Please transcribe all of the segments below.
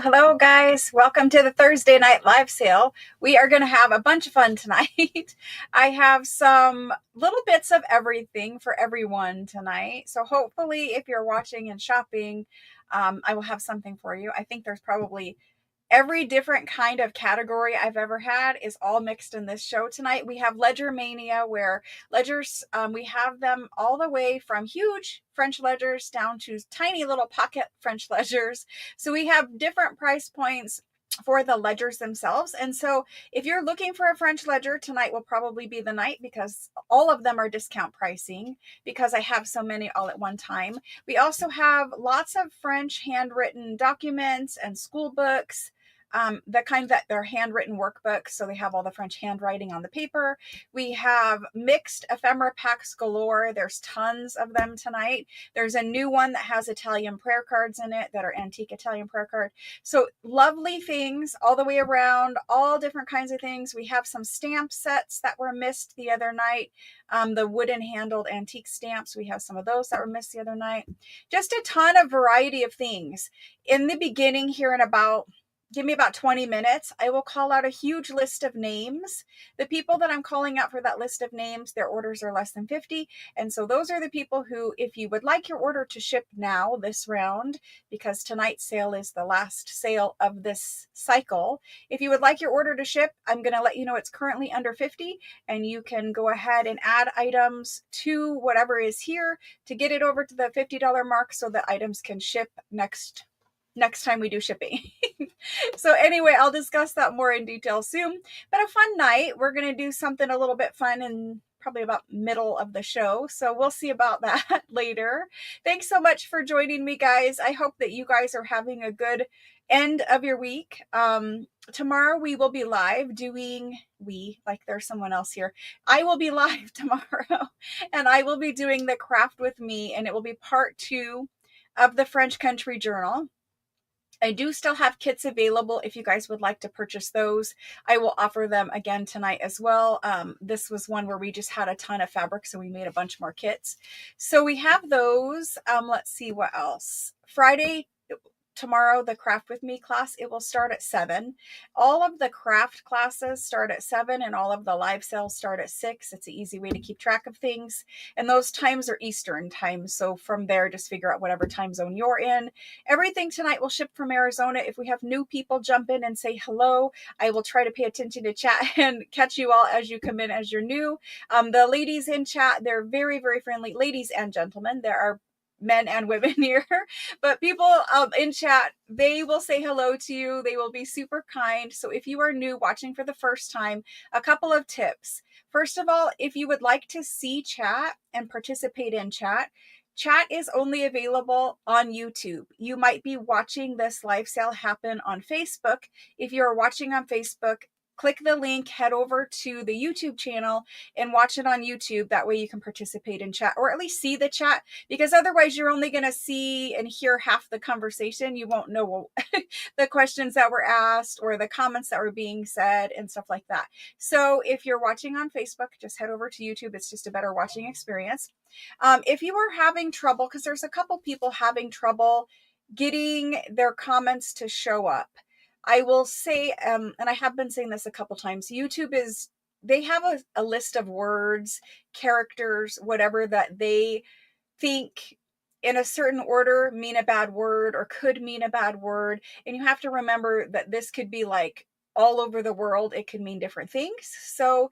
Hello, guys. Welcome to the Thursday night live sale. We are going to have a bunch of fun tonight. I have some little bits of everything for everyone tonight. So hopefully, if you're watching and shopping, I will have something for you. I think there's probably every different kind of category I've ever had is all mixed in this show tonight. We have Ledger Mania, where ledgers, we have them all the way from huge French ledgers down to tiny little pocket French ledgers. So we have different price points for the ledgers themselves. And so if you're looking for a French ledger, tonight will probably be the night, because all of them are discount pricing because I have so many all at one time. We also have lots of French handwritten documents and school books. The kind that they're handwritten workbooks, so they have all the French handwriting on the paper. We have mixed ephemera packs galore. There's tons of them tonight. There's a new one that has Italian prayer cards in it that are antique Italian prayer card. So lovely things all the way around, all different kinds of things. We have some stamp sets that were missed the other night. The wooden handled antique stamps, we have some of those that were missed the other night. Just a ton of variety of things. In the beginning here in give me about 20 minutes, I will call out a huge list of names. The people that I'm calling out for that list of names, their orders are less than 50. And so those are the people who, if you would like your order to ship now, this round, because tonight's sale is the last sale of this cycle. If you would like your order to ship, I'm going to let you know it's currently under 50, and you can go ahead and add items to whatever is here to get it over to the $50 mark so that items can ship next time we do shipping. So anyway, I'll discuss that more in detail soon, but a fun night. We're going to do something a little bit fun in probably about middle of the show. So we'll see about that later. Thanks so much for joining me, guys. I hope that you guys are having a good end of your week. Tomorrow we will be live doing, like there's someone else here. I will be live tomorrow and I will be doing the craft with me, and it will be part 2 of the French Country Journal. I do still have kits available if you guys would like to purchase those. I will offer them again tonight as well. This was one where we just had a ton of fabric, so we made a bunch more kits. So we have those. Let's see what else. Friday, tomorrow, the craft with me class, it will start at 7. All of the craft classes start at 7, and all of the live sales start at 6. It's an easy way to keep track of things, and those times are Eastern time, so from there just figure out whatever time zone you're in. Everything tonight will ship from Arizona. If we have new people jump in and say hello, I will try to pay attention to chat and catch you all as you come in as you're new. The ladies in chat, they're very, very friendly. Ladies and gentlemen, there are men and women here, but people in chat, they will say hello to you. They will be super kind. So if you are new watching for the first time, a couple of tips. First of all, if you would like to see chat and participate in chat, chat is only available on YouTube. You might be watching this live sale happen on Facebook. If you're watching on Facebook, click the link, head over to the YouTube channel and watch it on YouTube. That way you can participate in chat, or at least see the chat, because otherwise you're only going to see and hear half the conversation. You won't know the questions that were asked or the comments that were being said and stuff like that. So if you're watching on Facebook, just head over to YouTube. It's just a better watching experience. If you are having trouble, because there's a couple people having trouble getting their comments to show up, I will say, and I have been saying this a couple times, YouTube they have a list of words, characters, whatever, that they think in a certain order mean a bad word or could mean a bad word. And you have to remember that this could be like all over the world. It could mean different things. So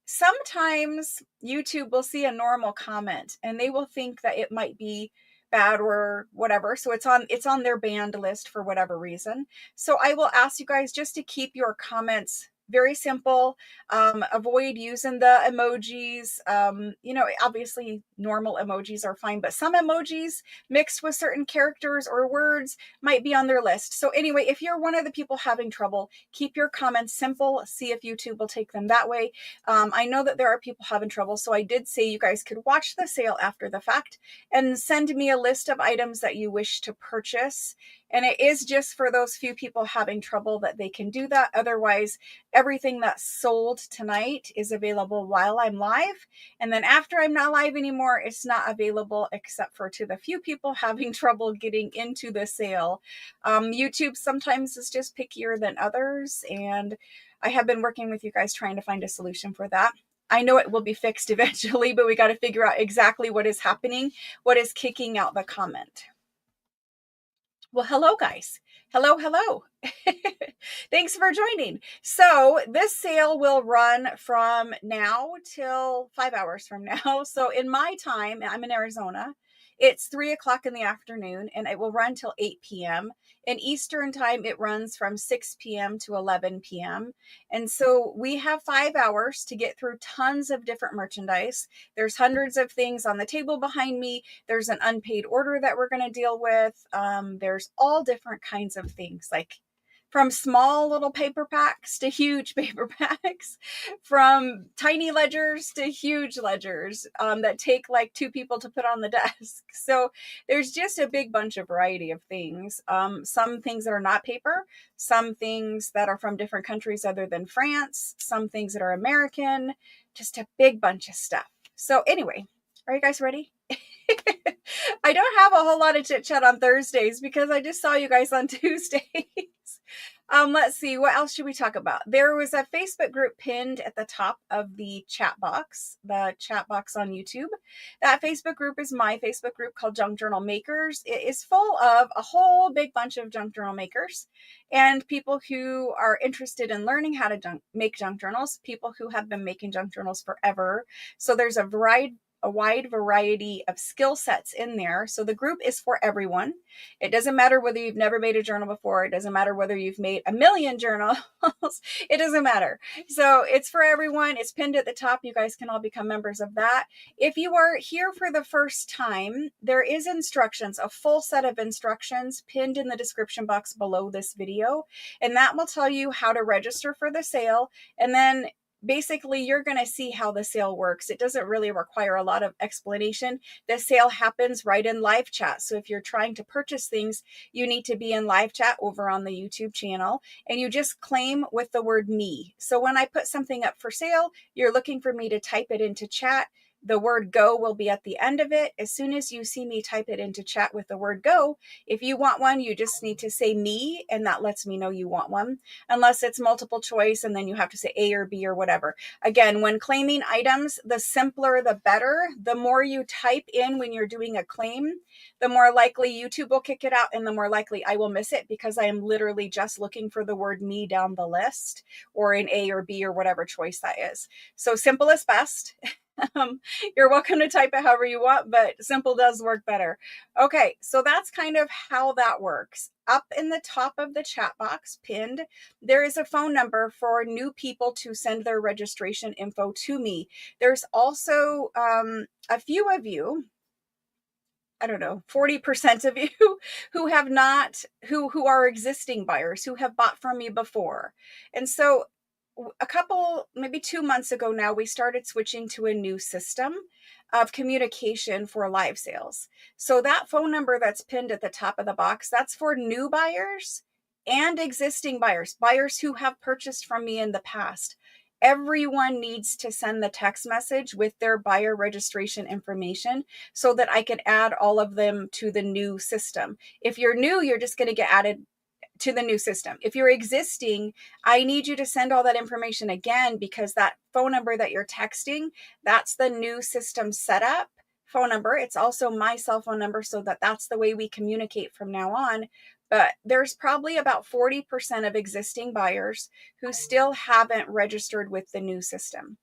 sometimes YouTube will see a normal comment and they will think that it might be bad or whatever. So it's on their banned list for whatever reason. So I will ask you guys just to keep your comments very simple. Avoid using the emojis. Obviously normal emojis are fine, but some emojis mixed with certain characters or words might be on their list. So anyway, if you're one of the people having trouble, keep your comments simple. See if YouTube will take them that way. I know that there are people having trouble, so I did say you guys could watch the sale after the fact and send me a list of items that you wish to purchase. And it is just for those few people having trouble that they can do that. Otherwise, everything that's sold tonight is available while I'm live. And then after I'm not live anymore, it's not available except for to the few people having trouble getting into the sale. YouTube sometimes is just pickier than others. And I have been working with you guys trying to find a solution for that. I know it will be fixed eventually, but we got to figure out exactly what is happening, what is kicking out the comment. Well, hello, guys. Hello, hello. Thanks for joining. So this sale will run from now till 5 hours from now. So in my time, I'm in Arizona, it's 3 o'clock in the afternoon, and it will run till 8 p.m. In Eastern time, it runs from 6 p.m. to 11 p.m. And so we have 5 hours to get through tons of different merchandise. There's hundreds of things on the table behind me. There's an unpaid order that we're going to deal with. There's all different kinds of things, like from small little paper packs to huge paper packs, from tiny ledgers to huge ledgers that take like 2 people to put on the desk. So there's just a big bunch of variety of things. Some things that are not paper, some things that are from different countries other than France, some things that are American, just a big bunch of stuff. So anyway, are you guys ready? I don't have a whole lot of chit chat on Thursdays because I just saw you guys on Tuesdays. Let's see, what else should we talk about? There was a Facebook group pinned at the top of the chat box on YouTube. That Facebook group is my Facebook group called Junk Journal Makers. It is full of a whole big bunch of junk journal makers and people who are interested in learning how to make junk journals, people who have been making junk journals forever. So there's a wide variety of skill sets in there. So the group is for everyone. It doesn't matter whether you've never made a journal before. It doesn't matter whether you've made a million journals. It doesn't matter. So it's for everyone. It's pinned at the top. You guys can all become members of that. If you are here for the first time, there is instructions, a full set of instructions pinned in the description box below this video. And that will tell you how to register for the sale. And then basically, you're going to see how the sale works. It doesn't really require a lot of explanation. The sale happens right in live chat. So if you're trying to purchase things, you need to be in live chat over on the YouTube channel, and you just claim with the word me. So when I put something up for sale, you're looking for me to type it into chat. The word go will be at the end of it. As soon as you see me type it into chat with the word go, if you want one, you just need to say me, and that lets me know you want one, unless it's multiple choice, and then you have to say A or B or whatever. Again, when claiming items, the simpler, the better. The more you type in when you're doing a claim, the more likely YouTube will kick it out, and the more likely I will miss it because I am literally just looking for the word me down the list, or in A or B or whatever choice that is. So simple is best. You're welcome to type it however you want, but simple does work better. Okay, so that's kind of how that works. Up in the top of the chat box pinned, there is a phone number for new people to send their registration info to me. There's also a few of you, I don't know, 40% of you who have not, who are existing buyers, who have bought from me before. And so a couple, maybe 2 months ago now, we started switching to a new system of communication for live sales. So that phone number that's pinned at the top of the box, that's for new buyers and existing buyers, buyers who have purchased from me in the past. Everyone needs to send the text message with their buyer registration information so that I can add all of them to the new system. If you're new, you're just going to get added to the new system. If you're existing, I need you to send all that information again, because that phone number that you're texting, that's the new system setup phone number. It's also my cell phone number, so that's the way we communicate from now on. But there's probably about 40% of existing buyers who still haven't registered with the new system.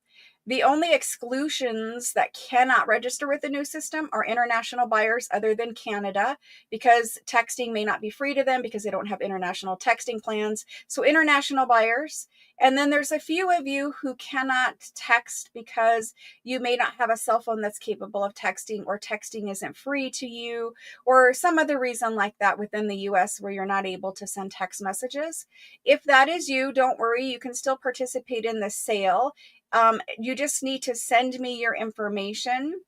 The only exclusions that cannot register with the new system are international buyers other than Canada, because texting may not be free to them because they don't have international texting plans. So international buyers. And then there's a few of you who cannot text because you may not have a cell phone that's capable of texting, or texting isn't free to you, or some other reason like that within the US where you're not able to send text messages. If that is you, don't worry, you can still participate in the sale. You just need to send me your information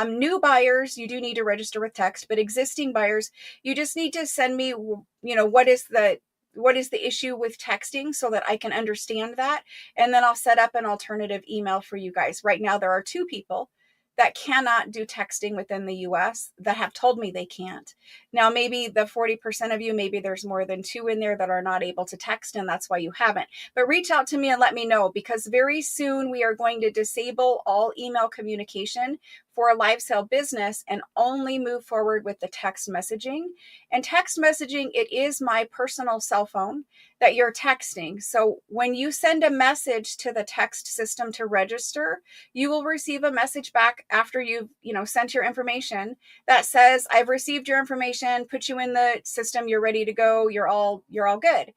New buyers, you do need to register with text, but existing buyers, you just need to send me, what is the issue with texting so that I can understand that. And then I'll set up an alternative email for you guys. Right now, there are 2 people that cannot do texting within the US that have told me they can't. Now, maybe the 40% of you, maybe there's more than 2 in there that are not able to text, and that's why you haven't. But reach out to me and let me know, because very soon we are going to disable all email communication for a live sale business and only move forward with the text messaging. And text messaging, it is my personal cell phone that you're texting. So when you send a message to the text system to register, you will receive a message back after you've, sent your information that says, I've received your information, put you in the system, you're ready to go, you're all good.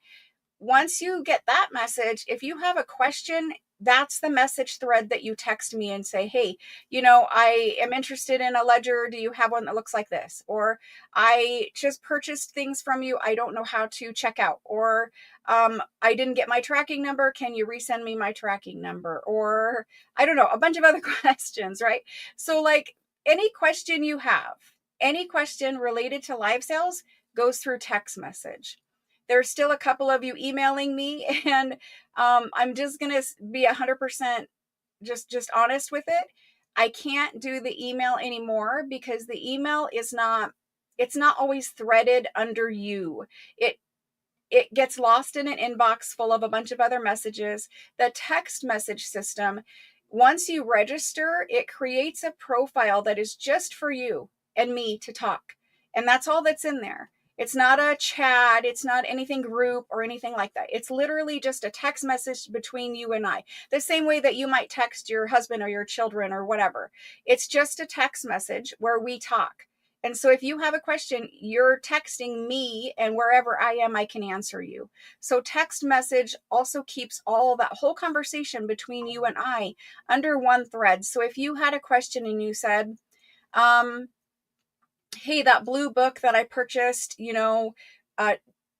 Once you get that message, if you have a question, that's the message thread that you text me and say, hey, I am interested in a ledger. Do you have one that looks like this? Or I just purchased things from you. I don't know how to check out. Or I didn't get my tracking number. Can you resend me my tracking number? Or I don't know, a bunch of other questions, right? So like any question you have, any question related to live sales goes through text message. There's still a couple of you emailing me, and I'm just going to be 100% just honest with it. I can't do the email anymore because the email it's not always threaded under you. It gets lost in an inbox full of a bunch of other messages. The text message system, once you register, it creates a profile that is just for you and me to talk. And that's all that's in there. It's not a chat. It's not anything group or anything like that. It's literally just a text message between you and I. The same way that you might text your husband or your children or whatever. It's just a text message where we talk. And so if you have a question, you're texting me, and wherever I am, I can answer you. So text message also keeps all that whole conversation between you and I under one thread. So if you had a question and you said, hey, that blue book that I purchased, it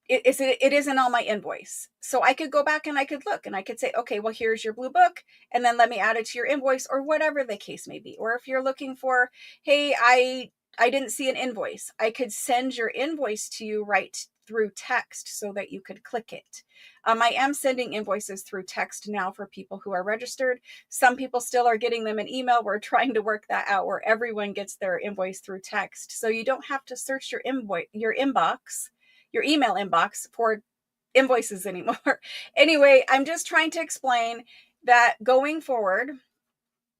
isn't on my invoice. So I could go back and I could look and I could say, okay, well, here's your blue book, and then let me add it to your invoice, or whatever the case may be. Or if you're looking for, hey, I didn't see an invoice, I could send your invoice to you right through text so that you could click it. I am sending invoices through text now for people who are registered. Some people still are getting them in email. We're trying to work that out where everyone gets their invoice through text. So you don't have to search your inbox, your email inbox for invoices anymore. Anyway, I'm just trying to explain that going forward,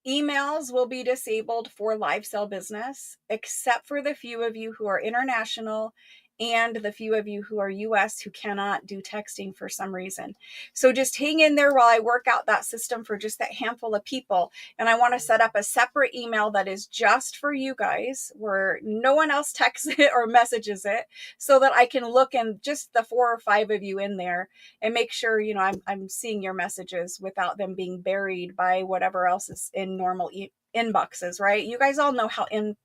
emails will be disabled for live sale business, except for the few of you who are international and the few of you who are US who cannot do texting for some reason. So just hang in there while I work out that system for just that handful of people. And I want to set up a separate email that is just for you guys, where no one else texts it or messages it, so that I can look in just the 4 or 5 of you in there and make sure, I'm seeing your messages without them being buried by whatever else is in normal inboxes, right? You guys all know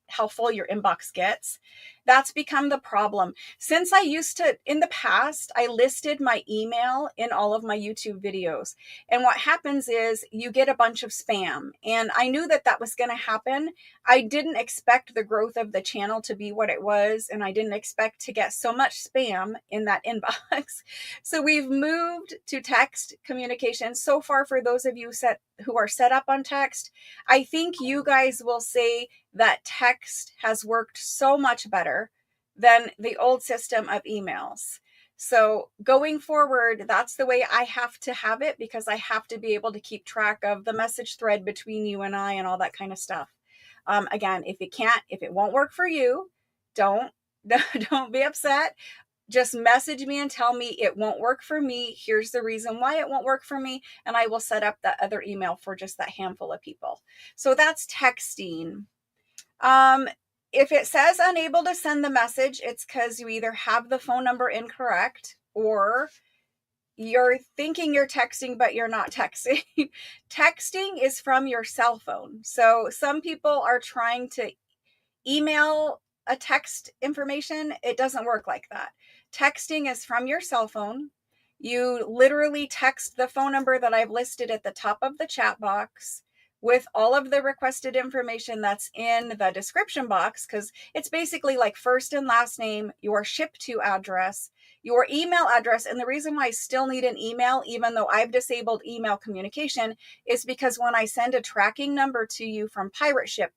how full your inbox gets. That's become the problem. Since I used to, in the past, I listed my email in all of my YouTube videos. And what happens is you get a bunch of spam. And I knew that that was going to happen. I didn't expect the growth of the channel to be what it was. And I didn't expect to get so much spam in that inbox. So we've moved to text communication. So far, for those of you who are set up on text, I think you guys will say that text has worked so much better than the old system of emails. So going forward, that's the way I have to have it, because I have to be able to keep track of the message thread between you and I and all that kind of stuff. Again, if it won't work for you, don't be upset. Just message me and tell me it won't work for me. Here's the reason why it won't work for me. And I will set up that other email for just that handful of people. So that's texting. If it says unable to send the message, it's because you either have the phone number incorrect, or you're thinking you're texting, but you're not texting. Texting is from your cell phone. So some people are trying to email a text information. It doesn't work like that. Texting is from your cell phone. You literally text the phone number that I've listed at the top of the chat box. with all of the requested information that's in the description box, because it's basically like first and last name, your ship to address, your email address. And the reason why I still need an email, even though I've disabled email communication, is because when I send a tracking number to you from Pirate Ship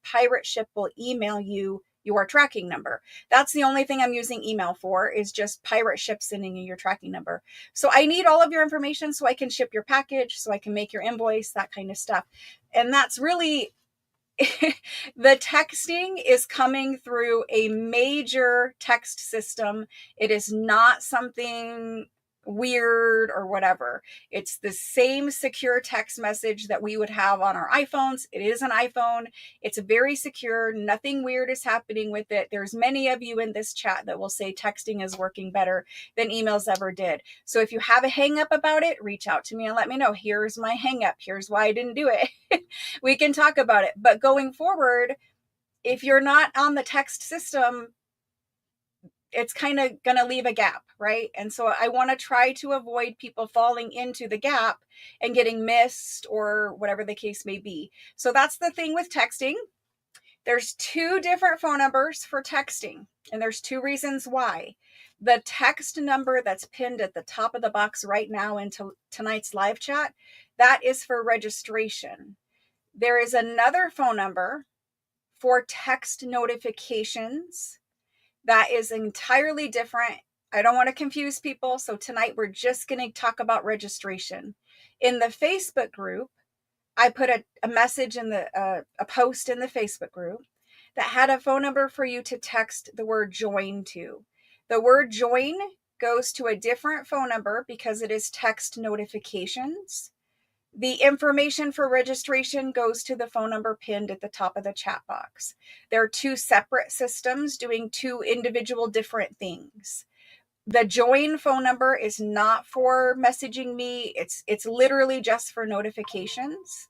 will email you your tracking number. That's the only thing I'm using email for, is just Pirate Ship sending you your tracking number. So I need all of your information so I can ship your package, so I can make your invoice, that kind of stuff. And that's really the texting is coming through a major text system. It is not something weird or whatever. It's the same secure text message that we would have on our iPhones. It is an iPhone. It's very secure. Nothing weird is happening with it. There's many of you in this chat that will say texting is working better than emails ever did. So if you have a hang up about it, reach out to me and let me know. Here's my hang up. Here's why I didn't do it. We can talk about it. But going forward, if you're not on the text system, it's kind of going to leave a gap, right? And so I want to try to avoid people falling into the gap and getting missed or whatever the case may be. So that's the thing with texting. There's 2 different phone numbers for texting, and there's 2 reasons why. The text number that's pinned at the top of the box right now into tonight's live chat, that is for registration. There is another phone number for text notifications that is entirely different. I don't want to confuse people, so tonight we're just going to talk about registration. In the Facebook group, I put a message in a post in the Facebook group that had a phone number for you to text the word join to. The word join goes to a different phone number because it is text notifications. The information for registration goes to the phone number pinned at the top of the chat box. There are 2 separate systems doing 2 individual different things. The join phone number is not for messaging me. It's literally just for notifications.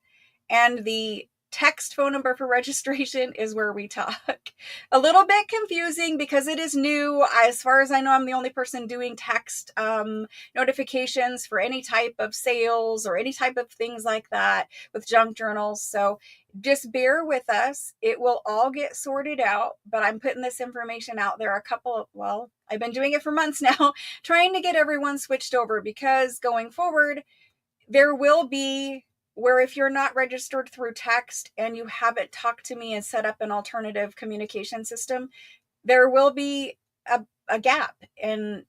And the text phone number for registration is where we talk. A little bit confusing because it is new. As far as I know, I'm the only person doing text notifications for any type of sales or any type of things like that with junk journals. So just bear with us. It will all get sorted out, but I'm putting this information out there I've been doing it for months now, trying to get everyone switched over, because going forward, there will be where if you're not registered through text and you haven't talked to me and set up an alternative communication system, there will be a gap, and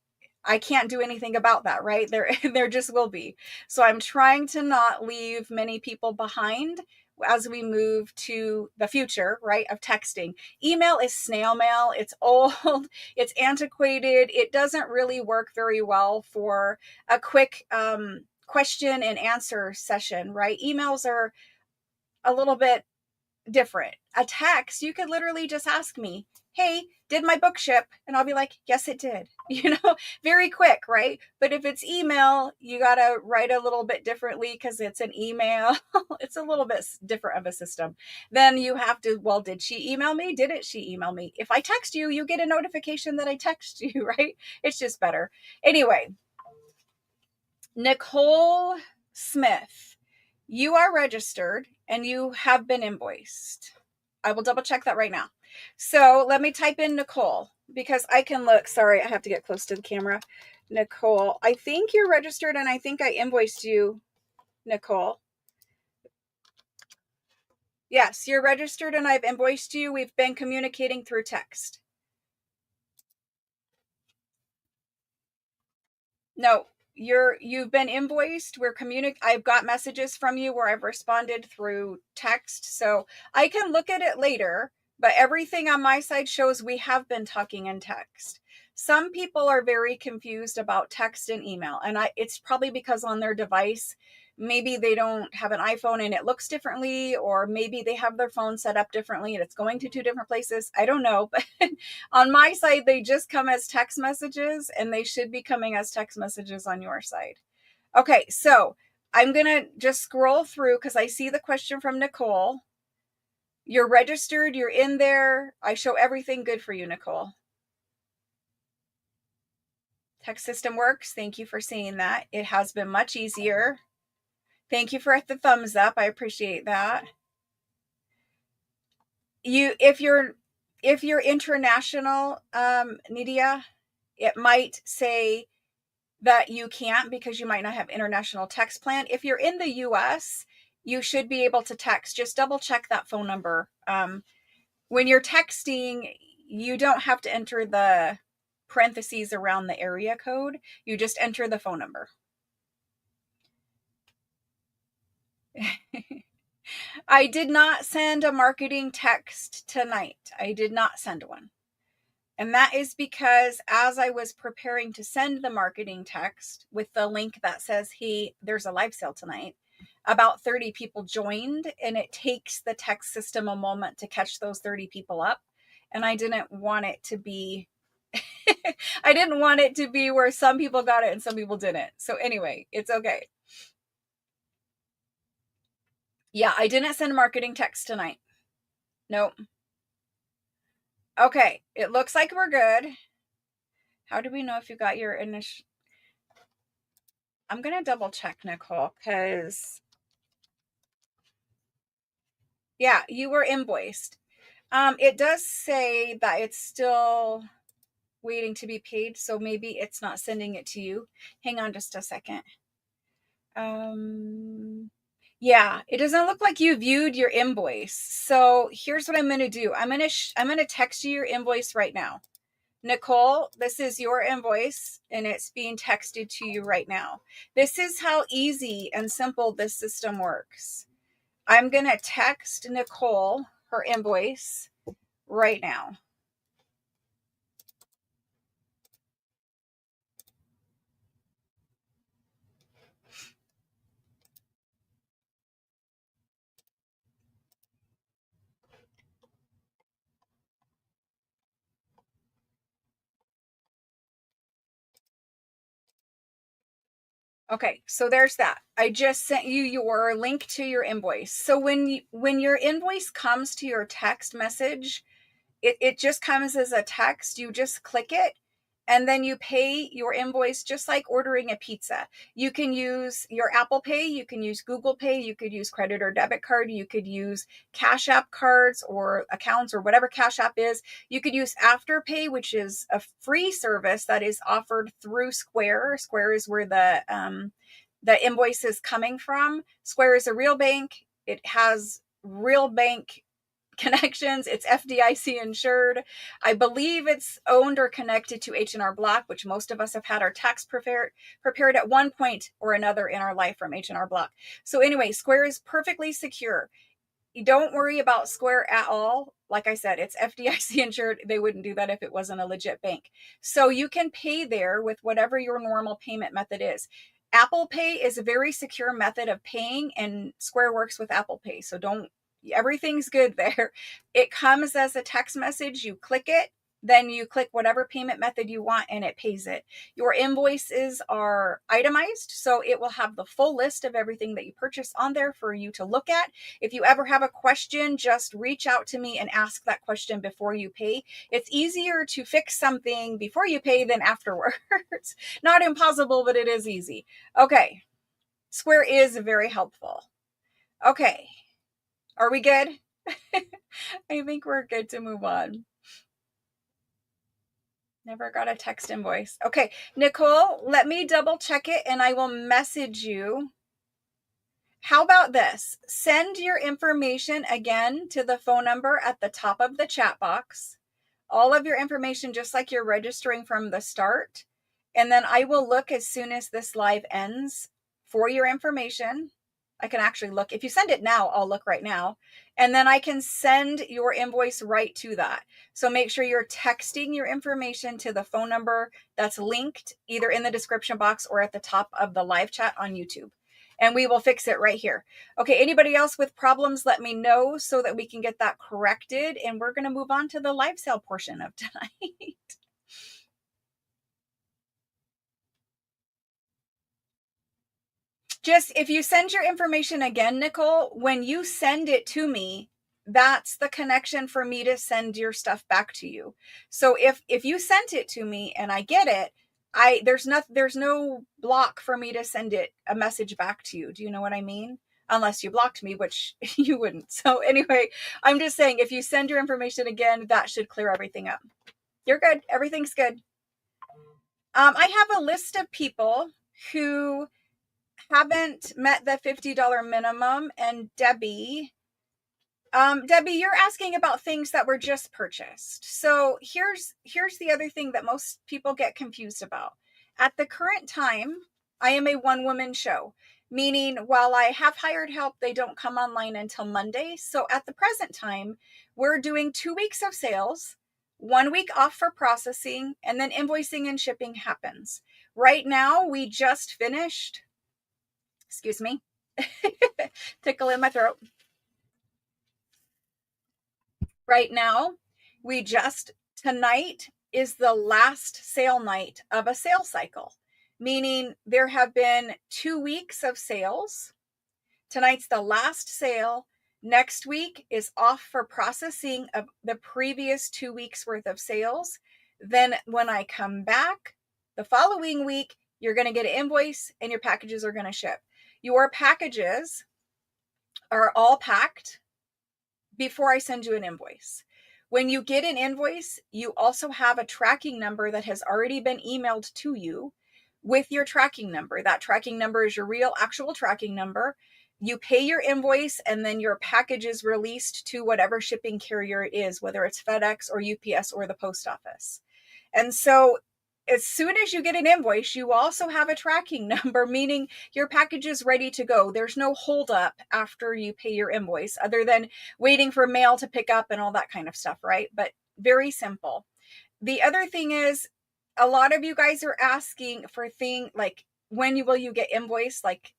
I can't do anything about that, right? There just will be. So I'm trying to not leave many people behind as we move to the future, right, of texting. Email is snail mail. It's old, it's antiquated. It doesn't really work very well for a quick question and answer session, right? Emails are a little bit different. A text, you could literally just ask me, hey, did my book ship? And I'll be like, yes, it did. Very quick, right? But if it's email, you got to write a little bit differently because it's an email. It's a little bit different of a system. Then you have to, well, did she email me? Didn't she email me? If I text you, you get a notification that I text you, right? It's just better. Anyway, Nicole Smith, you are registered and you have been invoiced. I will double check that right now. So let me type in Nicole because I can look. Sorry, I have to get close to the camera. Nicole, I think you're registered and I think I invoiced you, Nicole. Yes, you're registered and I've invoiced you. We've been communicating through text. No, you've been invoiced. I've got messages from you where I've responded through text, so I can look at it later, but everything on my side shows we have been talking in text. Some people are very confused about text and email, and it's probably because on their device, maybe they don't have an iPhone and it looks differently, or maybe they have their phone set up differently and it's going to 2 different places. I don't know, but on my side, they just come as text messages, and they should be coming as text messages on your side. Okay, so I'm going to just scroll through because I see the question from Nicole. You're registered, you're in there. I show everything good for you, Nicole. Text system works. Thank you for saying that. It has been much easier. Thank you for the thumbs up. I appreciate that. if you're international, Nydia, it might say that you can't because you might not have international text plan. If you're in the US, you should be able to text. Just double check that phone number. When you're texting, you don't have to enter the parentheses around the area code. You just enter the phone number. I did not send a marketing text tonight. I did not send one. And that is because as I was preparing to send the marketing text with the link that says, hey, there's a live sale tonight, about 30 people joined, and it takes the text system a moment to catch those 30 people up. And I didn't want it to be, I didn't want it to be where some people got it and some people didn't. So anyway, it's okay. Yeah, I didn't send a marketing text tonight. Nope. Okay, it looks like we're good. How do we know if you got your initial? I'm going to double check, Nicole, because yeah, you were invoiced. It does say that it's still waiting to be paid, so maybe it's not sending it to you. Hang on just a second. Yeah, it doesn't look like you viewed your invoice. So here's what I'm going to do. I'm going to text you your invoice right now. Nicole, this is your invoice and it's being texted to you right now. This is how easy and simple this system works. I'm going to text Nicole her invoice right now. Okay, so there's that. I just sent you your link to your invoice. So when your invoice comes to your text message, it just comes as a text. You just click it and then you pay your invoice just like ordering a pizza. You can use your Apple Pay, you can use Google Pay, you could use credit or debit card, you could use Cash App cards or accounts or whatever Cash App is. You could use Afterpay, which is a free service that is offered through Square. Square is where the invoice is coming from. Square is a real bank. It has real bank connections. It's FDIC insured. I believe it's owned or connected to H&R Block, which most of us have had our tax prepared at one point or another in our life from H&R Block. So anyway, Square is perfectly secure. You don't worry about Square at all. Like I said, it's FDIC insured. They wouldn't do that if it wasn't a legit bank. So you can pay there with whatever your normal payment method is. Apple Pay is a very secure method of paying, and Square works with Apple Pay. So everything's good there. It comes as a text message. You click it, then you click whatever payment method you want and it pays it. Your invoices are itemized, so it will have the full list of everything that you purchase on there for you to look at. If you ever have a question, just reach out to me and ask that question before you pay. It's easier to fix something before you pay than afterwards. Not impossible, but it is easy. Okay. Square is very helpful. Okay. Are we good? I think we're good to move on. Never got a text invoice. Okay, Nicole, let me double check it and I will message you. How about this? Send your information again to the phone number at the top of the chat box. All of your information, just like you're registering from the start. And then I will look as soon as this live ends for your information. I can actually look. If you send it now, I'll look right now. And then I can send your invoice right to that. So make sure you're texting your information to the phone number that's linked either in the description box or at the top of the live chat on YouTube. And we will fix it right here. Okay, anybody else with problems, let me know so that we can get that corrected. And we're going to move on to the live sale portion of tonight. Just if you send your information again, Nicole, when you send it to me, that's the connection for me to send your stuff back to you. So if you sent it to me and I get it, there's no block for me to send it a message back to you. Do you know what I mean? unless you blocked me, which you wouldn't. So anyway, I'm just saying, if you send your information again, that should clear everything up. You're good. Everything's good. I have a list of people who haven't met the $50 minimum, and Debbie, you're asking about things that were just purchased. So here's the other thing that most people get confused about. At the current time, I am a one-woman show, meaning while I have hired help, they don't come online until Monday. So at the present time, we're doing 2 weeks of sales, 1 week off for processing, and then invoicing and shipping happens. Right now, we just finished, excuse me, tickle in my throat. Right now, tonight is the last sale night of a sale cycle, meaning there have been 2 weeks of sales. Tonight's the last sale. Next week is off for processing of the previous 2 weeks worth of sales. Then when I come back the following week, you're going to get an invoice and your packages are going to ship. Your packages are all packed before I send you an invoice. When you get an invoice, you also have a tracking number that has already been emailed to you with your tracking number. That tracking number is your real actual tracking number. You pay your invoice, and then your package is released to whatever shipping carrier it is, whether it's FedEx or UPS or the post office. And so as soon as you get an invoice, you also have a tracking number, meaning your package is ready to go. There's no holdup after you pay your invoice other than waiting for mail to pick up and all that kind of stuff, right? But very simple. The other thing is, a lot of you guys are asking for things like, when will you get invoiced? Like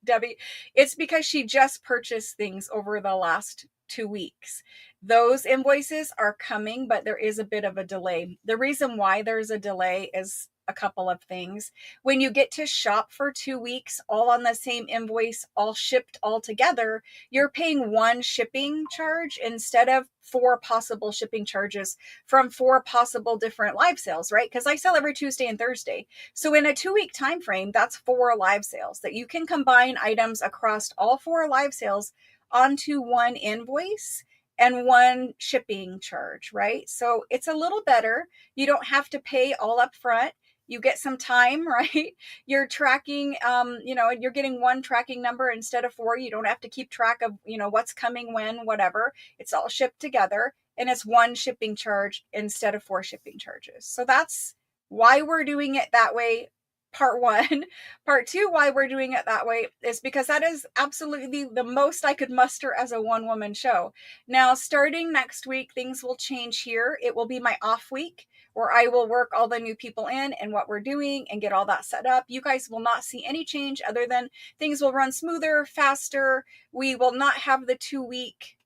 Debbie, it's because she just purchased things over the last 2 weeks. Those invoices are coming, but there is a bit of a delay. The reason why there's a delay is a couple of things. When you get to shop for 2 weeks, all on the same invoice, all shipped all together, you're paying one shipping charge instead of 4 possible shipping charges from 4 possible different live sales, right? Because I sell every Tuesday and Thursday. So in a 2-week time frame, that's 4 live sales that you can combine items across all 4 live sales onto one invoice and one shipping charge, right? So it's a little better. You don't have to pay all up front. You get some time, right? You're tracking, you're getting one tracking number instead of 4. You don't have to keep track of, what's coming when, whatever. It's all shipped together, and it's one shipping charge instead of 4 shipping charges. So that's why we're doing it that way. Part 1. Part 2, why we're doing it that way is because that is absolutely the most I could muster as a one-woman show. Now, starting next week, things will change here. It will be my off week where I will work all the new people in and what we're doing and get all that set up. You guys will not see any change other than things will run smoother, faster. We will not have the 2-week,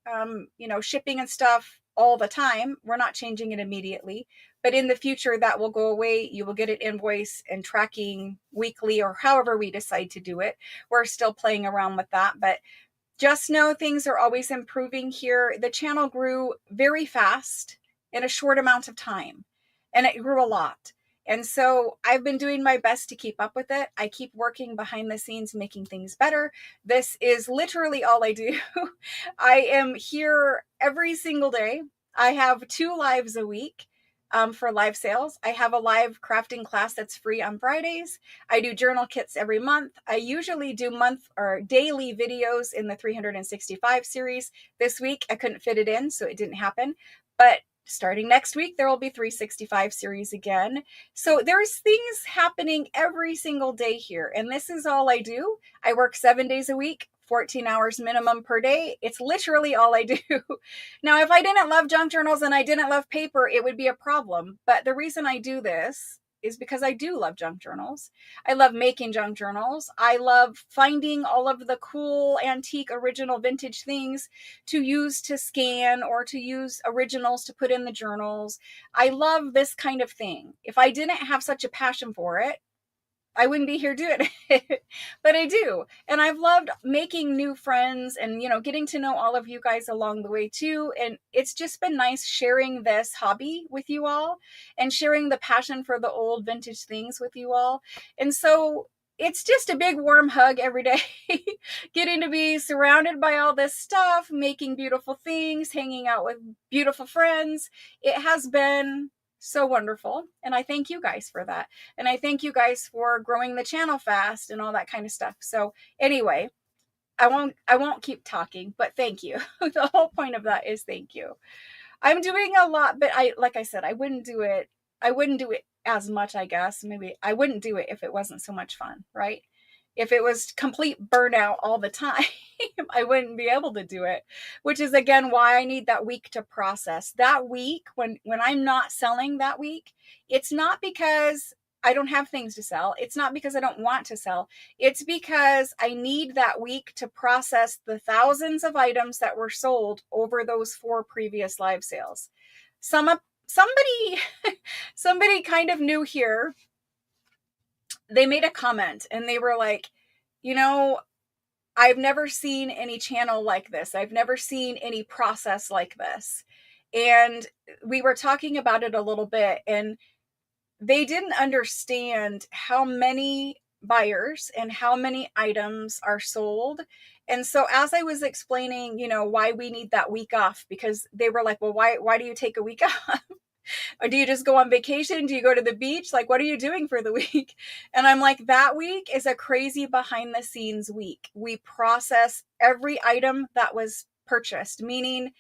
shipping and stuff all the time. We're not changing it immediately. But in the future, that will go away. You will get an invoice and tracking weekly or however we decide to do it. We're still playing around with that. But just know things are always improving here. The channel grew very fast in a short amount of time, and it grew a lot. And so I've been doing my best to keep up with it. I keep working behind the scenes, making things better. This is literally all I do. I am here every single day. I have 2 lives a week. For live sales. I have a live crafting class that's free on Fridays. I do journal kits every month. I usually do month or daily videos in the 365 series. This week, I couldn't fit it in, so it didn't happen. But starting next week, there will be 365 series again. So there's things happening every single day here. And this is all I do. I work 7 days a week. 14 hours minimum per day. It's literally all I do. Now, if I didn't love junk journals and I didn't love paper, it would be a problem. But the reason I do this is because I do love junk journals. I love making junk journals. I love finding all of the cool, antique, original, vintage things to use to scan or to use originals to put in the journals. I love this kind of thing. If I didn't have such a passion for it, I wouldn't be here doing it, but I do. And I've loved making new friends and, getting to know all of you guys along the way too. And it's just been nice sharing this hobby with you all and sharing the passion for the old vintage things with you all. And so it's just a big warm hug every day. Getting to be surrounded by all this stuff, making beautiful things, hanging out with beautiful friends. It has been so wonderful. And I thank you guys for that. And I thank you guys for growing the channel fast and all that kind of stuff. So anyway, I won't keep talking, but thank you. The whole point of that is thank you. I'm doing a lot, but like I said, I wouldn't do it as much, I guess. Maybe I wouldn't do it if it wasn't so much fun, right? If it was complete burnout all the time, I wouldn't be able to do it, which is again why I need that week to process. That week when I'm not selling that week, it's not because I don't have things to sell. It's not because I don't want to sell. It's because I need that week to process the thousands of items that were sold over those 4 previous live sales. Somebody somebody kind of new here, they made a comment and they were like, you know, I've never seen any channel like this. I've never seen any process like this. And we were talking about it a little bit, and they didn't understand how many buyers and how many items are sold. And so as I was explaining, why we need that week off, because they were like, well, why do you take a week off? Or do you just go on vacation? Do you go to the beach? Like, what are you doing for the week? And I'm like, that week is a crazy behind the scenes week. We process every item that was purchased, meaning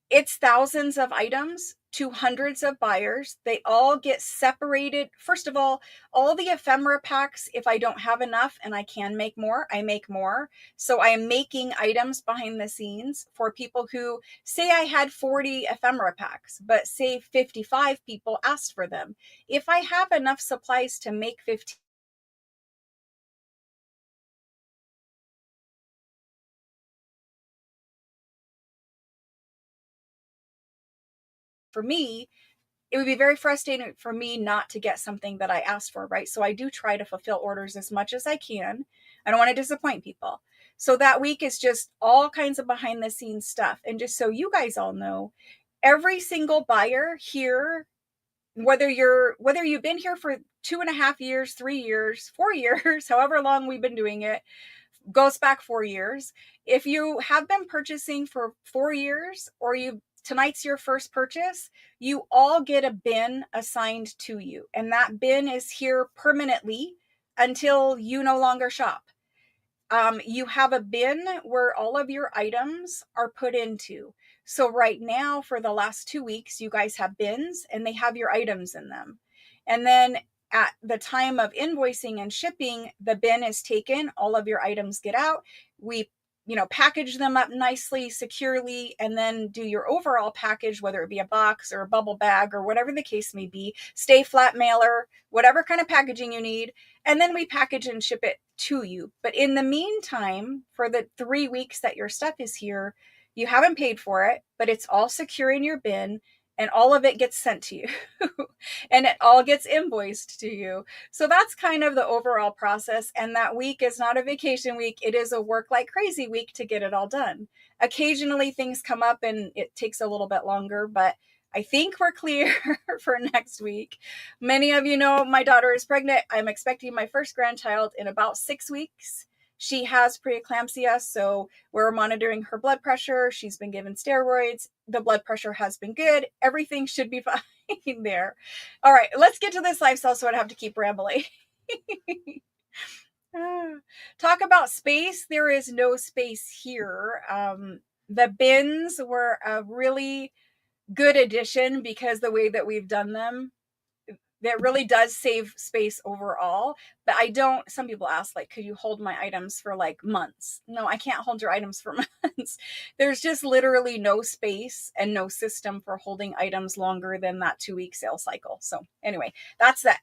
it's thousands of items to hundreds of buyers. They all get separated. First of all the ephemera packs, if I don't have enough and I can make more, I make more. So I am making items behind the scenes for people who say I had 40 ephemera packs, but say 55 people asked for them. If I have enough supplies to make 15, for me, it would be very frustrating for me not to get something that I asked for, right? So I do try to fulfill orders as much as I can. I don't want to disappoint people. So that week is just all kinds of behind the scenes stuff. And just so you guys all know, every single buyer here, whether you've been here for 2.5 years, 3 years, 4 years, however long we've been doing it, goes back 4 years. If you have been purchasing for 4 years, or tonight's your first purchase, you all get a bin assigned to you. And that bin is here permanently until you no longer shop. You have a bin where all of your items are put into. So right now, for the last 2 weeks, you guys have bins and they have your items in them. And then at the time of invoicing and shipping, the bin is taken, all of your items get out. We package them up nicely, securely, and then do your overall package, whether it be a box or a bubble bag or whatever the case may be, stay flat mailer, whatever kind of packaging you need. And then we package and ship it to you. But in the meantime, for the 3 weeks that your stuff is here, you haven't paid for it, but it's all secure in your bin, and all of it gets sent to you and it all gets invoiced to you. So that's kind of the overall process. And that week is not a vacation week. It is a work like crazy week to get it all done. Occasionally things come up and it takes a little bit longer, but I think we're clear for next week. Many of you know my daughter is pregnant. I'm expecting my first grandchild in about 6 weeks. She has preeclampsia, so we're monitoring her blood pressure. She's been given steroids. The blood pressure has been good. Everything should be fine there. All right, let's get to this lifestyle so I don't have to keep rambling. Talk about space. There is no space here. The bins were a really good addition because the way that we've done them, that really does save space overall. But some people ask, like, could you hold my items for like months? No, I can't hold your items for months. There's just literally no space and no system for holding items longer than that 2-week sales cycle. So anyway, that's that.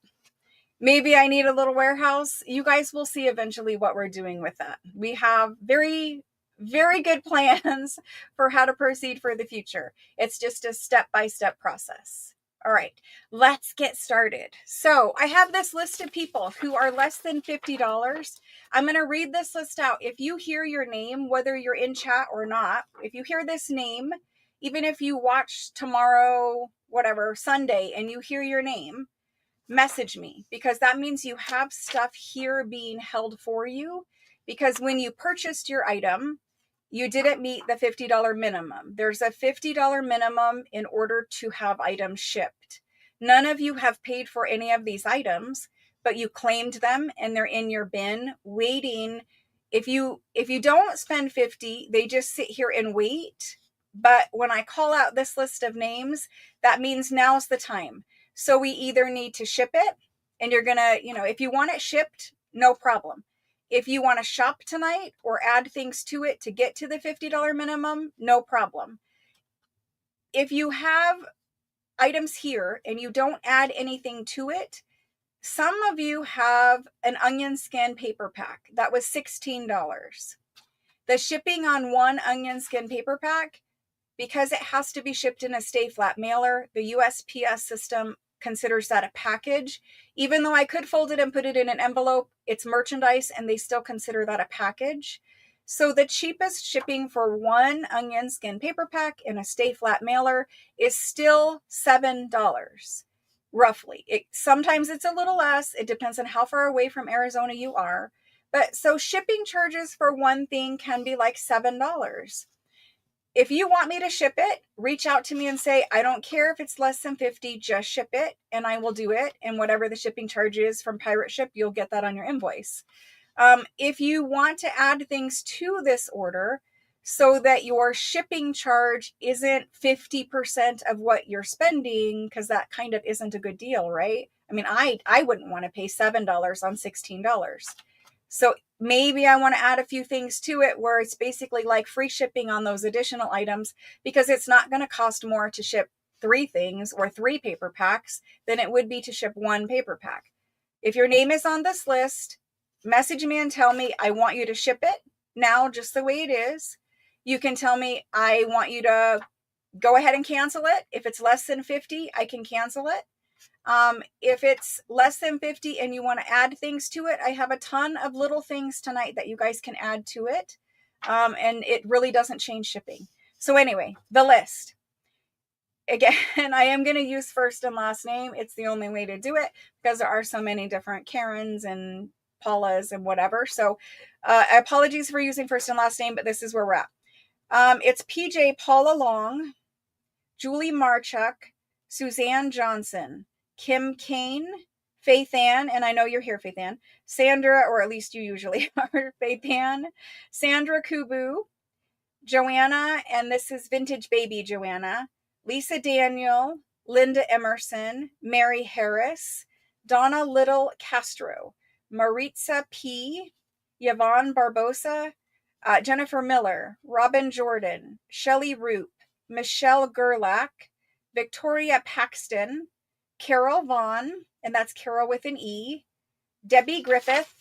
Maybe I need a little warehouse. You guys will see eventually what we're doing with that. We have very, very good plans for how to proceed for the future. It's just a step-by-step process. All right, let's get started. So I have this list of people who are less than $50. I'm going to read this list out. If you hear your name, whether you're in chat or not, if you hear this name, even if you watch tomorrow, whatever, Sunday, and you hear your name, message me, because that means you have stuff here being held for you, because when you purchased your item, you didn't meet the $50 minimum. There's a $50 minimum in order to have items shipped. None of you have paid for any of these items, but you claimed them and they're in your bin waiting. If you don't spend 50, they just sit here and wait. But when I call out this list of names, that means now's the time. So we either need to ship it, and you're gonna, if you want it shipped, no problem. If you want to shop tonight or add things to it to get to the $50 minimum, no problem. If you have items here and you don't add anything to it, some of you have an onion skin paper pack that was $16. The shipping on one onion skin paper pack, because it has to be shipped in a stay flat mailer, the USPS system considers that a package. Even though I could fold it and put it in an envelope, it's merchandise and they still consider that a package. So the cheapest shipping for one onion skin paper pack in a stay flat mailer is still $7, roughly. Sometimes it's a little less. It depends on how far away from Arizona you are. But so shipping charges for one thing can be like $7. If you want me to ship it, reach out to me and say, I don't care if it's less than 50, just ship it and I will do it. And whatever the shipping charge is from Pirate Ship, you'll get that on your invoice. If you want to add things to this order so that your shipping charge isn't 50% of what you're spending, because that kind of isn't a good deal, right? I mean, I wouldn't want to pay $7 on $16. So maybe I want to add a few things to it where it's basically like free shipping on those additional items, because it's not going to cost more to ship 3 things or 3 paper packs than it would be to ship 1 paper pack. If your name is on this list, message me and tell me, I want you to ship it now just the way it is. You can tell me, I want you to go ahead and cancel it. If it's less than 50, I can cancel it. If it's less than 50 and you want to add things to it, I have a ton of little things tonight that you guys can add to it. And it really doesn't change shipping. So anyway, the list. Again, I am going to use first and last name. It's the only way to do it because there are so many different Karens and Paulas and whatever. So apologies for using first and last name, but this is where we're at. It's PJ Paula Long, Julie Marchuk, Suzanne Johnson, Kim Kane, Faith Ann, and I know you're here, Faith Ann, Sandra, or at least you usually are, Faith Ann, Sandra Kubu, Joanna, and this is Vintage Baby Joanna, Lisa Daniel, Linda Emerson, Mary Harris, Donna Little Castro, Maritza P., Yvonne Barbosa, Jennifer Miller, Robin Jordan, Shelley Roop, Michelle Gerlach, Victoria Paxton, Carol Vaughn, and that's Carol with an E, Debbie Griffith,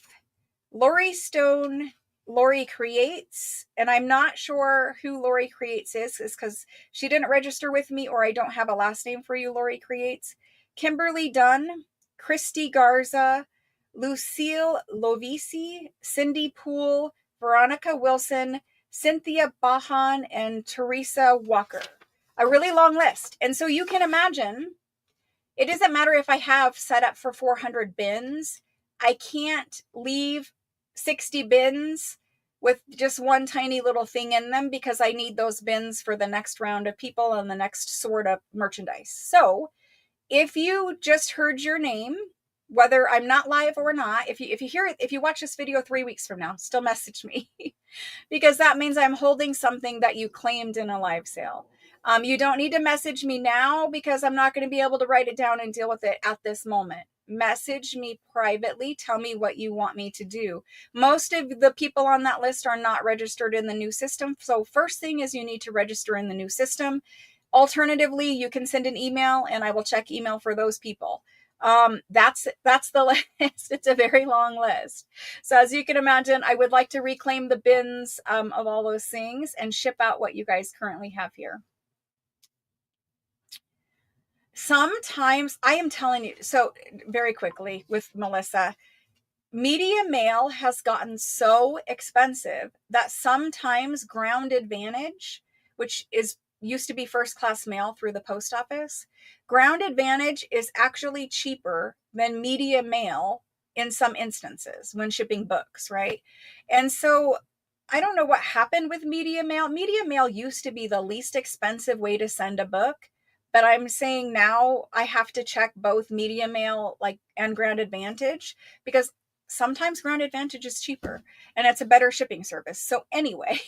Lori Stone, Lori Creates, and I'm not sure who Lori Creates is because she didn't register with me, or I don't have a last name for you, Lori Creates, Kimberly Dunn, Christy Garza, Lucille Lovisi, Cindy Poole, Veronica Wilson, Cynthia Bahan, and Teresa Walker. A really long list. And so you can imagine, it doesn't matter if I have set up for 400 bins. I can't leave 60 bins with just one tiny little thing in them because I need those bins for the next round of people and the next sort of merchandise. So if you just heard your name, whether I'm not live or not, if you watch this video 3 weeks from now, still message me because that means I'm holding something that you claimed in a live sale. You don't need to message me now because I'm not going to be able to write it down and deal with it at this moment. Message me privately. Tell me what you want me to do. Most of the people on that list are not registered in the new system. So first thing is you need to register in the new system. Alternatively, you can send an email and I will check email for those people. That's the list. It's a very long list. So as you can imagine, I would like to reclaim the bins of all those things and ship out what you guys currently have here. Sometimes, I am telling you, so very quickly with Melissa, media mail has gotten so expensive that sometimes Ground Advantage, which is used to be first class mail through the post office. Ground Advantage is actually cheaper than media mail in some instances when shipping books, right? And so I don't know what happened with media mail. Media mail used to be the least expensive way to send a book, but I'm saying now I have to check both media mail and Ground Advantage, because sometimes Ground Advantage is cheaper and it's a better shipping service. So anyway,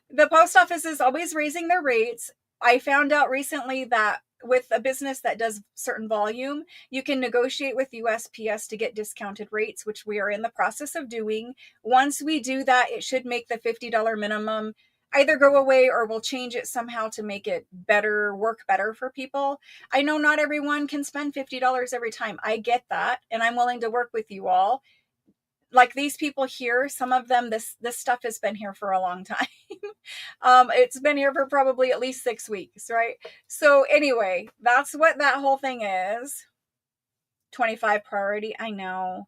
the post office is always raising their rates. I found out recently that with a business that does certain volume, you can negotiate with USPS to get discounted rates, which we are in the process of doing. Once we do that, it should make the $50 minimum either go away or we'll change it somehow to make it work better for people. I know not everyone can spend $50 every time. I get that, and I'm willing to work with you all. Like these people here, some of them, this stuff has been here for a long time. It's been here for probably at least 6 weeks, right? So anyway, that's what that whole thing is. 25 priority. I know.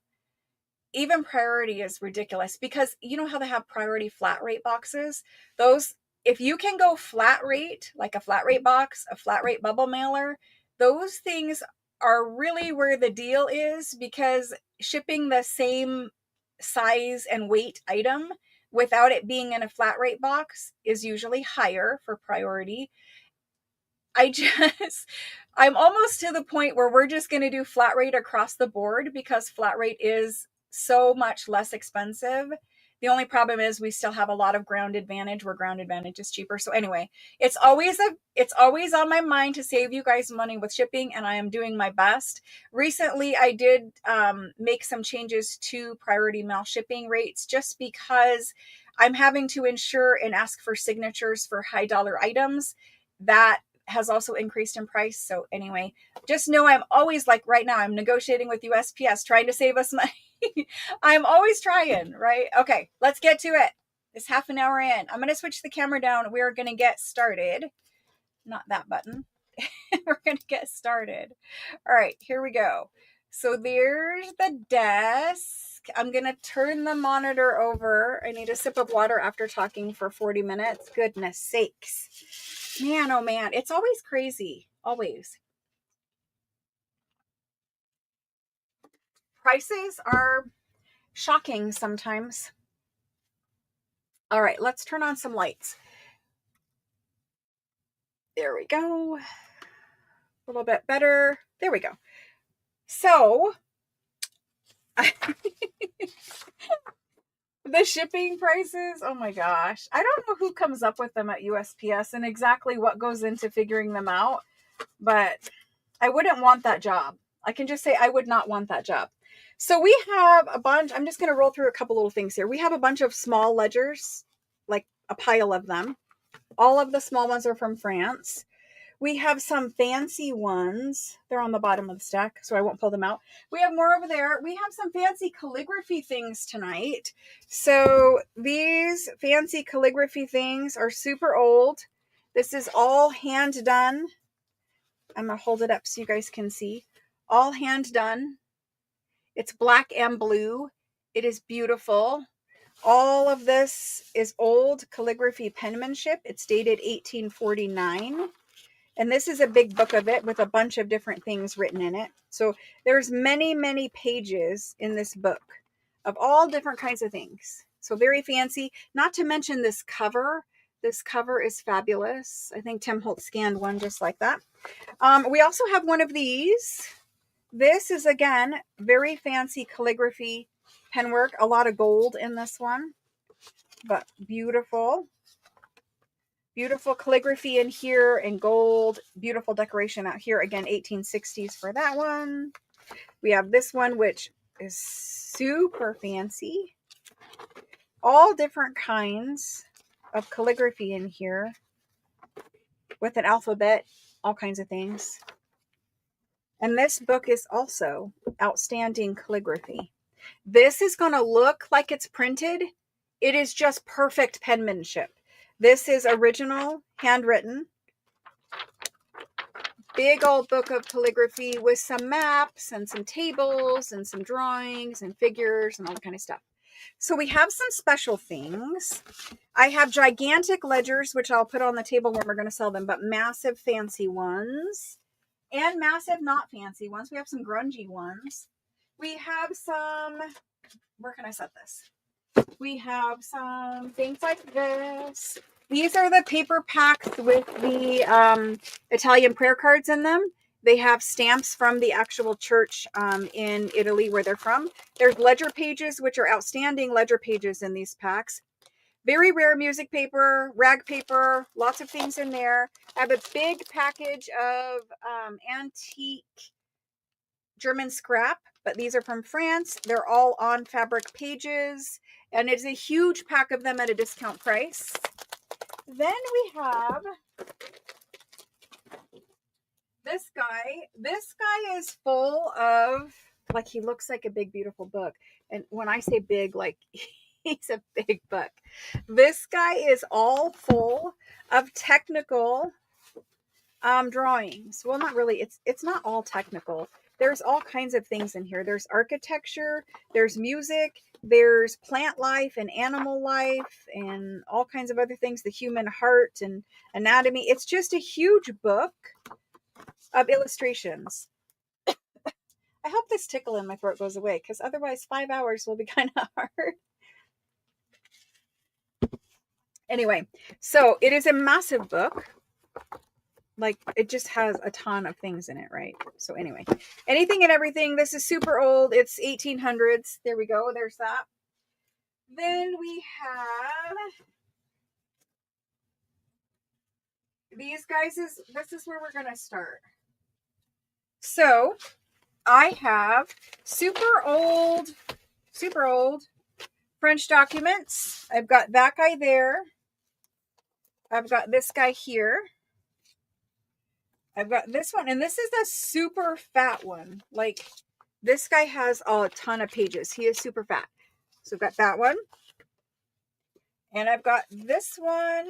Even priority is ridiculous, because you know how they have priority flat rate boxes? Those, if you can go flat rate, like a flat rate box, a flat rate bubble mailer, those things are really where the deal is, because shipping the same size and weight item without it being in a flat rate box is usually higher for priority. I'm almost to the point where we're just going to do flat rate across the board, because flat rate is so much less expensive. The only problem is we still have a lot of Ground Advantage, where Ground Advantage is cheaper. So anyway, it's always on my mind to save you guys money with shipping, and I am doing my best. Recently, I did make some changes to priority mail shipping rates, just because I'm having to ensure and ask for signatures for high dollar items. That has also increased in price. So anyway, just know I'm always, like right now, I'm negotiating with USPS trying to save us money. I'm always trying, right? Okay, let's get to it. It's half an hour in. I'm going to switch the camera down. We're going to get started. Not that button. We're going to get started. All right, here we go. So there's the desk. I'm going to turn the monitor over. I need a sip of water after talking for 40 minutes. Goodness sakes. Man, oh man, it's always crazy. Always. Prices are shocking sometimes. All right, let's turn on some lights. There we go. A little bit better. There we go. So, the shipping prices, oh my gosh. I don't know who comes up with them at USPS and exactly what goes into figuring them out, but I wouldn't want that job. I can just say I would not want that job. So we have a bunch. I'm just going to roll through a couple little things here. We have a bunch of small ledgers, like a pile of them. All of the small ones are from France. We have some fancy ones. They're on the bottom of the stack, so I won't pull them out. We have more over there. We have some fancy calligraphy things tonight. So these fancy calligraphy things are super old. This is all hand done. I'm going to hold it up so you guys can see. All hand done. It's black and blue. It is beautiful. All of this is old calligraphy penmanship. It's dated 1849. And this is a big book of it with a bunch of different things written in it. So there's many, many pages in this book of all different kinds of things. So very fancy. Not to mention this cover. This cover is fabulous. I think Tim Holt scanned one just like that. We also have one of these. This is, again, very fancy calligraphy penwork. A lot of gold in this one, but beautiful. Beautiful calligraphy in here in gold. Beautiful decoration out here. Again, 1860s for that one. We have this one, which is super fancy. All different kinds of calligraphy in here with an alphabet, all kinds of things. And this book is also outstanding calligraphy. This is going to look like it's printed. It is just perfect penmanship. This is original, handwritten. Big old book of calligraphy with some maps and some tables and some drawings and figures and all that kind of stuff. So we have some special things. I have gigantic ledgers, which I'll put on the table when we're going to sell them, but massive fancy ones and massive not fancy ones. We have some grungy ones. We have some, where can I set this? We have some things like this. These are the paper packs with the Italian prayer cards in them. They have stamps from the actual church in Italy where they're from. There's ledger pages, which are outstanding ledger pages in these packs. Very rare music paper, rag paper, lots of things in there. I have a big package of antique German scrap, but these are from France. They're all on fabric pages, and it's a huge pack of them at a discount price. Then we have this guy. This guy is full of, like, he looks like a big, beautiful book. And when I say big, like, he's a big book. This guy is all full of technical drawings. Well, not really. It's not all technical. There's all kinds of things in here. There's architecture, there's music, there's plant life and animal life and all kinds of other things, the human heart and anatomy. It's just a huge book of illustrations. I hope this tickle in my throat goes away, because otherwise 5 hours will be kind of hard. Anyway, so it is a massive book. Like, it just has a ton of things in it, right? So anyway, anything and everything. This is super old. It's 1800s. There we go. There's that. Then we have these guys. This is where we're going to start. So I have super old French documents. I've got that guy there. I've got this guy here. I've got this one, and this is a super fat one. Like, this guy has a ton of pages. He is super fat. So I've got that one. And I've got this one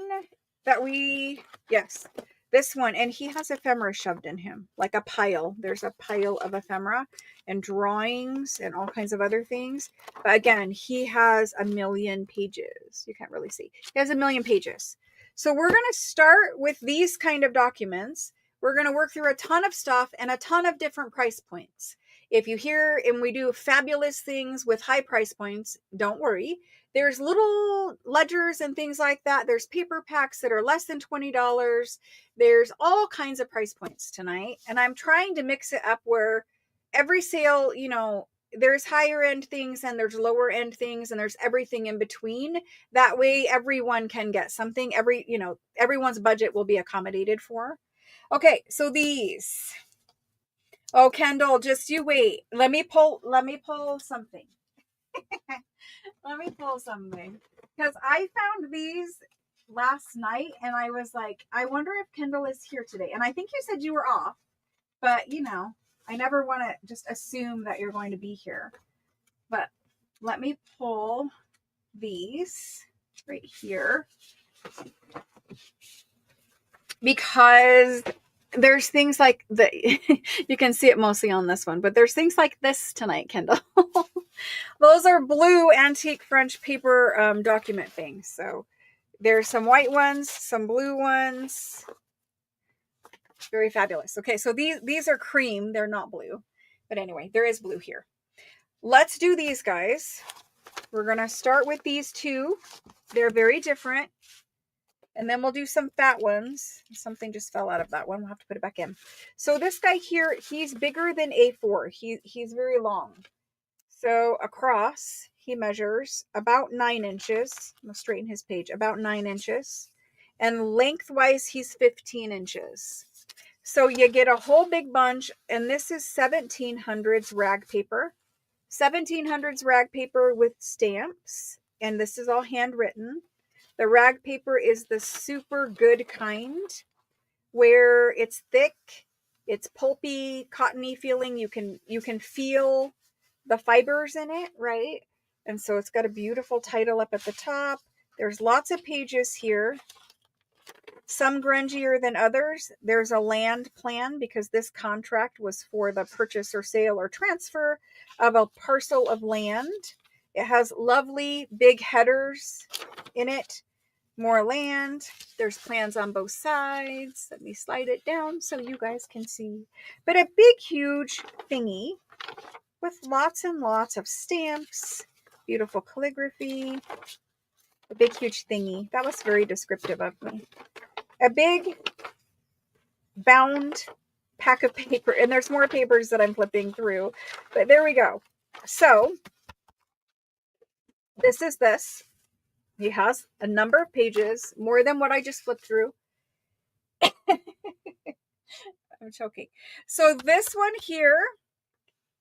this one. And he has ephemera shoved in him, like a pile. There's a pile of ephemera and drawings and all kinds of other things. But again, he has 1,000,000 pages. You can't really see. He has 1,000,000 pages. So we're going to start with these kind of documents. We're going to work through a ton of stuff and a ton of different price points. If you hear and we do fabulous things with high price points, don't worry. There's little ledgers and things like that. There's paper packs that are less than $20. There's all kinds of price points tonight. And I'm trying to mix it up where every sale, you know, there's higher end things and there's lower end things and there's everything in between. That way everyone can get something. Everyone's budget will be accommodated for. Okay, so these. Oh, Kendall, just you wait. Let me pull something. Let me pull something. Because I found these last night and I was like, I wonder if Kendall is here today. And I think you said you were off, but you know, I never want to just assume that you're going to be here. But let me pull these right here. Because there's things like that. You can see it mostly on this one, but there's things like this tonight, Kendall. Those are blue antique French paper document things. So there's some white ones, some blue ones. Very fabulous. Okay, so these are cream. They're not blue. But anyway, there is blue here. Let's do these guys. We're going to start with these two. They're very different. And then we'll do some fat ones. Something just fell out of that one. We'll have to put it back in. So this guy here, he's bigger than A4. He's very long. So across, he measures about 9 inches. I'm going to straighten his page. About 9 inches. And lengthwise, he's 15 inches. So you get a whole big bunch. And this is 1700s rag paper. 1700s rag paper with stamps. And this is all handwritten. The rag paper is the super good kind where it's thick, it's pulpy, cottony feeling. You can feel the fibers in it, right? And so it's got a beautiful title up at the top. There's lots of pages here. Some grungier than others. There's a land plan because this contract was for the purchase or sale or transfer of a parcel of land. It has lovely big headers in it. More land. There's plans on both sides. Let me slide it down so you guys can see. But a big, huge thingy with lots and lots of stamps. Beautiful calligraphy. A big, huge thingy. That was very descriptive of me. A big bound pack of paper. And there's more papers that I'm flipping through. But there we go. So this is this. He has a number of pages, more than what I just flipped through. I'm choking. So this one here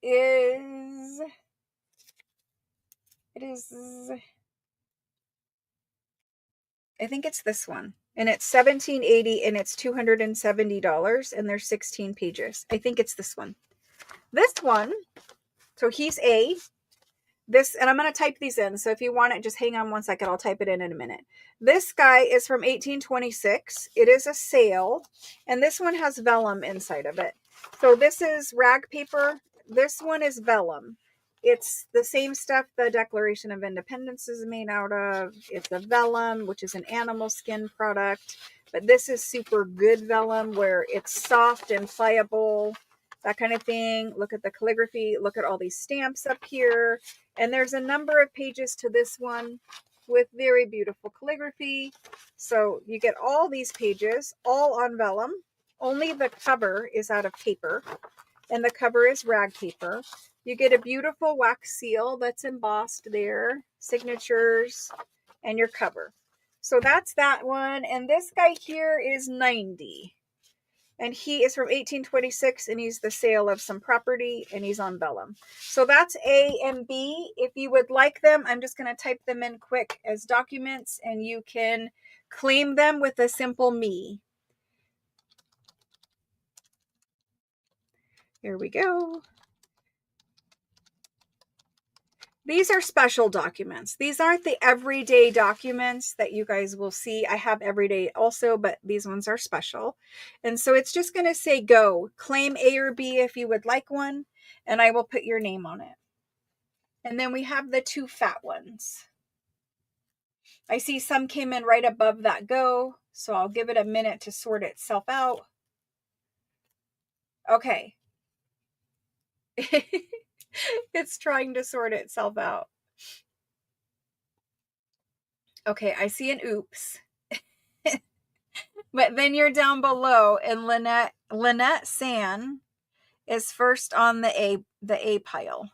is, I think it's this one. And it's $17.80 and it's $270 and there's 16 pages. I think it's this one. This one, so he's A. This, and I'm going to type these in. So if you want it, just hang on one second. I'll type it in a minute. This guy is from 1826. It is a sale. And this one has vellum inside of it. So this is rag paper. This one is vellum. It's the same stuff the Declaration of Independence is made out of. It's a vellum, which is an animal skin product. But this is super good vellum where it's soft and pliable, that kind of thing. Look at the calligraphy. Look at all these stamps up here. And there's a number of pages to this one with very beautiful calligraphy. So you get all these pages, all on vellum. Only the cover is out of paper. And the cover is rag paper. You get a beautiful wax seal that's embossed there, signatures, and your cover. So that's that one. And this guy here is 90. And he is from 1826, and he's the sale of some property, and he's on vellum. So that's A and B. If you would like them, I'm just going to type them in quick as documents, and you can claim them with a simple me. Here we go. These are special documents. These aren't the everyday documents that you guys will see. I have everyday also, but these ones are special. And so it's just going to say go. Claim A or B if you would like one, and I will put your name on it. And then we have the two fat ones. I see some came in right above that go, so I'll give it a minute to sort itself out. Okay. It's trying to sort itself out. Okay, I see an oops. But then you're down below, and Lynette San is first on the A pile.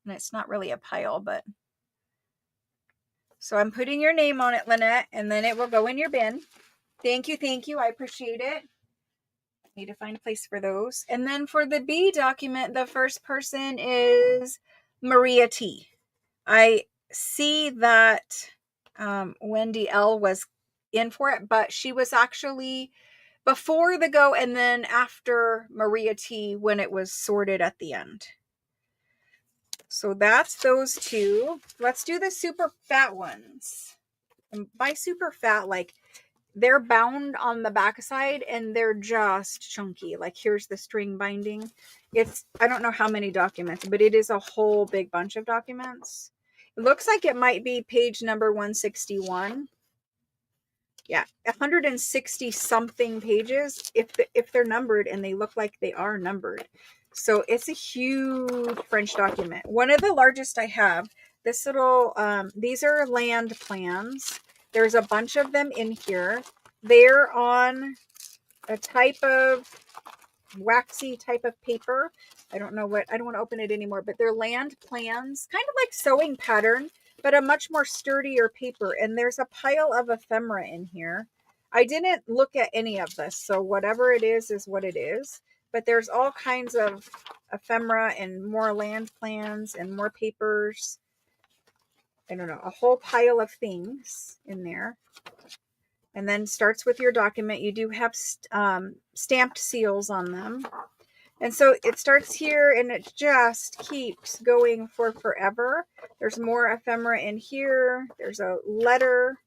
And it's not really a pile, but so I'm putting your name on it, Lynette, and then it will go in your bin. Thank you, thank you. I appreciate it. Need to find a place for those. And then for the B document, the first person is Maria T. I see that Wendy L was in for it, but she was actually before the go and then after Maria T when it was sorted at the end. So that's those two. Let's do the super fat ones. And by super fat, like they're bound on the backside and they're just chunky. Like here's the string binding. It's, I don't know how many documents, but it is a whole big bunch of documents. It looks like it might be page number 161. Yeah, 160 something pages if they're numbered, and they look like they are numbered. So it's a huge French document. One of the largest I have. This little, these are land plans. There's a bunch of them in here. They're on a type of waxy type of paper. I don't know what, I don't want to open it anymore, but they're land plans, kind of like sewing pattern, but a much more sturdier paper. And there's a pile of ephemera in here. I didn't look at any of this, so whatever it is what it is. But there's all kinds of ephemera and more land plans and more papers. I don't know, a whole pile of things in there. And then starts with your document. You do have stamped seals on them. And so it starts here and it just keeps going for forever. There's more ephemera in here. There's a letter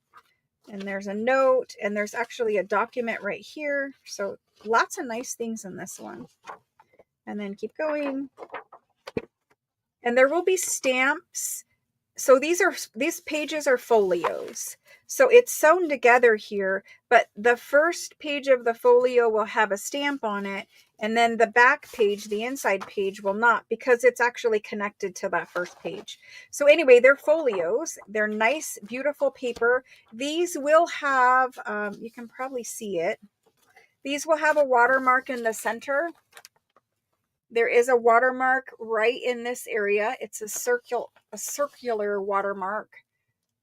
and there's a note and there's actually a document right here. So lots of nice things in this one. And then keep going. And there will be stamps So these pages are folios. So it's sewn together here, but the first page of the folio will have a stamp on it, and then the back page, the inside page, will not, because it's actually connected to that first page. So anyway, they're folios. They're nice, beautiful paper. These will have, you can probably see it. These will have a watermark in the center. There is a watermark right in this area. It's a circular watermark.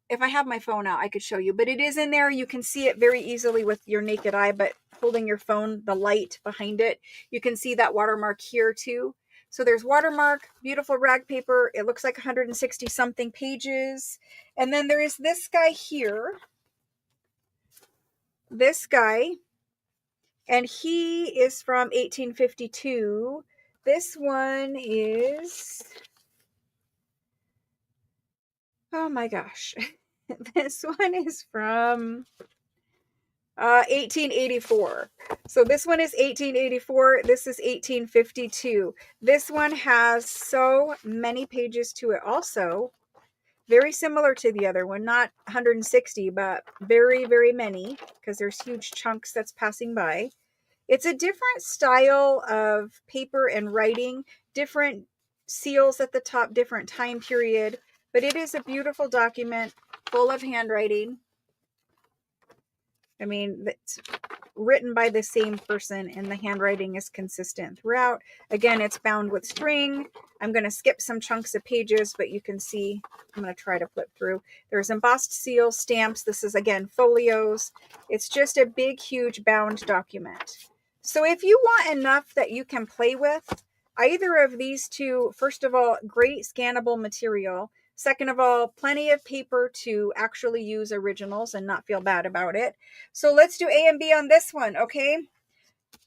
If I have my phone out, I could show you, but it is in there. You can see it very easily with your naked eye, but holding your phone, the light behind it, you can see that watermark here too. So there's watermark, beautiful rag paper. It looks like 160 something pages. And then there is this guy here, this guy, and he is from 1852. This one is, oh my gosh, this one is from 1884. So this one is 1884. This is 1852. This one has so many pages to it also. Very similar to the other one, not 160, but very, very many, because there's huge chunks that's passing by. It's a different style of paper and writing, different seals at the top, different time period, but it is a beautiful document full of handwriting. I mean, it's written by the same person and the handwriting is consistent throughout. Again, it's bound with string. I'm going to skip some chunks of pages, but you can see, I'm going to try to flip through. There's embossed seals, stamps. This is, again, folios. It's just a big, huge bound document. So if you want enough that you can play with, either of these two, first of all, great scannable material. Second of all, plenty of paper to actually use originals and not feel bad about it. So let's do A and B on this one, okay?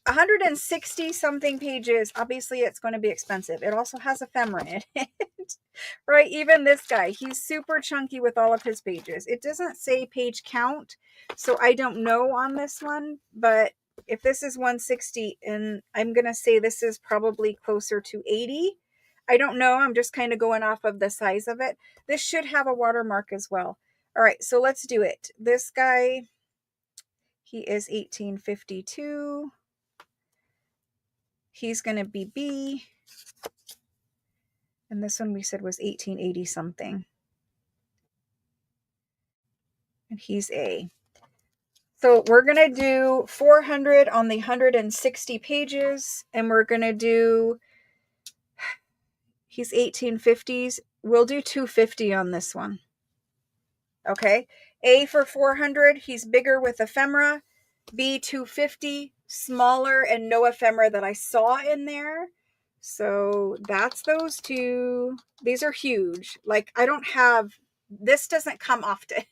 160 something pages. Obviously, it's going to be expensive. It also has ephemera in it, right? Even this guy, he's super chunky with all of his pages. It doesn't say page count, so I don't know on this one, but if this is 160, and I'm going to say this is probably closer to 80. I don't know. I'm just kind of going off of the size of it. This should have a watermark as well. All right, so let's do it. This guy, he is 1852. He's going to be B. And this one we said was 1880 something. And he's A. So we're going to do 400 on the 160 pages. And we're going to do, he's 1850s. We'll do 250 on this one. Okay. A for 400. He's bigger with ephemera. B 250. Smaller and no ephemera that I saw in there. So that's those two. These are huge. Like, I don't have, this doesn't come often.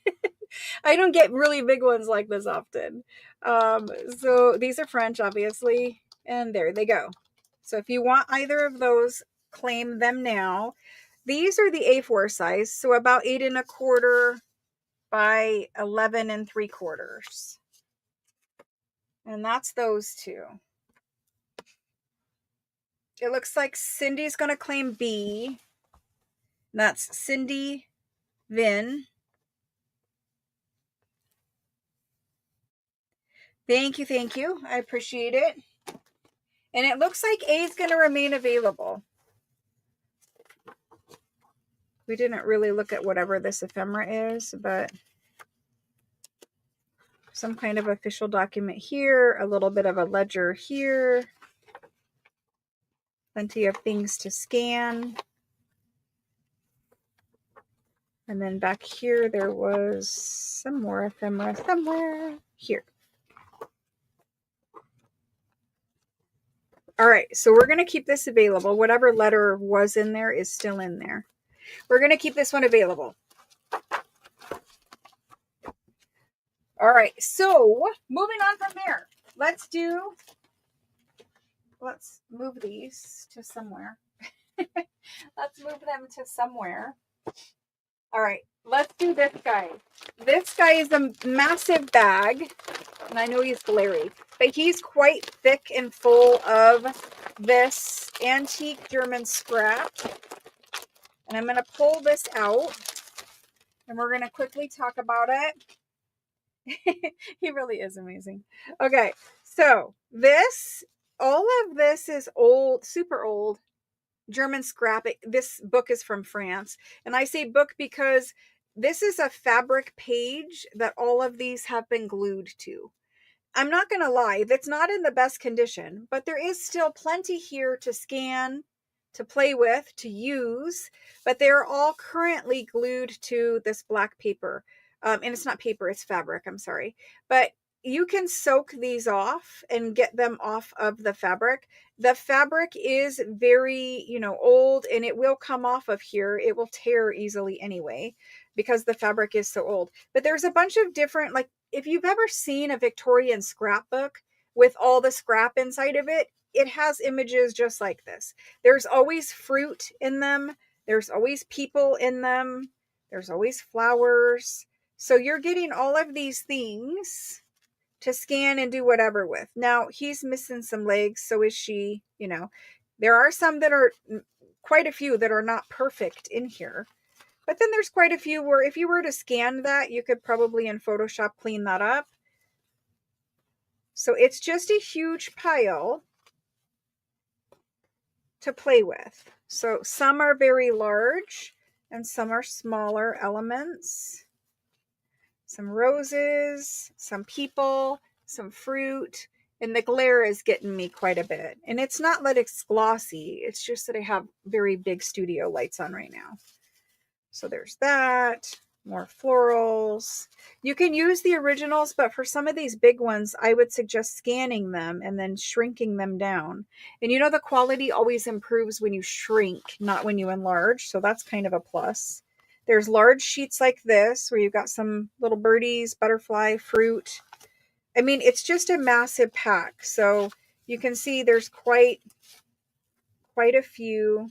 I don't get really big ones like this often. So these are French, obviously. And there they go. So if you want either of those, claim them now. These are the A4 size. So about 8 1/4 by 11 3/4. And that's those two. It looks like Cindy's going to claim B. That's Cindy Vin. Thank you, thank you. I appreciate it. And it looks like A is going to remain available. We didn't really look at whatever this ephemera is, but some kind of official document here, a little bit of a ledger here. Plenty of things to scan. And then back here, there was some more ephemera somewhere here. All right, so we're going to keep this available. Whatever letter was in there is still in there. We're going to keep this one available. All right, so moving on from there, let's move these to somewhere. Let's move them to somewhere. All right, let's do this guy. This guy is a massive bag, and I know he's glary, but he's quite thick and full of this antique German scrap. And I'm going to pull this out. and we're going to quickly talk about it. He really is amazing. Okay, so all of this is old, super old German scrap. This book is from France, and I say book because this is a fabric page that all of these have been glued to. I'm not going to lie, that's not in the best condition, but there is still plenty here to scan, to play with, to use, but they're all currently glued to this black paper. And it's not paper, it's fabric, I'm sorry. But you can soak these off and get them off of the fabric. The fabric is very, old, and it will come off of here. It will tear easily anyway because the fabric is so old. But there's a bunch of different, like, if you've ever seen a Victorian scrapbook with all the scrap inside of it, it has images just like this. There's always fruit in them. There's always people in them. There's always flowers. So you're getting all of these things to scan and do whatever with. Now, he's missing some legs, so is she. There are some that are, quite a few that are not perfect in here. But then there's quite a few where if you were to scan that, you could probably in Photoshop clean that up. So it's just a huge pile to play with. So some are very large and some are smaller elements. Some roses, some people, some fruit, and the glare is getting me quite a bit. And it's not that it's glossy, it's just that I have very big studio lights on right now. So there's that, more florals. You can use the originals, but for some of these big ones, I would suggest scanning them and then shrinking them down. And the quality always improves when you shrink, not when you enlarge. So that's kind of a plus. There's large sheets like this where you've got some little birdies, butterfly, fruit. I mean, it's just a massive pack. So you can see there's quite a few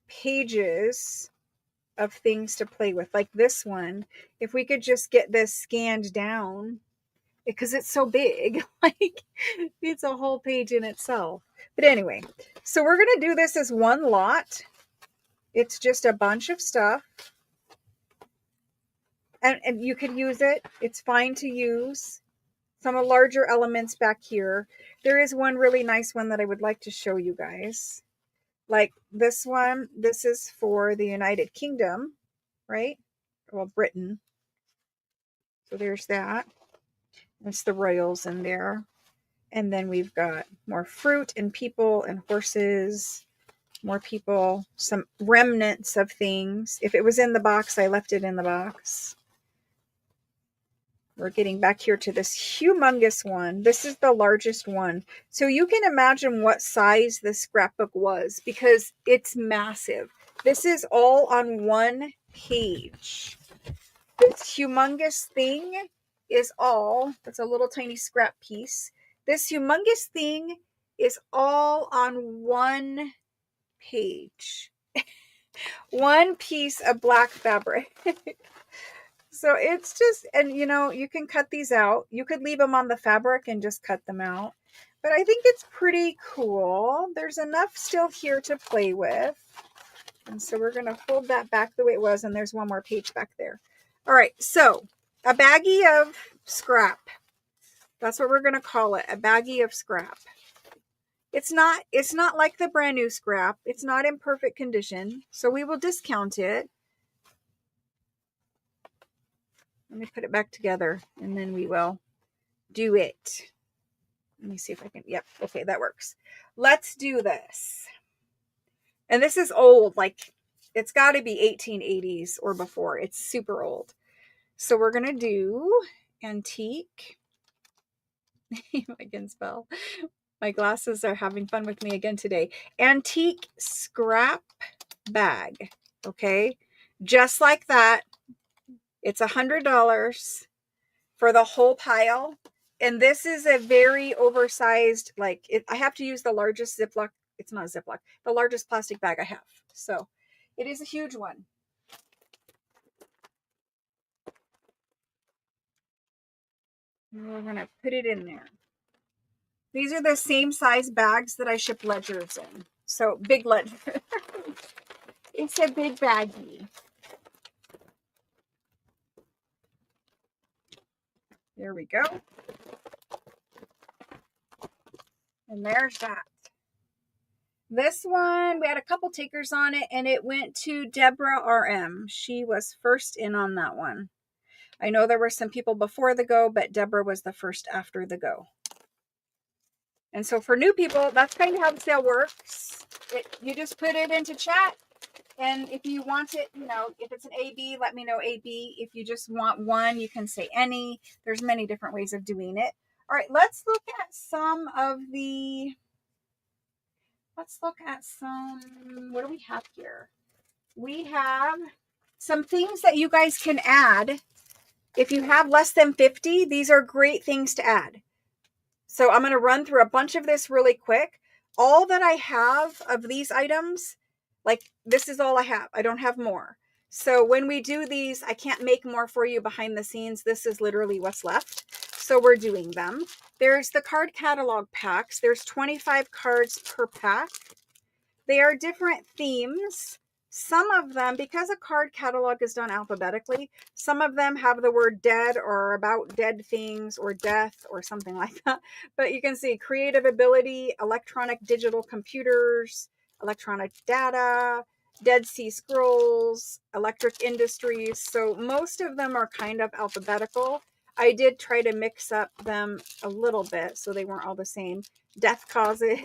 pages of things to play with. Like this one, if we could just get this scanned down, because it's so big, like it's a whole page in itself. But anyway, so we're going to do this as one lot. It's just a bunch of stuff. And you can use it. It's fine to use. Some of larger elements back here. There is one really nice one that I would like to show you guys. Like this one, this is for the United Kingdom, right? Well, Britain. So there's that. It's the royals in there. And then we've got more fruit and people and horses, more people, some remnants of things. If it was in the box, I left it in the box. We're getting back here to this humongous one. This is the largest one. So you can imagine what size this scrapbook was because it's massive. This is all on one page. This humongous thing is all, that's a little tiny scrap piece. This humongous thing is all on one page. One piece of black fabric. So it's just, and you can cut these out. You could leave them on the fabric and just cut them out. But I think it's pretty cool. There's enough still here to play with. And so we're going to fold that back the way it was. And there's one more page back there. All right. So a baggie of scrap. That's what we're going to call it. A baggie of scrap. It's not like the brand new scrap. It's not in perfect condition. So we will discount it. Let me put it back together and then we will do it. Let me see if I can. Yep. Okay, that works. Let's do this. And this is old. Like it's got to be 1880s or before. It's super old. So we're going to do antique. I can spell. My glasses are having fun with me again today. Antique scrap bag. Okay. Just like that. It's $100 for the whole pile. And this is a very oversized, I have to use the largest Ziploc. It's not a Ziploc, the largest plastic bag I have. So it is a huge one. And we're going to put it in there. These are the same size bags that I ship ledgers in. So big ledger. It's a big baggie. There we go. And there's that. This one, we had a couple takers on it, and it went to Deborah RM. She was first in on that one. I know there were some people before the go, but Deborah was the first after the go. And so for new people, that's kind of how the sale works. You just put it into chat. And if you want it, you know, if it's an AB, let me know AB. If you just want one, you can say any. There's many different ways of doing it. All right, let's look at some, what do we have here? We have some things that you guys can add. If you have less than 50, these are great things to add. So I'm going to run through a bunch of this really quick. All that I have of these items, like this is all I have. I don't have more. So when we do these, I can't make more for you behind the scenes. This is literally what's left. So we're doing them. There's the card catalog packs. There's 25 cards per pack. They are different themes. Some of them, because a card catalog is done alphabetically, some of them have the word dead or about dead things or death or something like that. But you can see creative ability, electronic digital computers, electronic data, Dead Sea Scrolls, electric industries. So most of them are kind of alphabetical. I did try to mix up them a little bit so they weren't all the same. Death causes,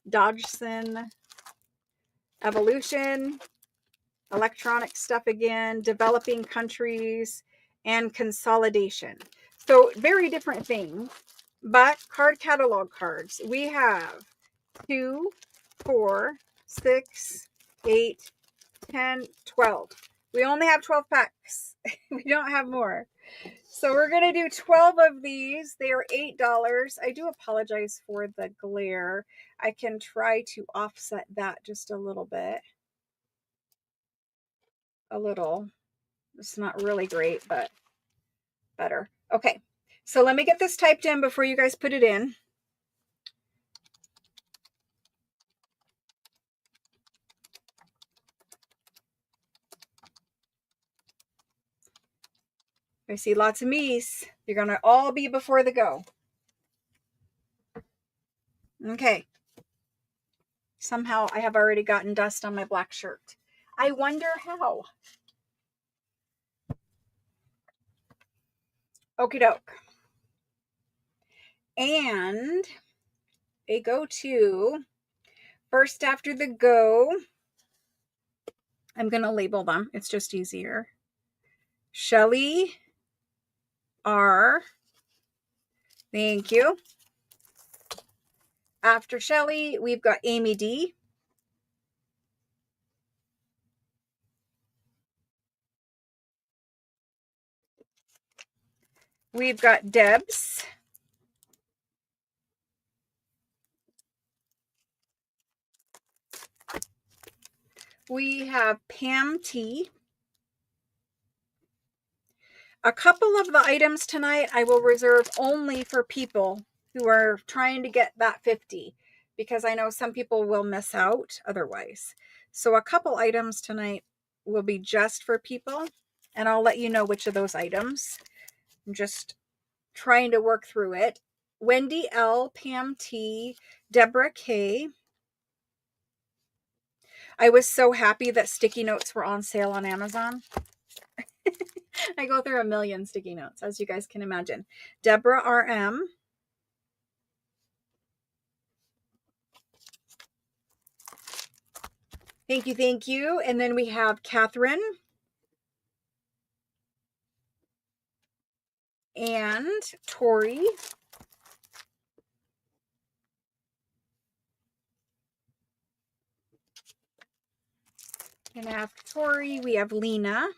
Dodgson, evolution, electronic stuff again, developing countries, and consolidation. So very different things, but card catalog cards. We have 2, 4, 6, 8, 10, 12. We only have 12 packs. We don't have more. So we're going to do 12 of these. They are $8. I do apologize for the glare. I can try to offset that just a little bit. A little. It's not really great, but better. Okay. So let me get this typed in before you guys put it in. I see lots of me's. You're going to all be before the go. Okay. Somehow I have already gotten dust on my black shirt. I wonder how. Okie doke. And a go-to first after the go. I'm going to label them. It's just easier. Shelly R. Thank you. After Shelly, we've got Amy D. We've got Debs. We have Pam T. A couple of the items tonight I will reserve only for people who are trying to get that 50, because I know some people will miss out otherwise. So a couple items tonight will be just for people, and I'll let you know which of those items. I'm just trying to work through it. Wendy L, Pam T, Deborah K. I was so happy that sticky notes were on sale on Amazon. I go through a million sticky notes, as you guys can imagine. Deborah RM. Thank you, thank you. And then we have Catherine. And Tori. And after Tori, we have Lena.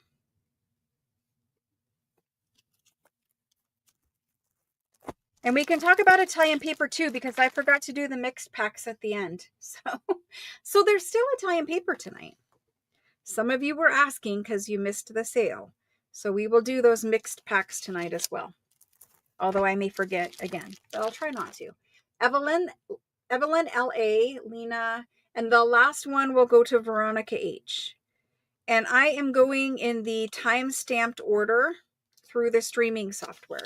And we can talk about Italian paper too, because I forgot to do the mixed packs at the end. So there's still Italian paper tonight. Some of you were asking because you missed the sale. So we will do those mixed packs tonight as well. Although I may forget again, but I'll try not to. Evelyn L.A., Lena, and the last one will go to Veronica H. And I am going in the time-stamped order through the streaming software.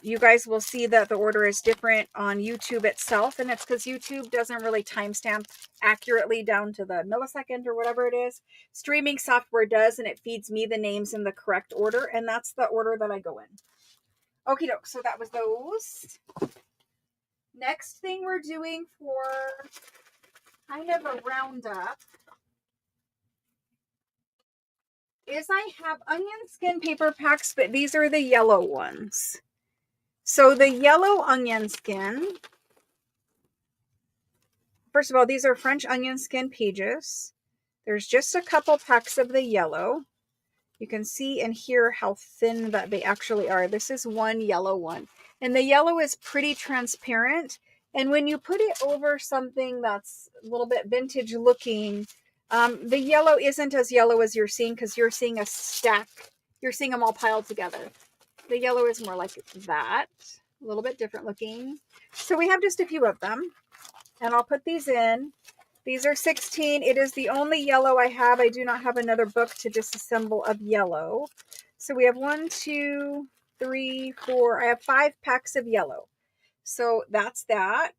You guys will see that the order is different on YouTube itself, and it's because YouTube doesn't really timestamp accurately down to the millisecond or whatever it is. Streaming software does, and it feeds me the names in the correct order, and that's the order that I go in. Okie doke, so that was those. Next thing we're doing for kind of a roundup is I have onion skin paper packs, but these are the yellow ones. So the yellow onion skin, first of all, these are French onion skin pages. There's just a couple packs of the yellow. You can see and hear how thin that they actually are. This is one yellow one. And the yellow is pretty transparent. And when you put it over something that's a little bit vintage looking, the yellow isn't as yellow as you're seeing, because you're seeing a stack. You're seeing them all piled together. The yellow is more like that, a little bit different looking. So we have just a few of them, and I'll put these in. These are 16. It is the only yellow I have. I do not have another book to disassemble of yellow. So we have 1, 2, 3, 4. I have 5 packs of yellow. So that's that.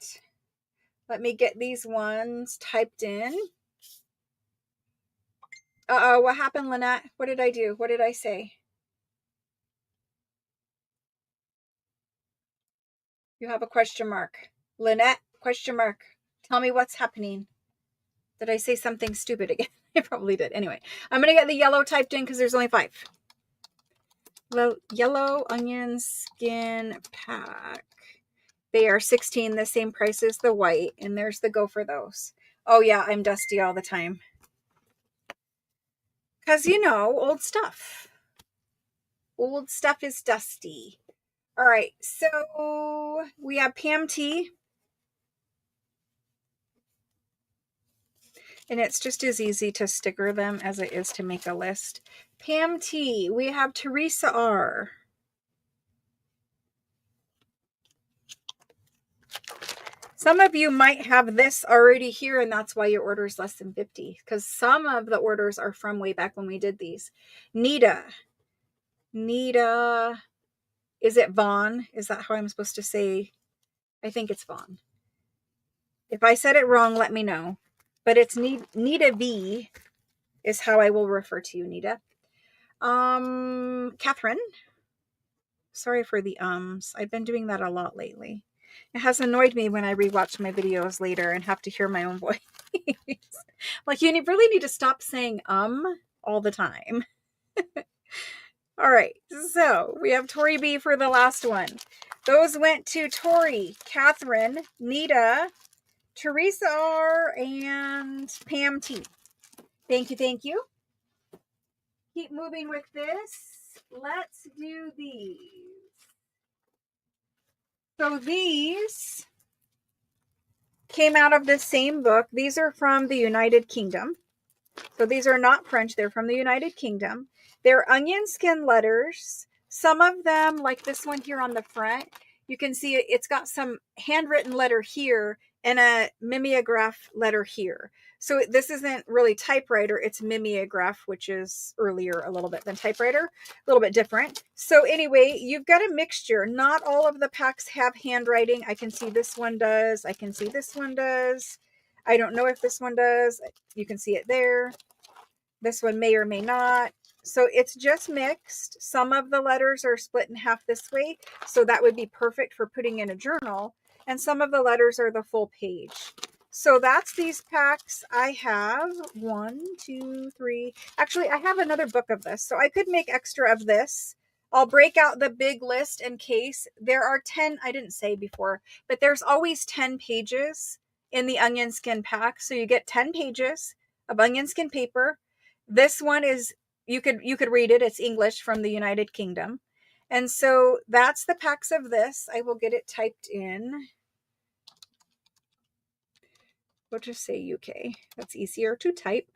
Let me get these ones typed in. Uh-oh, what happened, Lynette? What did I do? What did I say? You have a question mark. Lynette, question mark. Tell me what's happening. Did I say something stupid again? I probably did. Anyway, I'm going to get the yellow typed in because there's only 5. Yellow onion skin pack. They are 16, the same price as the white. And there's the go for those. Oh yeah, I'm dusty all the time. Because, you know, old stuff. Old stuff is dusty. All right, so we have Pam T. And it's just as easy to sticker them as it is to make a list. Pam T. We have Teresa R. Some of you might have this already here, and that's why your order is less than 50. Because some of the orders are from way back when we did these. Nita. Nita. Is it Vaughn? Is that how I'm supposed to say? I think it's Vaughn. If I said it wrong, let me know. But it's Nita V is how I will refer to you, Nita. Catherine. Sorry for the ums. I've been doing that a lot lately. It has annoyed me when I rewatch my videos later and have to hear my own voice. Like, you really need to stop saying all the time. All right, so we have Tori B for the last one. Those went to Tori, Catherine, Nita, Teresa R, and Pam T. Thank you, thank you. Keep moving with this. Let's do these. So these came out of the same book. These are from the United Kingdom. So these are not French. They're from the United Kingdom. They're onion skin letters. Some of them, like this one here on the front, you can see it's got some handwritten letter here and a mimeograph letter here. So this isn't really typewriter, it's mimeograph, which is earlier a little bit than typewriter, a little bit different. So anyway, you've got a mixture. Not all of the packs have handwriting. I can see this one does. I can see this one does. I don't know if this one does. You can see it there. This one may or may not. So it's just mixed. Some of the letters are split in half this way. So that would be perfect for putting in a journal. And some of the letters are the full page. So that's these packs. I have 1, 2, 3. Actually, I have another book of this. So I could make extra of this. I'll break out the big list in case. There are 10, I didn't say before, but there's always 10 pages in the onion skin pack. So you get 10 pages of onion skin paper. This one is, you could read it. It's English from the United Kingdom. And so that's the packs of this. I will get it typed in. We'll just say UK. That's easier to type.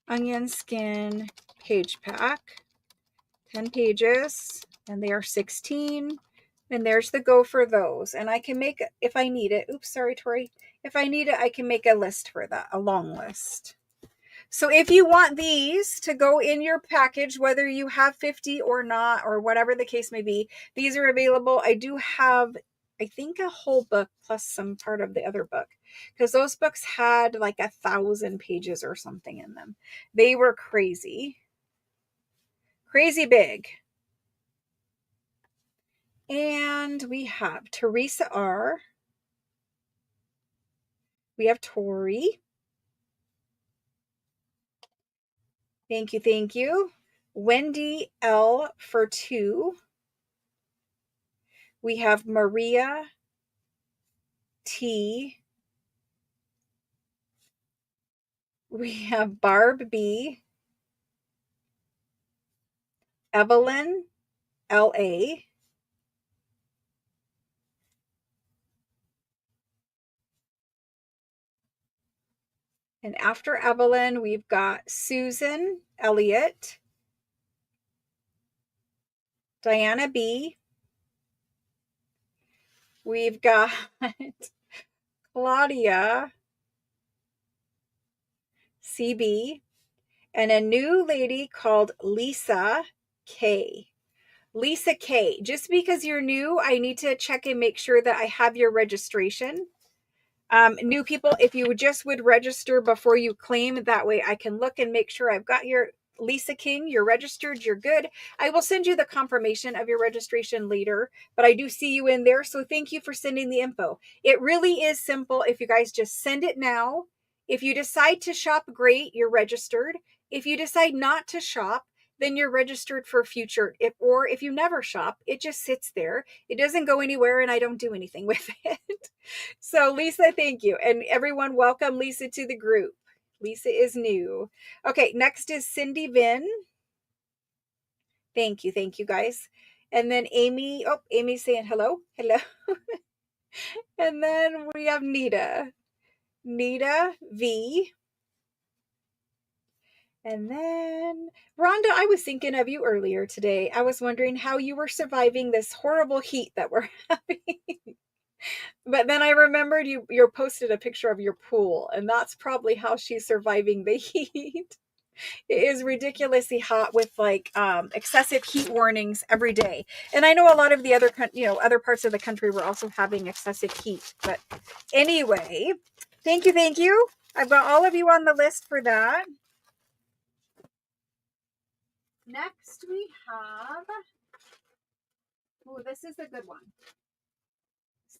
Onion skin page pack. 10 pages. And they are 16. And there's the go for those. And I can make, if I need it. Oops, sorry, Tori. If I need it, I can make a list for that. A long list. So if you want these to go in your package, whether you have 50 or not, or whatever the case may be, these are available. I do have, I think, a whole book plus some part of the other book, because those books had like 1,000 pages or something in them. They were crazy, crazy big. And we have Teresa R. We have Tori. Thank you, thank you. Wendy L for 2. We have Maria T. We have Barb B. Evelyn L.A. And after Evelyn, we've got Susan Elliott, Diana B. We've got Claudia CB, and a new lady called Lisa K. Lisa K. Just because you're new, I need to check and make sure that I have your registration. New people, if you would register before you claim, that way I can look and make sure I've got your Lisa King, you're registered, you're good. I will send you the confirmation of your registration later, but I do see you in there. So thank you for sending the info. It really is simple. If you guys just send it now, if you decide to shop, great, you're registered. If you decide not to shop, then you're registered for future. If you never shop, it just sits there. It doesn't go anywhere and I don't do anything with it. So Lisa, thank you. And everyone, welcome Lisa to the group. Lisa is new. Okay, next is Cindy Vin. Thank you guys. And then Amy, Amy's saying hello. And then we have Nita V. And then Rhonda, I was thinking of you earlier today. I was wondering how you were surviving this horrible heat that we're having. But then I remembered you posted a picture of your pool, and that's probably how she's surviving the heat. It is ridiculously hot with like excessive heat warnings every day. And I know a lot of the other other parts of the country were also having excessive heat. But anyway, thank you. I've got all of you on the list for that. Next we have, oh, this is a good one.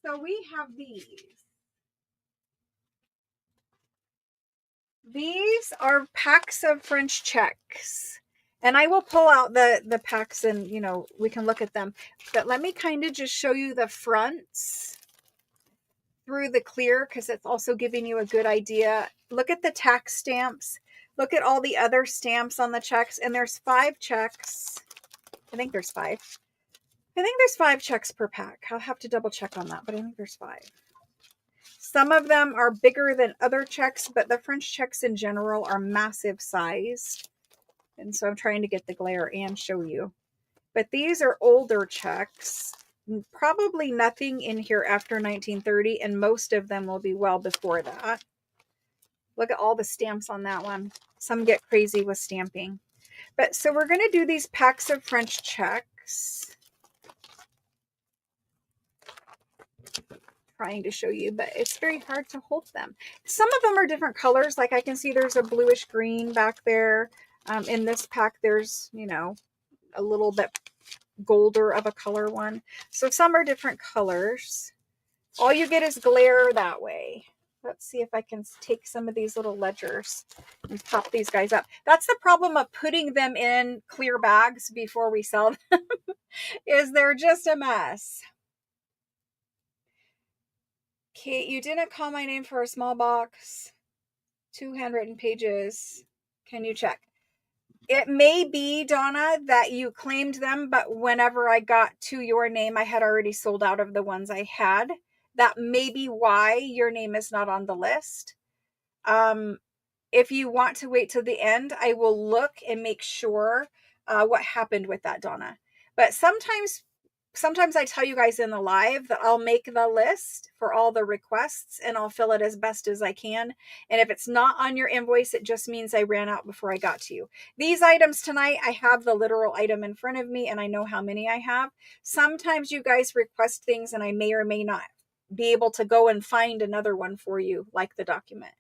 So we have these. These are packs of French checks. And I will pull out the packs and, we can look at them. But let me kind of just show you the fronts through the clear, because it's also giving you a good idea. Look at the tax stamps. Look at all the other stamps on the checks. And there's 5 checks. I think there's 5. I think there's 5 checks per pack. I'll have to double check on that, but I think there's 5. Some of them are bigger than other checks, but the French checks in general are massive size. And so I'm trying to get the glare and show you. But these are older checks. Probably nothing in here after 1930, and most of them will be well before that. Look at all the stamps on that one. Some get crazy with stamping. But so we're going to do these packs of French checks. Trying to show you, but it's very hard to hold them. Some of them are different colors. Like I can see there's a bluish green back there. In this pack, there's, a little bit golder of a color one. So some are different colors. All you get is glare that way. Let's see if I can take some of these little ledgers and pop these guys up. That's the problem of putting them in clear bags before we sell them, is they're just a mess. Kate, you didn't call my name for a small box. 2 handwritten pages. Can you check? It may be, Donna, that you claimed them, but whenever I got to your name, I had already sold out of the ones I had. That may be why your name is not on the list. If you want to wait till the end, I will look and make sure what happened with that, Donna. But sometimes sometimes I tell you guys in the live that I'll make the list for all the requests and I'll fill it as best as I can. And if it's not on your invoice, it just means I ran out before I got to you. These items tonight, I have the literal item in front of me and I know how many I have. Sometimes you guys request things and I may or may not be able to go and find another one for you, like the document.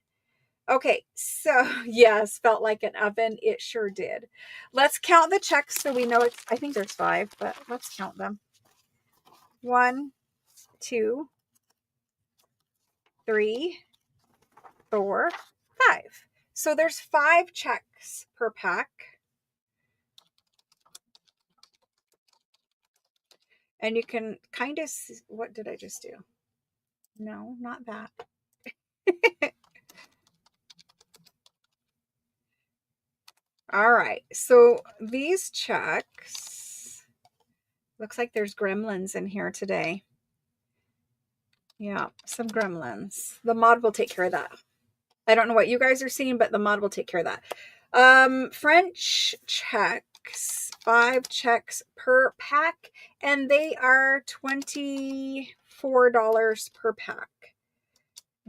Okay, so yes, felt like an oven. It sure did. Let's count the checks so we know it's, I think there's 5, but let's count them. 1, 2, 3, 4, 5. So there's 5 checks per pack. And you can kind of see, what did I just do? No, not that. All right, so these checks, looks like there's gremlins in here today. Yeah, some gremlins. The mod will take care of that. I don't know what you guys are seeing, but the mod will take care of that. French checks, 5 checks per pack, and they are $24 per pack.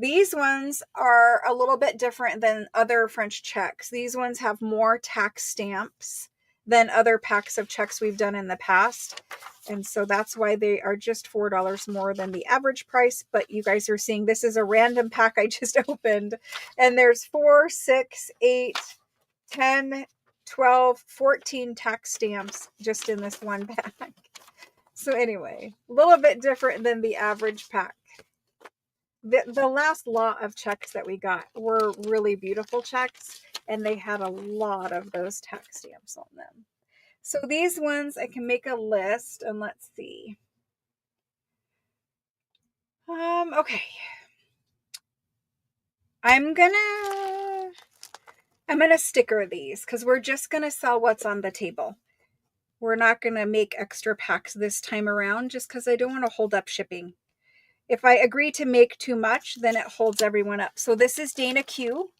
These ones are a little bit different than other French checks. These ones have more tax stamps than other packs of checks we've done in the past. And so that's why they are just $4 more than the average price. But you guys are seeing this is a random pack I just opened. And there's 4, 6, 8, 10, 12, 14 tax stamps just in this one pack. So anyway, a little bit different than the average pack. The last lot of checks that we got were really beautiful checks, and they had a lot of those tax stamps on them. So these ones, I can make a list, and let's see. Okay. I'm gonna sticker these because we're just gonna sell what's on the table. We're not gonna make extra packs this time around just because I don't want to hold up shipping. If I agree to make too much, then it holds everyone up. So this is Dana Q.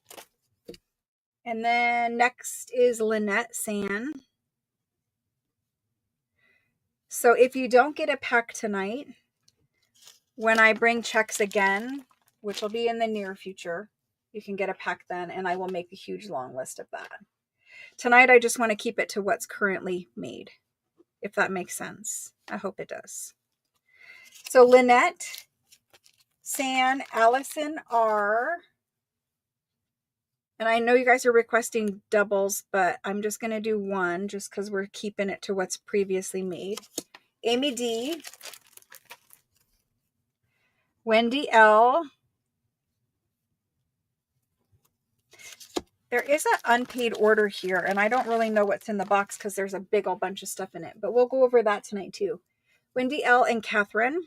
And then next is Lynette San. So if you don't get a pack tonight, when I bring checks again, which will be in the near future, you can get a pack then, and I will make a huge long list of that. Tonight, I just want to keep it to what's currently made, if that makes sense. I hope it does. So Lynette San, Allison R. And I know you guys are requesting doubles, but I'm just going to do one just because we're keeping it to what's previously made. Amy D. Wendy L. There is an unpaid order here, and I don't really know what's in the box because there's a big old bunch of stuff in it, but we'll go over that tonight too. Wendy L. and Catherine.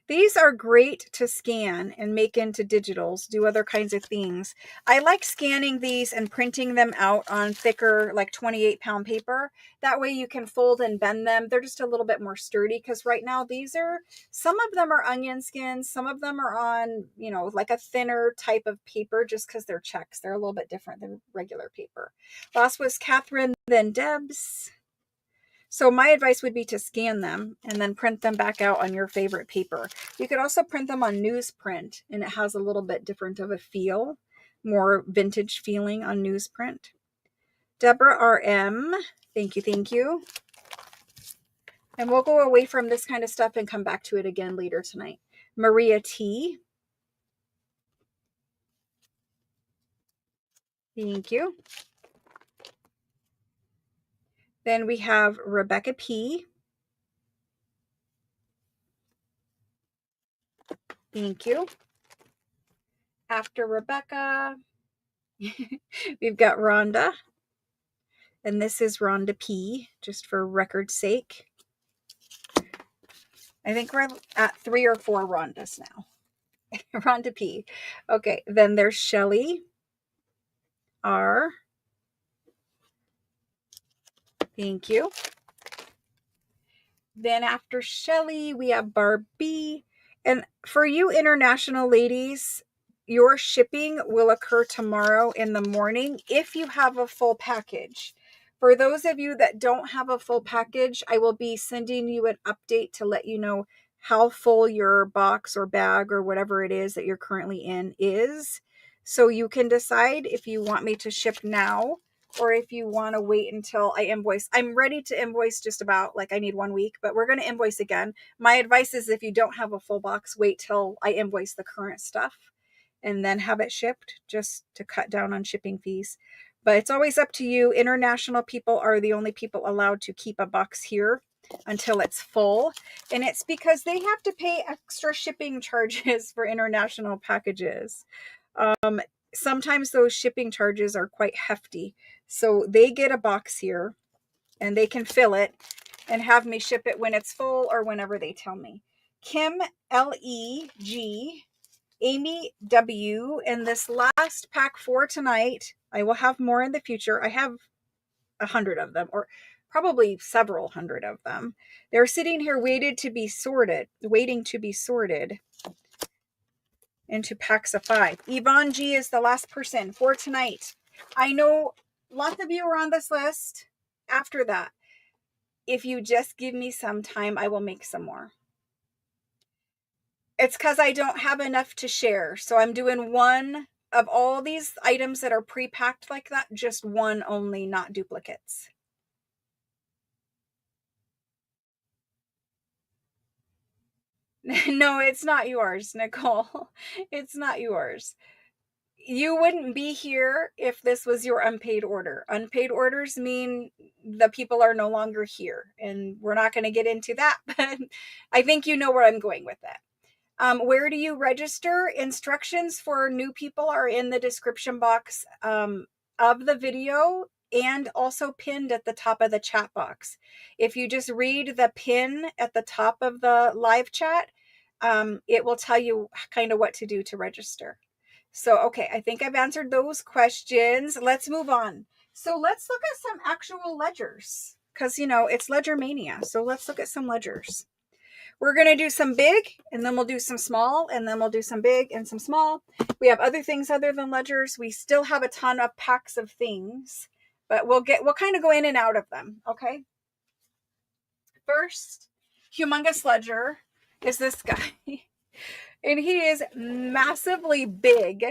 These are great to scan and make into digitals, do other kinds of things. I like scanning these and printing them out on thicker, like 28-pound paper. That way you can fold and bend them. They're just a little bit more sturdy because right now these are, some of them are onion skins, some of them are on, you know, like a thinner type of paper just because they're checks. They're a little bit different than regular paper. Last was Catherine, then Deb's. So my advice would be to scan them and then print them back out on your favorite paper. You could also print them on newsprint, and it has a little bit different of a feel, more vintage feeling on newsprint. Deborah RM, thank you, thank you. And we'll go away from this kind of stuff and come back to it again later tonight. Maria T. Thank you. Then we have Rebecca P. Thank you. After Rebecca, we've got Rhonda. And this is Rhonda P, just for record's sake. I think we're at 3 or 4 Rhondas now. Rhonda P. Okay, then there's Shelly R. Thank you. Then after Shelly, we have Barbie. And for you international ladies, your shipping will occur tomorrow in the morning if you have a full package. For those of you that don't have a full package, I will be sending you an update to let you know how full your box or bag or whatever it is that you're currently in is. So you can decide if you want me to ship now or if you want to wait until I invoice. I'm ready to invoice just about, like, I need 1 week, but we're going to invoice again. My advice is if you don't have a full box, wait till I invoice the current stuff and then have it shipped, just to cut down on shipping fees. But it's always up to you. International people are the only people allowed to keep a box here until it's full. And it's because they have to pay extra shipping charges for international packages. Sometimes those shipping charges are quite hefty. So they get a box here and they can fill it and have me ship it when it's full or whenever they tell me. Kim L-E-G, Amy W, and this last pack for tonight, I will have more in the future. I have 100 of them, or probably several hundred of them. They're sitting here waiting to be sorted into packs of 5. Yvonne G is the last person for tonight. I know lots of you are on this list. After that, if you just give me some time, I will make some more. It's because I don't have enough to share. So I'm doing one of all these items that are pre-packed like that, just one only, not duplicates. No, it's not yours, Nicole. It's not yours. You wouldn't be here if this was your unpaid order. Unpaid orders mean the people are no longer here. And we're not going to get into that, but I think you know where I'm going with that. Where do you register? Instructions for new people are in the description box of the video and also pinned at the top of the chat box. If you just read the pin at the top of the live chat, it will tell you kind of what to do to register. So, okay, I think I've answered those questions. Let's move on. So let's look at some actual ledgers because, you know, it's Ledger Mania. So let's look at some ledgers. We're going to do some big, and then we'll do some small, and then we'll do some big and some small. We have other things other than ledgers. We still have a ton of packs of things, but we'll kind of go in and out of them, okay? First, humongous ledger is this guy. And he is massively big,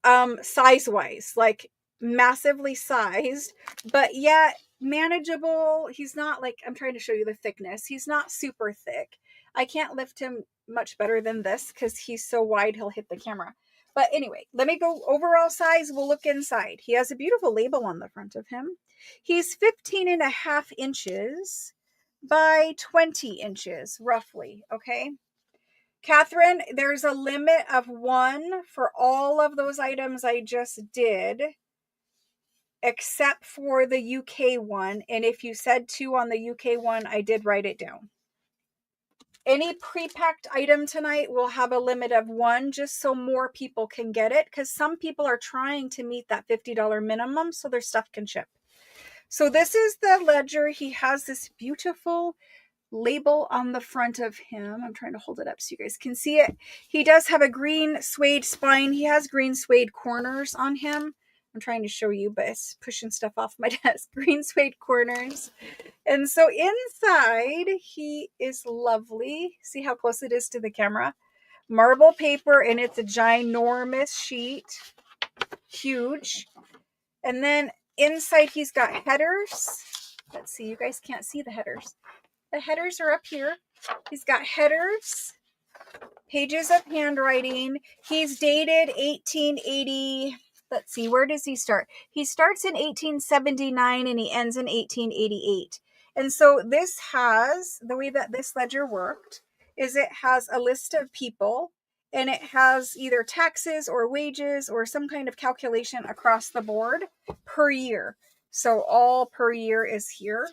size-wise, like massively sized, but yet manageable. He's not like, I'm trying to show you the thickness. He's not super thick. I can't lift him much better than this because he's so wide he'll hit the camera. But anyway, let me go overall size. We'll look inside. He has a beautiful label on the front of him. He's 15.5 inches by 20 inches, roughly, okay? Catherine, there's a limit of 1 for all of those items I just did, except for the UK one. And if you said 2 on the UK one, I did write it down. Any pre-packed item tonight will have a limit of 1, just so more people can get it, because some people are trying to meet that $50 minimum so their stuff can ship. So this is the ledger. He has this beautiful label on the front of him. I'm trying to hold it up so you guys can see it. He does have a green suede spine. He has green suede corners on him. I'm trying to show you, but it's pushing stuff off my desk. Green suede corners. And so inside, he is lovely. See how close it is to the camera? Marble paper, and it's a ginormous sheet. Huge. And then inside, he's got headers. Let's see, you guys can't see the headers. The headers are up here. He's got headers, pages of handwriting. He's dated 1880. Let's see, where does he start? He starts in 1879 and he ends in 1888. And so this has, the way that this ledger worked is it has a list of people and it has either taxes or wages or some kind of calculation across the board per year. So all per year is here.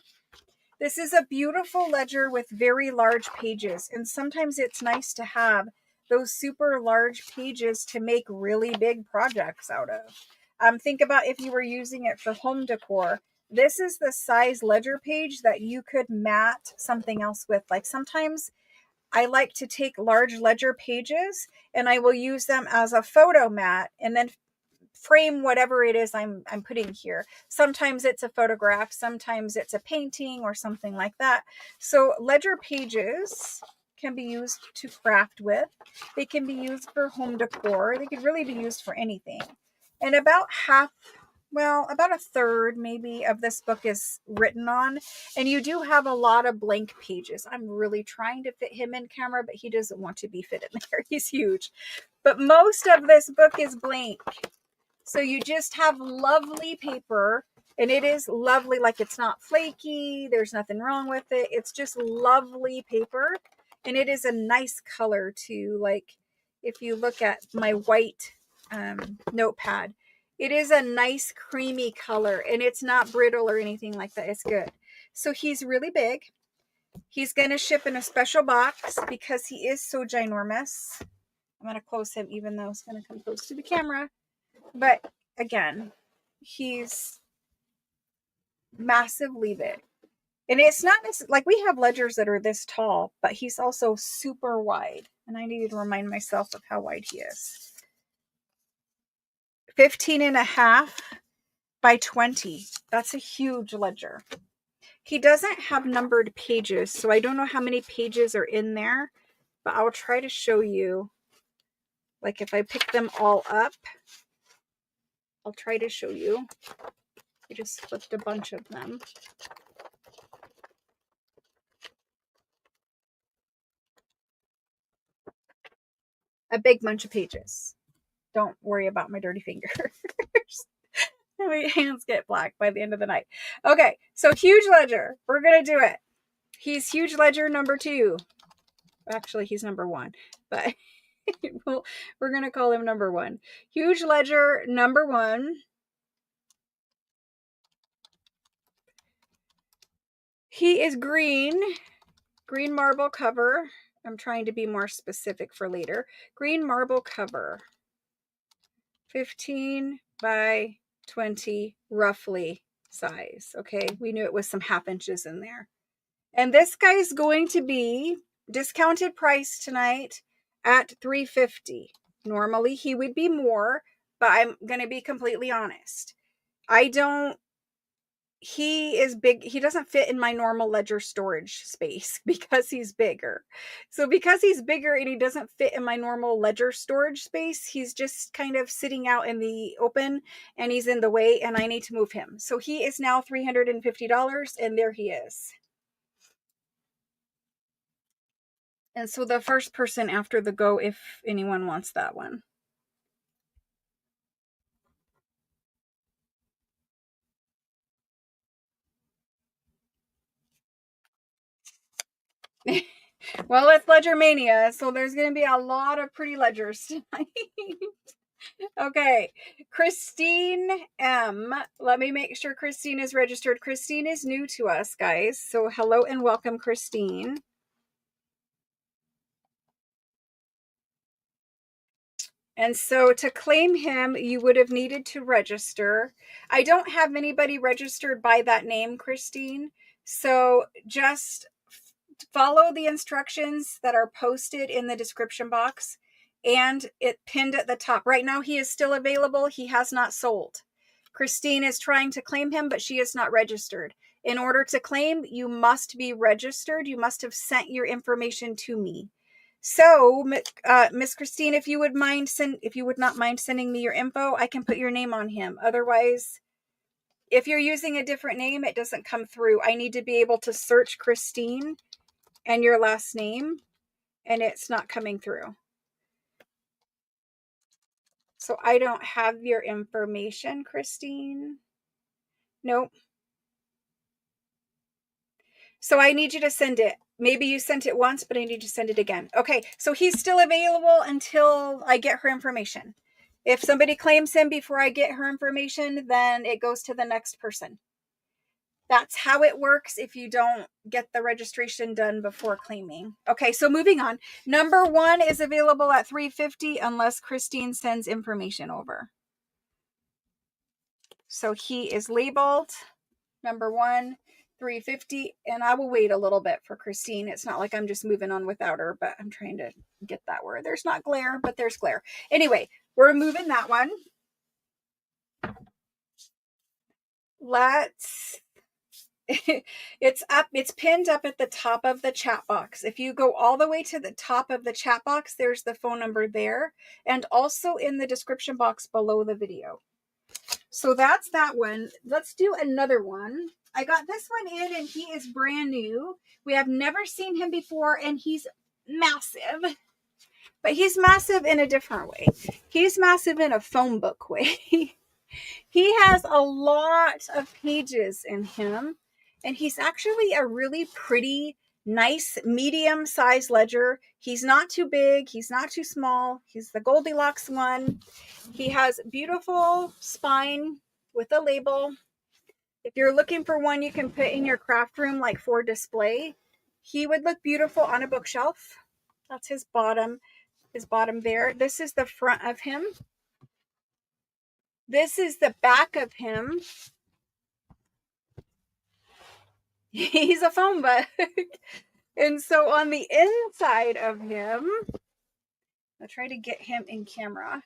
This is a beautiful ledger with very large pages, and sometimes it's nice to have those super large pages to make really big projects out of. Think about if you were using it for home decor. This is the size ledger page that you could mat something else with. Like sometimes I like to take large ledger pages and I will use them as a photo mat and then frame whatever it is I'm putting here. Sometimes it's a photograph, sometimes it's a painting or something like that. So ledger pages can be used to craft with. They can be used for home decor. They could really be used for anything. And about a third maybe of this book is written on, and you do have a lot of blank pages. I'm really trying to fit him in camera, but he doesn't want to be fit in there. He's huge. But most of this book is blank. So you just have lovely paper, and it is lovely. Like, it's not flaky. There's nothing wrong with it. It's just lovely paper, and it is a nice color too. Like, if you look at my white notepad, it is a nice creamy color, and it's not brittle or anything like that. It's good. So he's really big. He's going to ship in a special box because he is so ginormous. I'm going to close him even though it's going to come close to the camera. But again, he's massively big. And it's not like we have ledgers that are this tall, but he's also super wide. And I needed to remind myself of how wide he is. 15.5 by 20. That's a huge ledger. He doesn't have numbered pages, so I don't know how many pages are in there, but I'll try to show you. Like, if I pick them all up, I'll try to show you. I just flipped a bunch of them. A big bunch of pages. Don't worry about my dirty fingers. My hands get black by the end of the night. Okay, so huge ledger. We're going to do it. He's huge ledger number 2. Actually, he's number 1, but we're going to call him number 1. Huge ledger number 1. He is green marble cover. I'm trying to be more specific for later. Green marble cover. 15 by 20 roughly size. Okay, we knew it was some half inches in there. And this guy's going to be discounted price tonight at $3.50. Normally he would be more, but I'm going to be completely honest. He is big. He doesn't fit in my normal ledger storage space because he's bigger. So because he's bigger and he doesn't fit in my normal ledger storage space, he's just kind of sitting out in the open and he's in the way and I need to move him. So he is now $350 and there he is. And so the first person after the go, if anyone wants that one. Well, it's Ledger Mania, so there's going to be a lot of pretty ledgers tonight. Okay, Christine M. Let me make sure Christine is registered. Christine is new to us, guys. So hello and welcome, Christine. And so to claim him, you would have needed to register. I don't have anybody registered by that name, Christine. So just follow the instructions that are posted in the description box and it pinned at the top. Right now, he is still available. He has not sold. Christine is trying to claim him, but she is not registered. In order to claim, you must be registered. You must have sent your information to me. So, Miss Christine, if you would not mind sending me your info, I can put your name on him. Otherwise, if you're using a different name, it doesn't come through. I need to be able to search Christine and your last name, and it's not coming through. So I don't have your information, Christine. Nope. So I need you to send it. Maybe you sent it once, but I need you to send it again. Okay, so he's still available until I get her information. If somebody claims him before I get her information, then it goes to the next person. That's how it works if you don't get the registration done before claiming. Okay, so moving on. Number 1 is available at $3.50 unless Christine sends information over. So he is labeled number 1, $3.50, and I will wait a little bit for Christine. It's not like I'm just moving on without her, but I'm trying to get that where there's not glare, but there's glare. Anyway, we're moving that one. let's it's pinned up at the top of the chat box. If you go all the way to the top of the chat box, there's the phone number there, and also in the description box below the video. So that's that one. Let's do another one. I got this one in and he is brand new. We have never seen him before and he's massive. But he's massive in a different way. He's massive in a phone book way. He has a lot of pages in him. And he's actually a really pretty, nice, medium-sized ledger. He's not too big. He's not too small. He's the Goldilocks one. He has beautiful spine with a label. If you're looking for one you can put in your craft room, like for display, he would look beautiful on a bookshelf. That's his bottom there. This is the front of him. This is the back of him. He's a phone book. And so on the inside of him, I'll try to get him in camera.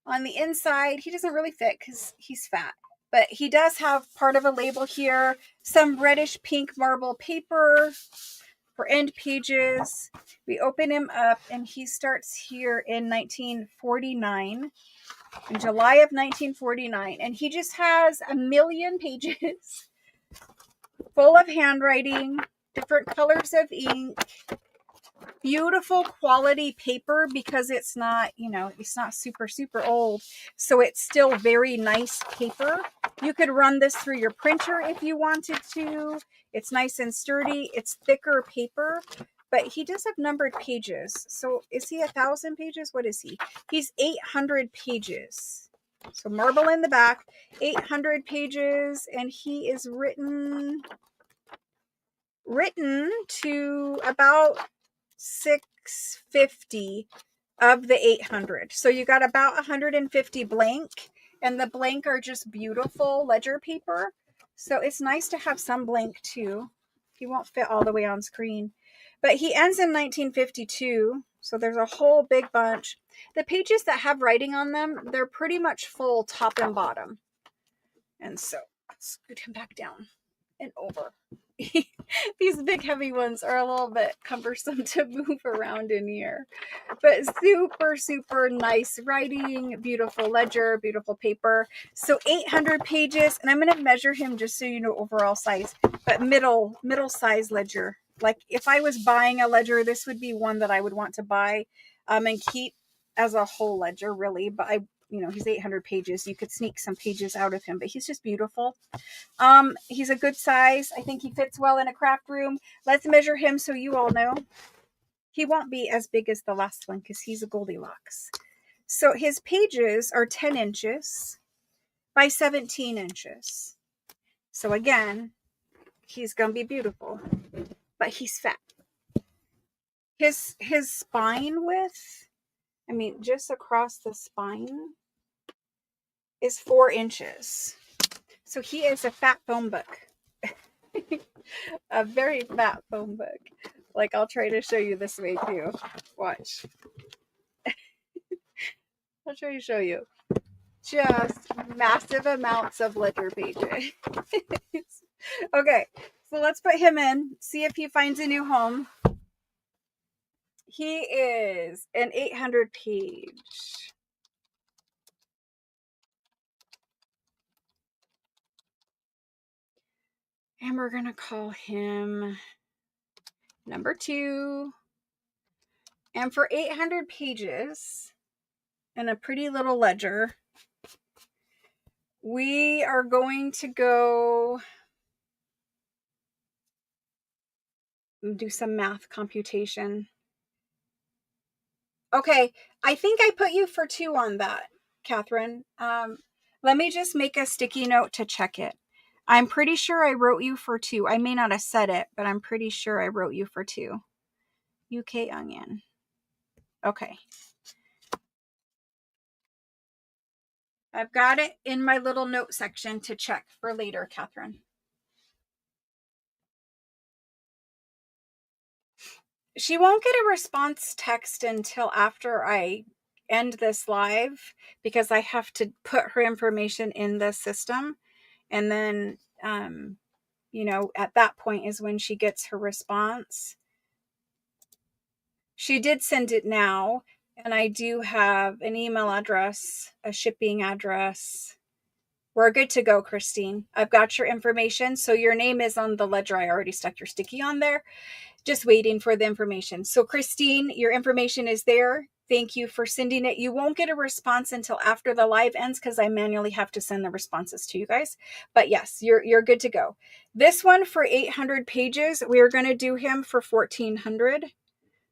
On the inside, he doesn't really fit because he's fat. But he does have part of a label here, some reddish pink marble paper for end pages. We open him up and he starts here in 1949, in July of 1949. And he just has a million pages full of handwriting, different colors of ink, beautiful quality paper because it's not, it's not super, super old. So it's still very nice paper. You could run this through your printer if you wanted to. It's nice and sturdy. It's thicker paper, but he does have numbered pages. So is he 1,000 pages? What is he? He's 800 pages. So marble in the back, 800 pages, and he is written to about 650 of the 800. So you got about 150 blank, and the blank are just beautiful ledger paper. So it's nice to have some blank too. He won't fit all the way on screen. But he ends in 1952, so there's a whole big bunch. The pages that have writing on them, they're pretty much full top and bottom. And so let's scoot him back down and over. These big heavy ones are a little bit cumbersome to move around in here, but super, super nice writing, beautiful ledger, beautiful paper. So 800 pages, and I'm going to measure him just so you know overall size, but middle size ledger. Like if I was buying a ledger, this would be one that I would want to buy and keep as a whole ledger, really. But he's 800 pages. You could sneak some pages out of him, but he's just beautiful. He's a good size. I think he fits well in a craft room. Let's measure him so you all know. He won't be as big as the last one because he's a Goldilocks. So his pages are 10 inches by 17 inches. So again, he's going to be beautiful, but he's fat. His spine width, just across the spine, is 4 inches. So he is a fat phone book. A very fat phone book. Like, I'll try to show you this way too. Watch. I'll try to show you. Just massive amounts of ledger pages. Okay, so let's put him in. See if he finds a new home. He is an 800 page. And we're going to call him number 2. And for 800 pages and a pretty little ledger, we are going to go do some math computation. Okay, I think I put you for 2 on that, Catherine. Let me just make a sticky note to check it. I'm pretty sure I wrote you for 2. I may not have said it, but I'm pretty sure I wrote you for 2. UK onion. Okay. I've got it in my little note section to check for later, Catherine. She won't get a response text until after I end this live because I have to put her information in the system. And then, you know, at that point is when she gets her response. She did send it now, and I do have an email address, a shipping address. We're good to go, Christine. I've got your information. So your name is on the ledger. I already stuck your sticky on there. Just waiting for the information. So Christine, your information is there. Thank you for sending it. You won't get a response until after the live ends because I manually have to send the responses to you guys. But yes, you're good to go. This one for 800 pages, we are going to do him for 1400.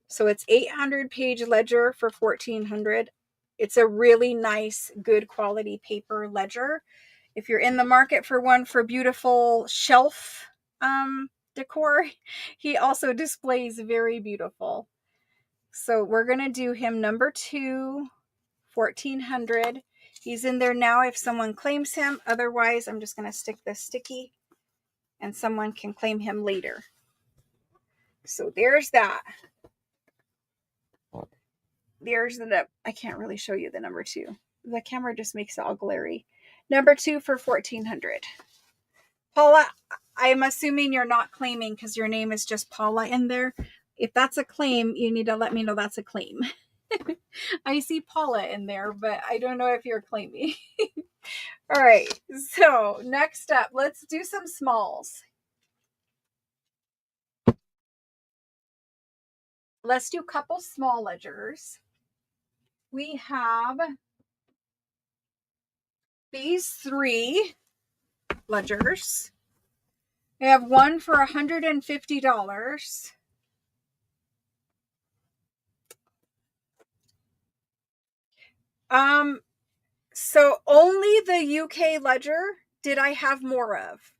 So it's 800 page ledger for 1400. It's a really nice, good quality paper ledger. If you're in the market for one for beautiful shelf decor, he also displays very beautiful. So we're going to do him number 2, 1400. He's in there now if someone claims him. Otherwise, I'm just going to stick this sticky and someone can claim him later. So there's that. There's the, I can't really show you the number 2. The camera just makes it all glary. Number 2 for 1400. Paula, I'm assuming you're not claiming because your name is just Paula in there. If that's a claim, you need to let me know that's a claim. I see Paula in there, but I don't know if you're claiming. All right, so next up, let's do some smalls. Let's do a couple small ledgers. We have these 3 ledgers. We have one for $150. So only the UK ledger did I have more of.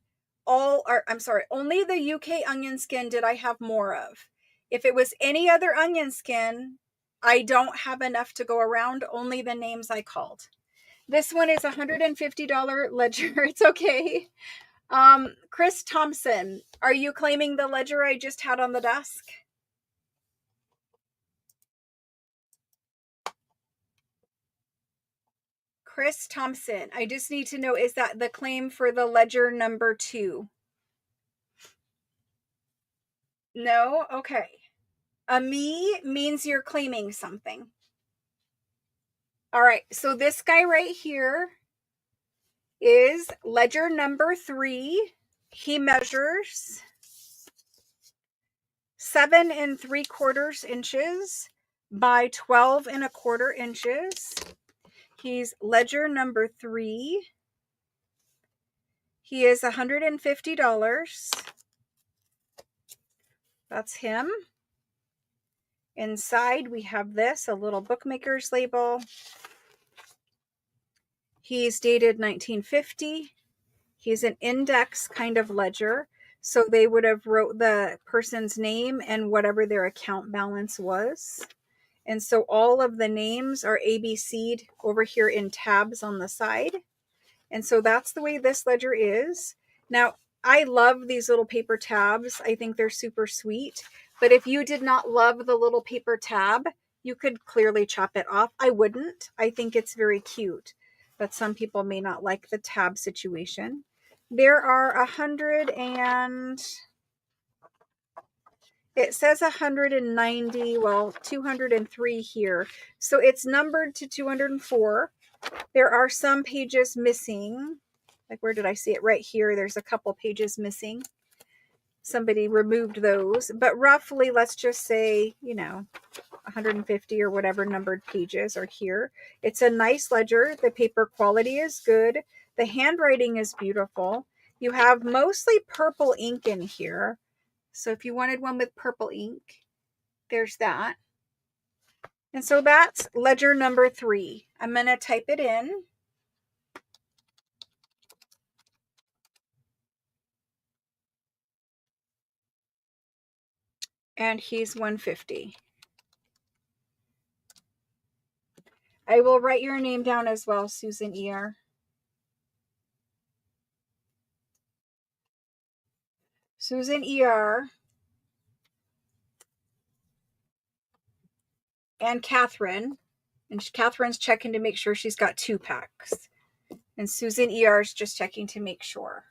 Only the UK onion skin did I have more of. If it was any other onion skin, I don't have enough to go around, only the names I called. This one is $150 ledger. It's okay. Chris Thompson, are you claiming the ledger I just had on the desk? Chris Thompson, I just need to know, is that the claim for the ledger number 2? No? Okay. A me means you're claiming something. All right, so this guy right here is ledger number 3. He measures 7 3/4 inches by 12 1/4 inches. He's ledger number 3. He is $150. That's him. Inside we have this, a little bookmaker's label. He's dated 1950. He's an index kind of ledger. So they would have wrote the person's name and whatever their account balance was. And so all of the names are ABC'd over here in tabs on the side. And so that's the way this ledger is. Now, I love these little paper tabs. I think they're super sweet. But if you did not love the little paper tab, you could clearly chop it off. I wouldn't. I think it's very cute. But some people may not like the tab situation. There are 100 and... It says 190, well, 203 here. So it's numbered to 204. There are some pages missing. Like, where did I see it? Right here. There's a couple pages missing. Somebody removed those. But roughly, let's just say, 150 or whatever numbered pages are here. It's a nice ledger. The paper quality is good. The handwriting is beautiful. You have mostly purple ink in here. So if you wanted one with purple ink, there's that. And so that's ledger number 3. I'm going to type it in. And he's 150. I will write your name down as well, Susan ER. Susan ER. And Catherine. And Catherine's checking to make sure she's got 2 packs. And Susan ER is just checking to make sure.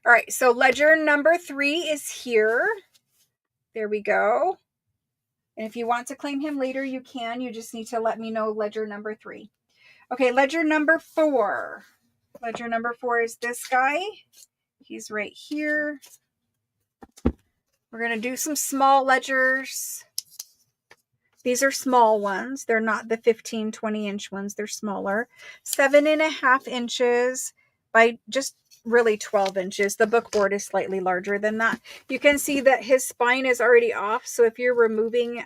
All right, so ledger number 3 is here. There we go. And if you want to claim him later, you can. You just need to let me know ledger number 3. Okay, ledger number 4. Ledger number 4 is this guy. He's right here. We're going to do some small ledgers. These are small ones. They're not the 15, 20-inch ones. They're smaller. 7.5 inches by just really 12 inches. The book board is slightly larger than that. You can see that his spine is already off. So if you're removing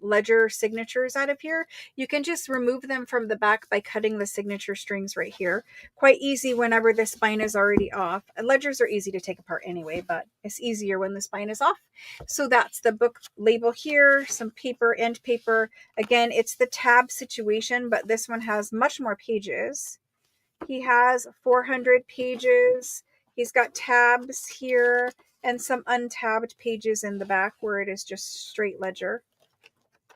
ledger signatures out of here, you can just remove them from the back by cutting the signature strings right here. Quite easy whenever the spine is already off. Ledgers are easy to take apart anyway, but it's easier when the spine is off. So that's the book label here, some paper, end paper. Again, it's the tab situation, but this one has much more pages. He has 400 pages. He's got tabs here and some untabbed pages in the back where it is just straight ledger.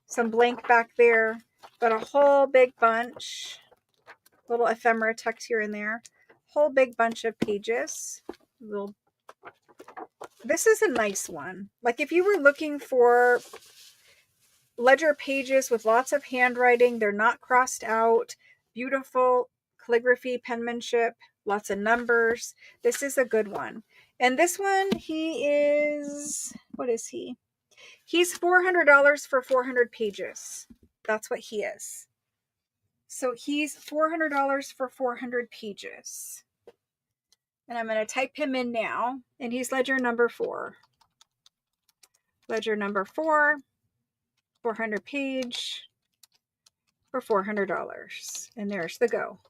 Some blank back there, but a whole big bunch. Little ephemera tucked here and there. Whole big bunch of pages. This is a nice one. Like if you were looking for ledger pages with lots of handwriting, they're not crossed out, beautiful calligraphy, penmanship, lots of numbers. This is a good one. And this one, he is, what is he? He's $400 for 400 pages. That's what he is. So he's $400 for 400 pages. And I'm going to type him in now. And he's ledger number 4. Ledger number 4, 400 page for $400. And there's the go.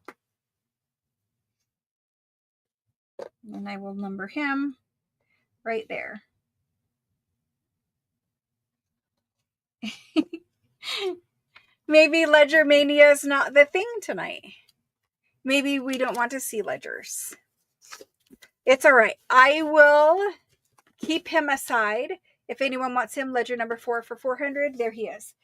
And I will number him right there. Maybe ledger mania is not the thing tonight. Maybe we don't want to see ledgers. It's all right. I will keep him aside. If anyone wants him, ledger number 4 for 400, there he is.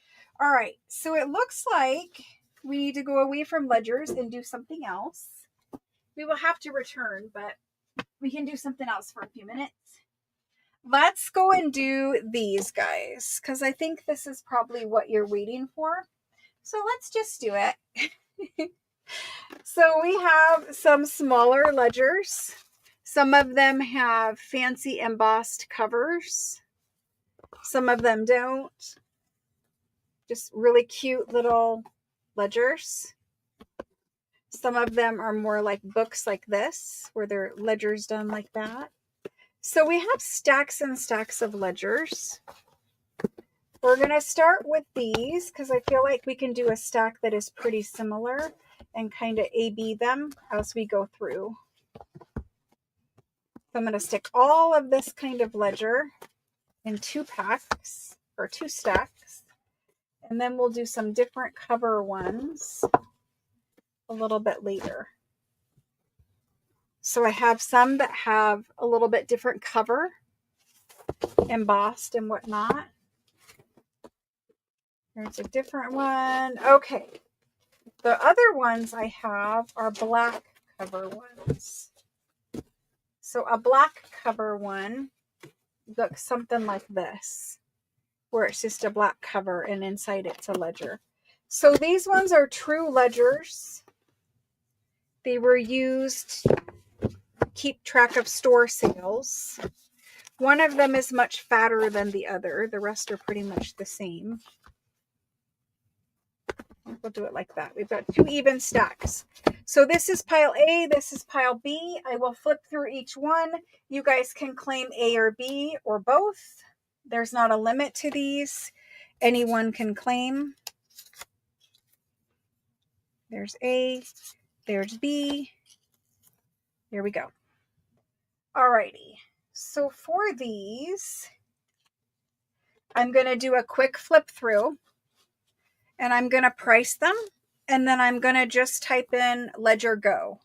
All right. So it looks like we need to go away from ledgers and do something else. We will have to return, but we can do something else for a few minutes. Let's go and do these guys, because I think this is probably what you're waiting for. So let's just do it. So we have some smaller ledgers. Some of them have fancy embossed covers. Some of them don't. Just really cute little ledgers. Some of them are more like books like this, where their ledgers done like that. So we have stacks and stacks of ledgers. We're going to start with these because I feel like we can do a stack that is pretty similar and kind of A-B them as we go through. So I'm going to stick all of this kind of ledger in 2 packs or 2 stacks. And then we'll do some different cover ones a little bit later. So I have some that have a little bit different cover, embossed and whatnot. There's a different one. Okay. The other ones I have are black cover ones. So a black cover one looks something like this, where it's just a black cover and inside it's a ledger. So these ones are true ledgers. They were used to keep track of store sales. One of them is much fatter than the other. The rest are pretty much the same. We'll do it like that. We've got 2 even stacks. So this is pile A, this is pile B. I will flip through each one. You guys can claim A or B or both. There's not a limit to these. Anyone can claim. There's A, there's B. Here we go. Alrighty. So for these, I'm going to do a quick flip through. And I'm going to price them. And then I'm going to just type in ledger go.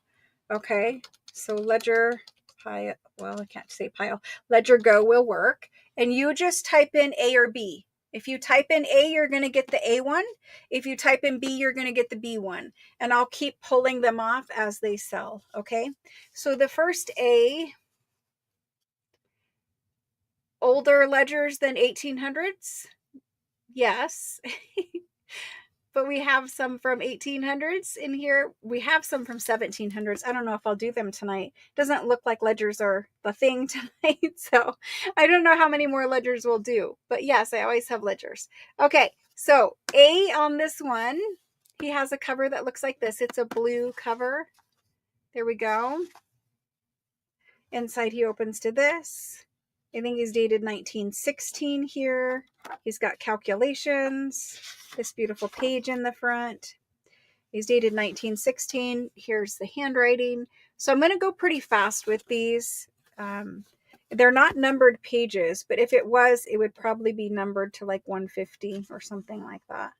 Okay. So ledger pile. Well, I can't say pile. Ledger go will work. And you just type in A or B. If you type in A, you're going to get the A one. If you type in B, you're going to get the B one. And I'll keep pulling them off as they sell. Okay. So the first A, older ledgers than 1800s. Yes. But we have some from 1800s in here. We have some from 1700s. I don't know if I'll do them tonight. Doesn't look like ledgers are the thing tonight. So I don't know how many more ledgers we'll do. But yes, I always have ledgers. Okay, so A on this one, he has a cover that looks like this. It's a blue cover. There we go. Inside he opens to this. I think he's dated 1916 here. He's got calculations. This beautiful page in the front. He's dated 1916. Here's the handwriting. So I'm going to go pretty fast with these. They're not numbered pages, but if it was, it would probably be numbered to like 150 or something like that.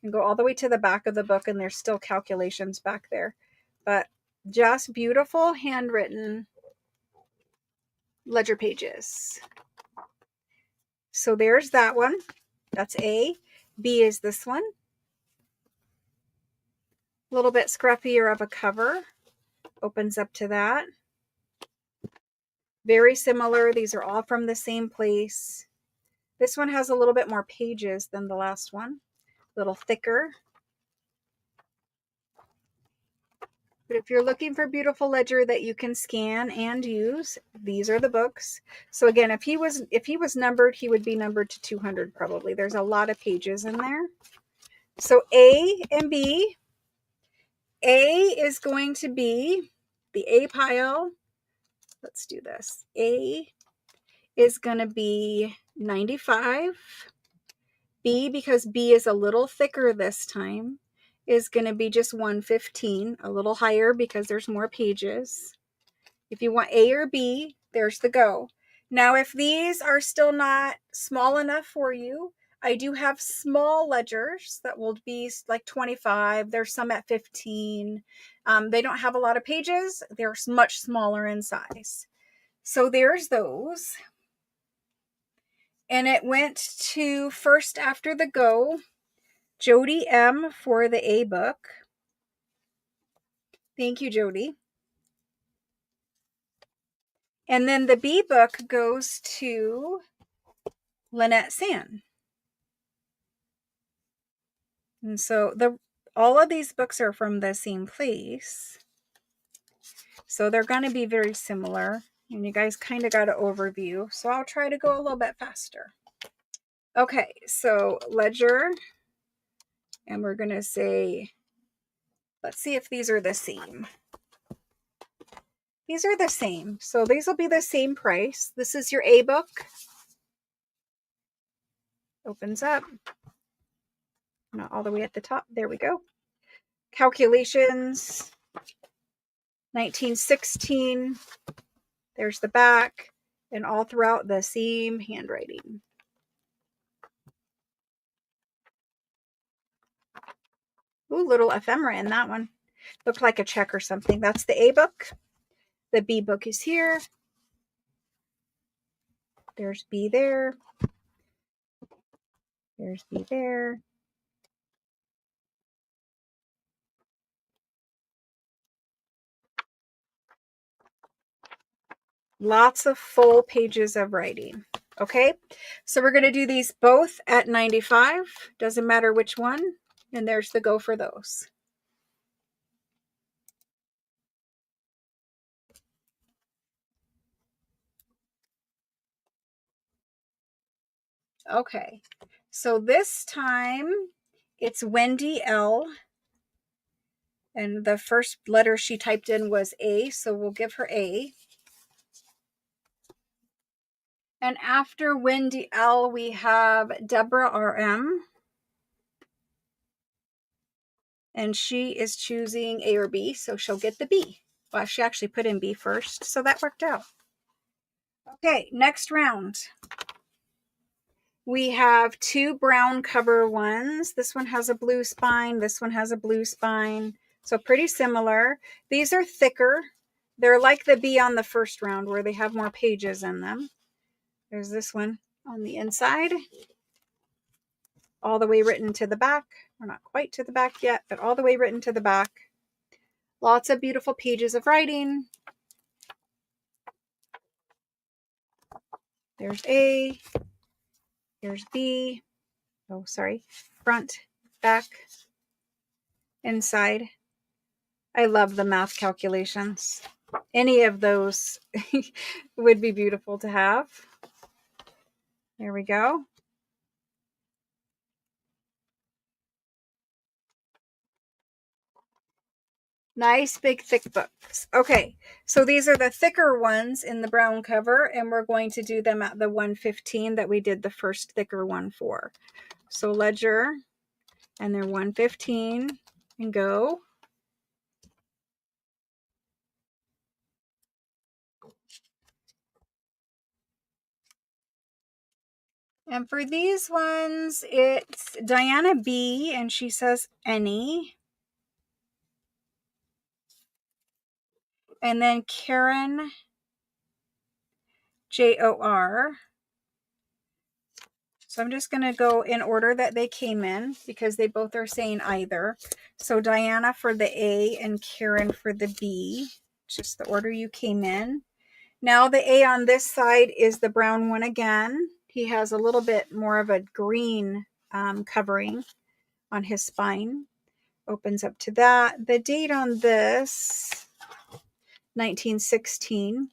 And go all the way to the back of the book, and there's still calculations back there. But just beautiful handwritten ledger pages. So there's that one. That's A. B is this one. A little bit scrappier of a cover. Opens up to that. Very similar. These are all from the same place. This one has a little bit more pages than the last one. A little thicker. But if you're looking for beautiful ledger that you can scan and use, these are the books. So again, if he was numbered, he would be numbered to 200 probably. There's a lot of pages in there. So A and B. A is going to be the A pile. Let's do this. A is going to be 95. B, because B is a little thicker this time, is going to be just 115, a little higher because there's more pages. If you want A or B, there's the go. Now, if these are still not small enough for you, I do have small ledgers that will be like 25. There's some at 15. They don't have a lot of pages. They're much smaller in size. So there's those. And it went to first after the go, Jody M for the A book. Thank you, Jody. And then the B book goes to Lynette San. And so all of these books are from the same place. So they're going to be very similar. And you guys kind of got an overview. So I'll try to go a little bit faster. Okay, so ledger. And we're going to say, let's see if these are the same. These are the same. So these will be the same price. This is your A book. Opens up. Not all the way at the top. There we go. Calculations. 1916. There's the back. And all throughout the same handwriting. Ooh, little ephemera in that one. Looked like a check or something. That's the A book. The B book is here. There's B there. There's B there. Lots of full pages of writing. Okay, so we're going to do these both at 95. Doesn't matter which one. And there's the go for those. Okay, so this time it's Wendy L. And the first letter she typed in was A, so we'll give her A. And after Wendy L, we have Deborah RM. And she is choosing A or B, so she'll get the B. Well, she actually put in B first, so that worked out. Okay, next round. We have two brown cover ones. This one has a blue spine. This one has a blue spine. So pretty similar. These are thicker. They're like the B on the first round where they have more pages in them. There's this one on the inside. all the way written to the back. We're not quite to the back yet, but all the way written to the back. Lots of beautiful pages of writing. There's A, here's B. Oh, sorry. Front, back, inside. I love the math calculations. Any of those would be beautiful to have. There we go. Nice big thick books. Okay, so these are the thicker ones in the brown cover, and we're going to do them at the 115 that we did the first thicker one for. So ledger, and they're 115, and go. And for these ones, it's Diana B, and she says any. And then Karen JOR. So I'm just going to go in order that they came in because they both are saying either. So Diana for the A and Karen for the B. Just the order you came in. Now the A on this side is the brown one again. He has a little bit more of a green covering on his spine. Opens up to that. The date on this, 1916.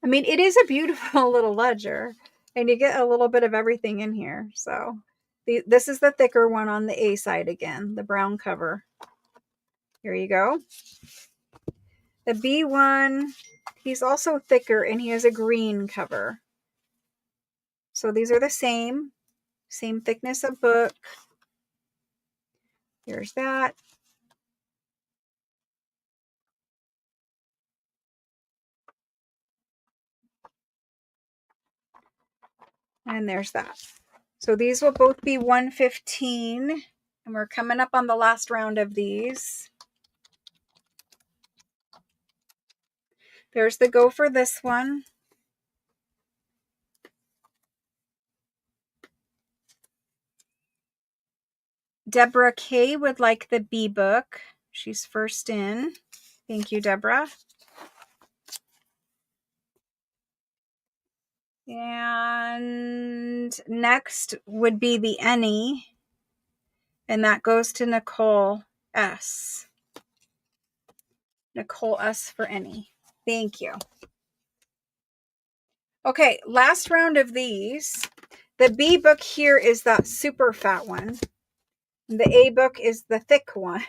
I mean, it is a beautiful little ledger, and you get a little bit of everything in here. So this is the thicker one on the A side again, the brown cover. Here you go. The B one, he's also thicker, and he has a green cover. So these are the same thickness of book. Here's that. And there's that. So these will both be 115, and we're coming up on the last round of these. There's the go for this one. Deborah K would like the B book. She's first in. Thank you, Deborah. And next would be the any, and that goes to Nicole S. Nicole S for any. Thank you. Okay, last round of these. The B book here is that super fat one. The A book is the thick one.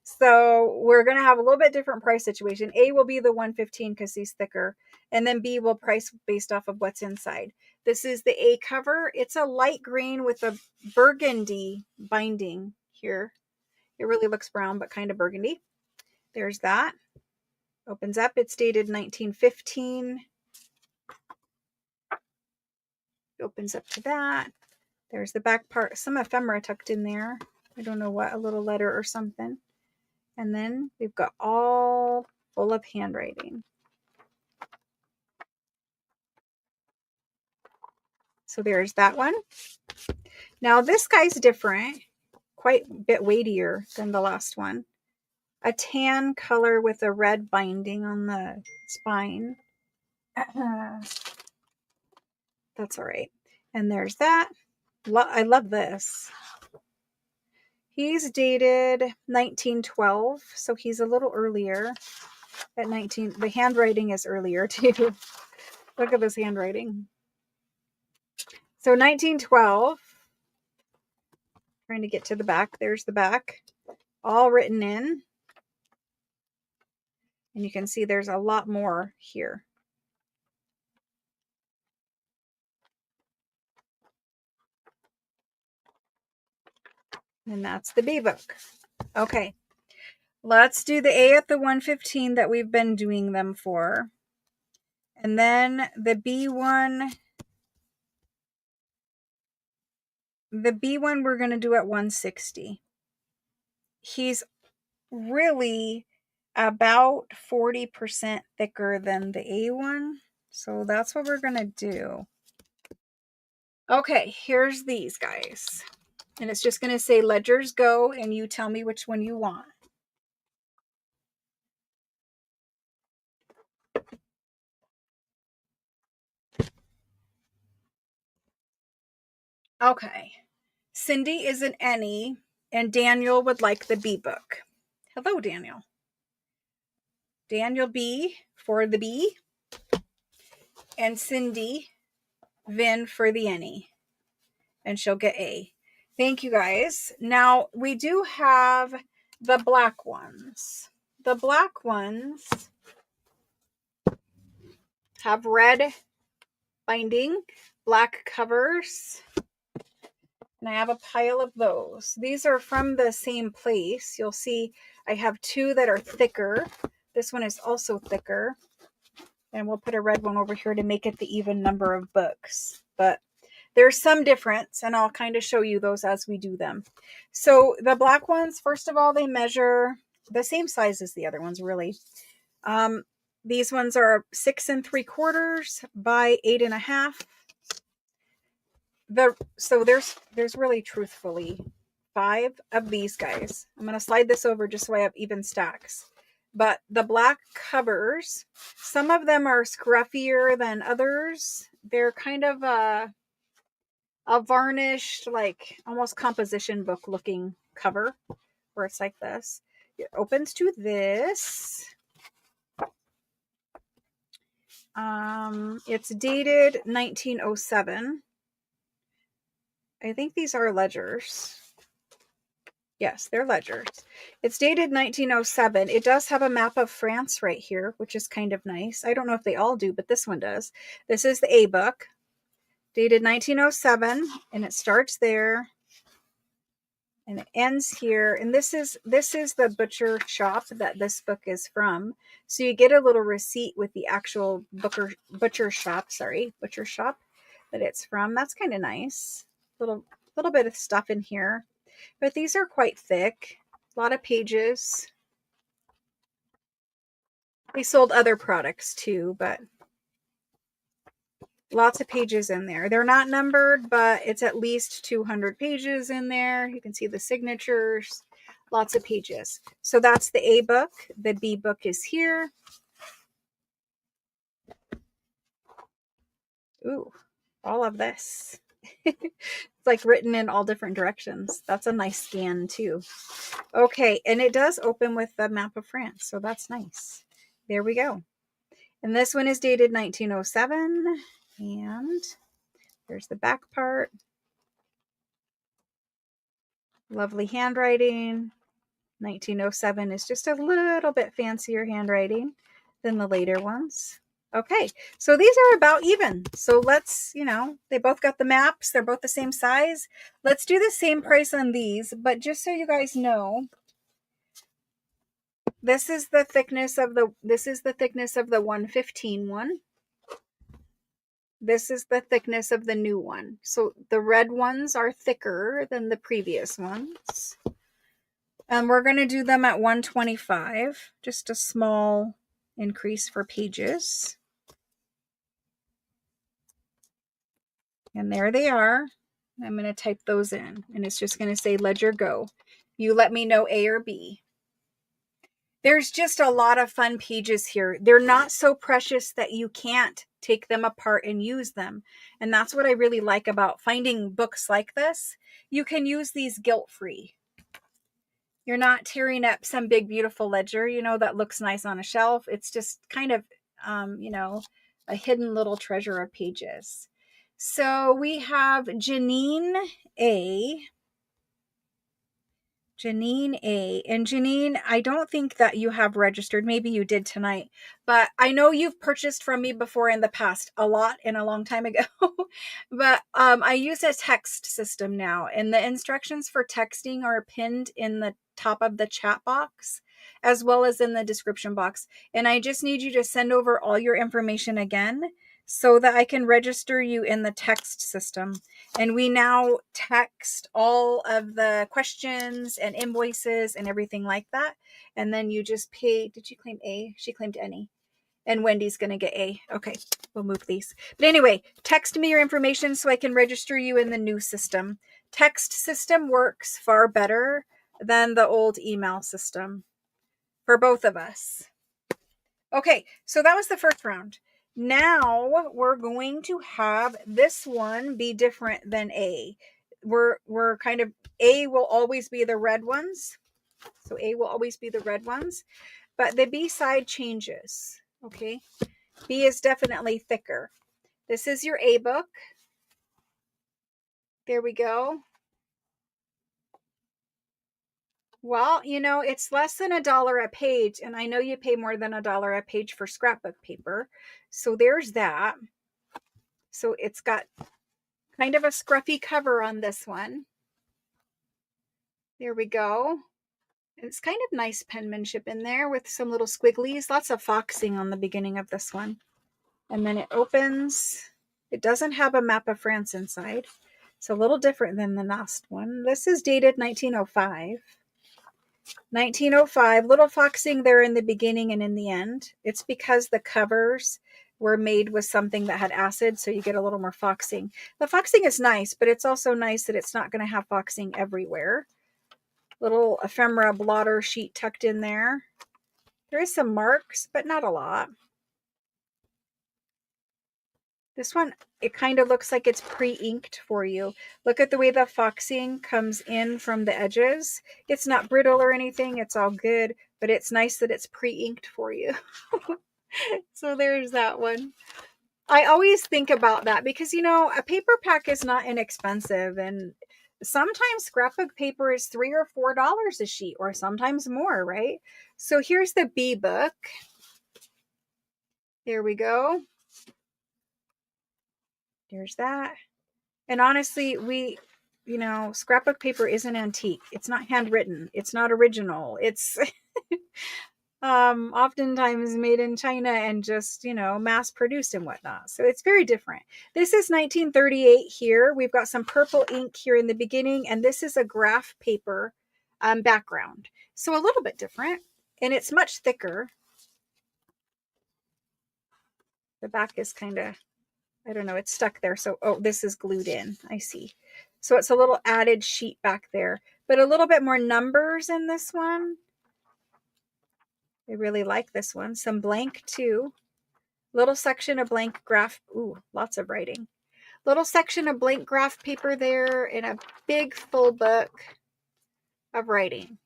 So we're going to have a little bit different price situation. A will be the 115 because he's thicker. And then B will price based off of what's inside. This is the A cover. It's a light green with a burgundy binding here. It really looks brown, but kind of burgundy. There's that. Opens up. It's dated 1915. Opens up to that. There's the back part. Some ephemera tucked in there. I don't know what, a little letter or something. And then we've got all full of handwriting. So there's that one. Now this guy's different, quite a bit weightier than the last one. A tan color with a red binding on the spine. That's all right. And there's that. I love this. He's dated 1912, so he's a little earlier. At 19, the handwriting is earlier too. Look at this handwriting. So 1912. Trying to get to the back. There's the back. All written in. And you can see there's a lot more here. And that's the B book. Okay. Let's do the A at the 115 that we've been doing them for. And then the B one. The B one we're going to do at 160. He's really about 40% thicker than the A one. So that's what we're going to do. Okay, here's these guys. And it's just going to say ledgers go, and you tell me which one you want. Okay. Cindy is an any, and Daniel would like the B book. Hello, Daniel. Daniel B for the B, and Cindy Vin for the any. And she'll get A. Thank you, guys. Now, we do have the black ones. The black ones have red binding, black covers, and I have a pile of those. These are from the same place. You'll see I have two that are thicker. This one is also thicker. And we'll put a red one over here to make it the even number of books. But there's some difference, and I'll kind of show you those as we do them. So the black ones, first of all, they measure the same size as the other ones, really. These ones are 6 3/4 by 8 1/2. So there's really truthfully 5 of these guys. I'm going to slide this over just so I have even stacks. But the black covers, some of them are scruffier than others. They're kind of a varnished, like almost composition book looking cover, where it's like this. It opens to this. It's dated 1907. I think these are ledgers. Yes, they're ledgers. It's dated 1907. It does have a map of France right here, which is kind of nice. I don't know if they all do, but this one does. This is the A book, dated 1907, and it starts there and it ends here. And this is the butcher shop that this book is from. So you get a little receipt with the actual butcher shop that it's from. That's kind of nice. Little bit of stuff in here. But these are quite thick. A lot of pages. They sold other products too, but lots of pages in there. They're not numbered, but it's at least 200 pages in there. You can see the signatures. Lots of pages. So that's the A book. The B book is here. Ooh, all of this. It's like written in all different directions. That's a nice scan too. Okay, and it does open with the map of France, so that's nice. There we go. And this one is dated 1907, and there's the back part. Lovely handwriting. 1907 is just a little bit fancier handwriting than the later ones. Okay, so these are about even. So let's, they both got the maps. They're both the same size. Let's do the same price on these, but just so you guys know, this is the thickness of the 115 one. This is the thickness of the new one. So the red ones are thicker than the previous ones. And we're going to do them at 125, just a small increase for pages. And there they are. I'm going to type those in, and it's just going to say ledger go. You let me know A or B. There's just a lot of fun pages here. They're not so precious that you can't take them apart and use them. And that's what I really like about finding books like this. You can use these guilt-free. You're not tearing up some big, beautiful ledger, that looks nice on a shelf. It's just kind of, a hidden little treasure of pages. So we have Janine A. And Janine, I don't think that you have registered. Maybe you did tonight, but I know you've purchased from me before in the past, a lot and a long time ago. But I use a text system now, and the instructions for texting are pinned in the top of the chat box as well as in the description box. And I just need you to send over all your information again so that I can register you in the text system. And we now text all of the questions and invoices and everything like that. And then you just pay. Did you claim A? She claimed any. And Wendy's going to get A. Okay, we'll move these. But anyway, text me your information so I can register you in the new system. Text system works far better than the old email system for both of us. Okay, so that was the first round. Now we're going to have this one be different than A. We're kind of, A will always be the red ones. So A will always be the red ones, but the B side changes. Okay. B is definitely thicker. This is your A book. There we go. Well, you know, it's less than $1 a page, and I know you pay more than $1 a page for scrapbook paper. So there's that. So it's got kind of a scruffy cover on this one. There we go. It's kind of nice penmanship in there with some little squigglies. Lots of foxing on the beginning of this one. And then it opens. It doesn't have a map of France inside. It's a little different than the last one. This is dated 1905. 1905, little foxing there in the beginning and in the end. It's because the covers were made with something that had acid, so you get a little more foxing. The foxing is nice, but it's also nice that it's not going to have foxing everywhere. Little ephemera blotter sheet tucked in there. There is some marks, but not a lot. This one, it kind of looks like it's pre-inked for you. Look at the way the foxing comes in from the edges. It's not brittle or anything. It's all good, but it's nice that it's pre-inked for you. So there's that one. I always think about that because, you know, a paper pack is not inexpensive, and sometimes scrapbook paper is $3 or $4 a sheet, or sometimes more, right? So here's the B book. There we go. There's that. And honestly, you know, scrapbook paper isn't antique. It's not handwritten. It's not original. It's oftentimes made in China and just, you know, mass produced and whatnot. So it's very different. This is 1938 here. We've got some purple ink here in the beginning, and this is a graph paper background. So a little bit different, and it's much thicker. The back is kind of, I don't know, it's stuck there. So, oh, this is glued in. I see. So it's a little added sheet back there, but a little bit more numbers in this one. I really like this one. Some blank too. Little section of blank graph. Ooh, lots of writing. Little section of blank graph paper there and a big full book of writing.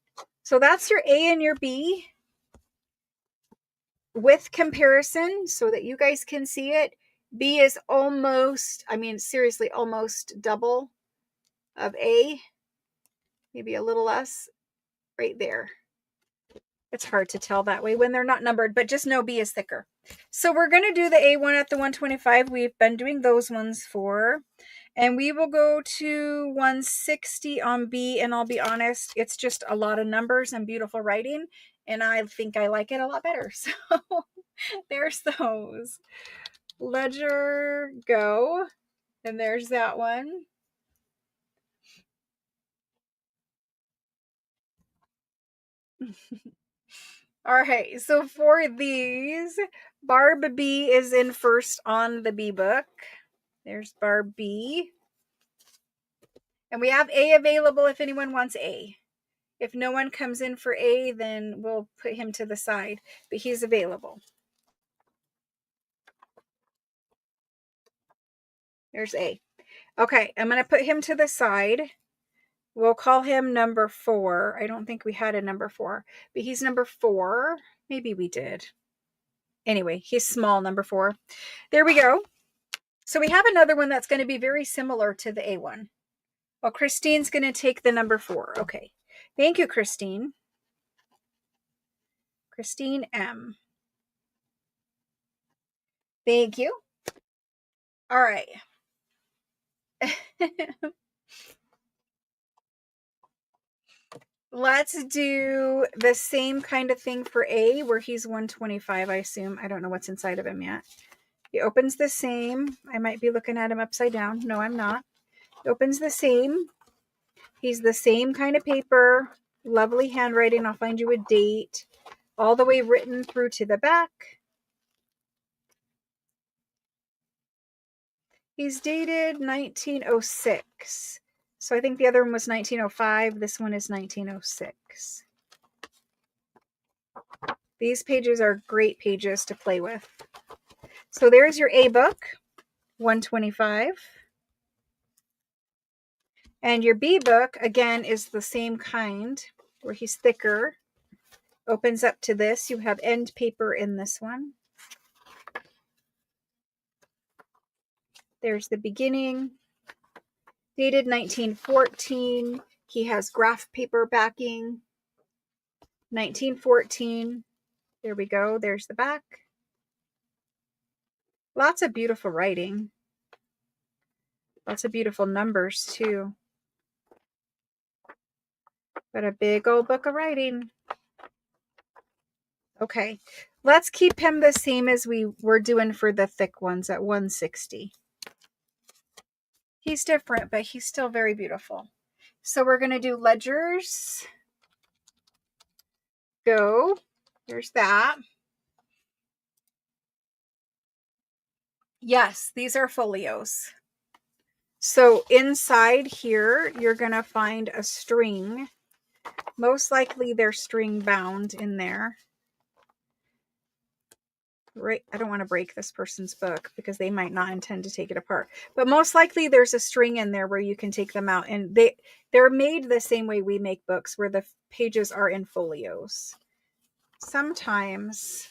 So that's your A and your B with comparison so that you guys can see it. B is almost, I mean, seriously, almost double of A, maybe a little less right there. It's hard to tell that way when they're not numbered, but just know B is thicker. So we're going to do the A1 at the 125. We've been doing those ones for, and we will go to 160 on B. And I'll be honest, it's just a lot of numbers and beautiful writing, and I think I like it a lot better. So there's those. Ledger, go. And there's that one. All right, so for these, Barb B is in first on the B book. There's Barb B. And we have A available if anyone wants A. If no one comes in for A, then we'll put him to the side, but he's available. There's A. Okay, I'm going to put him to the side. We'll call him number 4. I don't think we had a number 4, but he's number 4. Maybe we did. Anyway, he's small, number 4. There we go. So we have another one that's going to be very similar to the A1. Well, Christine's going to take the number 4. Okay. Thank you, Christine. Christine M. Thank you. All right. Let's do the same kind of thing for A, where he's 125, I assume. I don't know what's inside of him yet. He opens the same. I might be looking at him upside down. No, I'm not. He opens the same. He's the same kind of paper. Lovely handwriting. I'll find you a date. All the way written through to the back. He's dated 1906. So I think the other one was 1905. This one is 1906. These pages are great pages to play with. So there's your A book, 125. And your B book, again, is the same kind, where he's thicker. Opens up to this. You have end paper in this one. There's the beginning. Dated 1914. He has graph paper backing. 1914. There we go. There's the back. Lots of beautiful writing. Lots of beautiful numbers, too. But a big old book of writing. Okay. Let's keep him the same as we were doing for the thick ones at 160. He's different, but he's still very beautiful. So we're going to do ledgers. Go. There's that. Yes, these are folios. So inside here, you're going to find a string. Most likely they're string bound in there. Right, I don't want to break this person's book because they might not intend to take it apart. But most likely there's a string in there where you can take them out. And they're made the same way we make books, where the pages are in folios. Sometimes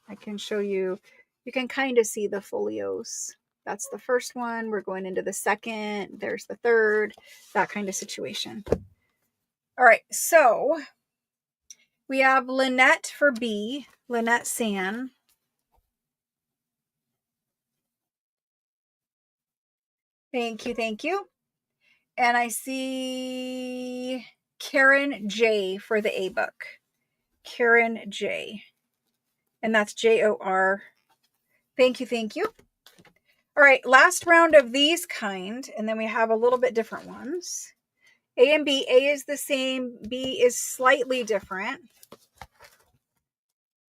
I can show you, you can kind of see the folios. That's the first one. We're going into the second. There's the third, that kind of situation. All right, so we have Lynette for B, Lynette San. Thank you, thank you. And I see Karen J for the A book. Karen J. And that's J-O-R. Thank you, thank you. All right, last round of these kind, and then we have a little bit different ones. A and B. A is the same. B is slightly different.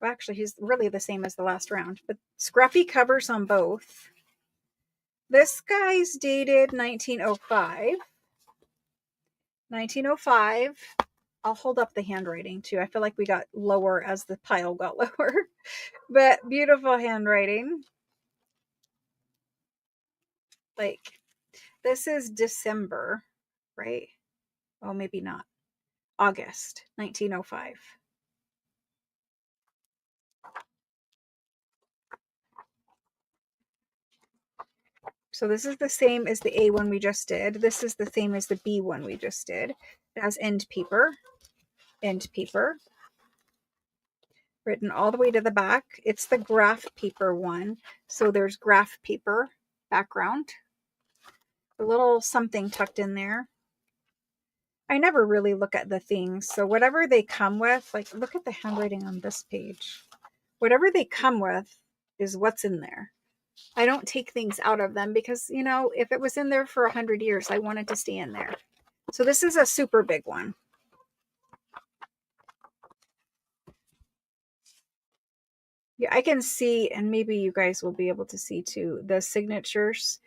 Well, actually, he's really the same as the last round, but scruffy covers on both. This guy's dated 1905. 1905. I'll hold up the handwriting too. I feel like we got lower as the pile got lower, but beautiful handwriting. Like, this is December, right? Oh, maybe not. August 1905. So this is the same as the A one we just did. This is the same as the B one we just did. It has end paper. End paper. Written all the way to the back. It's the graph paper one. So there's graph paper background. A little something tucked in there. I never really look at the things. So whatever they come with, like look at the handwriting on this page. Whatever they come with is what's in there. I don't take things out of them because, you know, if it was in there for 100 years, I want it to stay in there. So this is a super big one. Yeah, I can see, and maybe you guys will be able to see too, the signatures.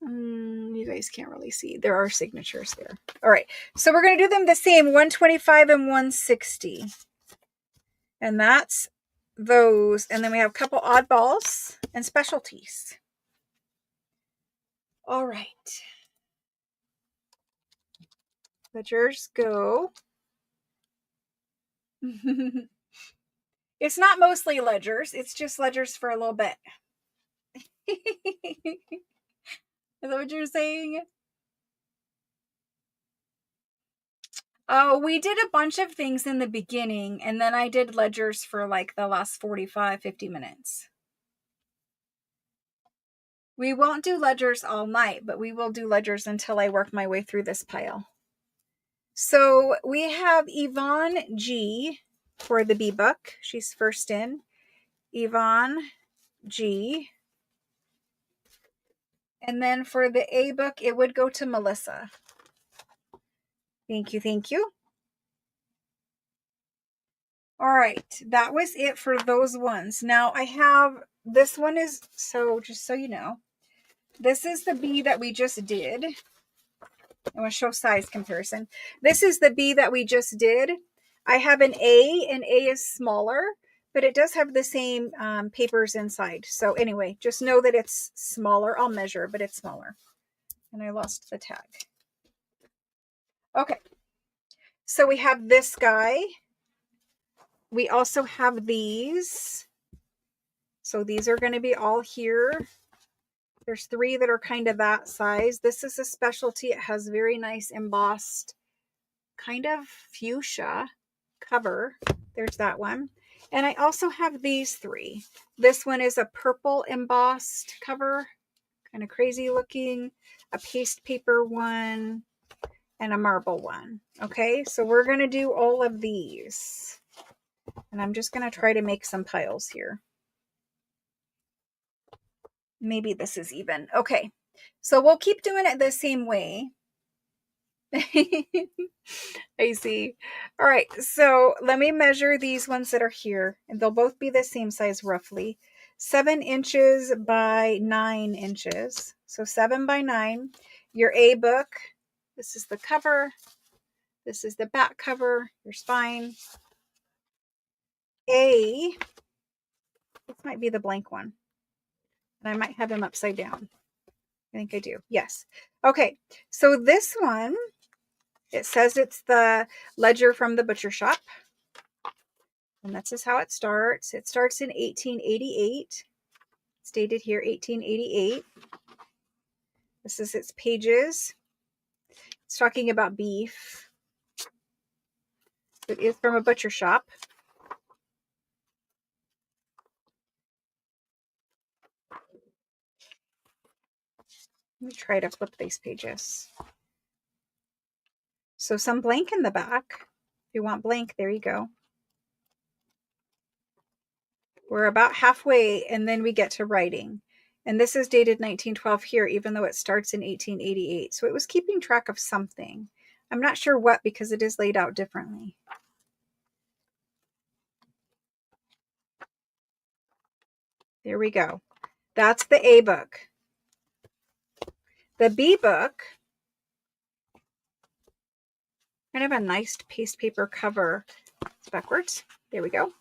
You guys can't really see. There are signatures there. All right. So we're going to do them the same, 125 and 160. And that's those. And then we have a couple oddballs and specialties. All right. Ledgers go. It's not mostly ledgers. It's just ledgers for a little bit. Is that what you're saying? Oh, we did a bunch of things in the beginning, and then I did ledgers for like the last 45, 50 minutes. We won't do ledgers all night, but we will do ledgers until I work my way through this pile. So we have Yvonne G for the B book. She's first in. Yvonne G. And then for the A book, it would go to Melissa. Thank you, thank you. All right, that was it for those ones. Now I have, this one is, so just so you know, This is the B that we just did. I want to show size comparison. This is the B that we just did. I have an A, and A is smaller, but it does have the same papers inside. So anyway, just know that it's smaller. I'll measure, but it's smaller. And I lost the tag. Okay. So we have this guy. We also have these. So these are going to be all here. There's 3 that are kind of that size. This is a specialty. It has very nice embossed kind of fuchsia cover. There's that one. And I also have these 3. This one is a purple embossed cover, kind of crazy looking, a paste paper one, and a marble one. Okay, so we're going to do all of these. And I'm just going to try to make some piles here. Maybe this is even. Okay, so we'll keep doing it the same way. I see. All right, so let me measure these ones that are here, and they'll both be the same size roughly. 7 inches by 9 inches. So 7 by 9. Your A book. This is the cover. This is the back cover, your spine. A. This might be the blank one. And I might have them upside down. I think I do. Yes. Okay, so this one, it says it's the ledger from the butcher shop. And this is how it starts. It starts in 1888. It's dated here, 1888. This is its pages. It's talking about beef. It is from a butcher shop. Let me try to flip these pages. So some blank in the back. If you want blank, there you go. We're about halfway, and then we get to writing. And this is dated 1912 here, even though it starts in 1888. So it was keeping track of something. I'm not sure what, because it is laid out differently. There we go. That's the A book. The B book, kind of a nice paste paper cover. It's backwards. There we go.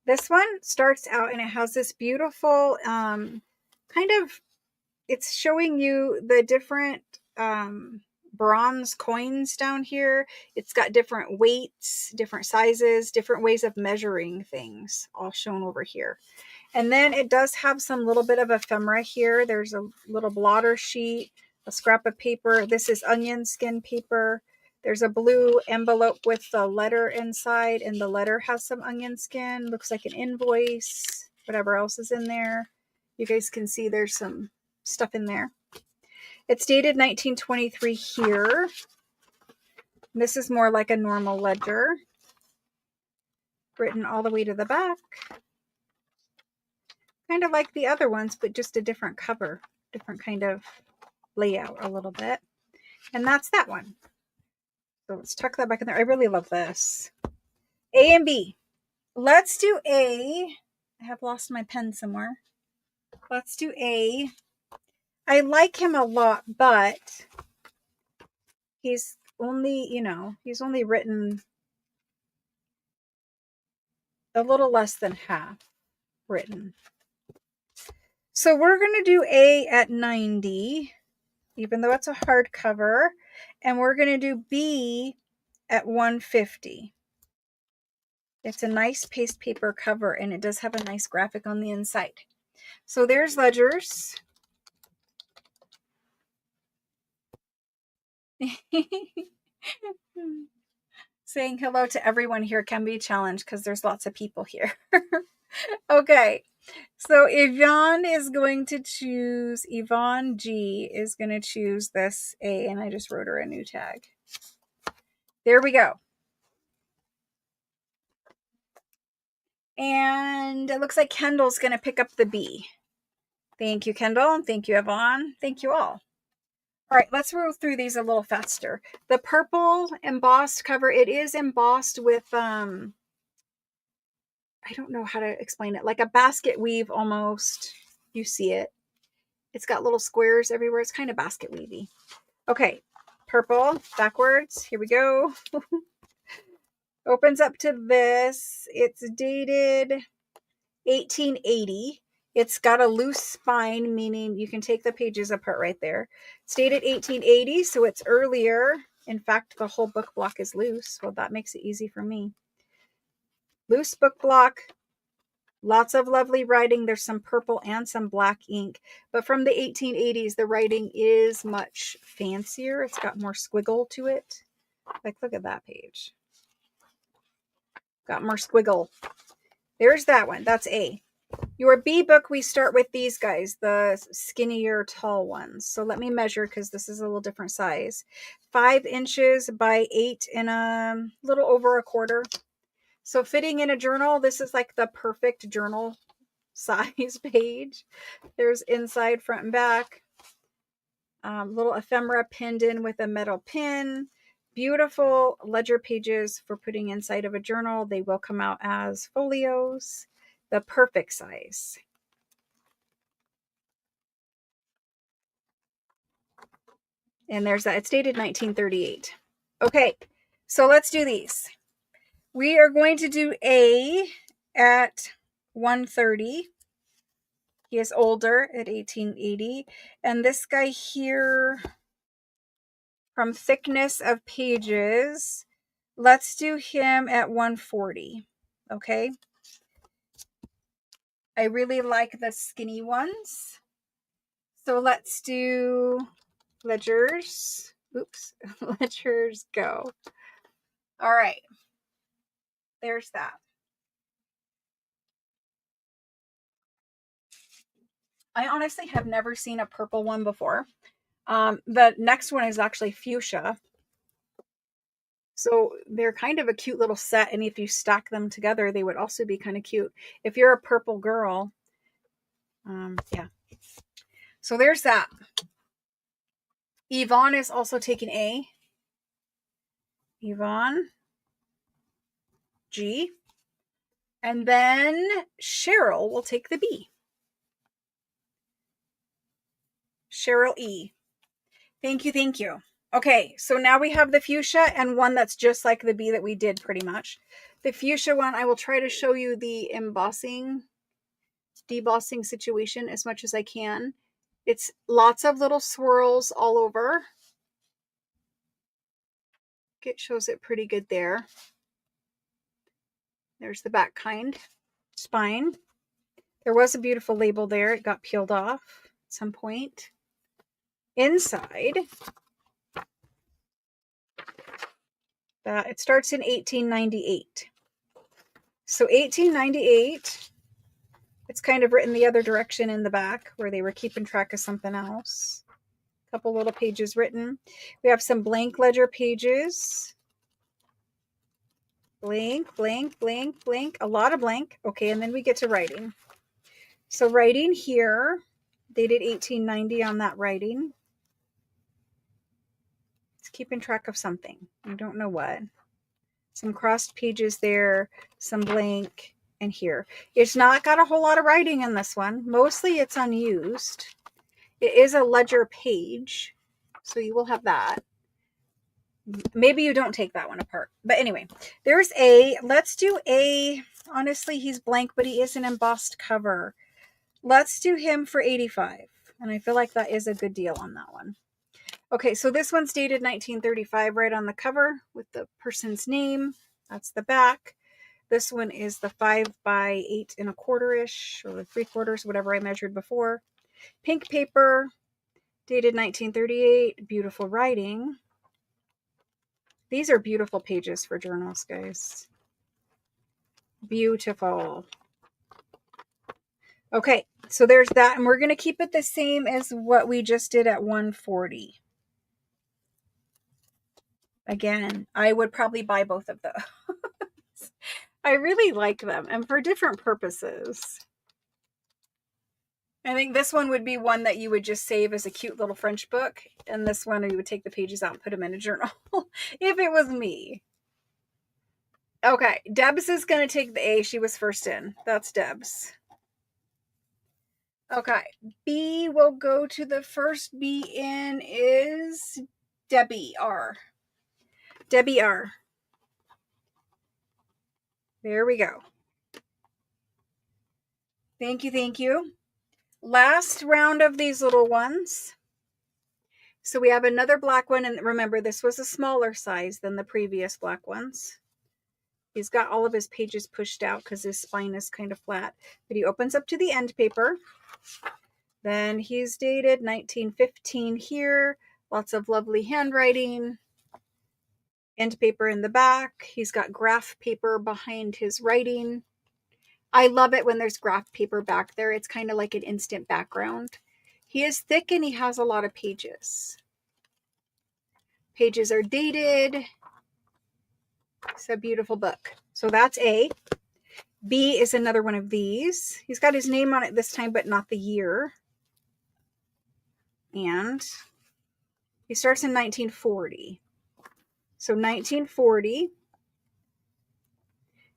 This one starts out and it has this beautiful kind of, it's showing you the different bronze coins down here. It's got different weights, different sizes, different ways of measuring things, all shown over here. And then it does have some little bit of ephemera here. There's a little blotter sheet, a scrap of paper. This is onion skin paper. There's a blue envelope with the letter inside, and the letter has some onion skin. Looks like an invoice, whatever else is in there. You guys can see there's some stuff in there. It's dated 1923 here. This is more like a normal ledger. Written all the way to the back. Kind of like the other ones, but just a different cover. Different kind of layout a little bit. And that's that one. So let's tuck that back in there. I really love this. A and B. Let's do A. I have lost my pen somewhere. Let's do A. I like him a lot, but he's only, he's only written a little less than half written. So we're going to do A at 90, even though it's a hardcover, and we're going to do B at 150. It's a nice paste paper cover, and it does have a nice graphic on the inside. So there's ledgers. Saying hello to everyone here can be a challenge because there's lots of people here. Okay, so Yvonne is going to choose, Yvonne G is going to choose this A, and I just wrote her a new tag. There we go. And it looks like Kendall's going to pick up the B. Thank you, Kendall. Thank you, Yvonne. Thank you all. All right, let's roll through these a little faster. The purple embossed cover, it is embossed with, I don't know how to explain it, like a basket weave almost. You see it. It's got little squares everywhere. It's kind of basket weavy. Okay, purple, backwards. Here we go. Opens up to this. It's dated 1880. It's got a loose spine, meaning you can take the pages apart right there. It's dated 1880, so it's earlier. In fact, the whole book block is loose. Well, that makes it easy for me. Loose book block. Lots of lovely writing. There's some purple and some black ink. But from the 1880s, the writing is much fancier. It's got more squiggle to it. Like, look at that page. Got more squiggle. There's that one. That's A. Your B book, we start with these guys, the skinnier, tall ones. So let me measure because this is a little different size. 5 inches by 8 and a little over a quarter. So fitting in a journal, this is like the perfect journal size page. There's inside, front, and back. Little ephemera pinned in with a metal pin. Beautiful ledger pages for putting inside of a journal. They will come out as folios. The perfect size. And there's that. It's dated 1938. Okay, so let's do these. We are going to do A at 130. He is older at 1880. And this guy here, from thickness of pages, let's do him at 140. Okay. I really like the skinny ones. So let's do ledgers. Oops. Ledgers go. All right. There's that. I honestly have never seen a purple one before. The next one is actually fuchsia. So they're kind of a cute little set. And if you stack them together, they would also be kind of cute. If you're a purple girl, yeah. So there's that. Yvonne is also taking A. Yvonne. G. And then Cheryl will take the B. Cheryl E. Thank you, thank you. Okay, so now we have the fuchsia and one that's just like the B that we did pretty much. The fuchsia one, I will try to show you the embossing, debossing situation as much as I can. It's lots of little swirls all over. It shows it pretty good there. There's the back kind spine. There was a beautiful label there. It got peeled off at some point. Inside, it starts in 1898. So 1898, it's kind of written the other direction in the back where they were keeping track of something else. A couple little pages written. We have some blank ledger pages. Blank, blank, blank, blank. A lot of blank. Okay, and then we get to writing. So writing here, they did 1890 on that writing. It's keeping track of something. I don't know what. Some crossed pages there, some blank, and here. It's not got a whole lot of writing in this one. Mostly it's unused. It is a ledger page, so you will have that. Maybe you don't take that one apart. But anyway, there's A. Let's do A. Honestly, he's blank, but he is an embossed cover. Let's do him for 85. And I feel like that is a good deal on that one. Okay, so this one's dated 1935 right on the cover with the person's name. That's the back. This one is the 5 by 8 and a quarter-ish, or 3/4, whatever I measured before. Pink paper, dated 1938. Beautiful writing. These are beautiful pages for journals, guys. Beautiful. Okay, so there's that. And we're going to keep it the same as what we just did at 140. Again, I would probably buy both of those. I really like them, and for different purposes. I think this one would be one that you would just save as a cute little French book, and this one you would take the pages out and put them in a journal, if it was me. Okay, Debs is going to take the A. She was first in. That's Debs. Okay, B will go to the first B in is Debbie R. Debbie R. There we go. Thank you, thank you. Last round of these little ones. So we have another black one, and remember, this was a smaller size than the previous black ones. He's got all of his pages pushed out because his spine is kind of flat, but he opens up to the end paper. Then he's dated 1915 here. Lots of lovely handwriting. End paper in the back. He's got graph paper behind his writing. I love it when there's graph paper back there. It's kind of like an instant background. He is thick and he has a lot of pages. Pages are dated. It's a beautiful book. So that's A. B is another one of these. He's got his name on it this time, but not the year. And he starts in 1940. So 1940.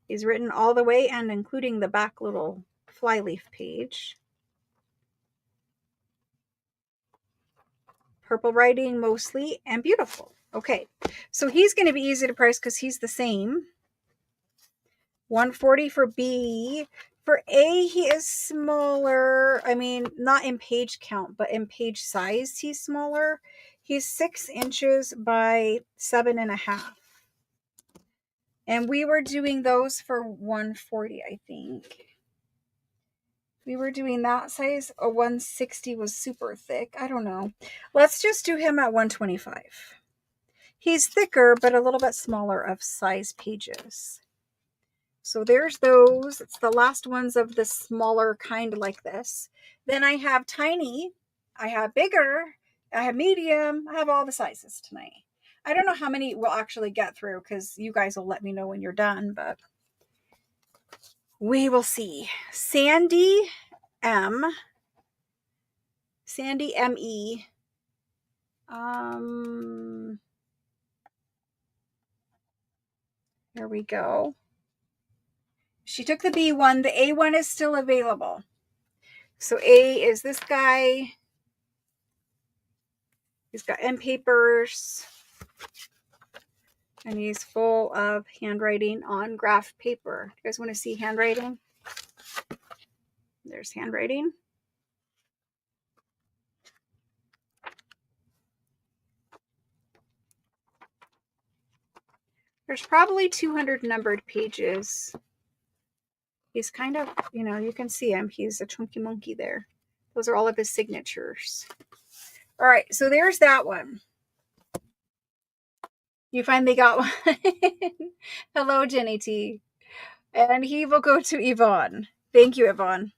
He's written all the way and including the back little flyleaf page. Purple writing mostly and beautiful. Okay, so he's going to be easy to price because he's the same. 140 for B. For A, he is smaller. I mean, not in page count, but in page size, he's smaller. He's 6 inches by 7.5. And we were doing those for 140, I think. We were doing that size. A 160 was super thick. I don't know. Let's just do him at 125. He's thicker, but a little bit smaller of size pages. So there's those. It's the last ones of the smaller kind like this. Then I have tiny. I have bigger. I have medium. I have all the sizes tonight. I don't know how many we'll actually get through because you guys will let me know when you're done, but we will see. Sandy M. Sandy M.E. There we go. She took the B one. The A one is still available. So A is this guy. He's got end papers. And he's full of handwriting on graph paper. You guys want to see handwriting? There's handwriting. There's probably 200 numbered pages. He's kind of, you can see him. He's a chunky monkey there. Those are all of his signatures. All right, so there's that one. You finally got one. Hello, Jenny T. And he will go to Yvonne. Thank you, Yvonne.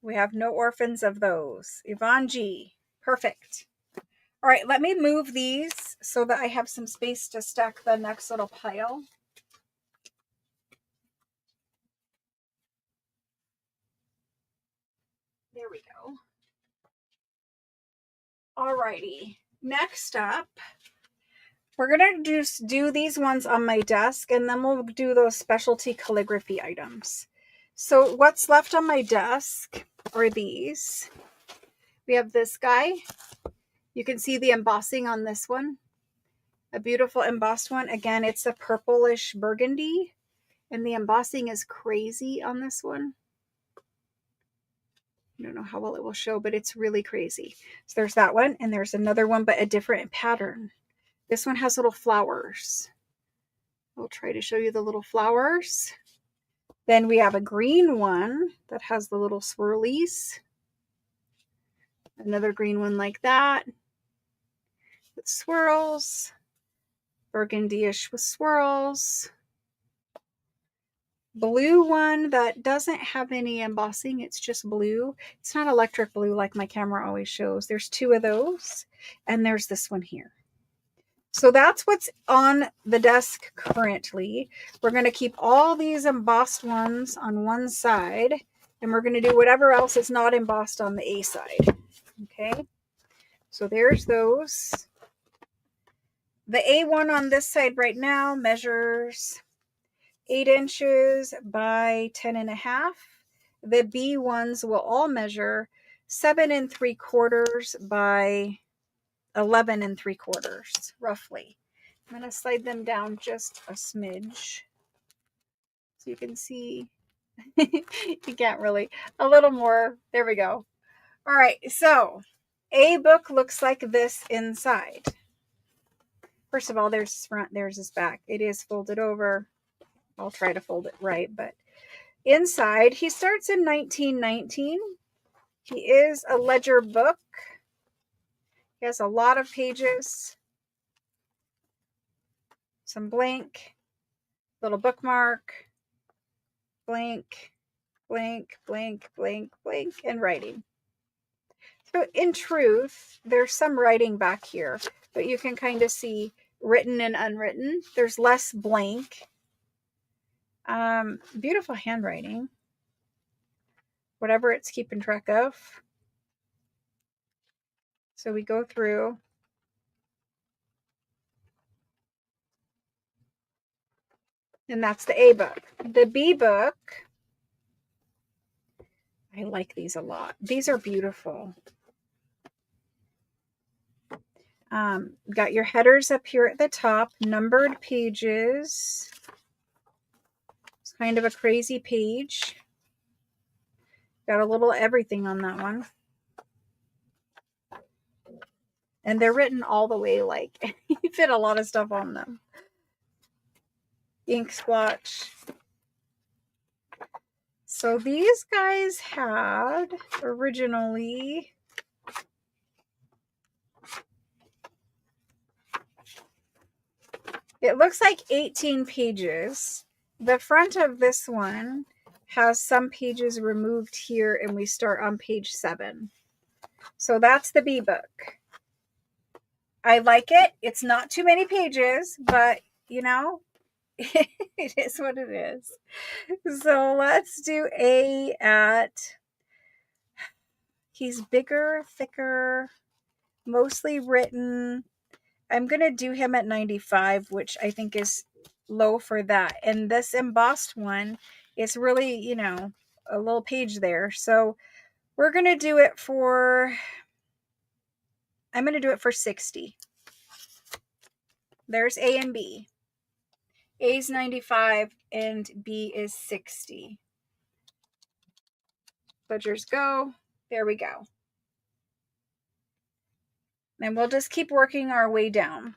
We have no orphans of those. Yvonne G. Perfect. All right, let me move these so that I have some space to stack the next little pile. There we go. All righty. Next up, we're going to just do these ones on my desk, and then we'll do those specialty calligraphy items. So what's left on my desk are these. We have this guy. You can see the embossing on this one. A beautiful embossed one. Again, it's a purplish burgundy, and the embossing is crazy on this one. I don't know how well it will show, but it's really crazy. So there's that one, and there's another one, but a different pattern. This one has little flowers. I'll try to show you the little flowers. Then we have a green one that has the little swirlies. Another green one like that with swirls. Burgundy-ish with swirls. Blue one that doesn't have any embossing. It's just blue. It's not electric blue like my camera always shows. There's 2 of those. And there's this one here. So that's what's on the desk currently. We're going to keep all these embossed ones on one side. And we're going to do whatever else is not embossed on the A side. Okay. So there's those. The A1 on this side right now measures 8 inches by 10.5. The B ones will all measure 7 3/4 by 11 3/4, roughly. I'm going to slide them down just a smidge so you can see. You can't really. A little more. There we go. All right. So a book looks like this inside. First of all, there's his front, there's his back. It is folded over. I'll try to fold it right, but inside, he starts in 1919. He is a ledger book. He has a lot of pages. Some blank, little bookmark, blank, blank, blank, blank, blank, and writing. So in truth, there's some writing back here, but you can kind of see written and unwritten. There's less blank. Beautiful handwriting. Whatever it's keeping track of. So we go through. And that's the A book. The B book, I like these a lot. These are beautiful. Got your headers up here at the top, numbered pages. It's kind of a crazy page. Got a little everything on that one. And they're written all the way, like, you fit a lot of stuff on them. Ink splotch. So these guys had originally, it looks like 18 pages. The front of this one has some pages removed here, and we start on page 7. So that's the B book. I like it. It's not too many pages, but you know, it is what it is. So let's do A at, he's bigger, thicker, mostly written. I'm going to do him at 95, which I think is low for that. And this embossed one is really, you know, a little page there. So we're going to do it for, I'm going to do it for 60. There's A and B. A is 95 and B is 60. Ledgers go. There we go. And we'll just keep working our way down.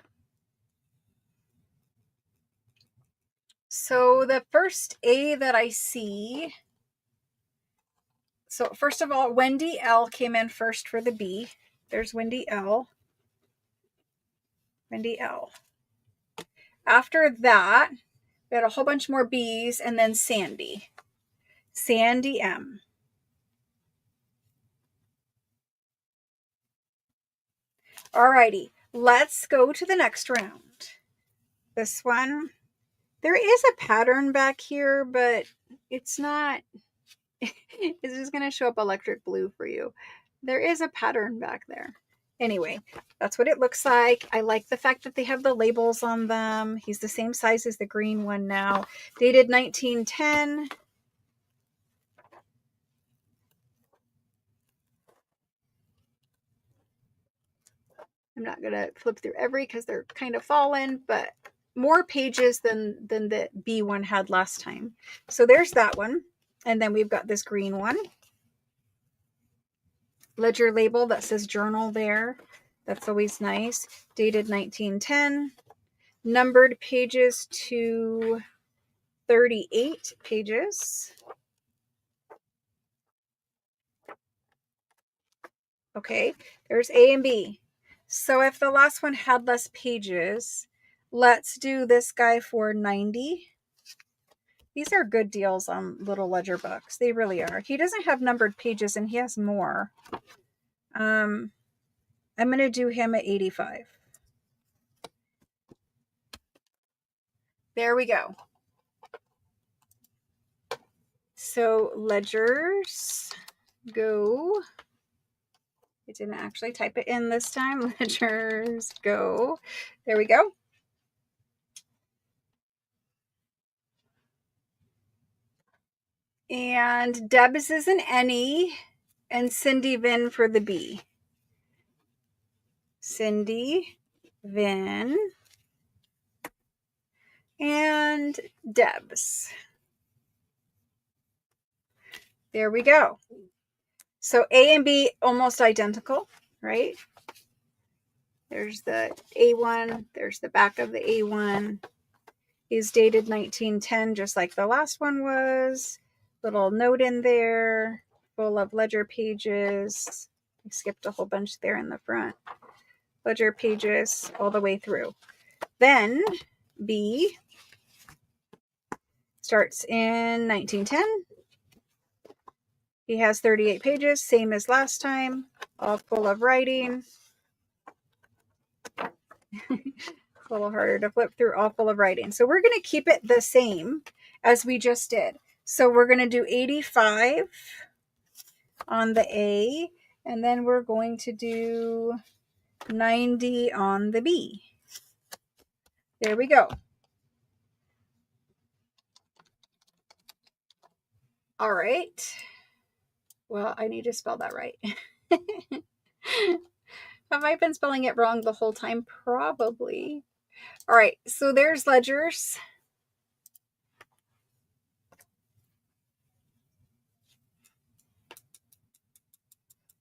So the first A that I see, so first of all, Wendy L came in first for the B. There's Wendy L. Wendy L. After that, we had a whole bunch more B's and then Sandy. Sandy M. Alrighty, let's go to the next round. This one, there is a pattern back here, but it's not, it's just going to show up electric blue for you. There is a pattern back there. Anyway, that's what it looks like. I like the fact that they have the labels on them. He's the same size as the green one now. Dated 1910. I'm not going to flip through every because they're kind of fallen, but more pages than the B one had last time. So there's that one. And then we've got this green one. Ledger label that says journal there. That's always nice. Dated 1910. Numbered pages to 38 pages. Okay, there's A and B. So if the last one had less pages, let's do this guy for 90. These are good deals on little ledger books. They really are. He doesn't have numbered pages and he has more. I'm going to do him at 85. There we go. So ledgers go. I didn't actually type it in this time. Ledgers go. There we go. And Debs is an N-E, and Cindy Vin for the B. Cindy Vin and Debs. There we go. So A and B almost identical, right? There's the A1, there's the back of the A1. Is dated 1910, just like the last one was. Little note in there, full of ledger pages. I skipped a whole bunch there in the front. Ledger pages all the way through. Then B starts in 1910. He has 38 pages, same as last time, all full of writing. A little harder to flip through, all full of writing. So we're going to keep it the same as we just did. So we're going to do 85 on the A, and then we're going to do 90 on the B. There we go. All right. Well, I need to spell that right. Have I been spelling it wrong the whole time? Probably. All right, so there's ledgers.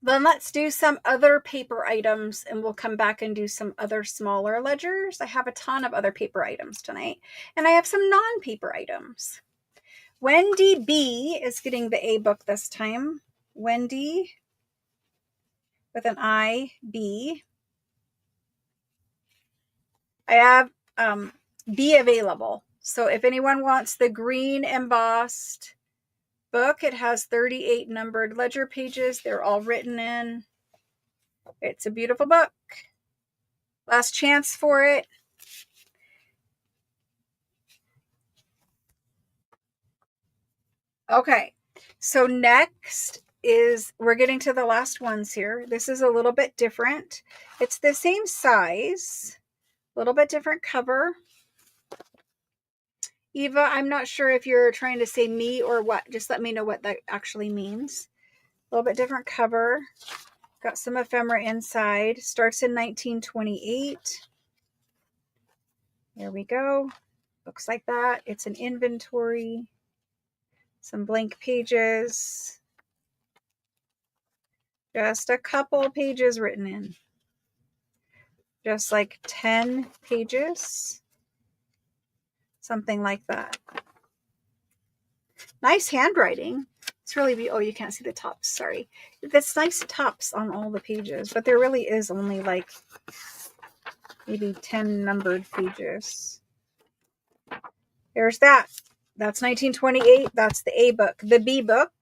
Then let's do some other paper items, and we'll come back and do some other smaller ledgers. I have a ton of other paper items tonight, and I have some non-paper items. Wendy B is getting the A book this time. Wendy with an I, B. I have B available. So if anyone wants the green embossed book, it has 38 numbered ledger pages. They're all written in. It's a beautiful book. Last chance for it. Okay, so next is, we're getting to the last ones here. This is a little bit different. It's the same size, a little bit different cover. Eva, I'm not sure if you're trying to say me or what. Just let me know what that actually means. A little bit different cover. Got some ephemera inside. Starts in 1928. There we go. Looks like that. It's an inventory. Some blank pages. Just a couple pages written in. Just like 10 pages. Something like that. Nice handwriting. It's really, oh, you can't see the tops, sorry. That's nice tops on all the pages, but there really is only like maybe 10 numbered pages. There's that. That's 1928. That's the A book. The B book,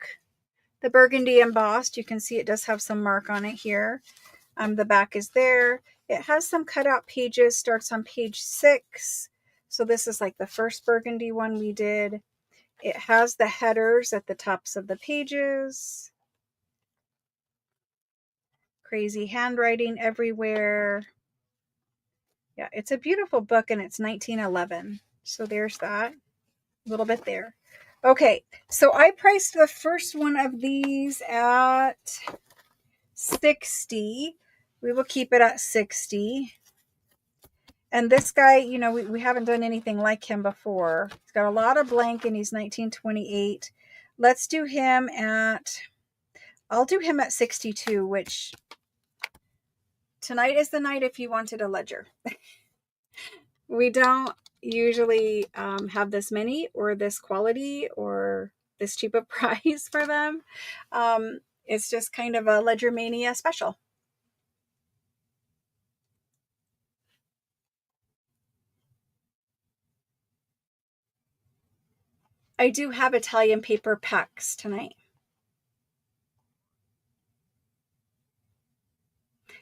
the burgundy embossed, you can see it does have some mark on it here. The back is there. It has some cutout pages, starts on page 6. So this is like the first burgundy one we did. It has the headers at the tops of the pages. Crazy handwriting everywhere. Yeah, it's a beautiful book, and it's 1911. So there's that. A little bit there. Okay, so I priced the first one of these at $60. We will keep it at $60. And this guy, you know, we haven't done anything like him before. He's got a lot of blank, and he's 1928. Let's do him at, I'll do him at 62, which tonight is the night if you wanted a ledger. We don't usually have this many or this quality or this cheap a price for them. It's just kind of a Ledger Mania special. I do have Italian paper packs tonight.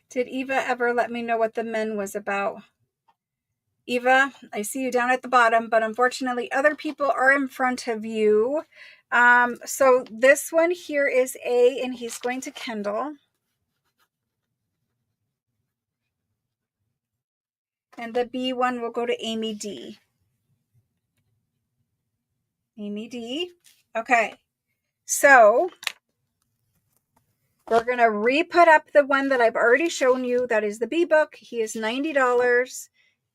Did Eva ever let me know what the men was about? Eva, I see you down at the bottom, but unfortunately other people are in front of you. So this one here is A, and he's going to Kendall. And the B one will go to Amy D. Amy D. Okay. So we're going to re-put up the one that I've already shown you. That is the B book. He is $90.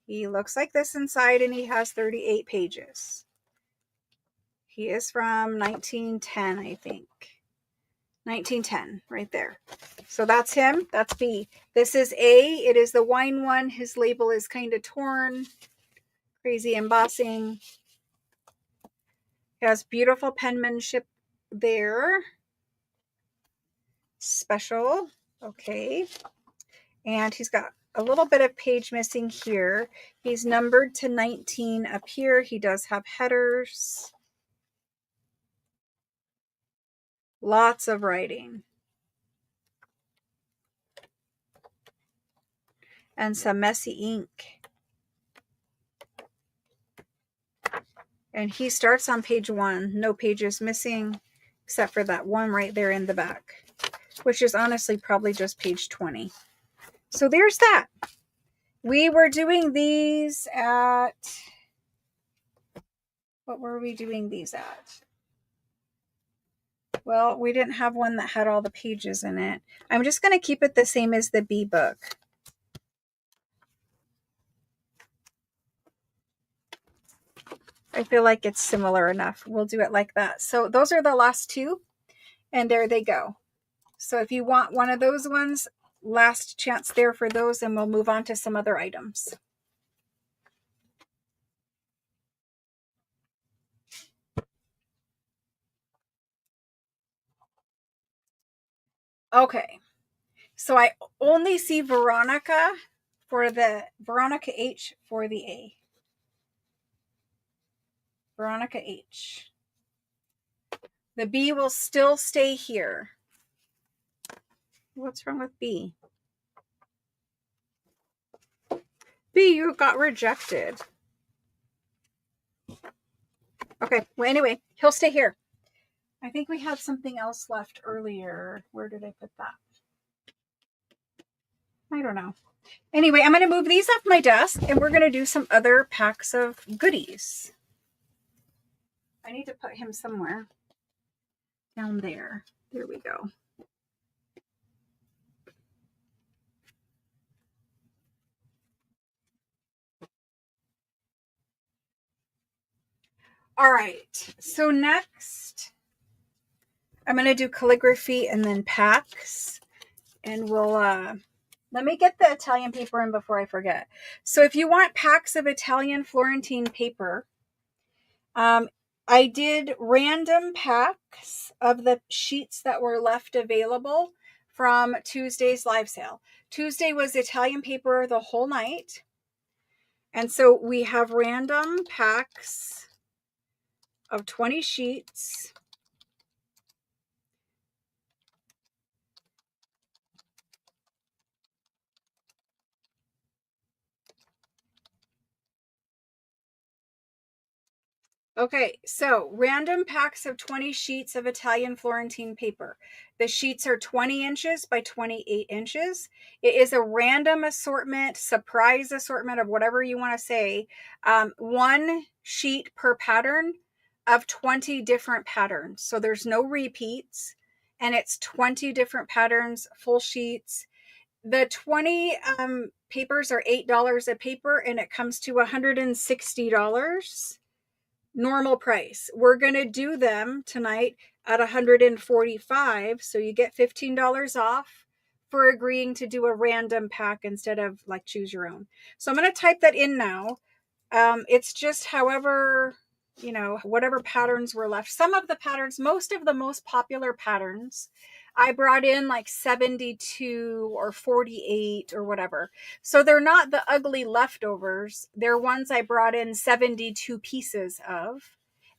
He looks like this inside, and he has 38 pages. He is from 1910, I think. 1910, right there. So that's him. That's B. This is A. It is the wine one. His label is kind of torn. Crazy embossing. He has beautiful penmanship there. Special. Okay. And he's got a little bit of page missing here. He's numbered to 19 up here. He does have headers. Lots of writing. And some messy ink. And he starts on page 1. No pages missing, except for that one right there in the back, which is honestly probably just page 20. So there's that. We were doing these at... What were we doing these at? Well, we didn't have one that had all the pages in it. I'm just going to keep it the same as the B book. I feel like it's similar enough. We'll do it like that. So those are the last two, and there they go. So if you want one of those ones, last chance there for those, and we'll move on to some other items. Okay, so I only see Veronica for the Veronica H for the A. Veronica H. The B will still stay here. What's wrong with B? B, you got rejected. Okay, well, anyway, he'll stay here. I think we had something else left earlier. Where did I put that? I don't know. Anyway, I'm going to move these off my desk, and we're going to do some other packs of goodies. I need to put him somewhere. Down there. There we go. All right. So next, I'm going to do calligraphy and then packs. And we'll, let me get the Italian paper in before I forget. So if you want packs of Italian Florentine paper, I did random packs of the sheets that were left available from Tuesday's live sale. Tuesday was Italian paper the whole night. And so we have random packs of 20 sheets. Okay, so random packs of 20 sheets of Italian Florentine paper. The sheets are 20 inches by 28 inches. It is a random assortment, surprise assortment of whatever you want to say. One sheet per pattern of 20 different patterns. So there's no repeats, and it's 20 different patterns, full sheets. The 20 papers are $8 a paper, and it comes to $160. Normal price. We're going to do them tonight at $145, so you get $15 off for agreeing to do a random pack instead of like choose your own. So I'm going to type that in now. It's just however, whatever patterns were left. Some of the patterns, most of the most popular patterns, I brought in like 72 or 48 or whatever. So they're not the ugly leftovers. They're ones I brought in 72 pieces of,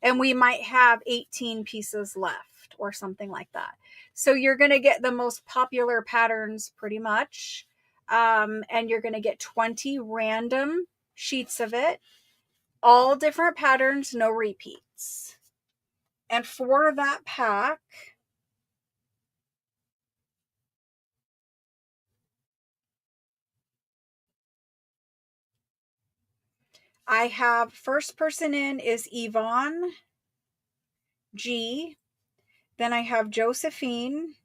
and we might have 18 pieces left or something like that. So you're going to get the most popular patterns pretty much. And you're going to get 20 random sheets of it, all different patterns, no repeats. And for that pack, I have first person in is Yvonne G. Then I have Josephine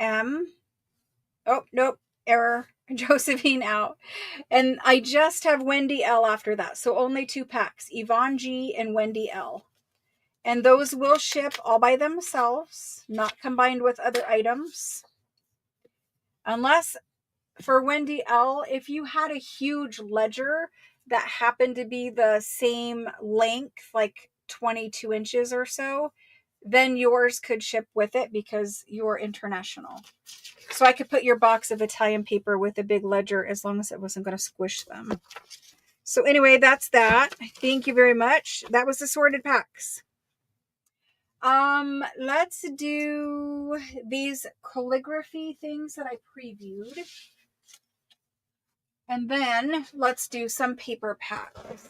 M. Oh, nope, error. Josephine out. And I just have Wendy L after that. So only 2 packs, Yvonne G and Wendy L. And those will ship all by themselves, not combined with other items. Unless for Wendy L, if you had a huge ledger that happened to be the same length, like 22 inches or so, then yours could ship with it because you're international. So I could put your box of Italian paper with a big ledger as long as it wasn't going to squish them. So anyway, that's that. Thank you very much. That was the sorted packs. Let's do these calligraphy things that I previewed. And then let's do some paper packs.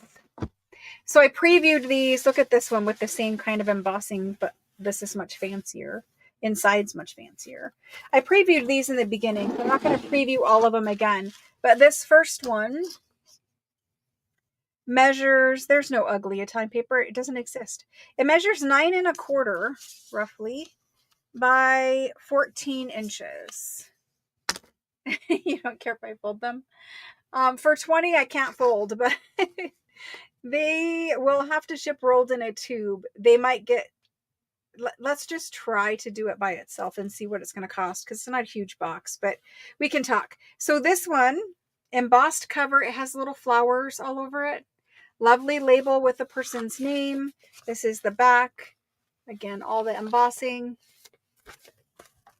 So I previewed these. Look at this one with the same kind of embossing, but this is much fancier. Inside's much fancier. I previewed these in the beginning. I'm not going to preview all of them again. But this first one measures, there's no ugly Italian paper. It doesn't exist. It measures 9 1/4, roughly, by 14 inches. You don't care if I fold them? For 20, I can't fold, but they will have to ship rolled in a tube. They might get, let's just try to do it by itself and see what it's going to cost, because it's not a huge box, but we can talk. So this one, embossed cover, it has little flowers all over it. Lovely label with the person's name. This is the back. Again, all the embossing.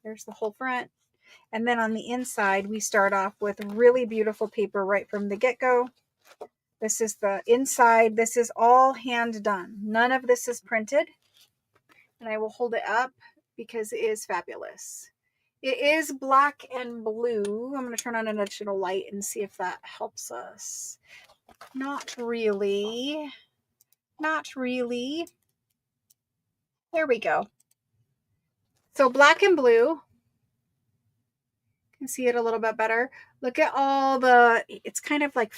There's the whole front. And then on the inside, we start off with really beautiful paper right from the get-go. This is the inside. This is all hand done. None of this is printed. And I will hold it up because it is fabulous. It is black and blue. I'm going to turn on an additional light and see if that helps us. Not really. Not really. There we go. So black and blue. You can see it a little bit better. Look at all the, it's kind of like,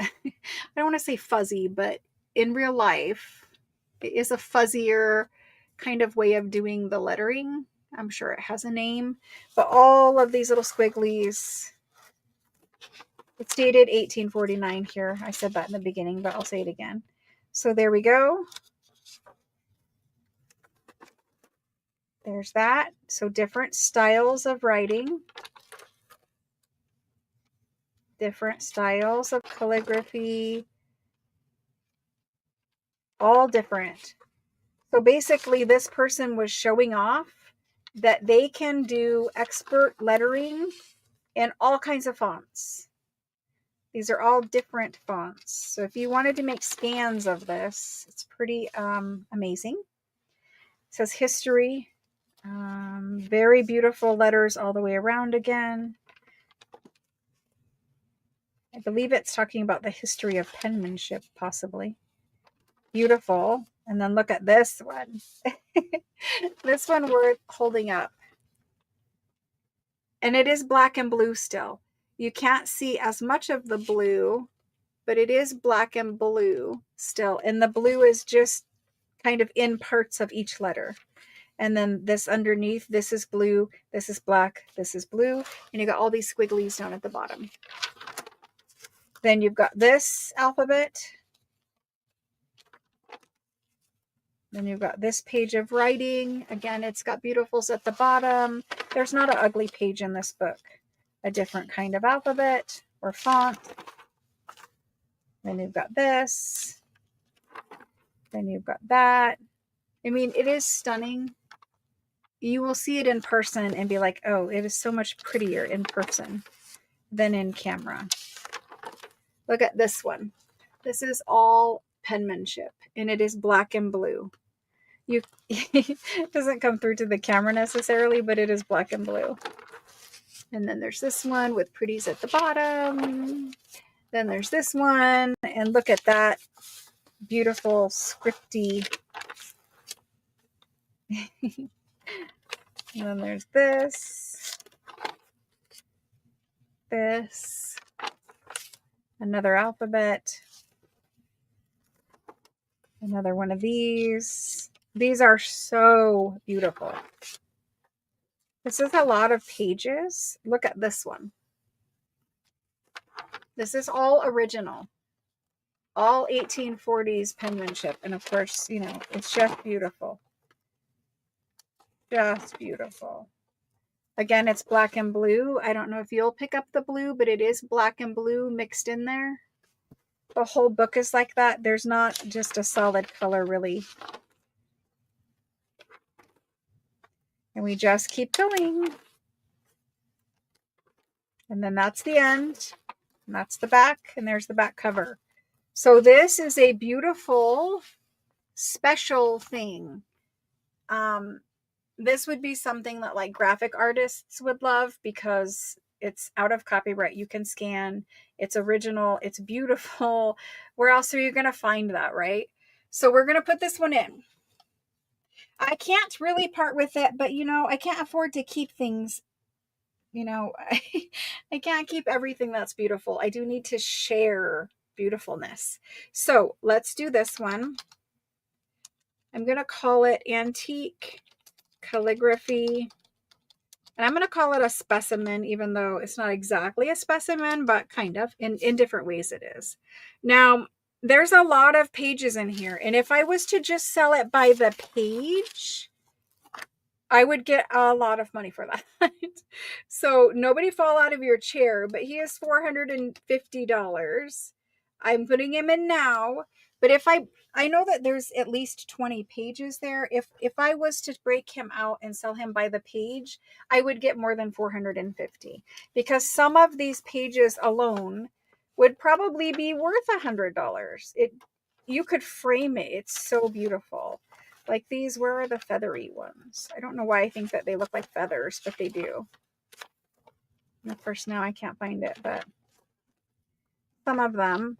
I don't want to say fuzzy, but in real life, it is a fuzzier kind of way of doing the lettering. I'm sure it has a name, but all of these little squigglies. It's dated 1849 here. I said that in the beginning, but I'll say it again. So there we go. There's that. So different styles of writing. Different styles of calligraphy. All different. So basically this person was showing off that they can do expert lettering in all kinds of fonts. These are all different fonts. So if you wanted to make scans of this, it's pretty amazing. It says history. Very beautiful letters all the way around again. I believe it's talking about the history of penmanship, possibly. Beautiful. And then look at this one. This one we're holding up. And it is black and blue still. You can't see as much of the blue, but it is black and blue still. And the blue is just kind of in parts of each letter. And then this underneath, this is blue, this is black, this is blue. And you got all these squigglies down at the bottom. Then you've got this alphabet. Then you've got this page of writing. Again, it's got beautifuls at the bottom. There's not an ugly page in this book. A different kind of alphabet or font. Then you've got this. Then you've got that. I mean, it is stunning. You will see it in person and be like, oh, it is so much prettier in person than in camera. Look at this one. This is all penmanship, and it is black and blue. It doesn't come through to the camera necessarily, but it is black and blue. And then there's this one with pretties at the bottom. Then there's this one, and look at that beautiful scripty. And then there's this, another alphabet, another one of these, These are so beautiful. This is a lot of pages. Look at this one. This is all original. All 1840s penmanship. And of course, you know, it's just beautiful. Just beautiful. Again, it's black and blue. I don't know if you'll pick up the blue, but it is black and blue mixed in there. The whole book is like that. There's not just a solid color, really. And we just keep going. And then that's the end. And that's the back. And there's the back cover. So this is a beautiful, special thing. This would be something that like graphic artists would love because it's out of copyright. You can scan. It's original. It's beautiful. Where else are you going to find that, right? So we're going to put this one in. I can't really part with it, but you know, I can't afford to keep things, you know, I can't keep everything that's beautiful. I do need to share beautifulness. So let's do this one. I'm going to call it Antique Calligraphy. And I'm going to call it a specimen, even though it's not exactly a specimen, but kind of in different ways it is. Now, there's a lot of pages in here. And if I was to just sell it by the page, I would get a lot of money for that. So nobody fall out of your chair, but he is $450. I'm putting him in now. But if I know that there's at least 20 pages there. If I was to break him out and sell him by the page, I would get more than 450 because some of these pages alone would probably be worth $100. You could frame it. It's so beautiful. Like these, where are the feathery ones? I don't know why I think that they look like feathers, but they do. And of course, now I can't find it, but some of them.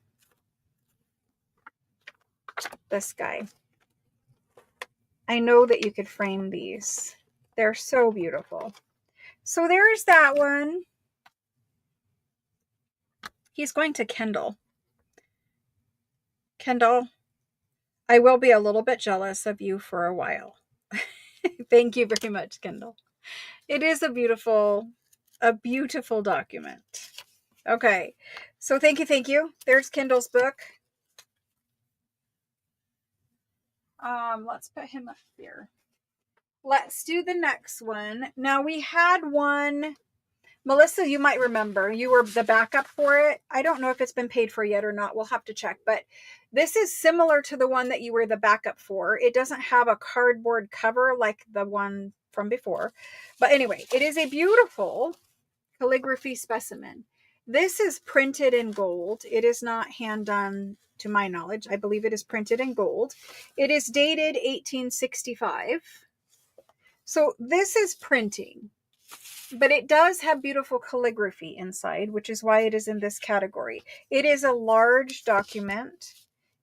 This guy. I know that you could frame these. They're so beautiful. So there's that one. He's going to Kendall. Kendall, I will be a little bit jealous of you for a while. Thank you very much, Kendall. It is a beautiful document. Okay. So thank you. There's Kendall's book. Let's put him up here. Let's do the next one. Now we had one, Melissa, you might remember, you were the backup for it. I don't know if it's been paid for yet or not. We'll have to check, but this is similar to the one that you were the backup for. It doesn't have a cardboard cover like the one from before. But anyway, it is a beautiful calligraphy specimen. This is printed in gold. It is not hand done to my knowledge. I believe it is printed in gold. It is dated 1865. So this is printing, but it does have beautiful calligraphy inside, which is why it is in this category. It is a large document.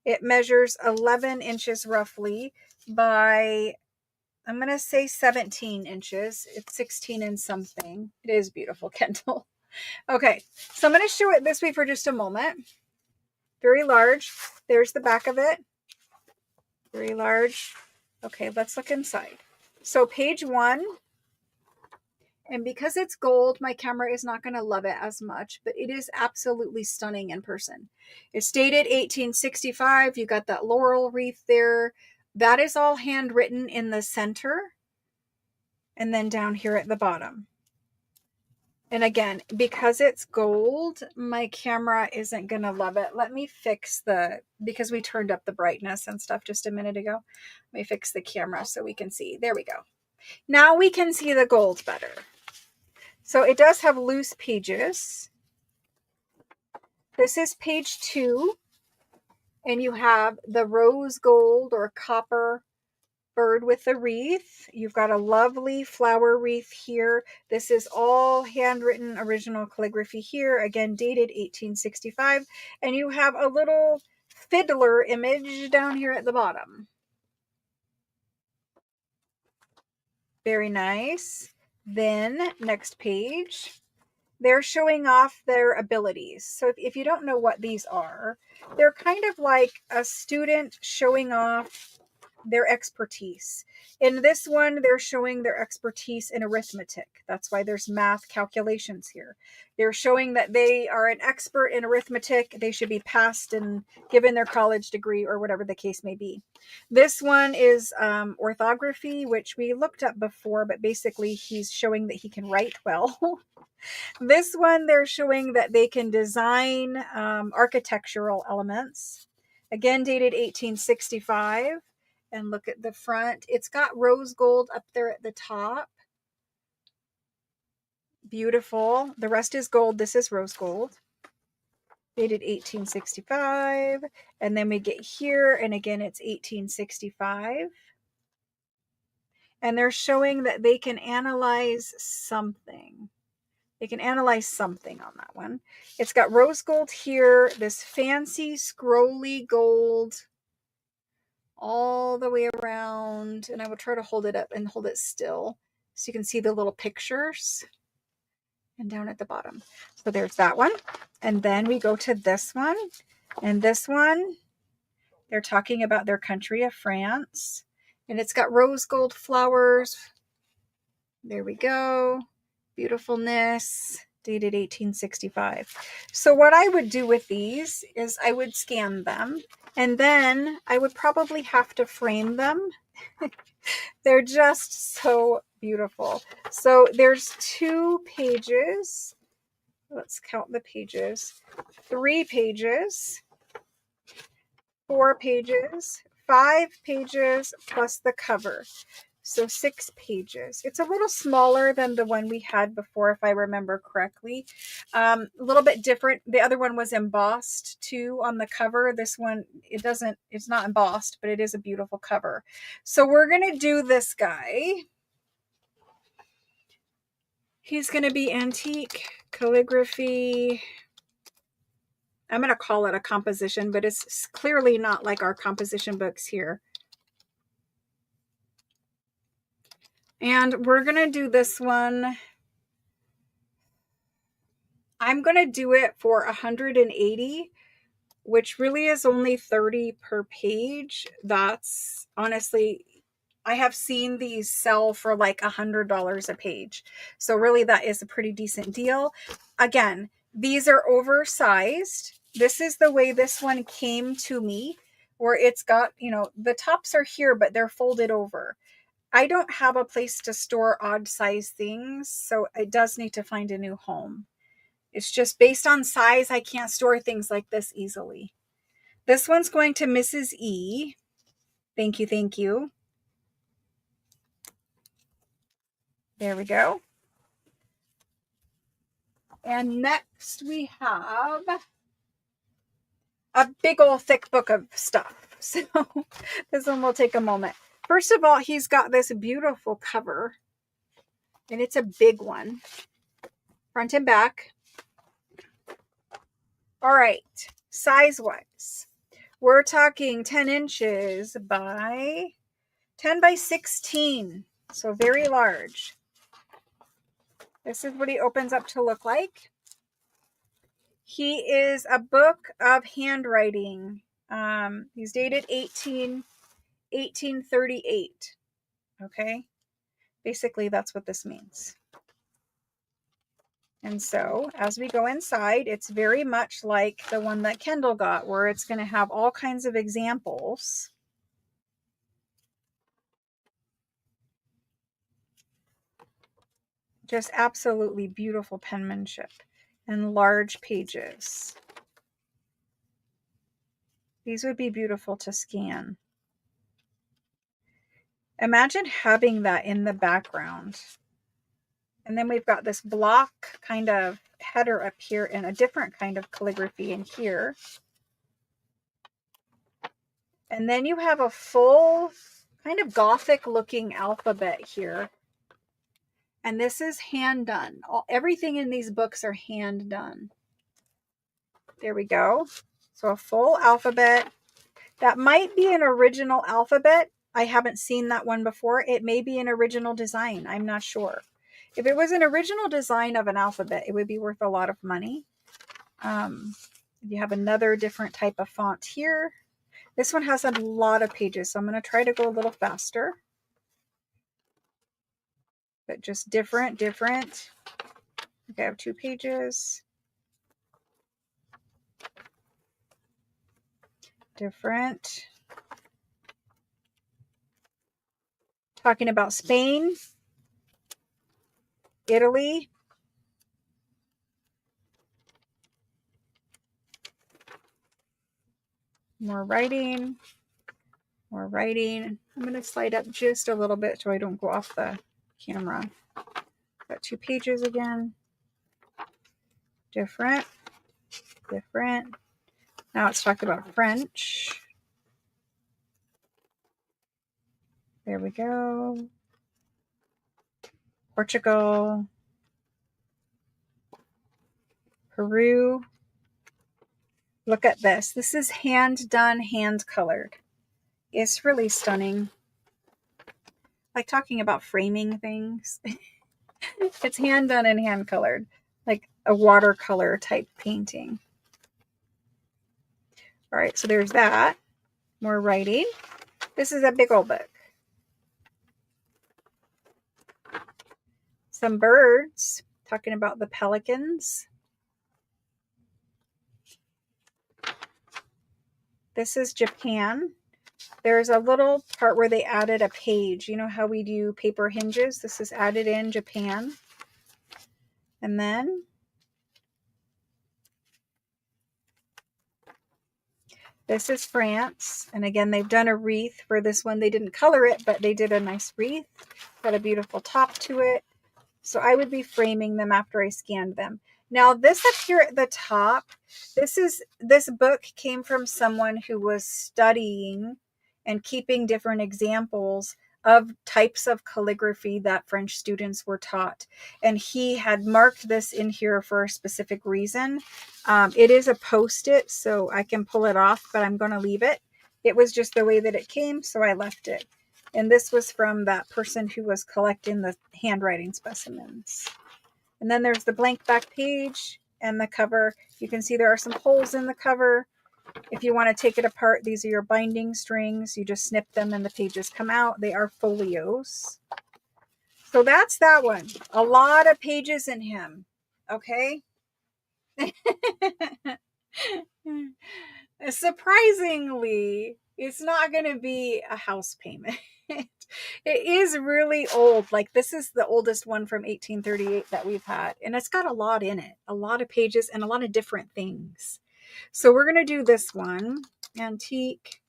It measures 11 inches roughly by, I'm going to say 17 inches. It's 16 and something. It is beautiful, Kendall. Okay, so I'm going to show it this way for just a moment. Very large. There's the back of it. Very large. Okay, let's look inside. So page 1, and because it's gold, my camera is not going to love it as much, but it is absolutely stunning in person. It's dated 1865. You got that laurel wreath there. That is all handwritten in the center and then down here at the bottom. And again, because it's gold, my camera isn't going to love it. Let me fix because we turned up the brightness and stuff just a minute ago. Let me fix the camera so we can see. There we go. Now we can see the gold better. So it does have loose pages. This is page 2. And you have the rose gold or copper bird with the wreath. You've got a lovely flower wreath here. This is all handwritten original calligraphy here. Again, dated 1865. And you have a little fiddler image down here at the bottom. Very nice. Then next page, they're showing off their abilities. So if you don't know what these are, they're kind of like a student showing off their expertise. In this one, they're showing their expertise in arithmetic. That's why there's math calculations here. They're showing that they are an expert in arithmetic. They should be passed and given their college degree or whatever the case may be. This one is orthography, which we looked up before, but basically he's showing that he can write well. This one, they're showing that they can design architectural elements. Again, dated 1865. And look at the front. It's got rose gold up there at the top. Beautiful. The rest is gold. This is rose gold. Dated 1865. And then we get here, and again, it's 1865. And they're showing that they can analyze something. They can analyze something on that one. It's got rose gold here, this fancy scrolly gold all the way around. And I will try to hold it up and hold it still so you can see the little pictures. And down at the bottom. So there's that one. And then we go to this one. And this one, they're talking about their country of France. And it's got rose gold flowers. There we go. Beautifulness, dated 1865. So what I would do with these is I would scan them, and then I would probably have to frame them. They're just so beautiful. So there's 2 pages. Let's count the pages. 3 pages, 4 pages, 5 pages plus the cover. So 6 pages. It's a little smaller than the one we had before, if I remember correctly. A little bit different. The other one was embossed too on the cover. This one, it's not embossed, but it is a beautiful cover. So we're going to do this guy. He's going to be antique calligraphy. I'm going to call it a composition, but it's clearly not like our composition books here. And we're going to do this one. I'm going to do it for 180, which really is only 30 per page. That's honestly, I have seen these sell for like $100 a page. So really that is a pretty decent deal. Again, these are oversized. This is the way this one came to me, where it's got, the tops are here, but they're folded over. I don't have a place to store odd size things, so it does need to find a new home. It's just based on size, I can't store things like this easily. This one's going to Mrs. E. Thank you, thank you. There we go. And next we have a big old thick book of stuff. So this one will take a moment. First of all, he's got this beautiful cover, and it's a big one, front and back. All right, size-wise, we're talking 10 inches by 10 by 16, so very large. This is what he opens up to look like. He is a book of handwriting. He's dated 1838. Okay, basically that's what this means. And so as we go inside, it's very much like the one that Kendall got, where it's going to have all kinds of examples. Just absolutely beautiful penmanship and large pages. These would be beautiful to scan. Imagine having that in the background. And then we've got this block kind of header up here and a different kind of calligraphy in here. And then you have a full kind of Gothic looking alphabet here. And this is hand done. Everything in these books are hand done. There we go. So a full alphabet. That might be an original alphabet. I haven't seen that one before. It may be an original design. I'm not sure. If it was an original design of an alphabet, it would be worth a lot of money. You have another different type of font here. This one has a lot of pages, so I'm going to try to go a little faster. But just different. Okay, I have 2 pages. Different. Talking about Spain, Italy, more writing. I'm going to slide up just a little bit so I don't go off the camera. Got 2 pages again. Different. Now let's talk about French. There we go. Portugal. Peru. Look at this. This is hand done, hand colored. It's really stunning. Like talking about framing things. It's hand done and hand colored. Like a watercolor type painting. All right, so there's that. More writing. This is a big old book. Some birds. Talking about the pelicans. This is Japan. There's a little part where they added a page. You know how we do paper hinges? This is added in Japan. And then this is France. And again, they've done a wreath for this one. They didn't color it, but they did a nice wreath. Got a beautiful top to it. So I would be framing them after I scanned them. Now this up here at the top, this book came from someone who was studying and keeping different examples of types of calligraphy that French students were taught. And he had marked this in here for a specific reason. It is a Post-it, so I can pull it off, but I'm going to leave it. It was just the way that it came, so I left it. And this was from that person who was collecting the handwriting specimens. And then there's the blank back page and the cover. You can see there are some holes in the cover. If you want to take it apart, these are your binding strings. You just snip them and the pages come out. They are folios. So that's that one. A lot of pages in him. Okay. Surprisingly, it's not going to be a house payment. It is really old. Like this is the oldest one from 1838 that we've had. And it's got a lot in it. A lot of pages and a lot of different things. So we're going to do this one. Antique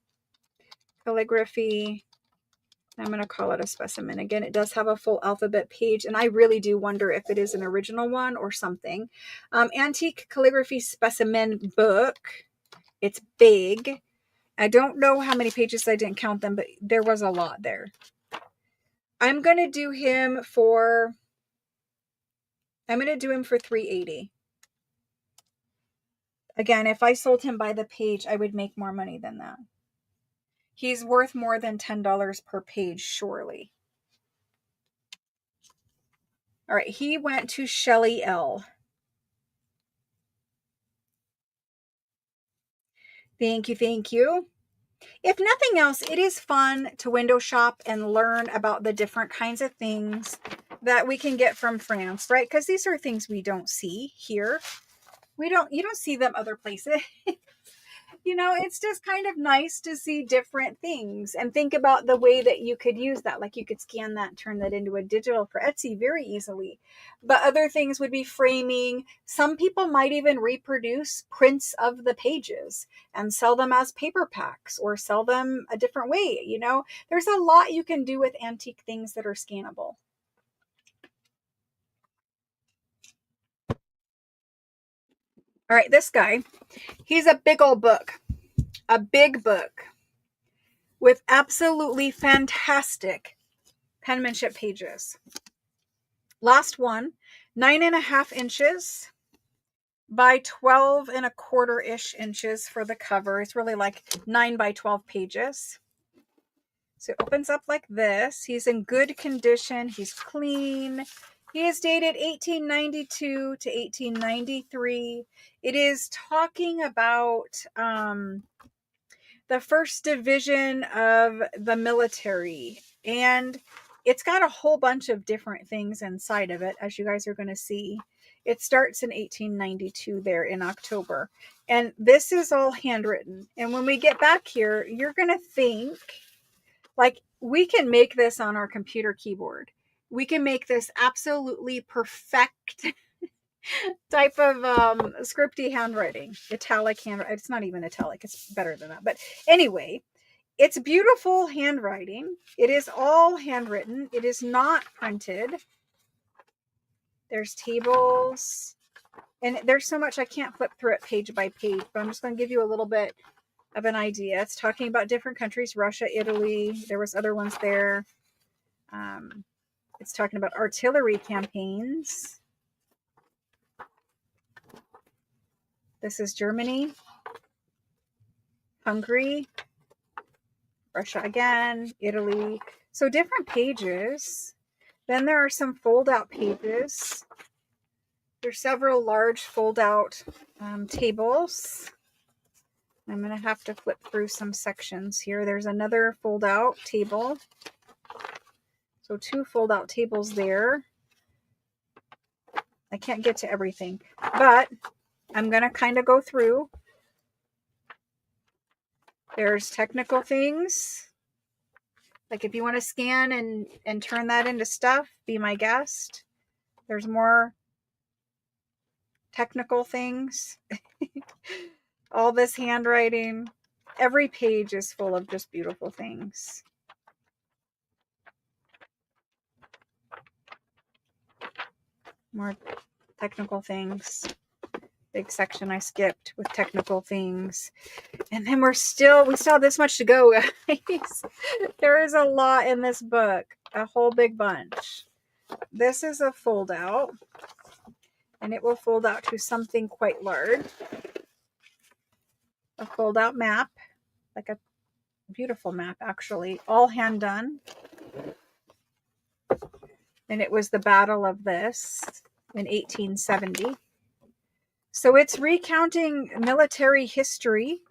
Calligraphy. I'm going to call it a specimen. Again, it does have a full alphabet page. And I really do wonder if it is an original one or something. Antique Calligraphy Specimen book. It's big. I don't know how many pages. I didn't count them, but there was a lot there. I'm going to do him for $380. Again, if I sold him by the page, I would make more money than that. He's worth more than $10 per page, surely. All right, he went to Shelly L. Thank you. If nothing else, it is fun to window shop and learn about the different kinds of things that we can get from France, right? Because these are things we don't see here. You don't see them other places. You know, it's just kind of nice to see different things and think about the way that you could use that. Like you could scan that and turn that into a digital for Etsy very easily. But other things would be framing. Some people might even reproduce prints of the pages and sell them as paper packs or sell them a different way. You know, there's a lot you can do with antique things that are scannable. All right, this guy, he's a big old book, a big book with absolutely fantastic penmanship pages. Last one, 9.5 inches by 12.25-ish inches for the cover. It's really like 9 by 12 pages. So it opens up like this. He's in good condition. He's clean. He is dated 1892 to 1893. It is talking about the 1st Division of the military. And it's got a whole bunch of different things inside of it, as you guys are going to see. It starts in 1892 there in October. And this is all handwritten. And when we get back here, you're going to think, like, we can make this on our computer keyboard. We can make this absolutely perfect type of scripty handwriting, italic handwriting. It's not even italic, it's better than that. But anyway, it's beautiful handwriting. It is all handwritten. It is not printed. There's tables, and there's so much I can't flip through it page by page, but I'm just going to give you a little bit of an idea. It's talking about different countries: Russia, Italy. There was other ones there. It's talking about artillery campaigns. This is Germany, Hungary, Russia again, Italy. So different pages. Then there are some fold-out pages. There's several large fold-out tables. I'm going to have to flip through some sections here. There's another fold-out table. So 2 fold-out tables there. I can't get to everything, but I'm going to kind of go through. There's technical things. Like if you want to scan and turn that into stuff, be my guest. There's more technical things. All this handwriting. Every page is full of just beautiful things. More technical things. Big section I skipped with technical things. And then we still have this much to go, guys. There is a lot in this book. A whole big bunch. This is a fold out. And it will fold out to something quite large. A fold out map. Like a beautiful map, actually. All hand done. And it was the Battle of this in 1870. So it's recounting military history.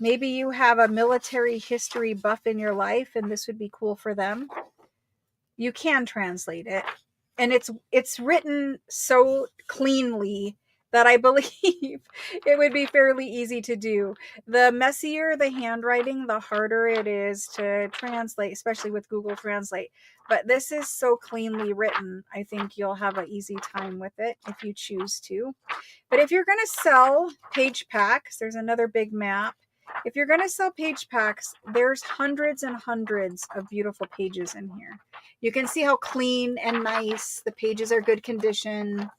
Maybe you have a military history buff in your life and this would be cool for them. You can translate it. And it's written so cleanly that I believe it would be fairly easy to do. The messier the handwriting, the harder it is to translate, especially with Google Translate. But this is so cleanly written, I think you'll have an easy time with it if you choose to. But if you're going to sell page packs, there's another big map. If you're going to sell page packs, there's hundreds and hundreds of beautiful pages in here. You can see how clean and nice the pages are, good condition.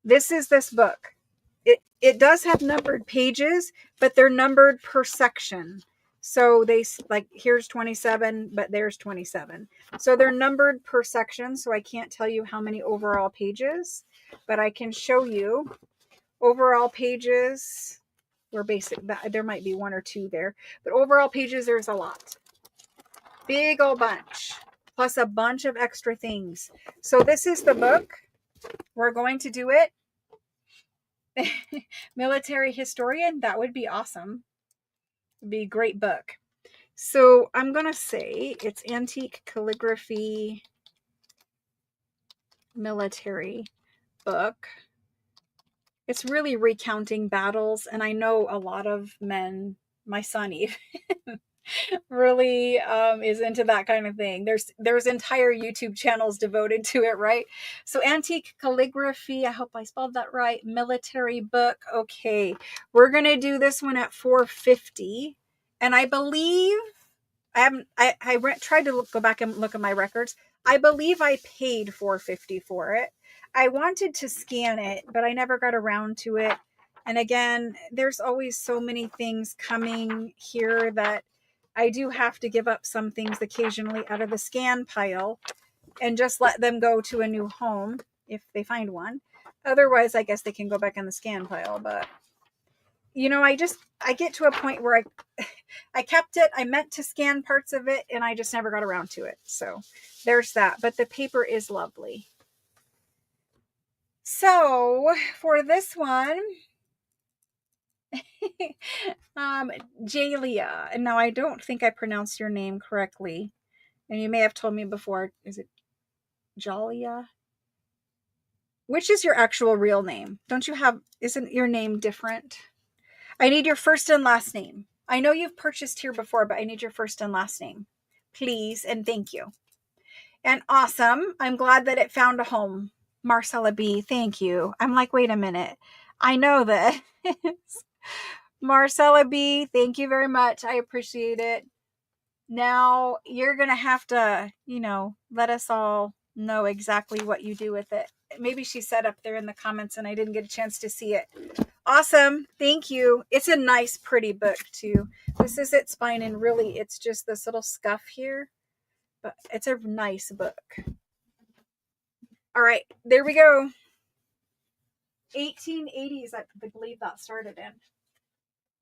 This is this book. It does have numbered pages, but they're numbered per section. So they, like, here's 27, but there's 27. So they're numbered per section. So I can't tell you how many overall pages, but I can show you overall pages. We're basic. There might be 1 or 2 there, but overall pages, there's a lot. Big old bunch, plus a bunch of extra things. So this is the book. We're going to do it. Military historian. That would be awesome. It'd be a great book. So I'm going to say it's Antique Calligraphy Military book. It's really recounting battles, and I know a lot of men, my son even, really is into that kind of thing. There's entire YouTube channels devoted to it, right? So Antique Calligraphy, I hope I spelled that right, military book. Okay, we're going to do this one at $4.50, and I believe, I tried to go back and look at my records. I believe I paid $4.50 for it. I wanted to scan it, but I never got around to it. And again, there's always so many things coming here that I do have to give up some things occasionally out of the scan pile and just let them go to a new home if they find one. Otherwise, I guess they can go back in the scan pile. But, you know, I get to a point where I kept it. I meant to scan parts of it, and I just never got around to it. So there's that. But the paper is lovely. So for this one, Jalia. And now I don't think I pronounced your name correctly. And you may have told me before. Is it Jalia? Which is your actual real name? Don't you have, isn't your name different? I need your first and last name. I know you've purchased here before, but I need your first and last name. Please and thank you. And awesome. I'm glad that it found a home. Marcella B, thank you. I'm like, wait a minute. I know this. Marcella B, thank you very much. I appreciate it. Now you're going to have to, let us all know exactly what you do with it. Maybe she said up there in the comments and I didn't get a chance to see it. Awesome. Thank you. It's a nice, pretty book too. This is its spine and really it's just this little scuff here, but it's a nice book. All right, there we go. 1880s, I believe that started in.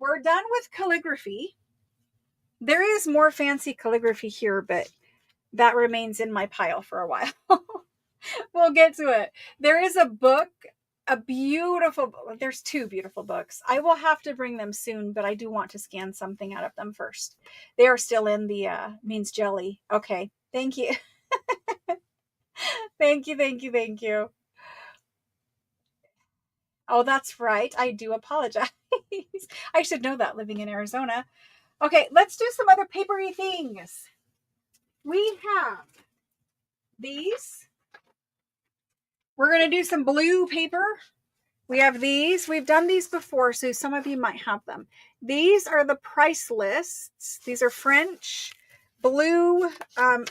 We're done with calligraphy. There is more fancy calligraphy here, but that remains in my pile for a while. We'll get to it. There is a book, there's two beautiful books. I will have to bring them soon, but I do want to scan something out of them first. They are still in the means jelly. Okay, thank you. Thank you. Oh, that's right. I do apologize. I should know that living in Arizona. Okay, let's do some other papery things. We have these. We're going to do some blue paper. We have these. We've done these before, so some of you might have them. These are the price lists. These are French. Blue,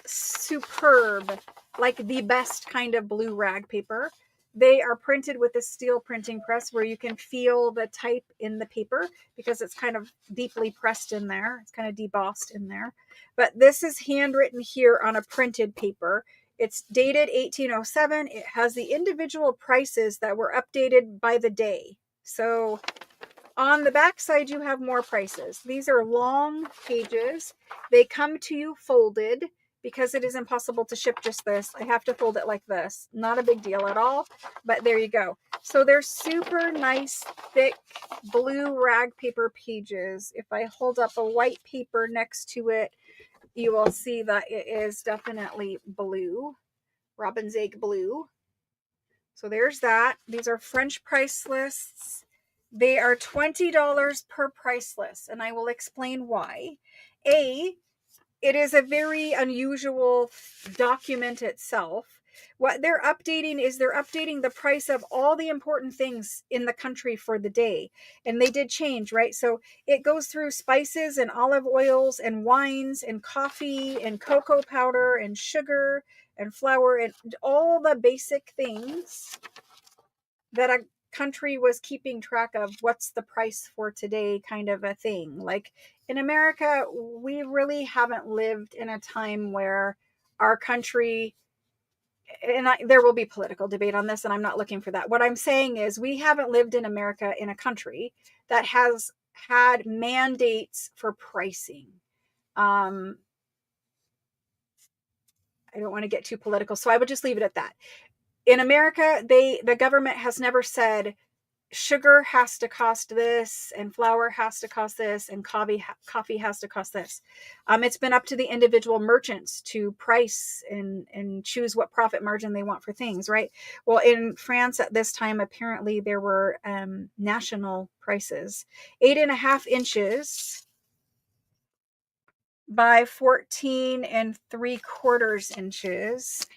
superb, like the best kind of blue rag paper. They are printed with a steel printing press where you can feel the type in the paper because it's kind of deeply pressed in there. It's kind of debossed in there. But this is handwritten here on a printed paper. It's dated 1807. It has the individual prices that were updated by the day. So on the back side, you have more prices. These are long pages. They come to you folded because it is impossible to ship just this. I have to fold it like this. Not a big deal at all, but there you go. So they're super nice, thick blue rag paper pages. If I hold up a white paper next to it, you will see that it is definitely blue, robin's egg blue. So there's that. These are French price lists. They are $20 per price list, and I will explain why. It is a very unusual document itself. What they're updating is they're updating the price of all the important things in the country for the day. And they did change, right? So it goes through spices and olive oils and wines and coffee and cocoa powder and sugar and flour and all the basic things that a country was keeping track of. What's the price for today kind of a thing. Like in America, we really haven't lived in a time where our country, and there will be political debate on this, and I'm not looking for that. What I'm saying is we haven't lived in America in a country that has had mandates for pricing. I don't want to get too political, so I would just leave it at that. In America, the government has never said sugar has to cost this and flour has to cost this and coffee has to cost this. It's been up to the individual merchants to price and choose what profit margin they want for things, right? Well, in France at this time, apparently there were national prices. 8.5 inches by 14 3/4 inches.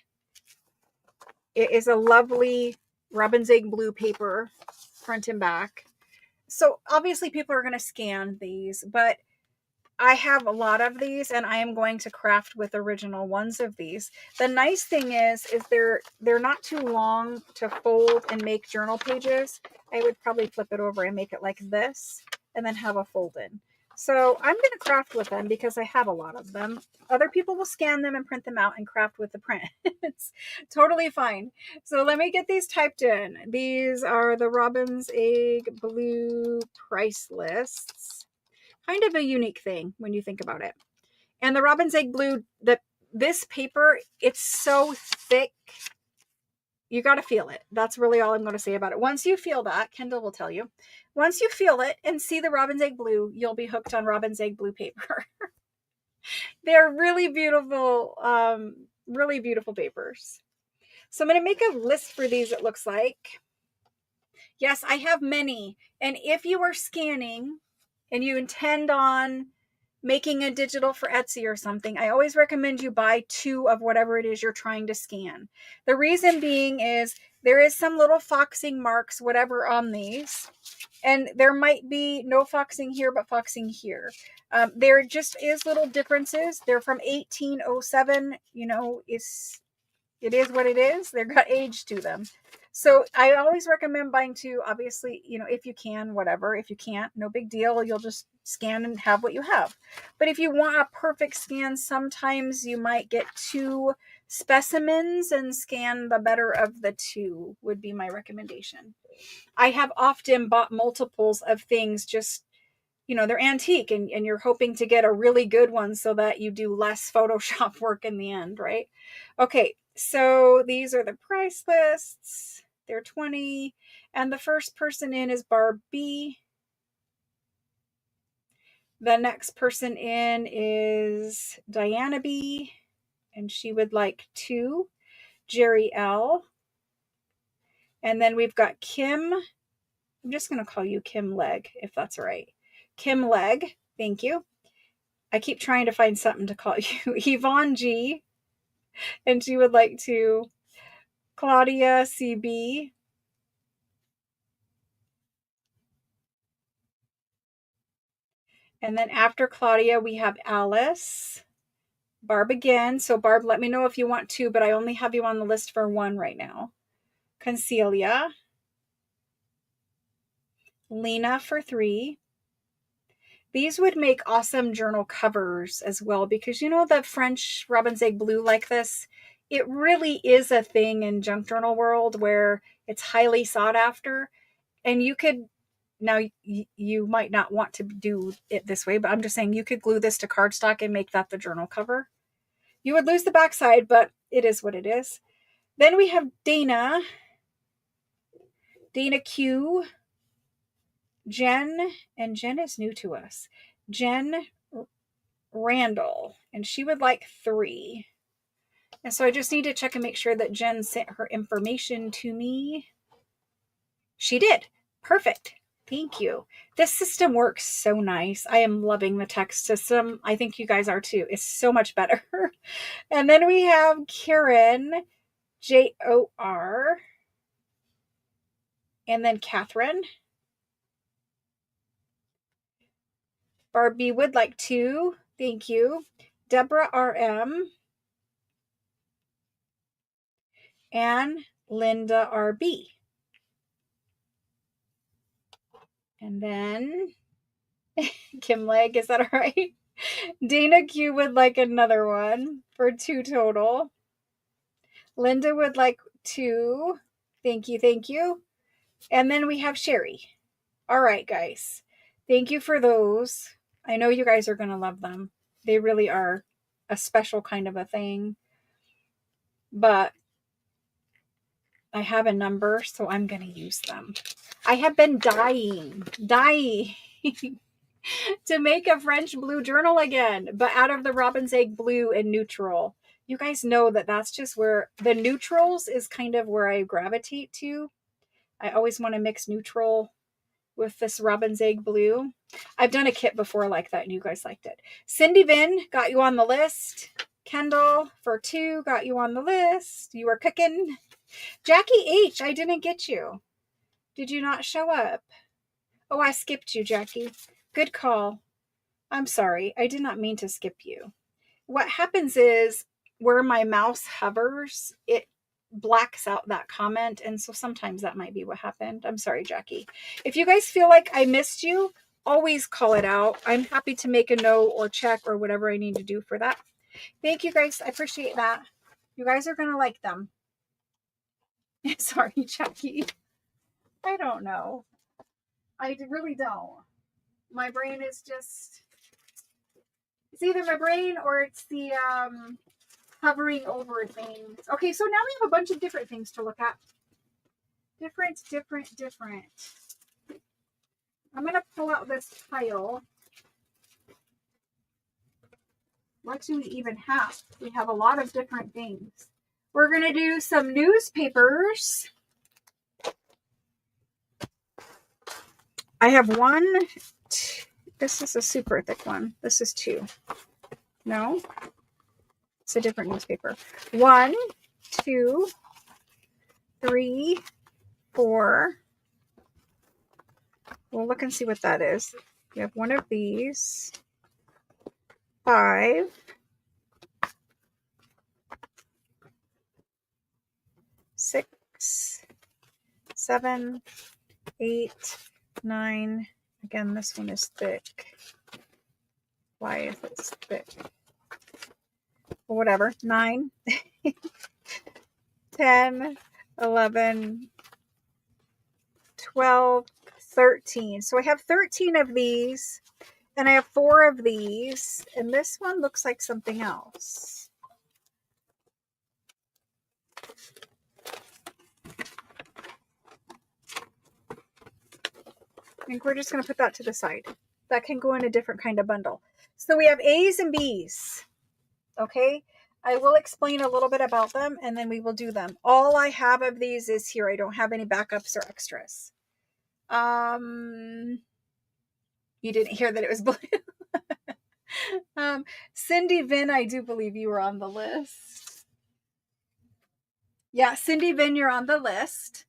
It is a lovely robin's egg blue paper, front and back. So obviously people are going to scan these, but I have a lot of these and I am going to craft with original ones of these. The nice thing is they're not too long to fold and make journal pages. I would probably flip it over and make it like this and then have a fold in. So I'm going to craft with them because I have a lot of them. Other people will scan them and print them out and craft with the print. It's totally fine. So let me get these typed in. These are the robin's egg blue price lists. Kind of a unique thing when you think about it. And the robin's egg blue, this paper, it's so thick. You got to feel it. That's really all I'm going to say about it. Once you feel that, Kendall will tell you, once you feel it and see the robin's egg blue, you'll be hooked on robin's egg blue paper. They're really beautiful papers. So I'm going to make a list for these, it looks like. Yes, I have many. And if you are scanning and you intend on making a digital for Etsy or something, I always recommend you buy 2 of whatever it is you're trying to scan. The reason being is there is some little foxing marks, whatever, on these. And there might be no foxing here, but foxing here. There just is little differences. They're from 1807, you know, it is what it is. They've got age to them. So I always recommend buying 2, obviously, you know, if you can, whatever. If you can't, no big deal. You'll just scan and have what you have. But if you want a perfect scan, sometimes you might get 2 specimens and scan the better of the 2 would be my recommendation. I have often bought multiples of things, just, you know, they're antique and you're hoping to get a really good one so that you do less Photoshop work in the end, right? Okay, so these are the price lists. They're 20. And the first person in is Barbie. The next person in is Diana B. And she would like 2. Jerry L. And then we've got Kim. I'm just going to call you Kim Leg, if that's all right. Kim Leg, thank you. I keep trying to find something to call you. Yvonne G. And she would like to. Claudia CB. And then after Claudia, we have Alice. Barb again. So Barb, let me know if you want 2, but I only have you on the list for 1 right now. Concelia. Lena for 3. These would make awesome journal covers as well, because you know the French robin's egg blue like this, it really is a thing in junk journal world where it's highly sought after. And you could, now you might not want to do it this way, but I'm just saying you could glue this to cardstock and make that the journal cover. You would lose the backside, but it is what it is. Then we have Dana Q, Jen, and Jen is new to us. Jen Randall, and she would like 3. And so I just need to check and make sure that Jen sent her information to me. She did. Perfect. Thank you. This system works so nice. I am loving the text system. I think you guys are too. It's so much better. And then we have Karen, JOR, and then Catherine. Barbie would like 2. Thank you. Deborah RM. And Linda RB. And then Kim Leg, is that all right? Dana Q would like another one for 2 total. Linda would like 2. Thank you, thank you. And then we have Sherry. All right, guys. Thank you for those. I know you guys are going to love them. They really are a special kind of a thing. But I have a number, so I'm going to use them. I have been dying to make a French blue journal again, but out of the robin's egg blue and neutral. You guys know that that's just where the neutrals is kind of where I gravitate to. I always want to mix neutral with this robin's egg blue. I've done a kit before like that and you guys liked it. Cindy Vin got you on the list. Kendall for 2 got you on the list. You were cooking. Jackie H, I didn't get you. Did you not show up? Oh, I skipped you, Jackie. Good call. I'm sorry. I did not mean to skip you. What happens is where my mouse hovers, it blacks out that comment. And so sometimes that might be what happened. I'm sorry, Jackie. If you guys feel like I missed you, always call it out. I'm happy to make a note or check or whatever I need to do for that. Thank you guys. I appreciate that. You guys are going to like them. Sorry, Jackie. I don't know. I really don't. My brain is just, it's either my brain or it's the hovering over things. Okay, so now we have a bunch of different things to look at. Different. I'm going to pull out this pile. What do we even have? We have a lot of different things. We're going to do some newspapers. I have one. This is a super thick one. This is 2. No, it's a different newspaper. 1, 2, 3, 4. We'll look and see what that is. We have one of these. 5. 6, 7, 8, 9. Again, this one is thick. Why is it thick? Well, whatever. 9, 10, 11, 12, 13. So I have 13 of these, and I have 4 of these, and this one looks like something else. I think we're just going to put that to the side. That can go in a different kind of bundle. So we have A's and B's. Okay. I will explain a little bit about them and then we will do them. All I have of these is here. I don't have any backups or extras. You didn't hear that it was blue. Cindy Vin, I do believe you were on the list. Yeah, Cindy Vin, you're on the list.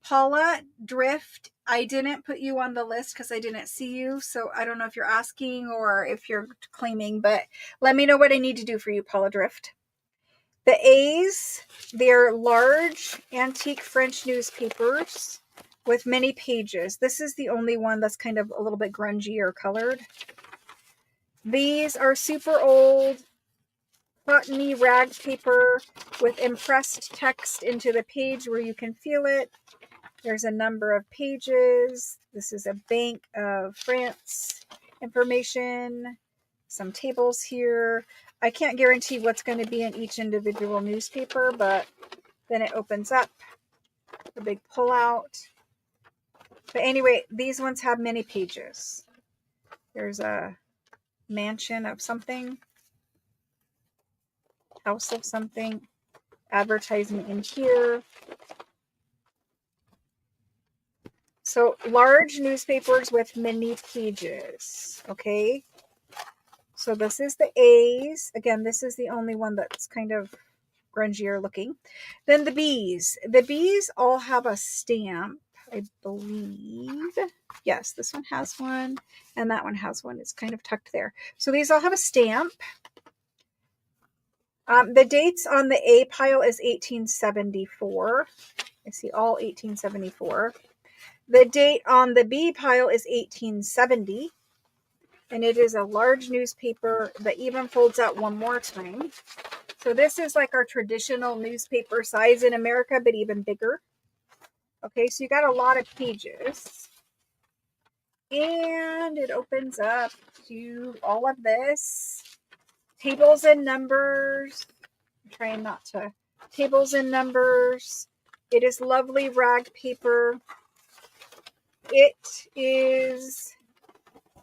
Paula Drift, I didn't put you on the list because I didn't see you. So I don't know if you're asking or if you're claiming, but let me know what I need to do for you, Paula Drift. The A's, they're large antique French newspapers with many pages. This is the only one that's kind of a little bit grungy or colored. These are super old cottony rag paper with impressed text into the page where you can feel it. There's a number of pages. This is a Bank of France information. Some tables here. I can't guarantee what's going to be in each individual newspaper, but then it opens up. A big pullout. But anyway, these ones have many pages. There's a mansion of something. House of something. Advertisement in here. So large newspapers with many pages. Okay. So this is the A's. Again, this is the only one that's kind of grungier looking. Then the B's. The B's all have a stamp, I believe. Yes, this one has one and that one has one. It's kind of tucked there. So these all have a stamp. The dates on the A pile is 1874. I see all 1874. The date on the B pile is 1870. And it is a large newspaper that even folds out one more time. So this is like our traditional newspaper size in America, but even bigger. Okay, so you got a lot of pages. And it opens up to all of this. Tables and numbers. I'm trying not to. Tables and numbers. It is lovely rag paper. It is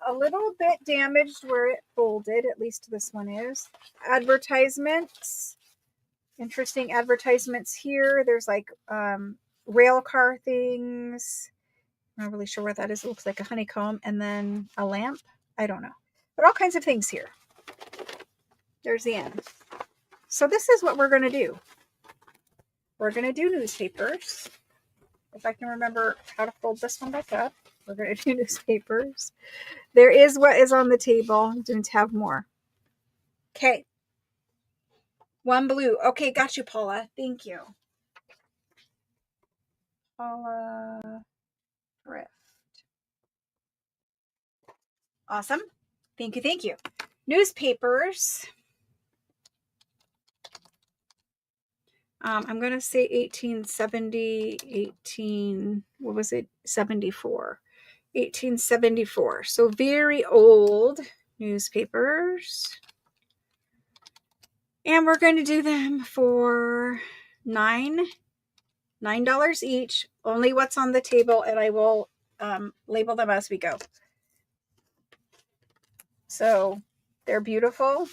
a little bit damaged where it folded. At least this one is. Advertisements. Interesting advertisements here. There's like rail car things. I'm not really sure what that is. It looks like a honeycomb and then a lamp. I don't know. But all kinds of things here. There's the end. So this is what we're going to do. We're going to do newspapers. If I can remember how to fold this one back up, we're going to do newspapers. There is what is on the table. Didn't have more. Okay. One blue. Okay, got you, Paula. Thank you. Paula Thrift. Awesome. Thank you, thank you. Newspapers. I'm going to say 1870, what was it? 74. 1874. So very old newspapers. And we're going to do them for $9 each, only what's on the table, and I will label them as we go. So they're beautiful.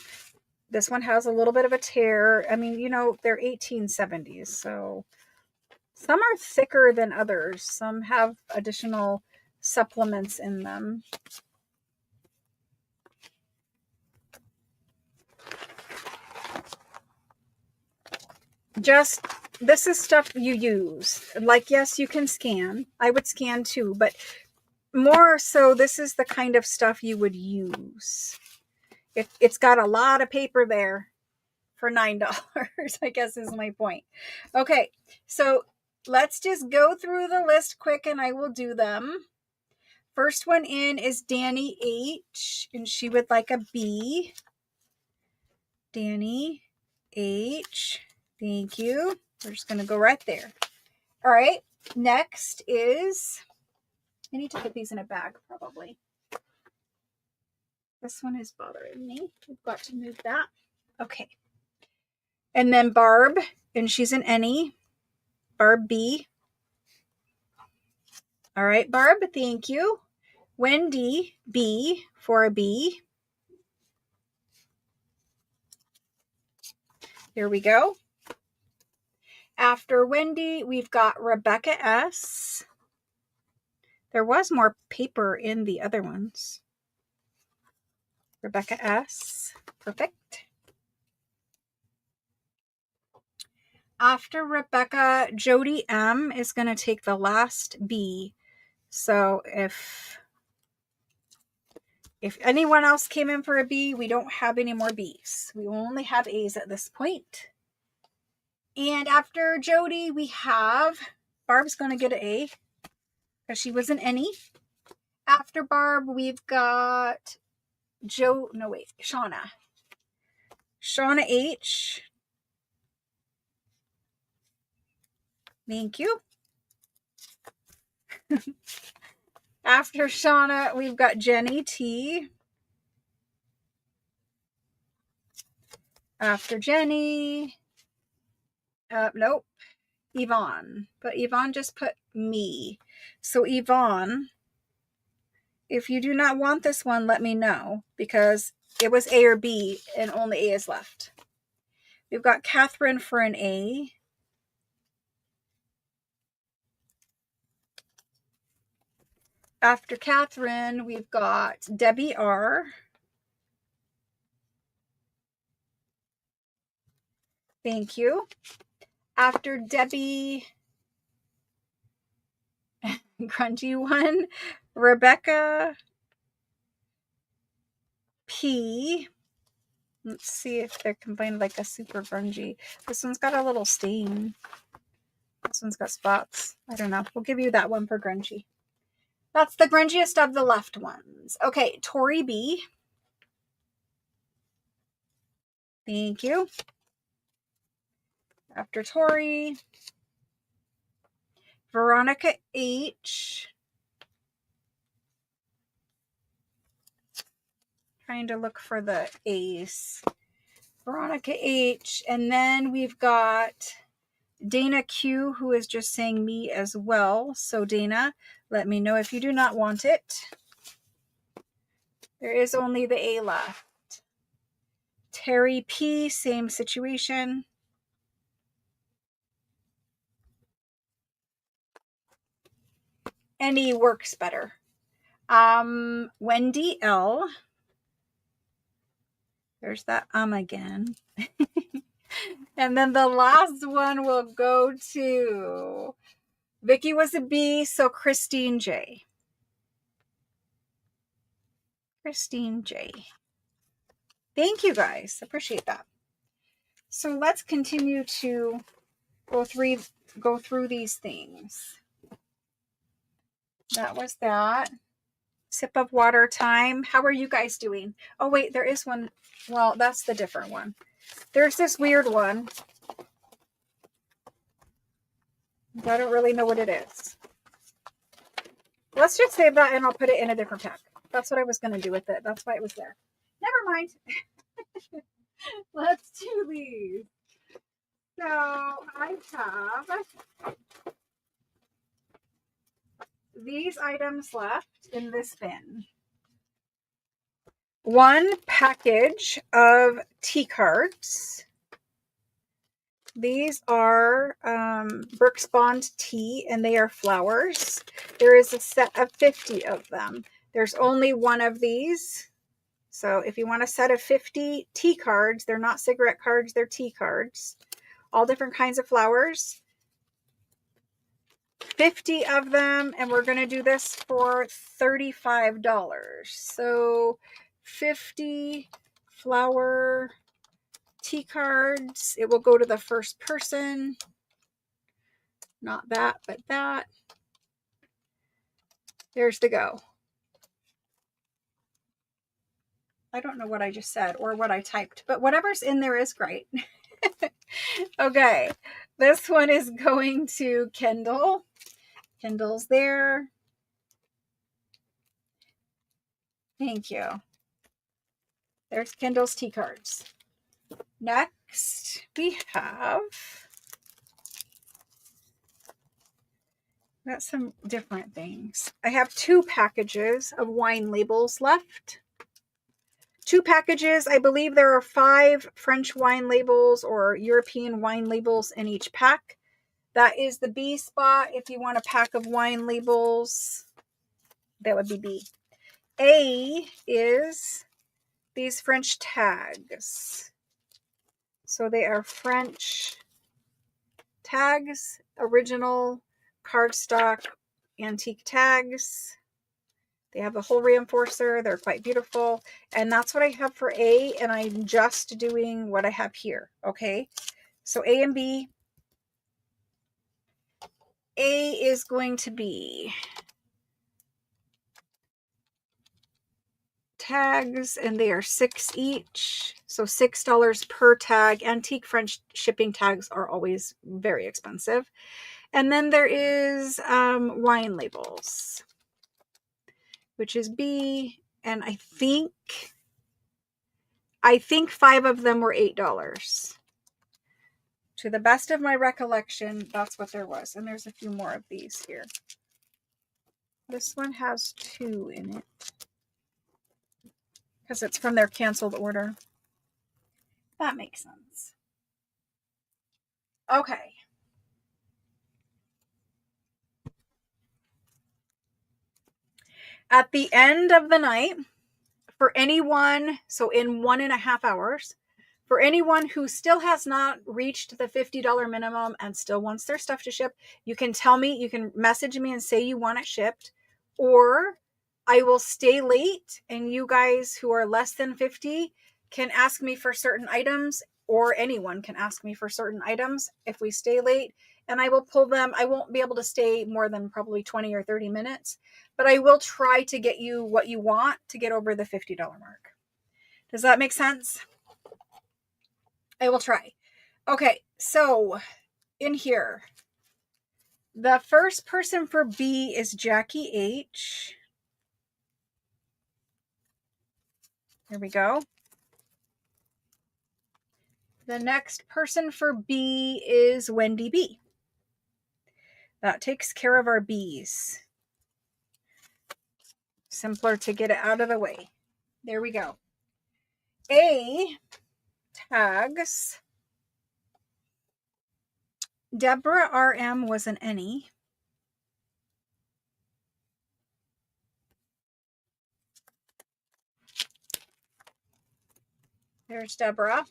This one has a little bit of a tear. I mean, you know, they're 1870s, so some are thicker than others. Some have additional supplements in them. Just, this is stuff you use. Like, yes, you can scan. I would scan too, but more so, this is the kind of stuff you would use. It's got a lot of paper there for $9, I guess is my point. Okay, so let's just go through the list quick and I will do them. First one in is Danny H, and she would like a B. Danny H, thank you. We're just going to go right there. All right, next is, I need to put these in a bag probably. This one is bothering me. We've got to move that. Okay. And then Barb, and she's an Any. Barb B. All right, Barb, thank you. Wendy B for a B. Here we go. After Wendy, we've got Rebecca S. There was more paper in the other ones. Rebecca S. Perfect. After Rebecca, Jody M is going to take the last B. So if anyone else came in for a B, we don't have any more Bs. We only have A's at this point. And after Jody, we have, Barb's going to get an A because she was an Any. After Barb, we've got Shauna. Shauna H. Thank you. After Shauna, we've got Jenny T. After Jenny, nope, Yvonne. But Yvonne just put me. So Yvonne, if you do not want this one, let me know, because it was A or B and only A is left. We've got Catherine for an A. After Catherine, we've got Debbie R. Thank you. After Debbie, grungy one, Rebecca P. Let's see if they're combined like a super grungy. This one's got a little stain. This one's got spots. I don't know. We'll give you that one for grungy. That's the grungiest of the left ones. Okay, Tori B. Thank you. After Tori, Veronica H. Trying to look for the A's. Veronica H. And then we've got Dana Q, who is just saying me as well. So Dana, let me know if you do not want it. There is only the A left. Terry P, same situation. Any works better. Wendy L. There's that again. And then the last one will go to Vicky was a B, so Christine J. Christine J. Thank you guys. Appreciate that. So let's continue to go through these things. That was that. Sip of water time. How are you guys doing? Oh, wait, there is one. Well, that's the different one. There's this weird one. I don't really know what it is. Let's just save that and I'll put it in a different pack. That's what I was going to do with it. That's why it was there. Never mind. Let's do these. So I have these items left in this bin. One package of tea cards. These are Brooks Bond tea, and they are flowers. There is a set of 50 of them. There's only one of these. So if you want a set of 50 tea cards, they're not cigarette cards, they're tea cards. All different kinds of flowers. 50 of them, and we're going to do this for $35. So 50 flower tea cards. It will go to the first person. Not that, but that. There's the go. I don't know what I just said or what I typed, but whatever's in there is great. Okay, this one is going to Kendall. Kendall's there. Thank you. There's Kendall's tea cards. Next, we have got some different things. I have 2 packages of wine labels left. 2 packages. I believe there are 5 French wine labels or European wine labels in each pack. That is the B spot. If you want a pack of wine labels, that would be B. A is these French tags. So they are French tags, original cardstock antique tags. They have a whole reinforcer. They're quite beautiful. And that's what I have for A, and I'm just doing what I have here. Okay, so A and B. A is going to be tags, and they are 6 each. So $6 per tag. Antique French shipping tags are always very expensive. And then there is wine labels, which is B. And I think 5 of them were $8. To the best of my recollection, that's what there was. And there's a few more of these here. This one has 2 in it because it's from their canceled order. That makes sense. Okay. At the end of the night, for anyone, so in 1.5 hours, for anyone who still has not reached the $50 minimum and still wants their stuff to ship, you can tell me, you can message me and say you want it shipped, or I will stay late and you guys who are less than 50 can ask me for certain items, or anyone can ask me for certain items if we stay late, and I will pull them. I won't be able to stay more than probably 20 or 30 minutes, but I will try to get you what you want to get over the $50 mark. Does that make sense? I will try. Okay, so in here, the first person for B is Jackie H. There we go. The next person for B is Wendy B. That takes care of our B's. Simpler to get it out of the way. There we go. A tags. Deborah RM was an any. There's Deborah.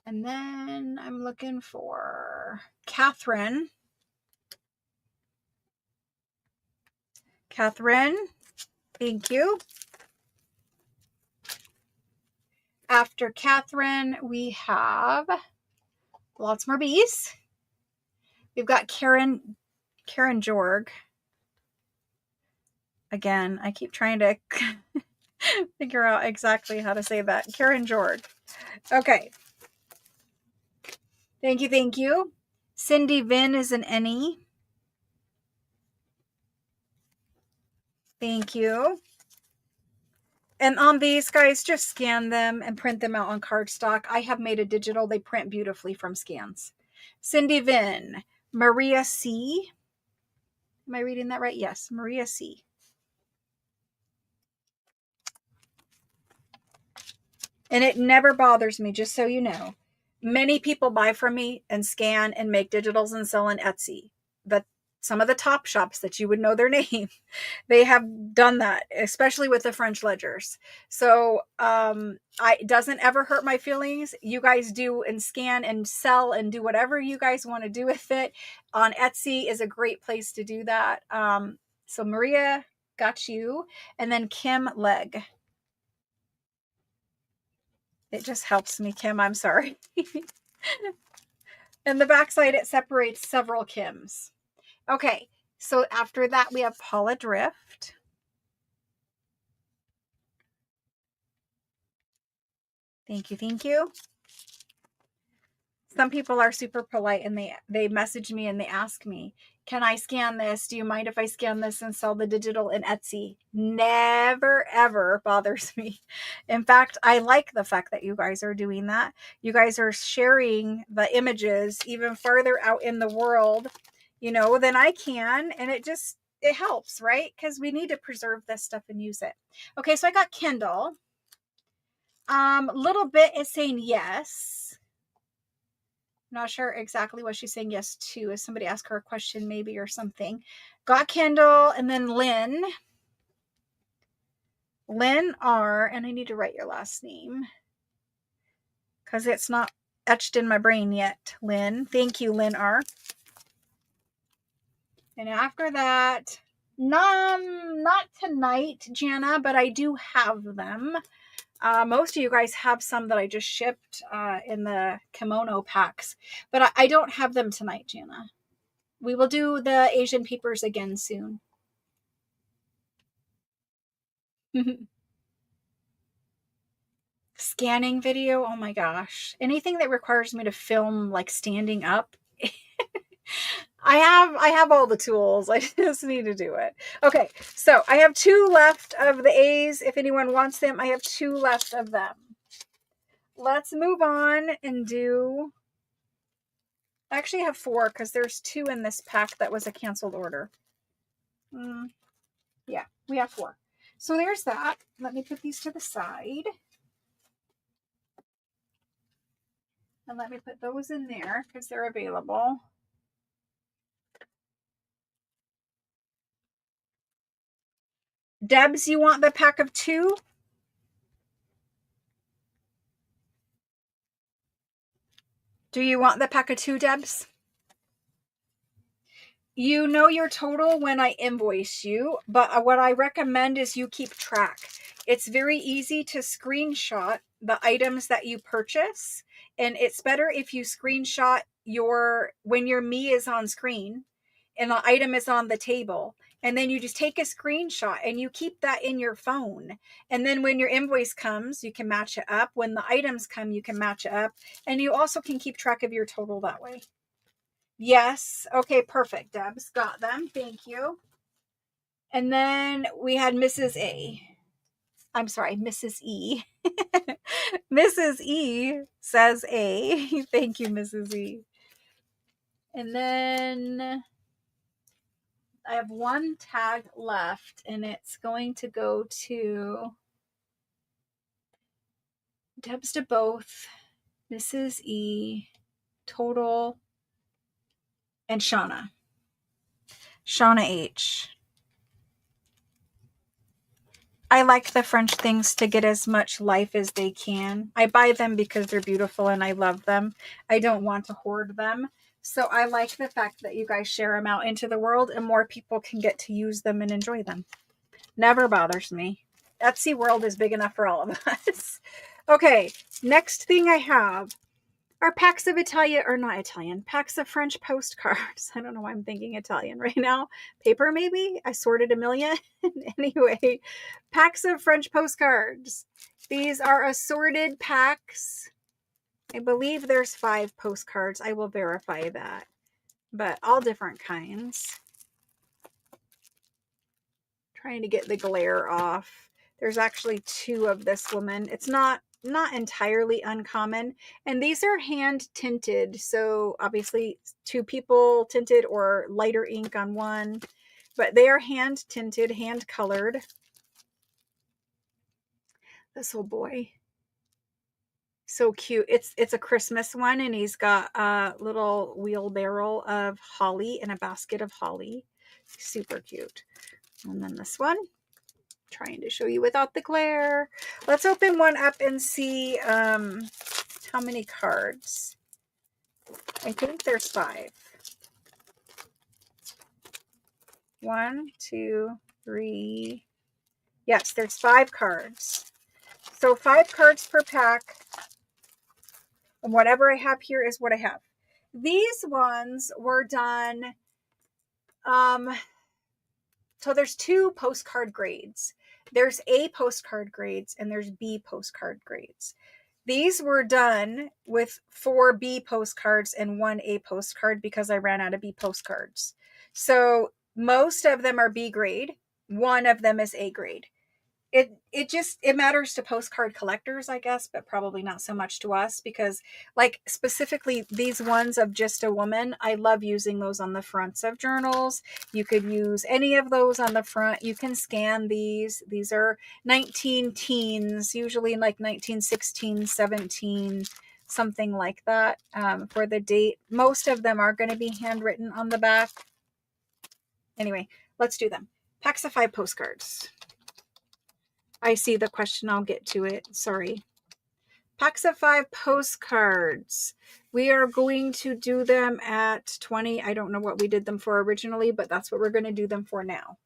And then I'm looking for Catherine. Catherine, thank you. After Catherine, we have lots more B's. We've got Karen Jorg. Again, I keep trying to figure out exactly how to say that. Karen Jorg. Okay. Thank you, thank you. Cindy Vin is an any. Thank you. And on these guys, just scan them and print them out on cardstock. I have made a digital. They print beautifully from scans. Cindy Vin, Maria C. Am I reading that right? Yes, Maria C. And it never bothers me, just so you know. Many people buy from me and scan and make digitals and sell on Etsy. But some of the top shops that you would know their name, they have done that, especially with the French ledgers. So it doesn't ever hurt my feelings. You guys do and scan and sell and do whatever you guys want to do with it. On Etsy is a great place to do that. So Maria, got you. And then Kim Legg. It just helps me, Kim. I'm sorry. And the backside, it separates several Kims. Okay, so after that, we have Paula Drift. Thank you, thank you. Some people are super polite and they message me and they ask me, can I scan this? Do you mind if I scan this and sell the digital in Etsy? Never, ever bothers me. In fact, I like the fact that you guys are doing that. You guys are sharing the images even farther out in the world, you know, than I can. And it helps, right? Because we need to preserve this stuff and use it. Okay, so I got Kindle. Little bit is saying yes. Not sure exactly what she's saying yes to. If somebody asked her a question maybe or something. Got Kindle, and then Lynn R, and I need to write your last name because it's not etched in my brain yet. Lynn, thank you, Lynn R. And after that, not tonight, Jana, but I do have them. Most of you guys have some that I just shipped in the kimono packs, but I don't have them tonight, Jana. We will do the Asian papers again soon. Scanning video, oh my gosh. Anything that requires me to film like standing up. I have all the tools. I just need to do it. Okay, so I have 2 left of the A's. If anyone wants them, I have 2 left of them. Let's move on and do... I actually have 4 because there's 2 in this pack that was a canceled order. Yeah, we have 4. So there's that. Let me put these to the side. And let me put those in there because they're available. Debs, you want the pack of 2? Do you want the pack of 2, Debs? You know your total when I invoice you, but what I recommend is you keep track. It's very easy to screenshot the items that you purchase, and it's better if you screenshot when your me is on screen and the item is on the table, and then you just take a screenshot and you keep that in your phone. And then when your invoice comes, you can match it up. When the items come, you can match it up, and you also can keep track of your total that way. Yes. Okay, perfect. Debs got them. Thank you. And then we had Mrs. A. I'm sorry, Mrs. E. Mrs. E says A. Thank you, Mrs. E. And then I have 1 tag left, and it's going to go to Debs to both, Mrs. E, total, and Shauna. Shauna H. I like the French things to get as much life as they can. I buy them because they're beautiful and I love them. I don't want to hoard them. So I like the fact that you guys share them out into the world and more people can get to use them and enjoy them. Never bothers me. Etsy world is big enough for all of us. Okay, next thing I have are packs of packs of French postcards. I don't know why I'm thinking Italian right now. Paper, maybe? I sorted a million. Anyway, packs of French postcards. These are assorted packs. I believe there's 5 postcards. I will verify that. But all different kinds. Trying to get the glare off. There's actually 2 of this woman. It's not entirely uncommon. And these are hand tinted. So obviously 2 people tinted or lighter ink on one. But they are hand tinted, hand colored. This little boy. So cute. It's a Christmas one, and he's got a little wheelbarrow of holly and a basket of holly. Super cute. And then this one, trying to show you without the glare. Let's open one up and see how many cards. I think there's 5. 1, 2, 3. Yes, there's 5 cards. So 5 cards per pack. And whatever I have here is what I have. These ones were done. So there's 2 postcard grades. There's A postcard grades and there's B postcard grades. These were done with 4 B postcards and 1 A postcard because I ran out of B postcards. So most of them are B grade. 1 of them is A grade. It matters to postcard collectors, I guess, but probably not so much to us, because like specifically these ones of just a woman, I love using those on the fronts of journals. You could use any of those on the front. You can scan these. These are 19 teens, usually like 1916, 17, something like that, for the date. Most of them are going to be handwritten on the back. Anyway, let's do them. Packs of 5 postcards. I see the question. I'll get to it. Sorry. Packs of 5 postcards. We are going to do them at 20. I don't know what we did them for originally, but that's what we're going to do them for now.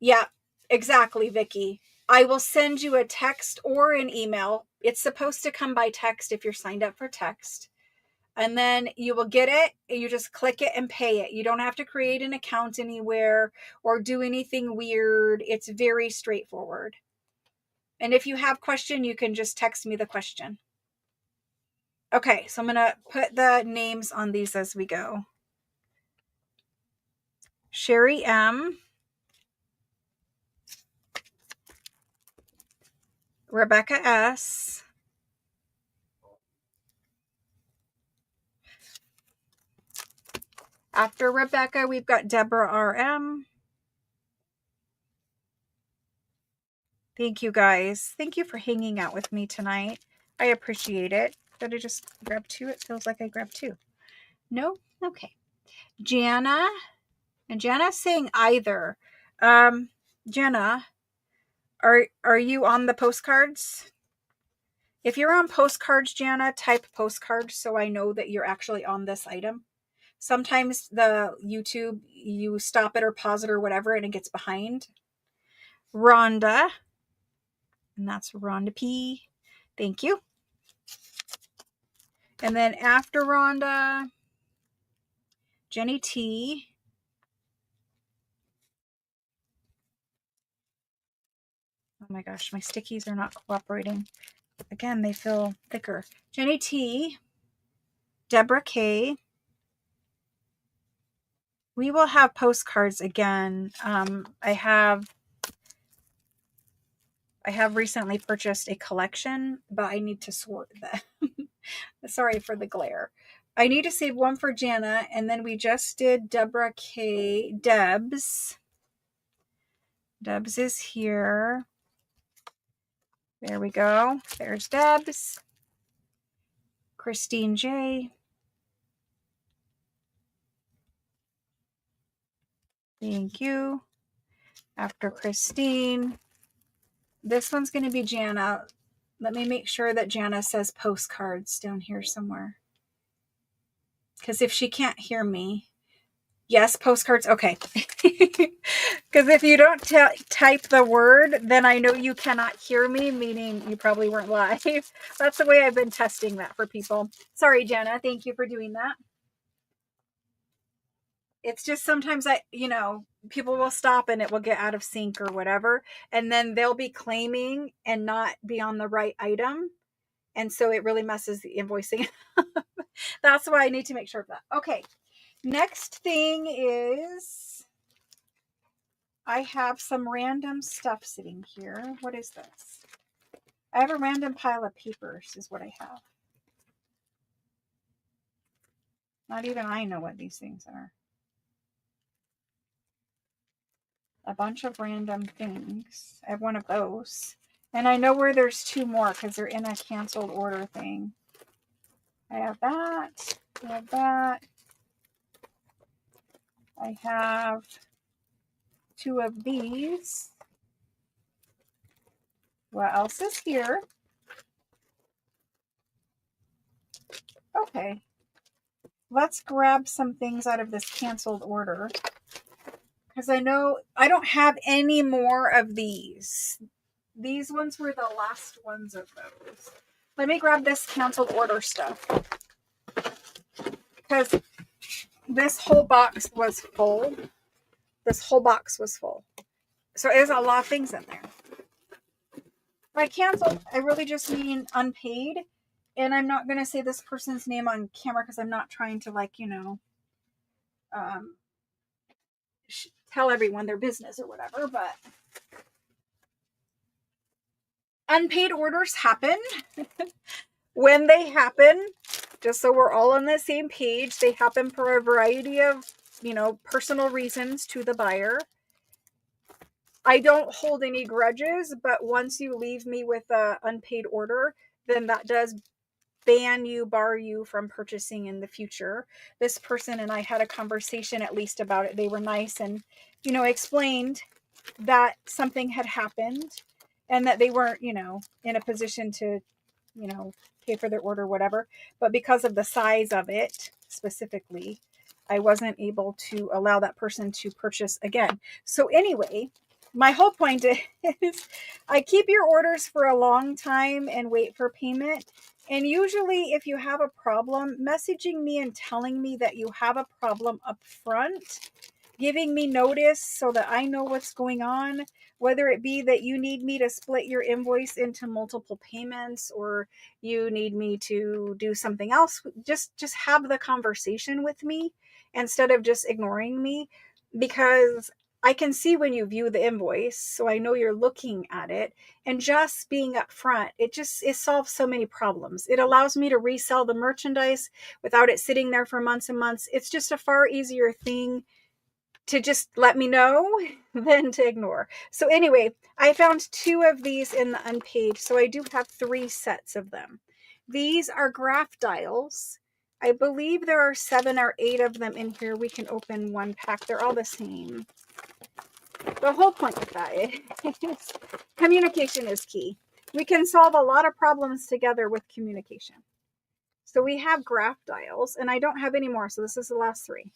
Yeah, exactly, Vicky. I will send you a text or an email. It's supposed to come by text if you're signed up for text. And then you will get it. You just click it and pay it. You don't have to create an account anywhere or do anything weird. It's very straightforward. And if you have a question, you can just text me the question. Okay, so I'm going to put the names on these as we go. Sherry M. Rebecca S. After Rebecca, we've got Deborah RM. Thank you guys. Thank you for hanging out with me tonight. I appreciate it. Did I just grab 2? It feels like I grabbed 2. No? Okay. Jana. And Jana's saying either. Jana, are you on the postcards? If you're on postcards, Jana, type postcards so I know that you're actually on this item. Sometimes the YouTube, you stop it or pause it or whatever, and it gets behind. Rhonda. And that's Rhonda P. Thank you. And then after Rhonda, Jenny T. Oh my gosh, my stickies are not cooperating. Again, they feel thicker. Jenny T. Deborah K. We will have postcards again. I have recently purchased a collection, but I need to sort them. Sorry for the glare. I need to save one for Jana, and then we just did Deborah K. Debs. Debs is here. There we go. There's Debs. Christine J. Thank you. After Christine, this one's going to be Jana. Let me make sure that Jana says postcards down here somewhere. Because if she can't hear me, yes, postcards. Okay. Because if you don't type the word, then I know you cannot hear me, meaning you probably weren't live. That's the way I've been testing that for people. Sorry, Jana. Thank you for doing that. It's just sometimes people will stop and it will get out of sync or whatever. And then they'll be claiming and not be on the right item. And so it really messes the invoicing. That's why I need to make sure of that. Okay. Next thing is I have some random stuff sitting here. What is this? I have a random pile of papers is what I have. Not even I know what these things are. A bunch of random things. I have one of those. And I know where there's two more because they're in a canceled order thing. I have that. I have that. I have two of these. What else is here? Okay. Let's grab some things out of this canceled order. Because I know I don't have any more of these. These ones were the last ones of those. Let me grab this canceled order stuff. Because this whole box was full. This whole box was full. So there's a lot of things in there. By canceled, I really just mean unpaid. And I'm not going to say this person's name on camera because I'm not trying to, like, you know, tell everyone their business or whatever. But unpaid orders happen. When they happen, just so we're all on the same page, they happen for a variety of, you know, personal reasons to the buyer. I don't hold any grudges, but once you leave me with an unpaid order, then that does bar you from purchasing in the future. This person and I had a conversation at least about it. They were nice and, you know, explained that something had happened and that they weren't, you know, in a position to, you know, pay for their order, whatever. But because of the size of it specifically, I wasn't able to allow that person to purchase again. So anyway, my whole point is I keep your orders for a long time and wait for payment. And usually if you have a problem, messaging me and telling me that you have a problem up front, giving me notice so that I know what's going on, whether it be that you need me to split your invoice into multiple payments or you need me to do something else, just have the conversation with me instead of just ignoring me, because I can see when you view the invoice, so I know you're looking at it, and just being upfront, it solves so many problems. It allows me to resell the merchandise without it sitting there for months and months. It's just a far easier thing to just let me know than to ignore. So anyway, I found two of these in the Unpaid, so I do have 3 sets of them. These are graph dials. I believe there are 7 or 8 of them in here. We can open one pack. They're all the same. The whole point of that is communication is key. We can solve a lot of problems together with communication. So we have graph dials, and I don't have any more, so this is the last 3.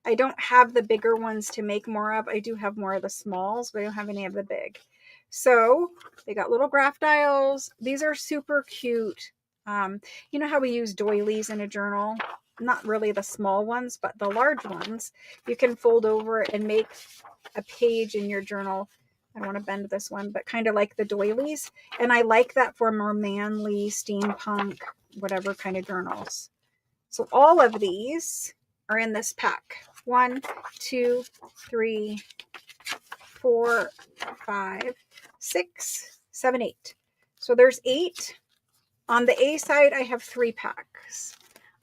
I don't have the bigger ones to make more of. I do have more of the smalls, but I don't have any of the big. So they got little graph dials. These are super cute. You know how we use doilies in a journal? Not really the small ones, but the large ones. You can fold over and make a page in your journal. I don't want to bend this one, but kind of like the doilies. And I like that for more manly, steampunk, whatever kind of journals. So all of these are in this pack. 1, 2, 3, 4, 5, 6, 7, 8. So there's 8. On the A side, I have 3 packs.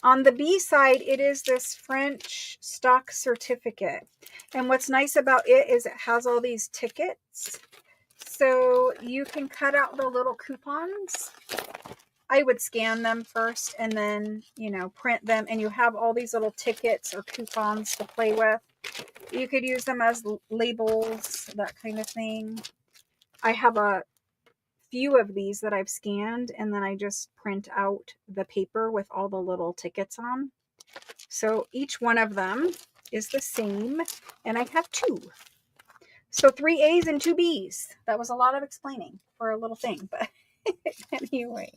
On the B side, it is this French stock certificate. And what's nice about it is it has all these tickets. So you can cut out the little coupons. I would scan them first and then, you know, print them, and you have all these little tickets or coupons to play with. You could use them as labels, that kind of thing. I have a few of these that I've scanned, and then I just print out the paper with all the little tickets on. So each one of them is the same, and I have 2. So 3 A's and 2 B's. That was a lot of explaining for a little thing, but anyway,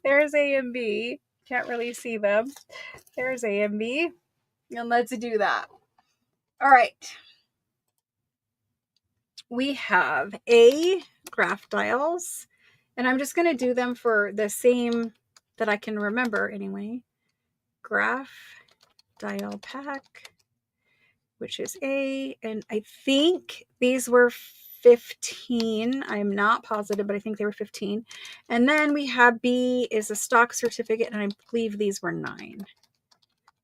there's A and B. Can't really see them. There's A and B. And let's do that. All right. We have A graph dials, and I'm just going to do them for the same that I can remember anyway. Graph dial pack. which is A, and I think these were 15. I'm not positive, but I think they were 15. And then we have B is a stock certificate, and I believe these were 9.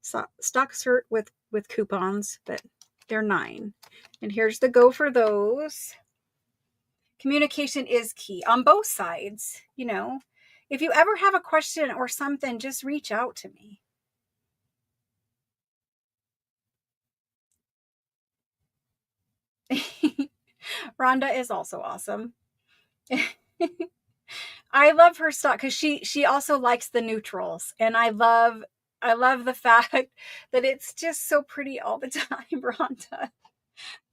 So, stock cert with coupons, but they're 9. And here's the go for those. Communication is key on both sides. You know, if you ever have a question or something, just reach out to me. Rhonda is also awesome. I love her stuff because she also likes the neutrals, and I love the fact that it's just so pretty all the time, Rhonda.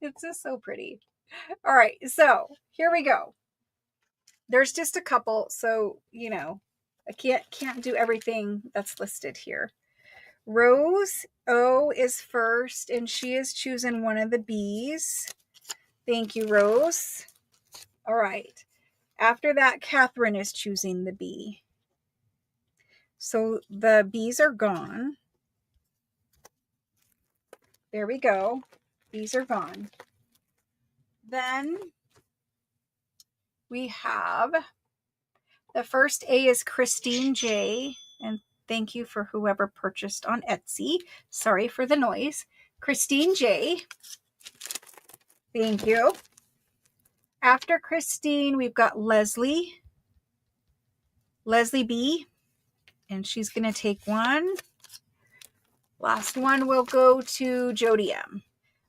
It's just so pretty. All right, so here we go. There's just a couple, so you know, I can't do everything that's listed here. Rose O is first, and she is choosing one of the B's. Thank you, Rose. All right. After that, Catherine is choosing the B. So the B's are gone. There we go. B's are gone. Then we have the first A is Christine J. And thank you for whoever purchased on Etsy. Sorry for the noise. Christine J. Thank you. After Christine, we've got Leslie B. And she's going to take one. Last one will go to Jody M.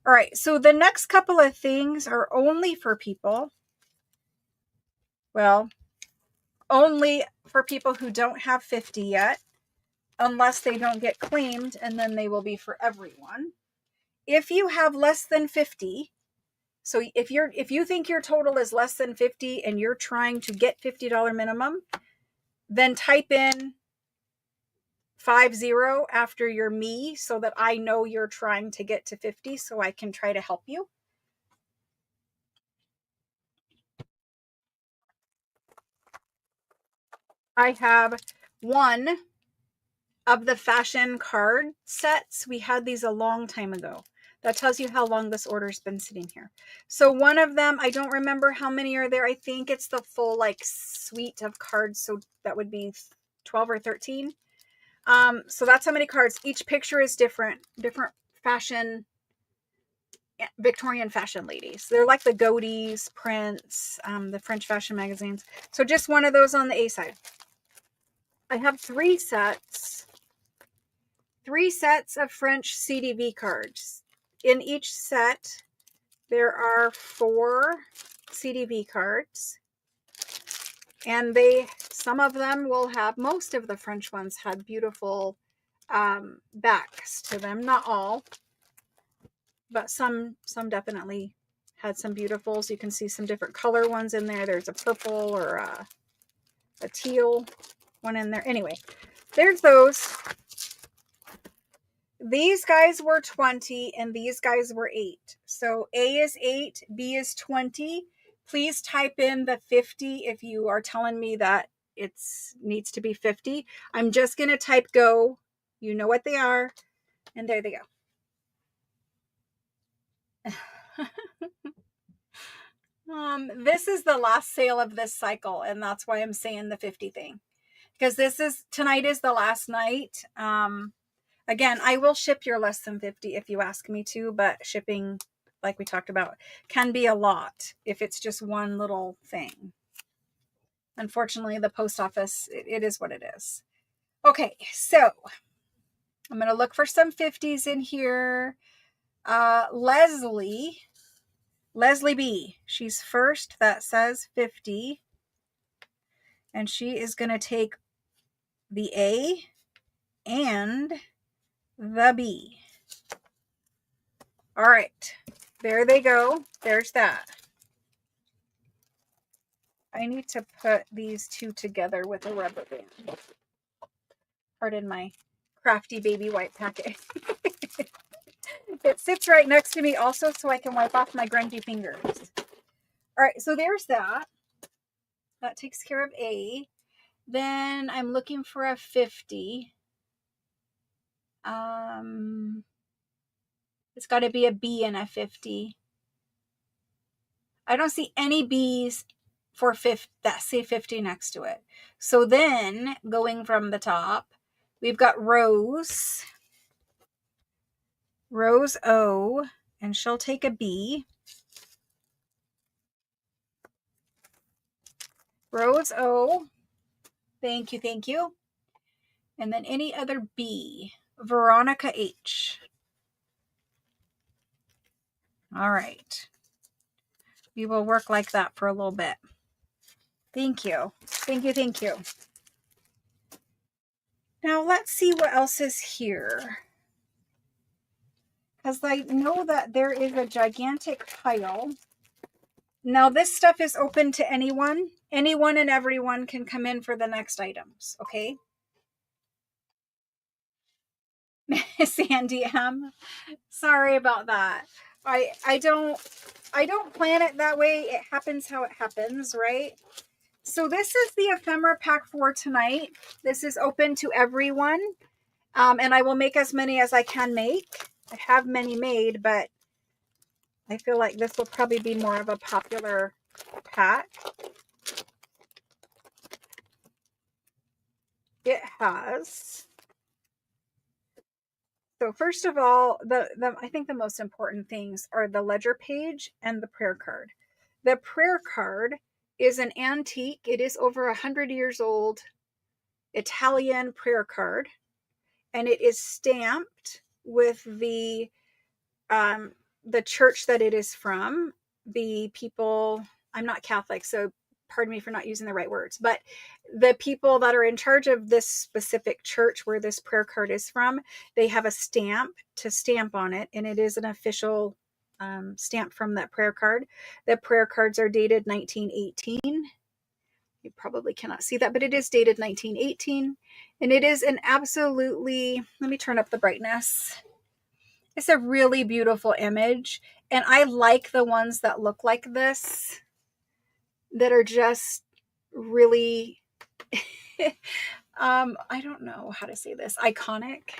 All right, so the next couple of things are only for people. Well, only for people who don't have 50 yet, unless they don't get claimed, and then they will be for everyone. If you have less than 50, so if you think your total is less than 50 and you're trying to get $50 minimum, then type in 50 after your me so that I know you're trying to get to 50 so I can try to help you. I have one of the fashion card sets. We had these a long time ago. That tells you how long this order's been sitting here. So one of them, I don't remember how many are there. I think it's the full like suite of cards. So that would be 12 or 13. So that's how many cards. Each picture is different fashion, Victorian fashion ladies. They're like the Godey's, Prince, the French fashion magazines. So just one of those on the A side. I have 3 sets of French CDV cards. In each set, there are 4 CDV cards, and some of them will have, most of the French ones had beautiful backs to them. Not all, but some definitely had some beautifuls. You can see some different color ones in there. There's a purple or a teal one in there. Anyway, there's those. These guys were 20 and these guys were 8. So A is 8, B is 20. Please type in the 50 if you are telling me that it needs to be 50. I'm just going to type go. You know what they are. And there they go. This is the last sale of this cycle, and that's why I'm saying the 50 thing. Because tonight is the last night. Again, I will ship your less than 50 if you ask me to, but shipping, like we talked about, can be a lot if it's just one little thing. Unfortunately, the post office, it is what it is. Okay, so I'm going to look for some 50s in here. Leslie B. She's first. That says 50. And she is going to take the A and the B. All right, there they go. There's that. I need to put these 2 together with a rubber band. Pardon my crafty baby white packet. It sits right next to me also so I can wipe off my grungy fingers. All right, so there's that. That takes care of A. Then I'm looking for a 50. It's got to be a B and a 50. I don't see any B's for 50 that say 50 next to it. So then going from the top, we've got Rose O, and she'll take a B. Rose O, thank you, thank you. And then any other B. Veronica H. All right. We will work like that for a little bit. Thank you. Thank you, thank you. Now let's see what else is here. Because I know that there is a gigantic pile. Now this stuff is open to anyone. Anyone and everyone can come in for the next items, okay? Sandy M. Sorry about that. I don't plan it that way. It happens how it happens, right? So this is the ephemera pack for tonight. This is open to everyone. And I will make as many as I can make. I have many made, but I feel like this will probably be more of a popular pack. It has. So first of all, I think the most important things are the ledger page and the prayer card. The prayer card is an antique. It is over 100 years old Italian prayer card, and it is stamped with the church that it is from. The people, I'm not Catholic, so pardon me for not using the right words, but the people that are in charge of this specific church where this prayer card is from, they have a stamp to stamp on it, and it is an official stamp from that prayer card. The prayer cards are dated 1918. You probably cannot see that, but it is dated 1918, and it is an absolutely, let me turn up the brightness. It's a really beautiful image, and I like the ones that look like this, that are just really, I don't know how to say this, iconic.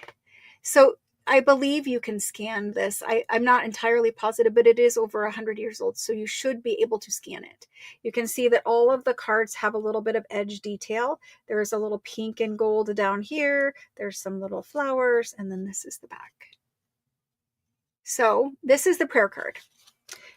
So I believe you can scan this. I'm not entirely positive, but it is over 100 years old, so you should be able to scan it. You can see that all of the cards have a little bit of edge detail. There's a little pink and gold down here. There's some little flowers, and then this is the back. So this is the prayer card.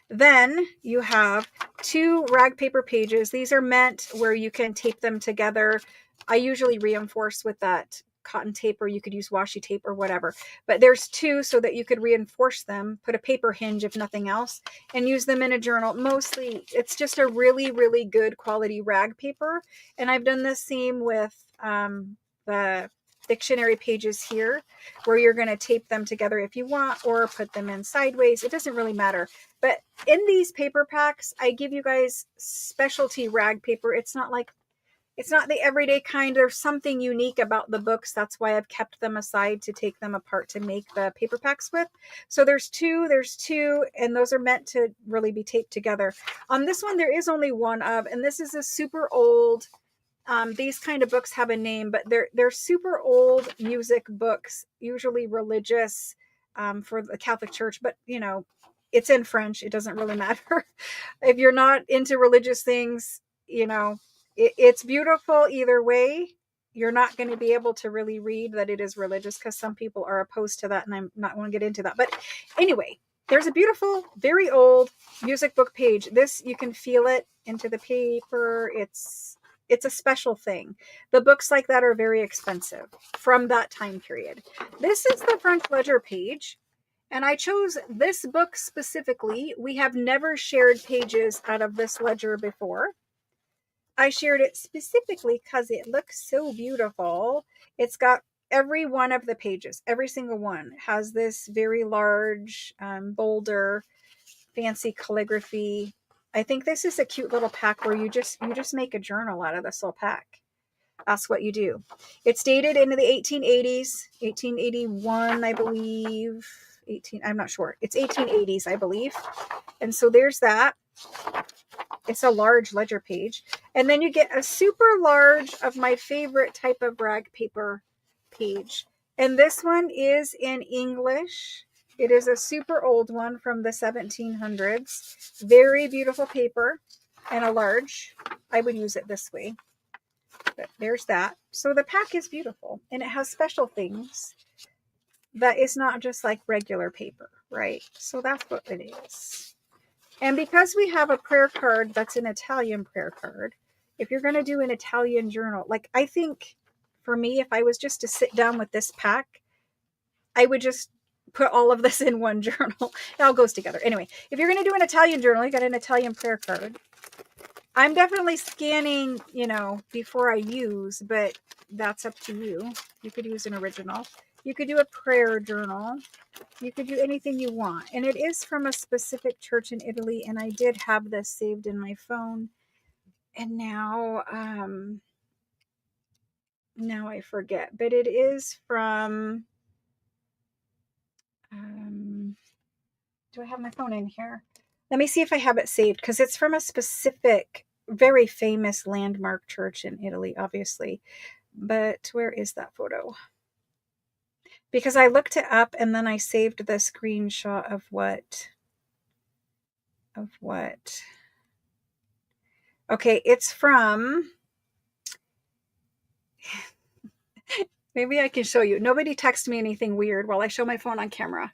Then you have 2 rag paper pages. These are meant where you can tape them together. I usually reinforce with that cotton tape, or you could use washi tape or whatever. But there's 2 so that you could reinforce them, put a paper hinge if nothing else, and use them in a journal. Mostly it's just a really, really good quality rag paper. And I've done the same with the dictionary pages here, where you're going to tape them together if you want, or put them in sideways. It doesn't really matter. But in these paper packs, I give you guys specialty rag paper. It's not the everyday kind. There's something unique about the books. That's why I've kept them aside to take them apart to make the paper packs with. So there's two, and those are meant to really be taped together. On this one, there is only one of, and this is a super old, these kind of books have a name, but they're super old music books, usually religious, for the Catholic Church, but you know, it's in French. It doesn't really matter. If you're not into religious things, you know, it's beautiful either way. You're not going to be able to really read that it is religious, because some people are opposed to that, and I'm not going to get into that. But anyway, there's a beautiful, very old music book page. This, you can feel it into the paper. It's a special thing. The books like that are very expensive from that time period. This is the front ledger page, and I chose this book specifically. We have never shared pages out of this ledger before. I shared it specifically because it looks so beautiful. It's got every one of the pages, every single one has this very large, bolder, fancy calligraphy. I think this is a cute little pack where you just make a journal out of this little pack. That's what you do. It's dated into the 1880s, 1881, I believe. I'm not sure. It's 1880s, I believe. And so there's that. It's a large ledger page. And then you get a super large of my favorite type of rag paper page. And this one is in English. It is a super old one from the 1700s. Very beautiful paper and a large. I would use it this way. But there's that. So the pack is beautiful and it has special things that is not just like regular paper, right? So that's what it is. And because we have a prayer card that's an Italian prayer card, if you're going to do an Italian journal, like I think for me, if I was just to sit down with this pack, I would just put all of this in one journal. It all goes together. Anyway, if you're going to do an Italian journal, you got an Italian prayer card. I'm definitely scanning, before I use, but that's up to you. You could use an original. You could do a prayer journal. You could do anything you want. And it is from a specific church in Italy. And I did have this saved in my phone. And now I forget. But it is from... do I have my phone in here? Let me see if I have it saved, because it's from a specific, very famous landmark church in Italy, obviously. But where is that photo? Because I looked it up and then I saved the screenshot of what. Okay, it's from... Maybe I can show you. Nobody text me anything weird while I show my phone on camera.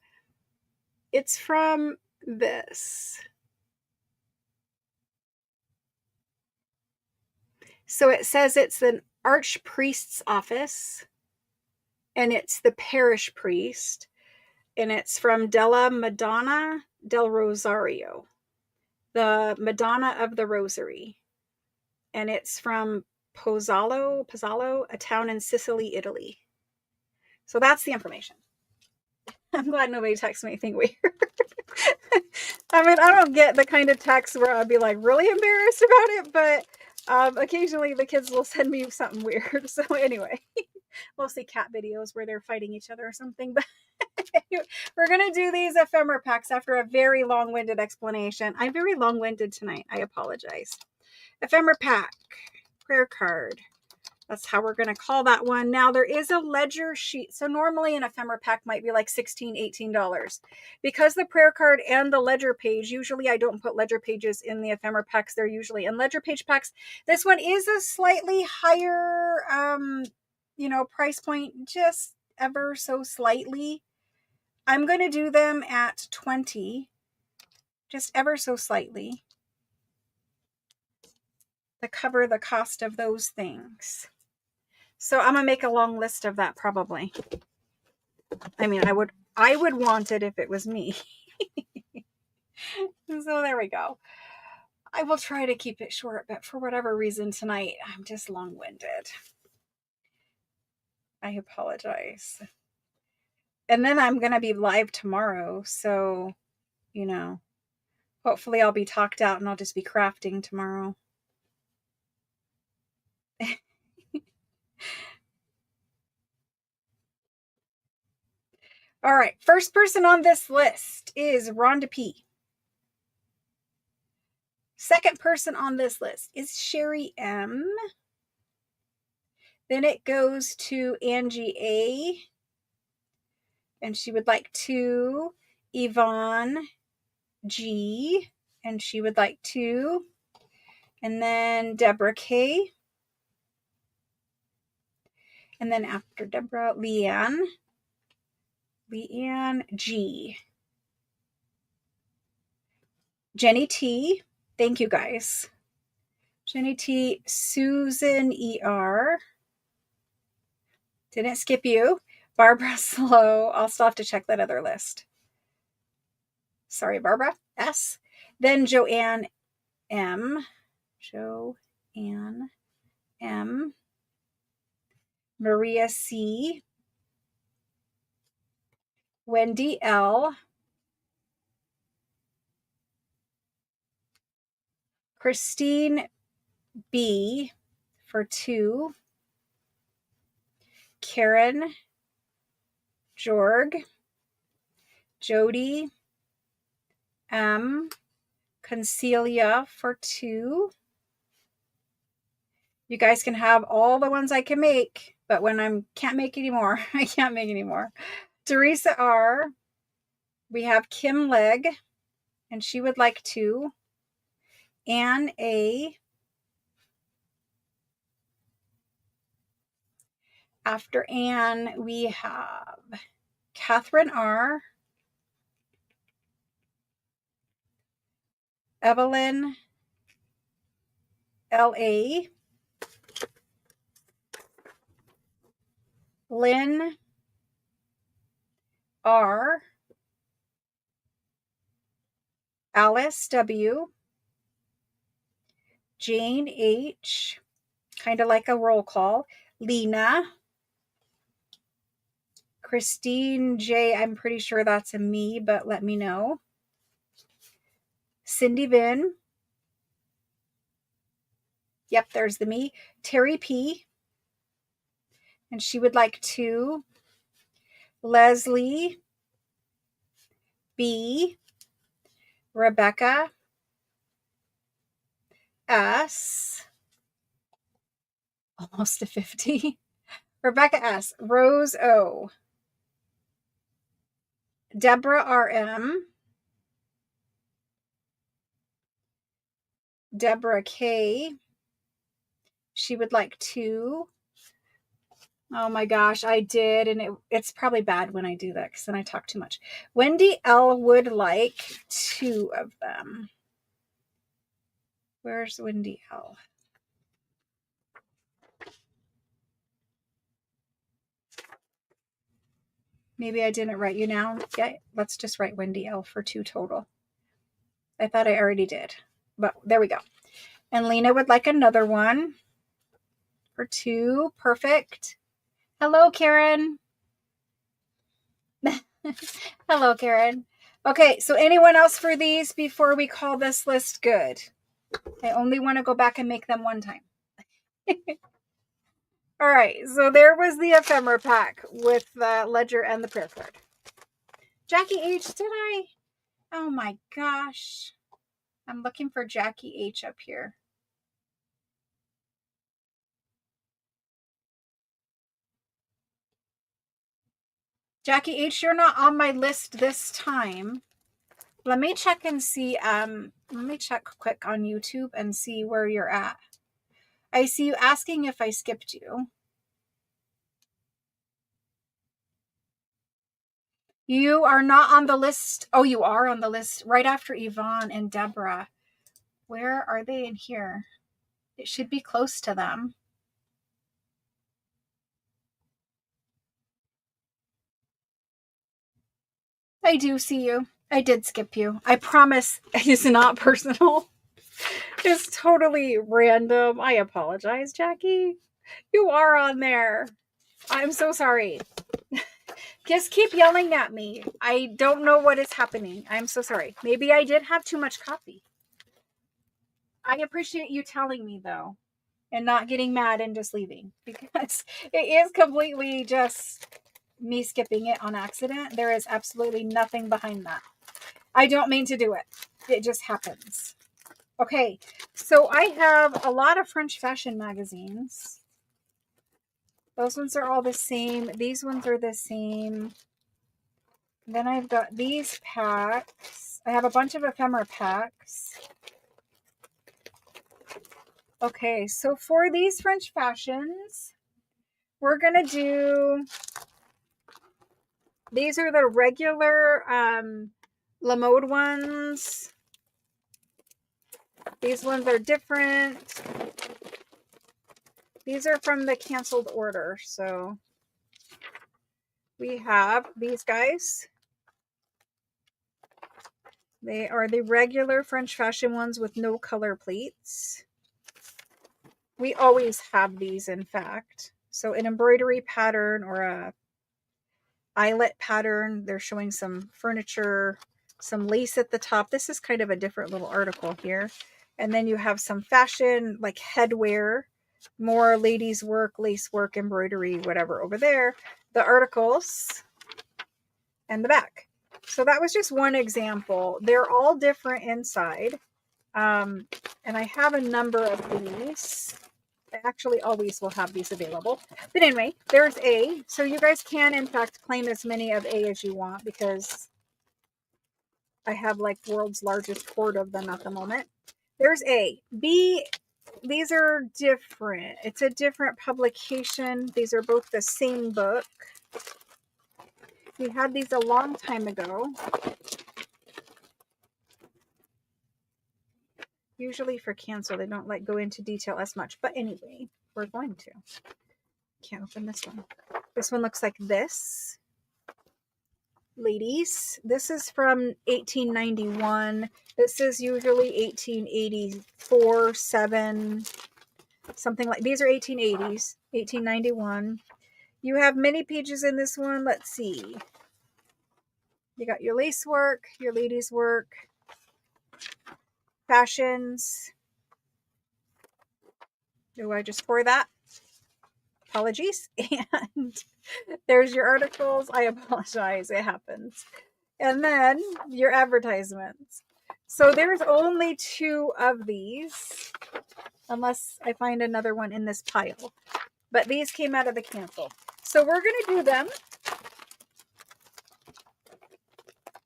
It's from this. So it says it's an archpriest's office, and it's the parish priest, and it's from Della Madonna del Rosario, the Madonna of the Rosary, and it's from Pozzallo, a town in Sicily, Italy. So that's the information. I'm glad nobody texts me anything weird. I mean, I don't get the kind of text where I'd be like really embarrassed about it, but occasionally the kids will send me something weird. So anyway, mostly cat videos where they're fighting each other or something. But anyway, we're going to do these ephemera packs after a very long-winded explanation. I'm very long-winded tonight. I apologize. Ephemera pack, prayer card. That's how we're going to call that one. Now, there is a ledger sheet. So normally an ephemera pack might be like $16, $18. Because the prayer card and the ledger page, usually I don't put ledger pages in the ephemera packs. They're usually in ledger page packs. This one is a slightly higher, price point, just ever so slightly. I'm going to do them at $20, just ever so slightly, to cover the cost of those things. So I'm going to make a long list of that probably. I mean, I would want it if it was me. So there we go. I will try to keep it short, but for whatever reason tonight, I'm just long-winded. I apologize. And then I'm going to be live tomorrow. So, hopefully I'll be talked out and I'll just be crafting tomorrow. All right, first person on this list is Rhonda P. Second person on this list is Sherry M. Then it goes to Angie A. And she would like to. Yvonne G. And she would like to. And then Deborah K. And then after Deborah, Leanne G. Jenny T. Thank you guys. Jenny T. Susan ER. Didn't skip you. Barbara Slow. I'll still have to check that other list. Sorry, Barbara S. Then Joanne M. Maria C. Wendy L. Christine B. for 2. Karen Jorg. Jody M. Concelia for 2. You guys can have all the ones I can make, but when I can't make anymore, I can't make anymore. Teresa R. We have Kim Legg, and she would like 2. Anne A. After Anne, we have Catherine R. Evelyn L.A. Lynn R. Alice W. Jane H. Kind of like a roll call. Lena. Christine J. I'm pretty sure that's a me, but let me know. Cindy Vin. Yep, there's the me. Terry P. And she would like 2. Leslie B. Rebecca S. Almost to 50. Rebecca S. Rose O. Deborah RM. Deborah K. She would like 2. Oh my gosh, I did. And it's probably bad when I do that because then I talk too much. Wendy L. would like 2 of them. Where's Wendy L? Maybe I didn't write you down. Yeah, let's just write Wendy L for 2 total. I thought I already did, but there we go. And Lena would like another one for 2. Perfect. Hello, Karen. Hello, Karen. Okay, so anyone else for these before we call this list good? I only want to go back and make them one time. All right, so there was the ephemera pack with the ledger and the prayer card. Jackie H, did I? Oh my gosh. I'm looking for Jackie H up here. Jackie H, you're not on my list this time. Let me check and see. Let me check quick on YouTube and see where you're at. I see you asking if I skipped you. You are not on the list. Oh, you are on the list right after Yvonne and Deborah. Where are they in here? It should be close to them. I do see you. I did skip you. I promise it's not personal. It's totally random. I apologize, Jackie. You are on there. I'm so sorry. Just keep yelling at me. I don't know what is happening. I'm so sorry. Maybe I did have too much coffee. I appreciate you telling me, though, and not getting mad and just leaving, because it is completely just me skipping it on accident. There is absolutely nothing behind that. I don't mean to do it. It just happens. Okay, so I have a lot of French fashion magazines. Those ones are all the same. These ones are the same. Then I've got these packs. I have a bunch of ephemera packs. Okay, so for these French fashions, we're going to do, these are the regular La Mode ones. These ones are different. These are from the canceled order. So we have these guys. They are the regular French fashion ones with no color plates. We always have these, in fact. So an embroidery pattern or a eyelet pattern. They're showing some furniture, some lace at the top. This is kind of a different little article here. And then you have some fashion, like headwear, more ladies work, lace work, embroidery, whatever over there. The articles and the back. So that was just one example. They're all different inside. And I have a number of these. I actually always will have these available. But anyway, there's A. So you guys can, in fact, claim as many of A as you want, because I have like the world's largest hoard of them at the moment. There's A. B, these are different. It's a different publication. These are both the same book. We had these a long time ago. Usually for cancel, they don't like go into detail as much. But anyway, we're going to. Can't open this one. This one looks like this. Ladies, this is from 1891. This is usually 1884, 7, something like, these are 1880s, 1891. You have many pages in this one. Let's see. You got your lace work, your ladies work, fashions. Do I just pour that? Apologies. And there's your articles. I apologize. It happens. And then your advertisements. So there's only 2 of these, unless I find another one in this pile. But these came out of the cancel. So we're going to do them.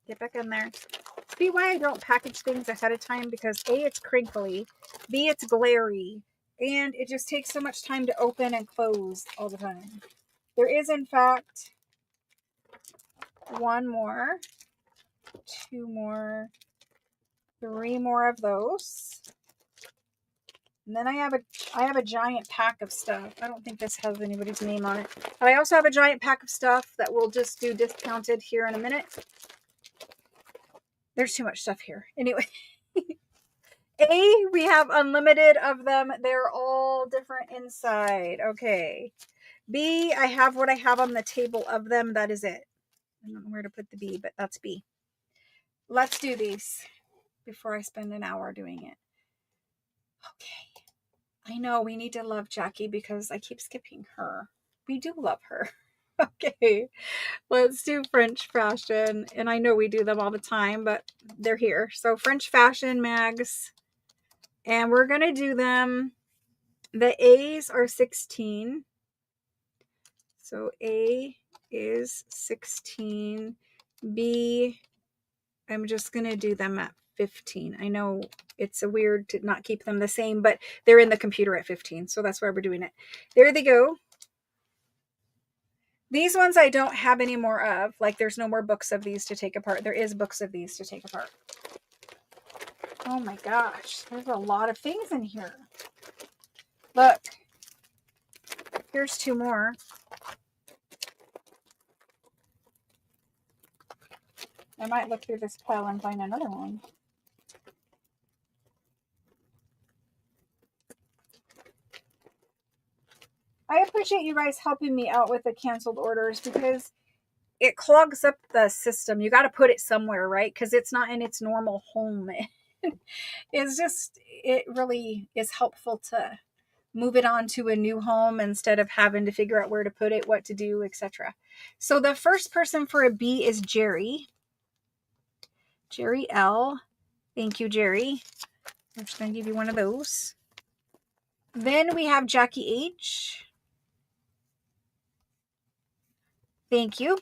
Get back in there. See why I don't package things ahead of time? Because A, it's crinkly. B, it's glary. And it just takes so much time to open and close all the time. There is, in fact, 1 more, 2 more, 3 more of those. And then I have a giant pack of stuff. I don't think this has anybody's name on it. But I also have a giant pack of stuff that we'll just do discounted here in a minute. There's too much stuff here. Anyway. A, we have unlimited of them. They're all different inside. Okay. B, I have what I have on the table of them. That is it. I don't know where to put the B, but that's B. Let's do these before I spend an hour doing it. Okay. I know we need to love Jackie because I keep skipping her. We do love her. Okay. Let's do French fashion. And I know we do them all the time, but they're here. So French fashion mags. And we're going to do them. The A's are 16. So A is 16. B, I'm just going to do them at 15. I know it's a weird to not keep them the same, but they're in the computer at 15. So that's why we're doing it. There they go. These ones I don't have any more of. Like there's no more books of these to take apart. There is books of these to take apart. Oh my gosh. There's a lot of things in here. Look. Here's 2 more. I might look through this pile and find another one. I appreciate you guys helping me out with the canceled orders because it clogs up the system. You got to put it somewhere, right? Because it's not in its normal home. It's just, it really is helpful to move it on to a new home instead of having to figure out where to put it, what to do, etc. So the first person for a B is Jerry. Jerry L. Thank you, Jerry. I'm just going to give you one of those. Then we have Jackie H. Thank you.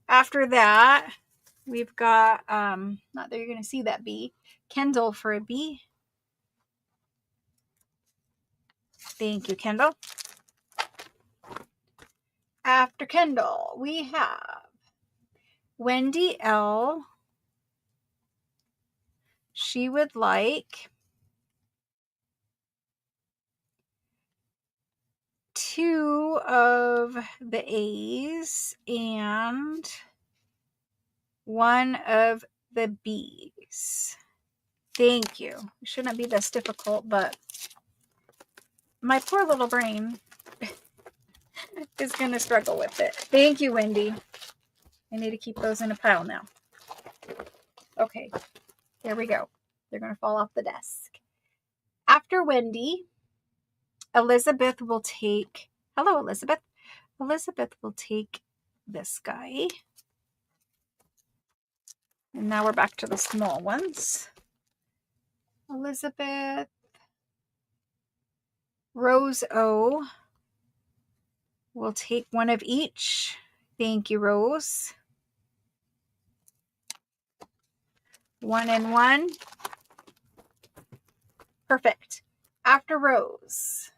After that, we've got, not that you're going to see that B, Kendall for a B. Thank you, Kendall. After Kendall, we have Wendy L. She would like 2 of the A's and 1 of the B's. Thank you. It shouldn't be this difficult, but my poor little brain is going to struggle with it. Thank you, Wendy. I need to keep those in a pile now. Okay, here we go. They're going to fall off the desk. After Wendy, Elizabeth will take, hello, Elizabeth. Elizabeth will take this guy. And now we're back to the small ones. Elizabeth, Rose O will take 1 of each. Thank you, Rose. 1 and 1. Perfect. After Rose,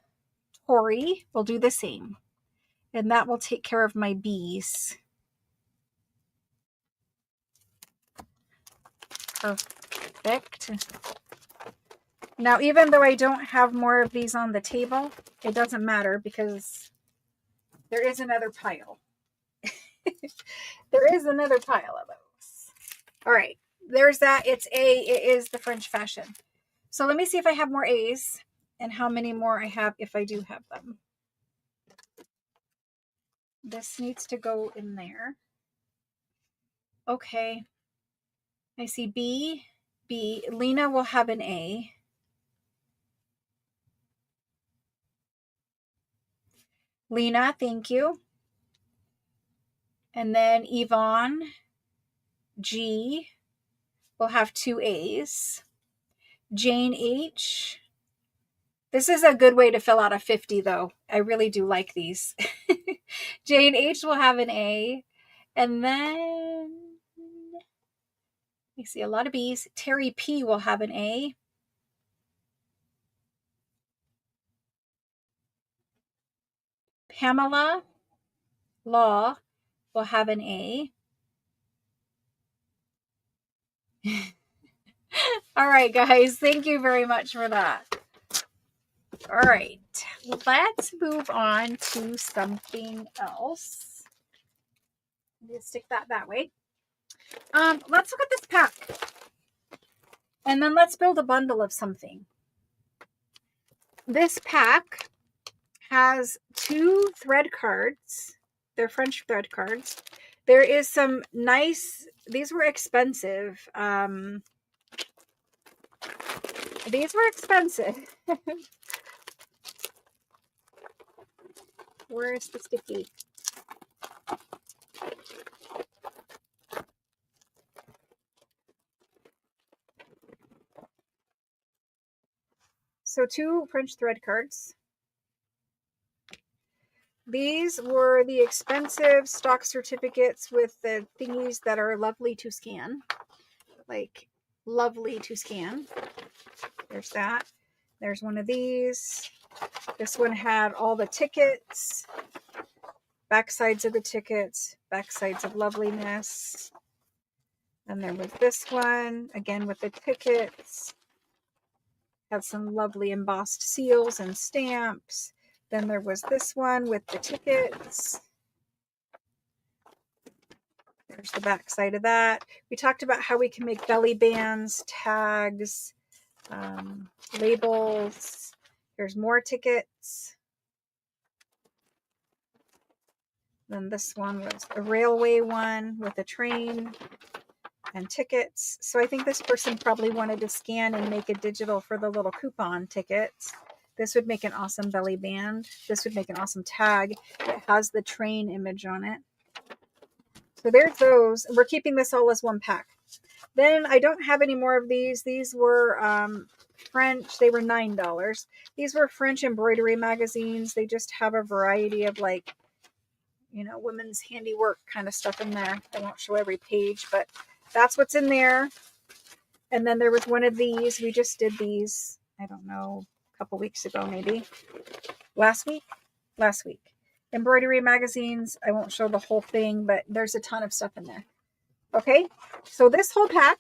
Tori will do the same. And that will take care of my B's. Perfect. Now, even though I don't have more of these on the table, it doesn't matter because there is another pile. There is another pile of those. All right, there's that. It's A. It is the French fashion. So let me see if I have more A's and how many more I have if I do have them. This needs to go in there. Okay. I see B. B. Lena will have an A. Lena, thank you. And then Yvonne, G, will have 2 A's. Jane H. This is a good way to fill out a 50, though. I really do like these. Jane H will have an A. And then, you see a lot of B's. Terry P will have an A. Pamela Law will have an A. All right, guys. Thank you very much for that. All right. Let's move on to something else. Let's stick that way. Let's look at this pack. And then let's build a bundle of something. This pack has 2 thread cards. They're French thread cards. There is some nice, these were expensive. These were expensive. Where's the sticky? So 2 French thread cards. These were the expensive stock certificates with the thingies that are lovely to scan. Like, lovely to scan. There's that. There's one of these. This one had all the tickets. Backsides of the tickets. Backsides of loveliness. And there was this one. Again with the tickets. Had some lovely embossed seals and stamps. Then there was this one with the tickets. There's the back side of that. We talked about how we can make belly bands, tags, labels. There's more tickets. Then this one was a railway one with a train and tickets. So I think this person probably wanted to scan and make a digital for the little coupon tickets. This would make an awesome belly band. This would make an awesome tag. It has the train image on it. So there's those. We're keeping this all as one pack. Then I don't have any more of these. These were French. They were $9. These were French embroidery magazines. They just have a variety of, like, you know, women's handiwork kind of stuff in there. I won't show every page, but that's what's in there. And then there was one of these. We just did these, I don't know, a couple weeks ago maybe. Last week. Embroidery magazines. I won't show the whole thing, but there's a ton of stuff in there. Okay, so this whole pack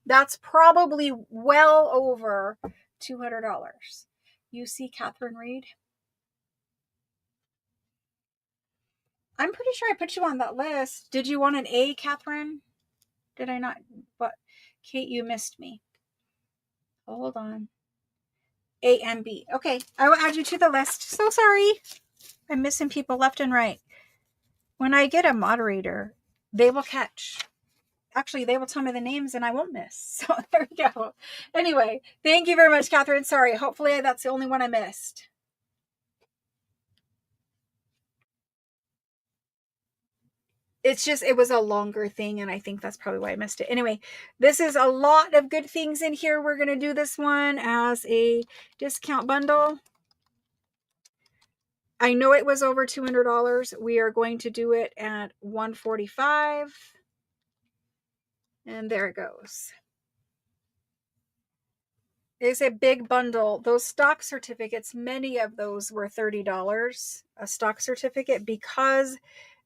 that's probably well over $200. You see Catherine Reed? I'm pretty sure I put you on that list. Did you want an A, Catherine? Did I not? But Kate, you missed me. Hold on. A and B. Okay, I will add you to the list. So sorry. I'm missing people left and right. When I get a moderator, they will catch. Actually, they will tell me the names and I won't miss. So there we go. Anyway, thank you very much, Catherine. Sorry. Hopefully that's the only one I missed. It's just, it was a longer thing, and I think that's probably why I missed it. Anyway, this is a lot of good things in here. We're going to do this one as a discount bundle. I know it was over $200. We are going to do it at $145. And there it goes. It's a big bundle. Those stock certificates, many of those were $30 a stock certificate, because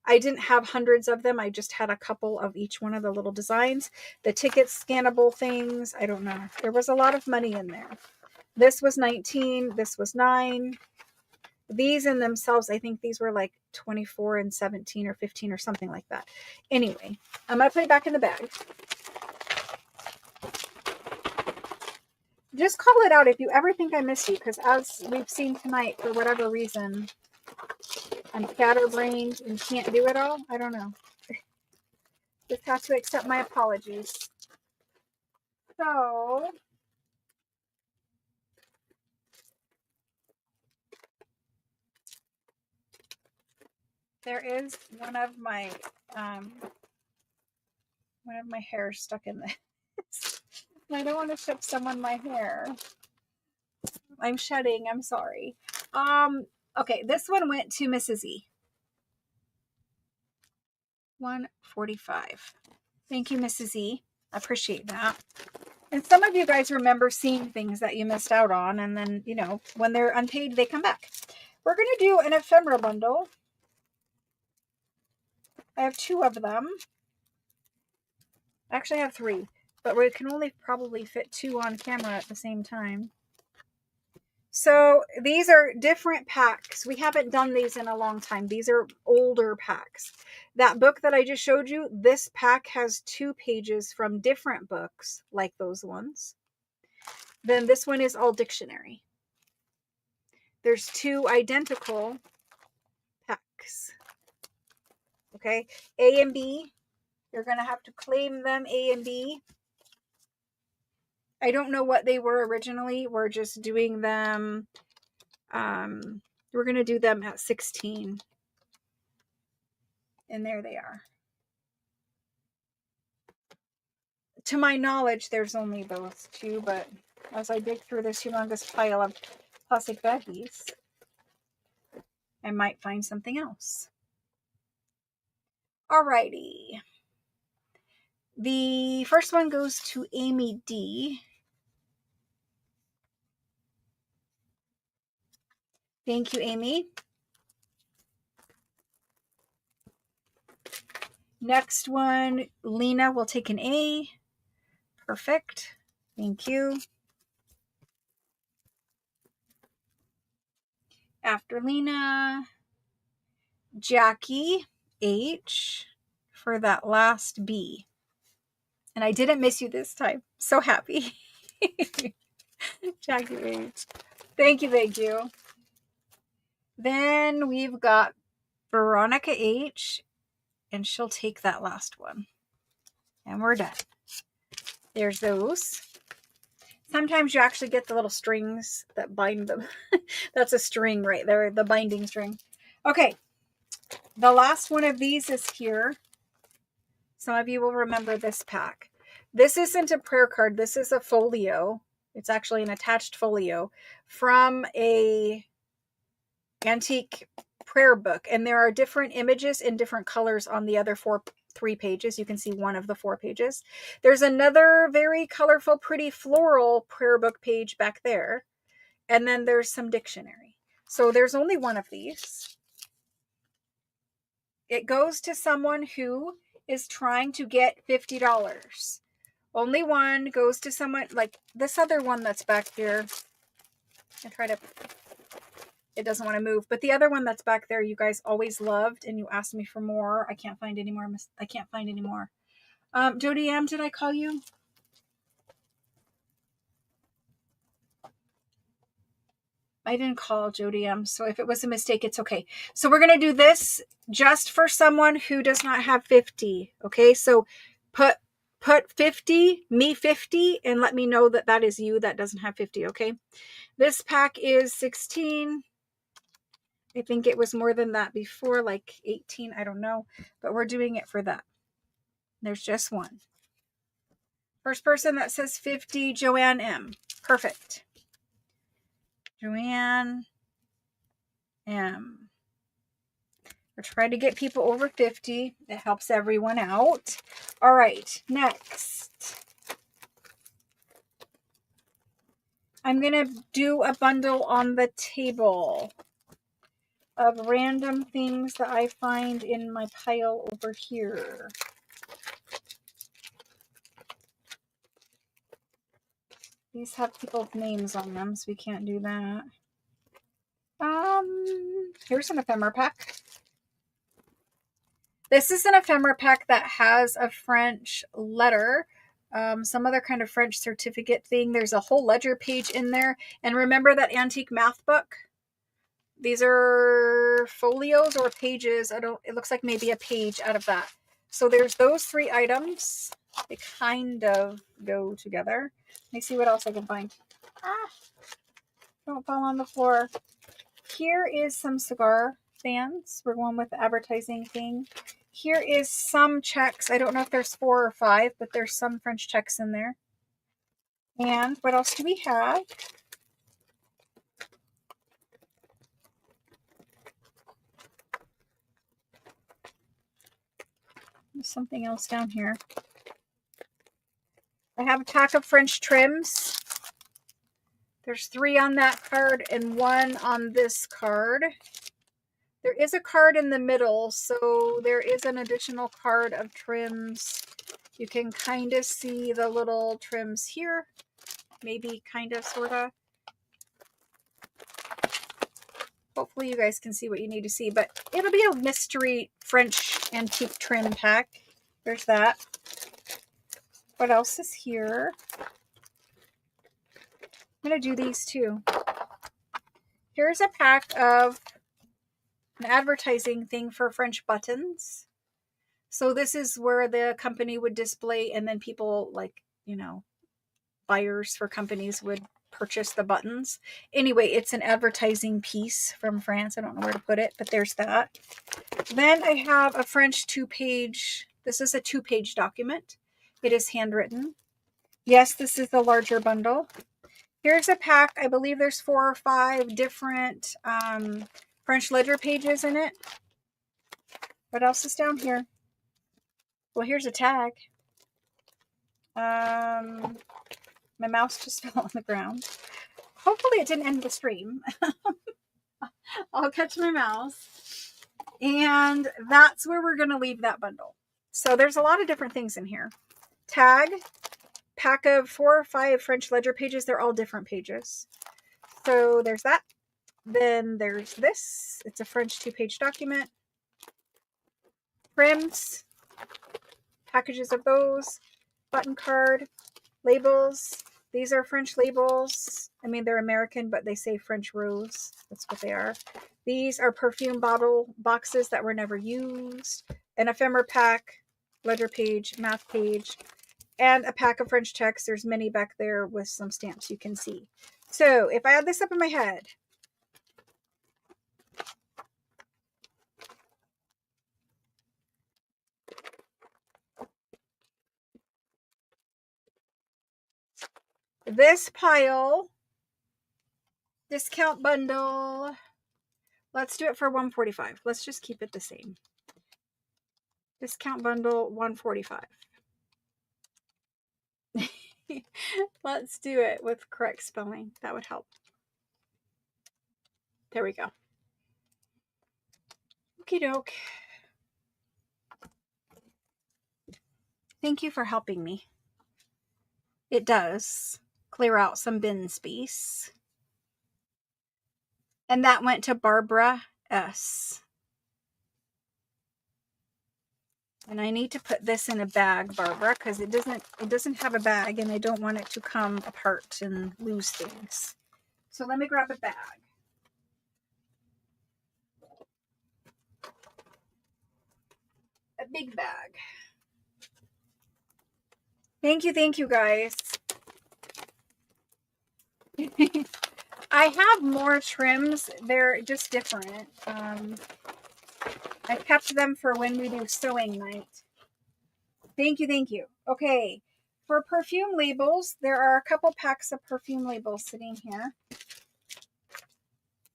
I didn't have hundreds of them. I just had a couple of each one of the little designs. The tickets, scannable things, I don't know. There was a lot of money in there. This was 19, this was 9. These in themselves, I think these were like 24 and 17 or 15 or something like that. Anyway, I'm going to put it back in the bag. Just call it out if you ever think I miss you, because as we've seen tonight, for whatever reason, I'm scatterbrained and can't do it all. I don't know. Just have to accept my apologies. So, there is one of my hairs stuck in this. I don't want to show someone my hair. I'm shedding. I'm sorry. Okay, this one went to Mrs. E. $145. Thank you, Mrs. E. I appreciate that. And some of you guys remember seeing things that you missed out on, and then, you know, when they're unpaid, they come back. We're going to do an ephemera bundle. I have 2 of them. Actually, I have 3, but we can only probably fit 2 on camera at the same time. So these are different packs. We haven't done these in a long time. These are older packs. That book that I just showed you, this pack has 2 pages from different books, like those ones. Then this one is all dictionary. There's 2 identical packs. Okay, A and B. You're going to have to claim them, A and B. I don't know what they were originally. We're just doing them. We're going to do them at 16. And there they are. To my knowledge, there's only those 2, but as I dig through this humongous pile of plastic baggies, I might find something else. Alrighty. The first one goes to Amy D. Thank you, Amy. Next one, Lena will take an A. Perfect. Thank you. After Lena, Jackie H for that last B. And I didn't miss you this time. So happy. Jackie H. Thank you, thank you. Then we've got Veronica H, and she'll take that last one. And we're done. There's those. Sometimes you actually get the little strings that bind them. That's a string right there, the binding string. Okay, the last one of these is here. Some of you will remember this pack. This isn't a prayer card. This is a folio. It's actually an attached folio from a antique prayer book. And there are different images in different colors on the other 3 pages. You can see one of the 4 pages. There's another very colorful, pretty floral prayer book page back there. And then there's some dictionary. So there's only one of these. It goes to someone who is trying to get $50. Only one goes to someone like this other one that's back here. It doesn't want to move, but the other one that's back there, you guys always loved, and you asked me for more. I can't find any more. I can't find any more. Jody M, did I call you? I didn't call Jody M, so if it was a mistake, it's okay. So we're going to do this just for someone who does not have 50. Okay, so put 50, me 50, and let me know that that is you that doesn't have 50. Okay, this pack is 16. I think it was more than that before, like 18, I don't know, but we're doing it for that. There's just one. First person that says 50, Joanne M. Perfect. Joanne M. We're trying to get people over 50. It helps everyone out. All right, next. I'm going to do a bundle on the table of random things that I find in my pile over here. These have people's names on them, so we can't do that. Here's an ephemera pack. This is an ephemera pack that has a French letter, some other kind of French certificate thing. There's a whole ledger page in there. And remember that antique math book? These are folios or pages. It looks like maybe a page out of that. So there's those 3 items. They kind of go together. Let me see what else I can find. Don't fall on the floor. Here is some cigar fans. We're going with the advertising thing. Here is some checks. I don't know if there's 4 or 5, but there's some French checks in there. And what else do we have? There's something else down here. I have a pack of French trims. There's 3 on that card and 1 on this card. There is a card in the middle, so there is an additional card of trims. You can kind of see the little trims here. Maybe kind of, sort of. Hopefully you guys can see what you need to see, but it'll be a mystery French antique trim pack. There's that. What else is here? I'm going to do these too. Here's a pack of an advertising thing for French buttons. So this is where the company would display, and then people, like, you know, buyers for companies would purchase the buttons. Anyway, it's an advertising piece from France. I don't know where to put it, but there's that. Then I have a French 2-page. This is a 2-page document. It is handwritten. Yes, this is the larger bundle. Here's a pack. I believe there's 4 or 5 different French ledger pages in it. What else is down here? Well, here's a tag. My mouse just fell on the ground. Hopefully it didn't end the stream. I'll catch my mouse. And that's where we're going to leave that bundle. So there's a lot of different things in here. Tag. Pack of 4 or 5 French ledger pages. They're all different pages. So there's that. Then there's this. It's a French 2-page document. Trims. Packages of those. Button card. Labels. These are French labels. I mean, they're American, but they say French rose. That's what they are. These are perfume bottle boxes that were never used. An ephemera pack. Ledger page. Math page. And a pack of French checks. There's many back there with some stamps you can see. So if I add this up in my head, this pile, discount bundle, let's do it for $145. Let's just keep it the same. Discount bundle, $145. Let's do it with correct spelling. That would help. There we go. Okie doke. Thank you for helping me. It does clear out some bin space. And that went to Barbara S. And I need to put this in a bag, Barbara, because it doesn't have a bag, and I don't want it to come apart and lose things. So let me grab a bag. A big bag. Thank you, guys. I have more trims. They're just different. I kept them for when we do sewing night. Thank you, thank you. Okay, for perfume labels, there are a couple packs of perfume labels sitting here.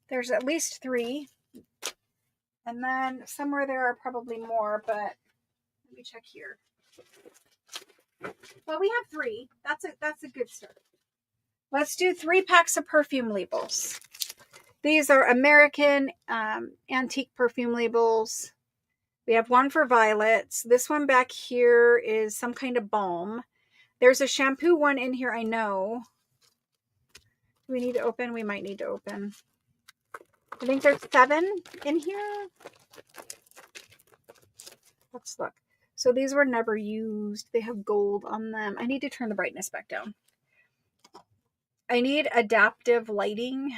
There's at least 3. And then somewhere there are probably more, but let me check here. Well, we have 3. That's a good start. Let's do 3 packs of perfume labels. These are American antique perfume labels. We have one for violets. This one back here is some kind of balm. There's a shampoo one in here, I know. Do we need to open? We might need to open. I think there's 7 in here. Let's look. So these were never used. They have gold on them. I need to turn the brightness back down. I need adaptive lighting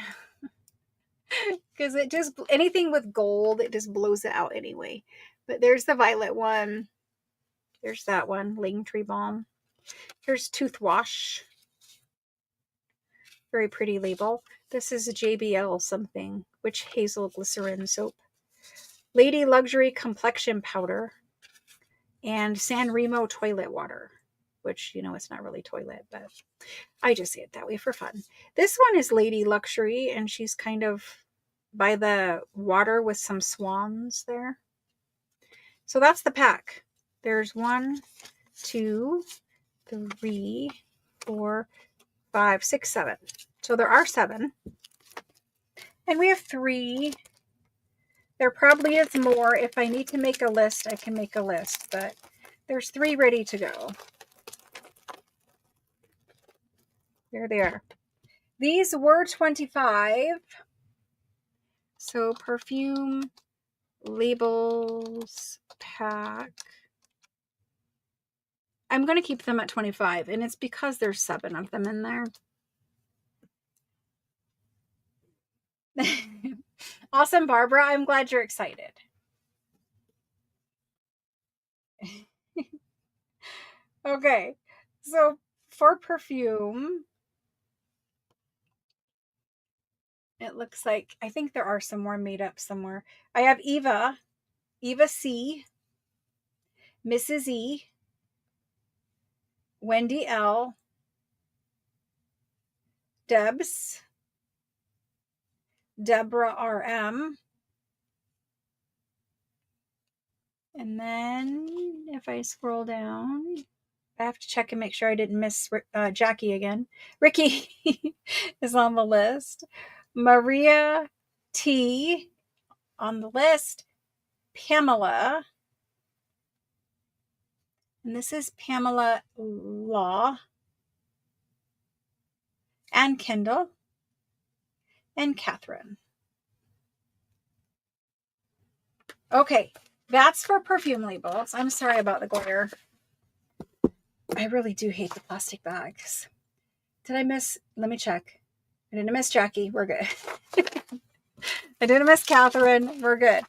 because it just, anything with gold, it just blows it out anyway. But there's the violet one. There's that one, Ling Tree Balm. Here's Tooth Wash. Very pretty label. This is a JBL something, Witch Hazel Glycerin Soap. Lady Luxury Complexion Powder. And San Remo Toilet Water, which, you know, it's not really toilet, but I just say it that way for fun. This one is Lady Luxury, and she's kind of by the water with some swans there. So that's the pack. There's 1, 2, 3, 4, 5, 6, 7. So there are 7. And we have 3. There probably is more. If I need to make a list, I can make a list, but there's 3 ready to go. There they are. These were $25. So perfume labels pack. I'm going to keep them at $25, and it's because there's 7 of them in there. Awesome, Barbara. I'm glad you're excited. Okay, so for perfume, it looks like, I think there are some more made up somewhere. I have Eva C, Mrs. E, Wendy L, Debs, Deborah RM, and then if I scroll down, I have to check and make sure I didn't miss Jackie again. Ricky is on the list. Maria T on the list. Pamela. And this is Pamela Law. And Kendall. And Catherine. Okay, that's for perfume labels. I'm sorry about the glare. I really do hate the plastic bags. Did I miss? Let me check. I didn't miss Jackie. We're good. I didn't miss Catherine. We're good.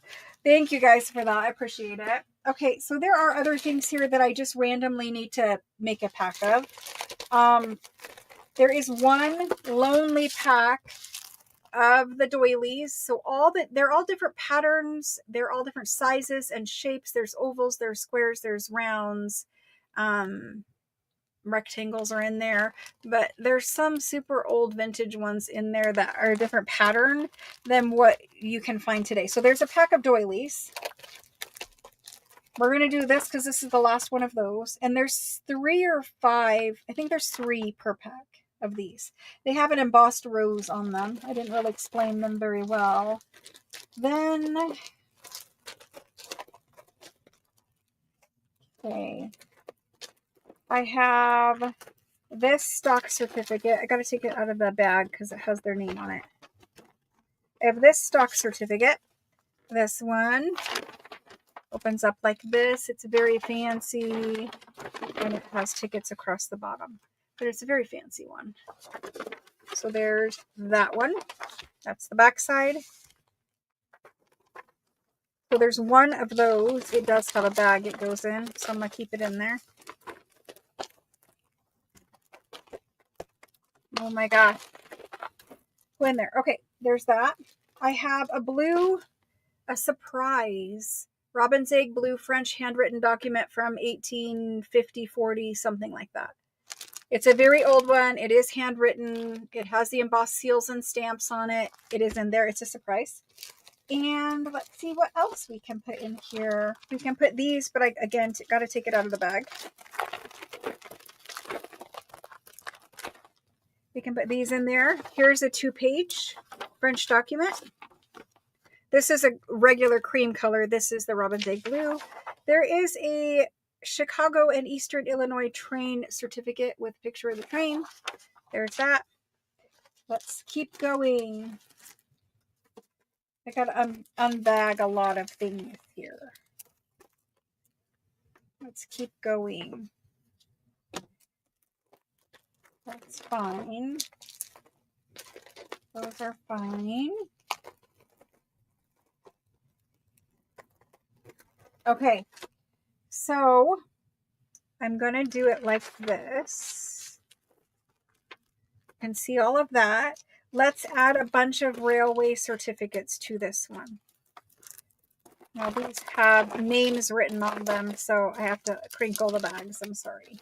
Thank you guys for that. I appreciate it. Okay, so there are other things here that I just randomly need to make a pack of. There is one lonely pack of the doilies. So they're all different patterns. They're all different sizes and shapes. There's ovals, there's squares, there's rounds. Rectangles are in there, but there's some super old vintage ones in there that are a different pattern than what you can find today. So there's a pack of doilies. We're going to do this because this is the last one of those. And there's 3 or 5. I think there's 3 per pack of these. They have an embossed rose on them. I didn't really explain them very well. Then, okay. I have this stock certificate. I got to take it out of the bag because it has their name on it. I have this stock certificate. This one opens up like this. It's very fancy. And it has tickets across the bottom. But it's a very fancy one. So there's that one. That's the back side. So there's one of those. It does have a bag it goes in. So I'm going to keep it in there. Oh my gosh. go in there. Okay, there's that. I have a surprise robin's egg blue French handwritten document from 1850, 40, something like that. It's a very old one. It is handwritten. It has the embossed seals and stamps on it. It is in there. It's a surprise. And let's see what else we can put in here. We can put these, but I, again, got to take it out of the bag. We can put these in there. Here's a 2-page French document. This is a regular cream color. This is the robin's egg blue. There is a Chicago and Eastern Illinois train certificate with a picture of the train. There's that. Let's keep going. I gotta unbag a lot of things here. Let's keep going. That's fine. Those are fine. Okay, so I'm going to do it like this. You can see all of that. Let's add a bunch of railway certificates to this one. Now these have names written on them, so I have to crinkle the bags. I'm sorry.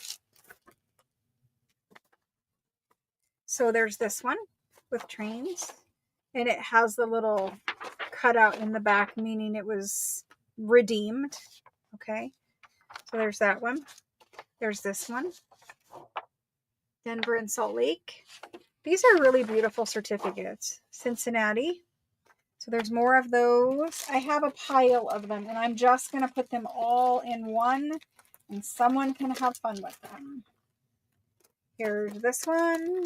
So there's this one with trains, and it has the little cutout in the back, meaning it was redeemed. Okay, so there's that one. There's this one, Denver and Salt Lake. These are really beautiful certificates. Cincinnati. So there's more of those. I have a pile of them, and I'm just going to put them all in one, and someone can have fun with them. Here's this one.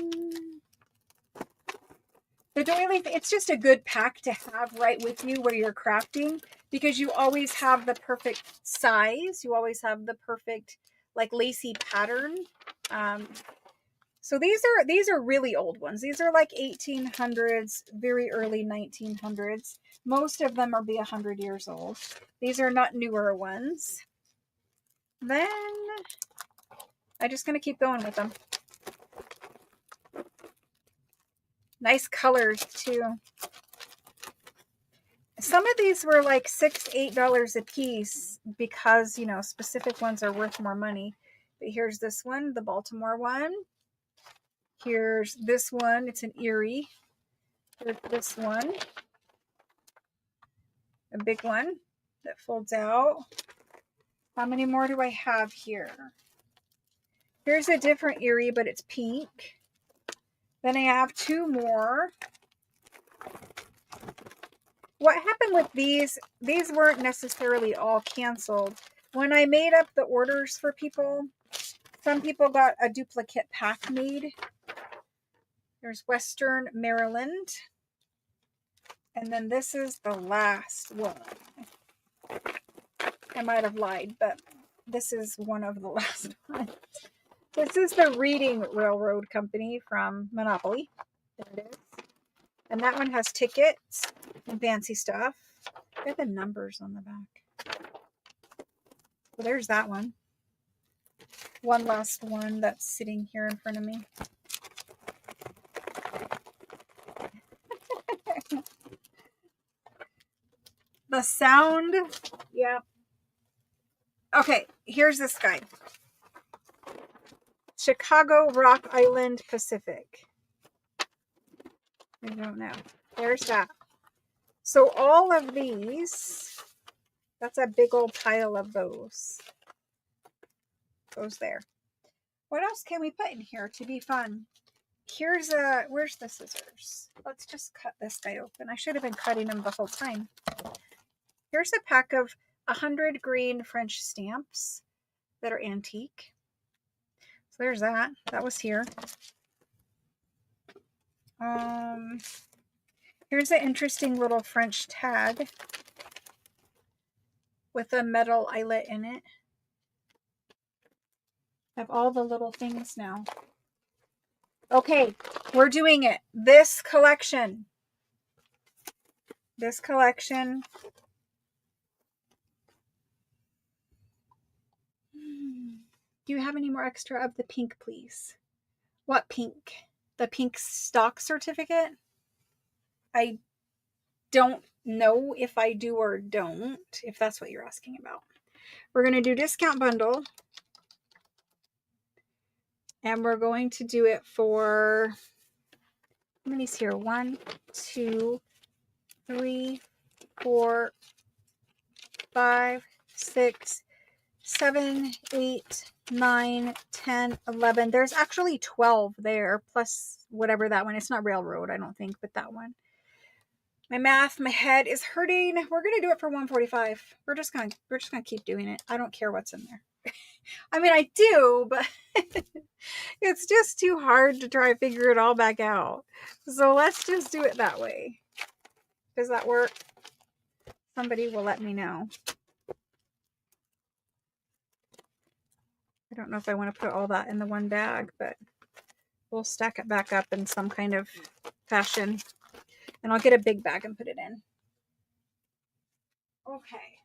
The doily, it's just a good pack to have right with you where you're crafting, because you always have the perfect size. You always have the perfect, like, lacy pattern. So these are really old ones. These are like 1800s, very early 1900s. Most of them are be 100 years old. These are not newer ones. Then I'm just going to keep going with them. Nice colors too. Some of these were like $6, $8 a piece because, you know, specific ones are worth more money. But here's this one, the Baltimore one. Here's this one. It's an Erie. Here's this one. A big one that folds out. How many more do I have here? Here's a different Erie, but it's pink. Then I have 2 more. What happened with these weren't necessarily all canceled. When I made up the orders for people, some people got a duplicate pack made. There's Western Maryland. And then this is the last one. I might have lied, but this is one of the last ones. This is the Reading Railroad Company from Monopoly. There it is. And that one has tickets and fancy stuff. Got the numbers on the back. So there's that one. One last one that's sitting here in front of me. The sound. Yeah. Okay, here's this guy. Chicago, Rock Island, Pacific. I don't know. There's that. So all of these, that's a big old pile of those. Goes there. What else can we put in here to be fun? Here's where's the scissors? Let's just cut this guy open. I should have been cutting them the whole time. Here's a pack of 100 green French stamps that are antique. So there's that. That was here. Here's an interesting little French tag with a metal eyelet in it. I have all the little things now. Okay, we're doing it. This collection. Do you have any more extra of the pink, please? What pink? The pink stock certificate? I don't know if I do or don't, if that's what you're asking about. We're going to do discount bundle. And we're going to do it for, how many's here? 1, 2, 3, 4, 5, 6, 7, 8, 9, 10, 11. There's actually 12 there, plus whatever that one. It's not railroad, I don't think, but that one. My head is hurting. We're gonna do it for 145. We're just gonna keep doing it. I don't care what's in there. I mean, I do, but it's just too hard to try to figure it all back out. So let's just do it that way. Does that work? Somebody will let me know. I don't know if I want to put all that in the one bag, but we'll stack it back up in some kind of fashion. And I'll get a big bag and put it in. Okay.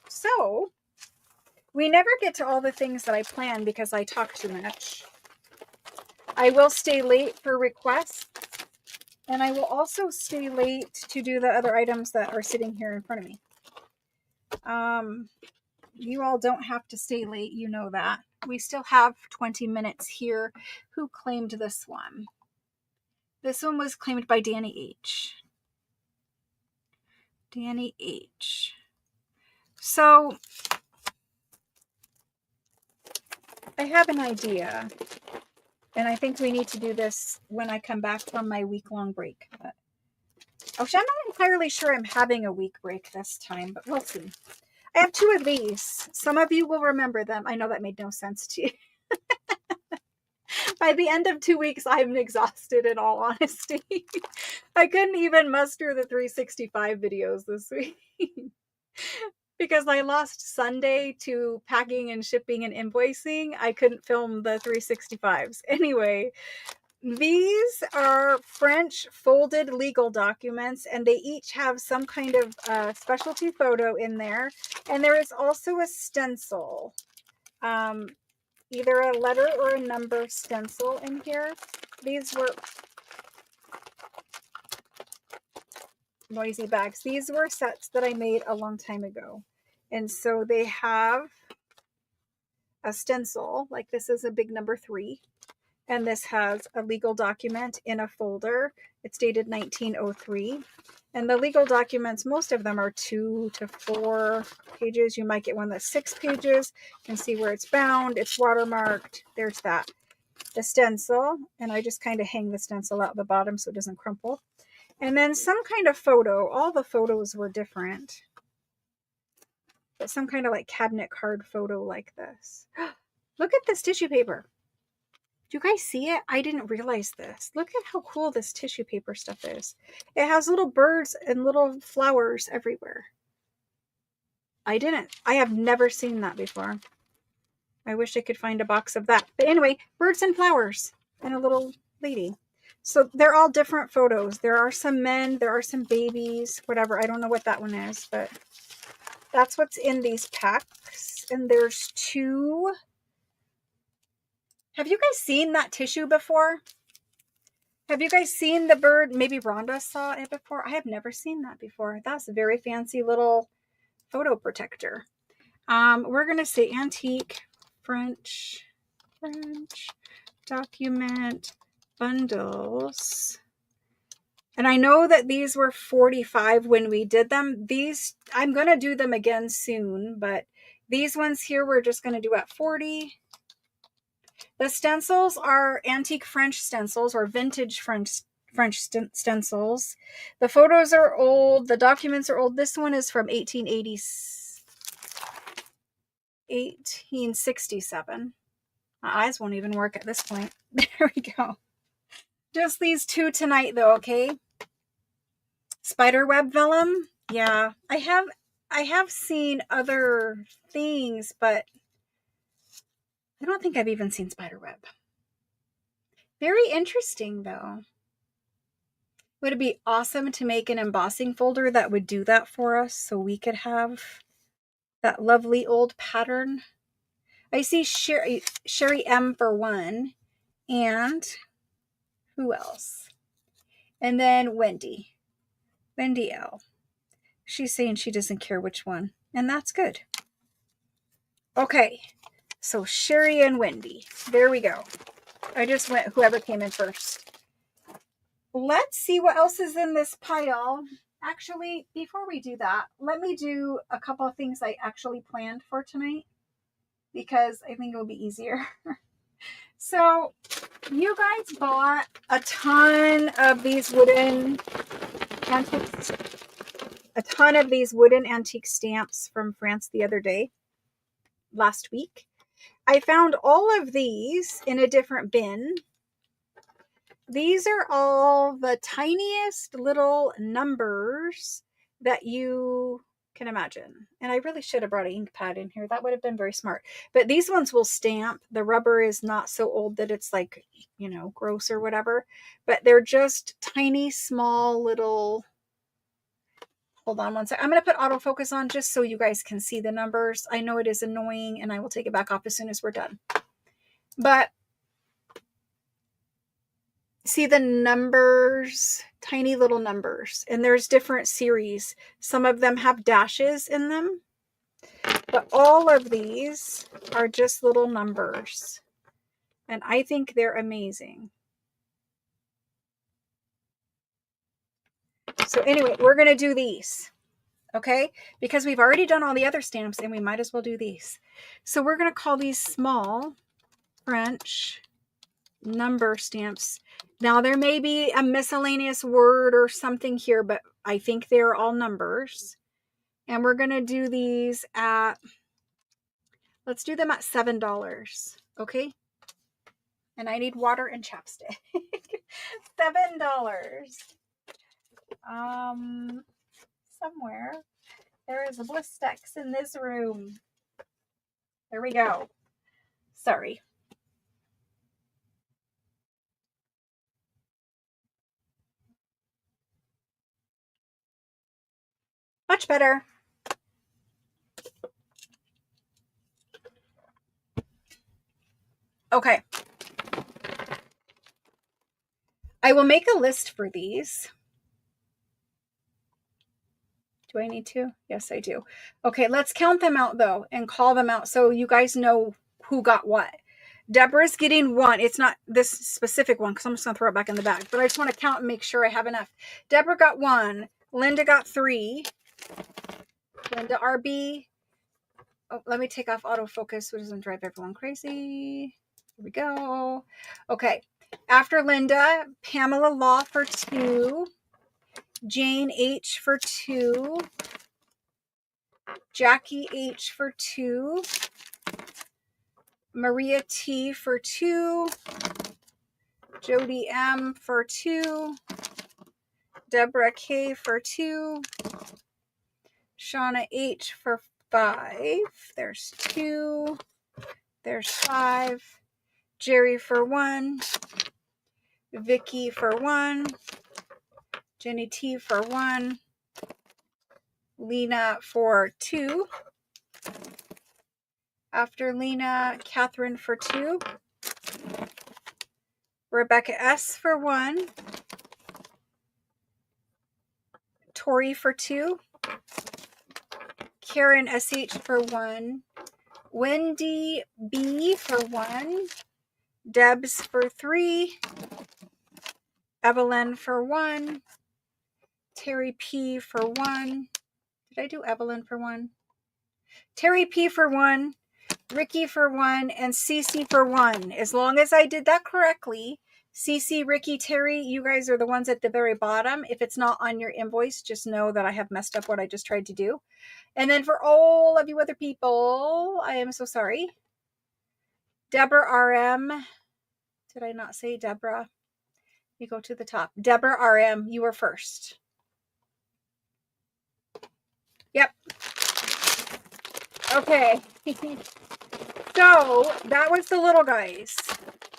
So, we never get to all the things that I plan because I talk too much. I will stay late for requests. And I will also stay late to do the other items that are sitting here in front of me. You all don't have to stay late. You know that. We still have 20 minutes here. Who claimed this one? This one was claimed by Danny H. Danny H. So, I have an idea. And I think we need to do this when I come back from my week-long break. But, actually, I'm not entirely sure I'm having a week break this time, but we'll see. I have 2 of these. Some of you will remember them. I know that made no sense to you. By the end of 2 weeks, I'm exhausted in all honesty. I couldn't even muster the 365 videos this week. Because I lost Sunday to packing and shipping and invoicing. I couldn't film the 365s. Anyway, these are French folded legal documents, and they each have some kind of specialty photo in there. And there is also a stencil, either a letter or a number stencil in here. These were noisy bags. These were sets that I made a long time ago. And so they have a stencil, like this is a big number 3. And this has a legal document in a folder. It's dated 1903. And the legal documents, most of them are 2 to 4 pages. You might get one that's 6 pages. You can see where it's bound. It's watermarked. There's that. The stencil. And I just kind of hang the stencil out the bottom so it doesn't crumple. And then some kind of photo. All the photos were different. But some kind of like cabinet card photo like this. Look at this tissue paper. Do you guys see it? I didn't realize this. Look at how cool this tissue paper stuff is. It has little birds and little flowers everywhere. I have never seen that before. I wish I could find a box of that. But anyway, birds and flowers and a little lady. So they're all different photos. There are some men, there are some babies, whatever. I don't know what that one is, but that's what's in these packs. And there's 2. Have you guys seen that tissue before? Have you guys seen the bird? Maybe Rhonda saw it before. I have never seen that before. That's a very fancy little photo protector. We're going to say antique French document bundles. And I know that these were 45 when we did them. These, I'm going to do them again soon, but these ones here we're just going to do at 40. The stencils are antique French stencils or vintage French stencils. The photos are old. The documents are old. This one is from 1867. My eyes won't even work at this point. There we go. Just these 2 tonight though, okay? Spiderweb vellum. Yeah, I have seen other things, but I don't think I've even seen spiderweb. Very interesting, though. Would it be awesome to make an embossing folder that would do that for us so we could have that lovely old pattern? I see Sherry M for one. And who else? And then Wendy L. She's saying she doesn't care which one. And that's good. Okay. So Sherry and Wendy. There we go. I just went whoever came in first. Let's see what else is in this pile. Actually, before we do that, let me do a couple of things I actually planned for tonight because I think it will be easier. So you guys bought a ton of these wooden antiques, stamps from France the other day, last week. I found all of these in a different bin. These are all the tiniest little numbers that you can imagine. And I really should have brought an ink pad in here. That would have been very smart. But these ones will stamp. The rubber is not so old that it's like, you know, gross or whatever. But they're just tiny, small little... Hold on one second. I'm going to put autofocus on just so you guys can see the numbers. I know it is annoying and I will take it back off as soon as we're done. But see the numbers, tiny little numbers, and there's different series. Some of them have dashes in them, but all of these are just little numbers, and I think they're amazing. So anyway, we're going to do these, okay? Because we've already done all the other stamps, and we might as well do these. So we're going to call these small French number stamps. Now there may be a miscellaneous word or something here, but I think they're all numbers. And we're going to do these at, let's do them at $7. Okay. And I need water and chapstick. $7. Somewhere there is a Blistex in this room. There we go. Sorry. Much better. Okay. I will make a list for these. Do I need to? Yes, I do. Okay, let's count them out though and call them out so you guys know who got what. Deborah's getting one. It's not this specific one because I'm just going to throw it back in the bag, but I just want to count and make sure I have enough. Deborah got one. Linda got 3. Linda RB. Oh, let me take off autofocus so it doesn't drive everyone crazy. Here we go. Okay. After Linda, Pamela Law for 2. Jane H for 2. Jackie H for 2. Maria T for 2. Jody M for 2. Deborah K for 2. Shauna H for 5. There's 2. There's 5. Jerry for 1. Vicky for 1. Jenny T for 1. Lena for 2. After Lena, Catherine for 2. Rebecca S for 1. Tori for 2. Karen SH for 1. Wendy B for 1. Debs for 3. Evelyn for 1. Terry P for 1. Did I do Evelyn for 1? Terry P for 1. Ricky for 1. And Cece for 1. As long as I did that correctly, Cece, Ricky, Terry, you guys are the ones at the very bottom. If it's not on your invoice, just know that I have messed up what I just tried to do. And then for all of you other people, I am so sorry. Deborah RM. Did I not say Deborah? You go to the top. Deborah RM, you were first. Yep. Okay. So that was the little guys.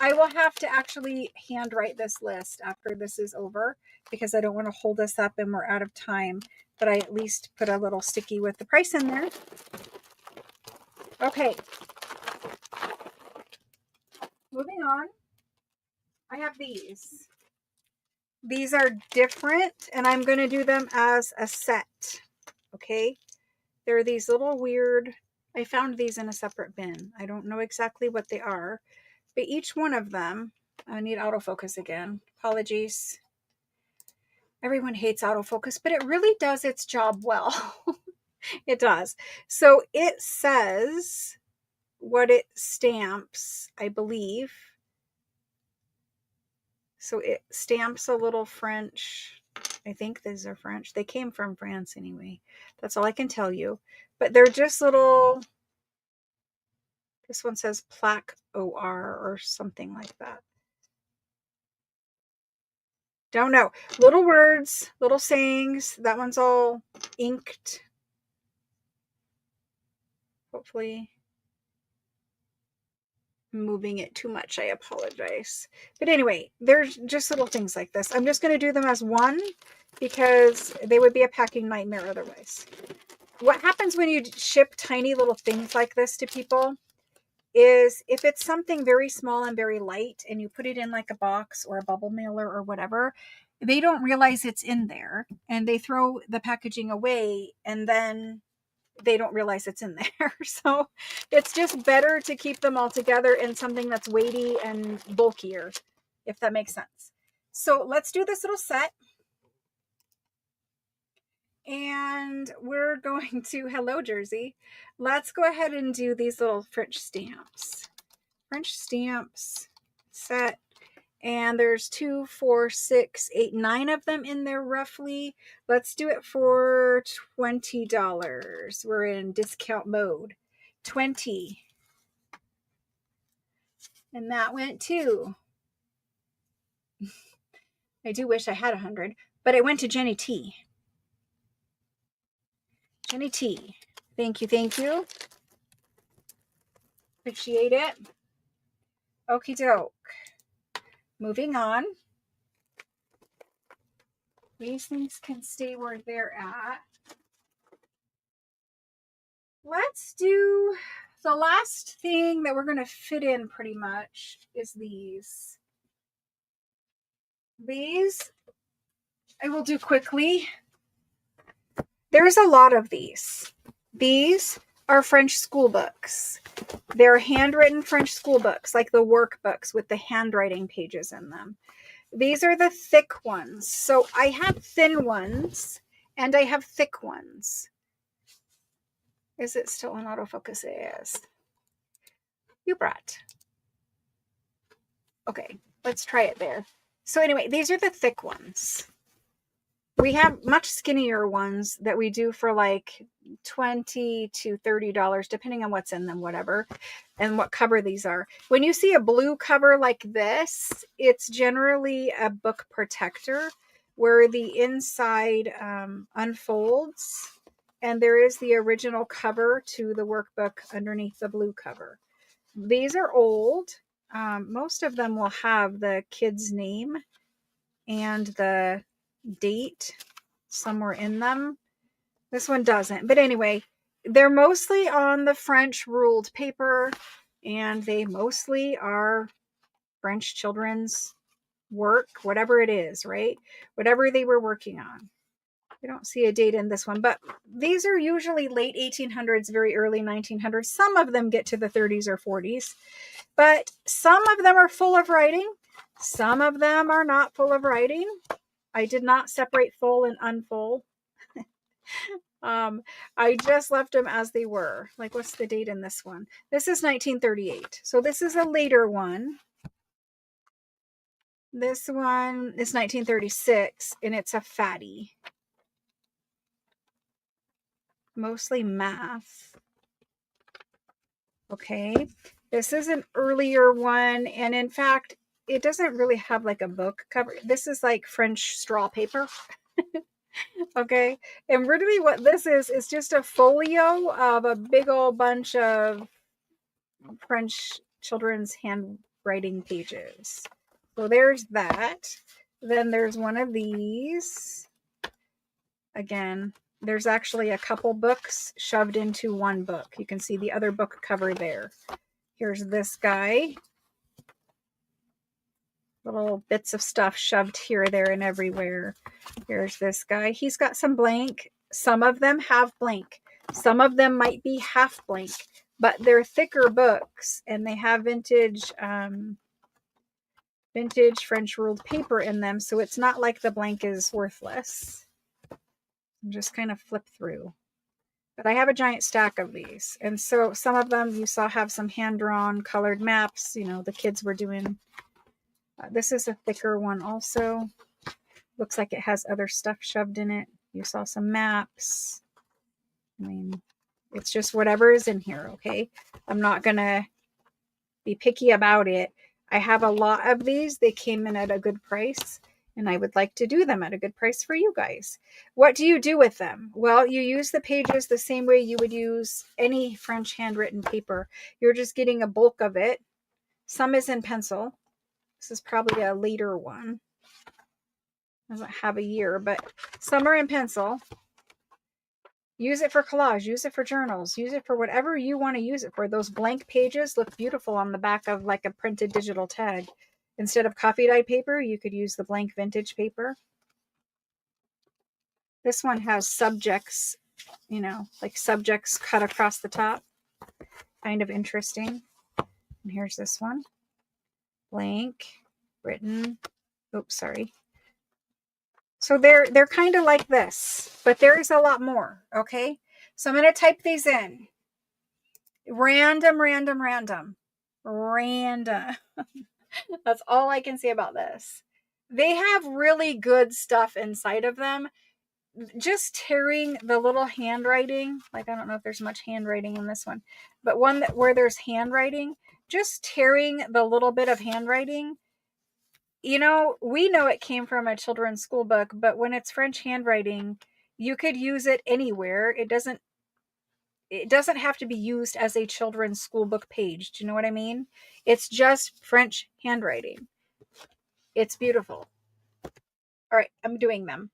I will have to actually handwrite this list after this is over because I don't want to hold us up and we're out of time. But I at least put a little sticky with the price in there. Okay. Moving on, I have these. These are different, and I'm going to do them as a set. Okay. They're these little weird, I found these in a separate bin. I don't know exactly what they are, but each one of them, I need autofocus again. Apologies. Everyone hates autofocus, but it really does its job well. It does. So it says what it stamps, I believe. So it stamps a little French. I think these are French. They came from France anyway. That's all I can tell you. But they're just little, this one says plaque OR or something like that. Don't know. Little words, little sayings. That one's all inked. Hopefully I'm moving it too much. I apologize. But anyway, there's just little things like this. I'm just going to do them as one because they would be a packing nightmare otherwise. What happens when you ship tiny little things like this to people is if it's something very small and very light and you put it in like a box or a bubble mailer or whatever, they don't realize it's in there and they throw the packaging away and then they don't realize it's in there. So it's just better to keep them all together in something that's weighty and bulkier, if that makes sense. So let's do this little set. And we're going to, hello Jersey. Let's go ahead and do these little French stamps. French stamps set. And there's 2, 4, 6, 8, 9 of them in there roughly. Let's do it for $20. We're in discount mode. 20. And that went to, I do wish I had 100, but it went to Jenny T. Jenny T. Thank you, thank you. Appreciate it. Okie doke. Moving on. These things can stay where they're at. Let's do the last thing that we're going to fit in pretty much is these. These I will do quickly. There's a lot of these. These are French school books. They're handwritten French school books, like the workbooks with the handwriting pages in them. These are the thick ones. So I have thin ones and I have thick ones. Is it still on autofocus? It is. You brought. Okay, let's try it there. So anyway, these are the thick ones. We have much skinnier ones that we do for like $20 to $30, depending on what's in them, whatever, and what cover these are. When you see a blue cover like this, it's generally a book protector where the inside unfolds, and there is the original cover to the workbook underneath the blue cover. These are old. Most of them will have the kid's name and the date somewhere in them. This one doesn't, but anyway, they're mostly on the French ruled paper and they mostly are French children's work, whatever it is, right? Whatever they were working on. We don't see a date in this one, but these are usually late 1800s, very early 1900s. Some of them get to the 30s or 40s, but some of them are full of writing. Some of them are not full of writing. I did not separate full and unfull. I just left them as they were. Like, what's the date in this one? This is 1938. So this is a later one. This one is 1936, and it's a fatty. Mostly math. Okay. This is an earlier one, and in fact, it doesn't really have like a book cover. This is like French straw paper. Okay. And really what this is just a folio of a big old bunch of French children's handwriting pages. So there's that. Then there's one of these. Again, there's actually a couple books shoved into one book. You can see the other book cover there. Here's this guy. Little bits of stuff shoved here, there, and everywhere. Here's this guy. He's got some blank. Some of them have blank. Some of them might be half blank, but they're thicker books, and they have vintage French ruled paper in them, so it's not like the blank is worthless. I'm just kind of flip through. But I have a giant stack of these, and so some of them you saw have some hand-drawn colored maps. You know, the kids were doing. This is a thicker one also. Looks like it has other stuff shoved in it. You saw some maps. I mean, it's just whatever is in here, okay? I'm not going to be picky about it. I have a lot of these. They came in at a good price, and I would like to do them at a good price for you guys. What do you do with them? Well, you use the pages the same way you would use any French handwritten paper. You're just getting a bulk of it. Some is in pencil. This is probably a later one. Doesn't have a year, but some are in pencil. Use it for collage. Use it for journals. Use it for whatever you want to use it for. Those blank pages look beautiful on the back of like a printed digital tag. Instead of coffee dyed paper, you could use the blank vintage paper. This one has subjects, you know, like subjects cut across the top. Kind of interesting. And here's this one. Blank, written. Oops, sorry. So they're kind of like this, but there is a lot more, okay? So I'm going to type these in. Random. That's all I can say about this. They have really good stuff inside of them. Just tearing the little handwriting, like I don't know if there's much handwriting in this one, but one where there's handwriting, just tearing the little bit of handwriting. You know, we know it came from a children's school book, but when it's French handwriting, you could use it anywhere. It doesn't have to be used as a children's school book page. Do you know what I mean? It's just French handwriting. It's beautiful. All right, I'm doing them.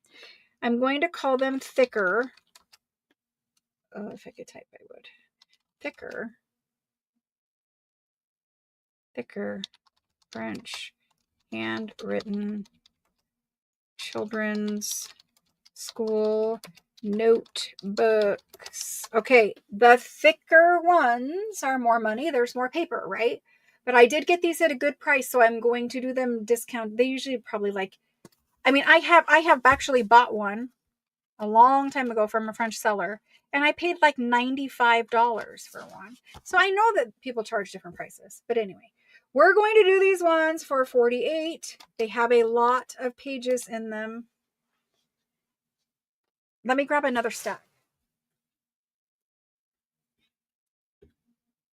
I'm going to call them thicker. Oh, if I could type, I would. Thicker French handwritten children's school notebooks. Okay, the thicker ones are more money. There's more paper, right? But I did get these at a good price, so I'm going to do them discount. They usually probably like, I mean, I have actually bought one a long time ago from a French seller, and I paid like $95 for one. So I know that people charge different prices. But anyway, we're going to do these ones for $48. They have a lot of pages in them. Let me grab another stack.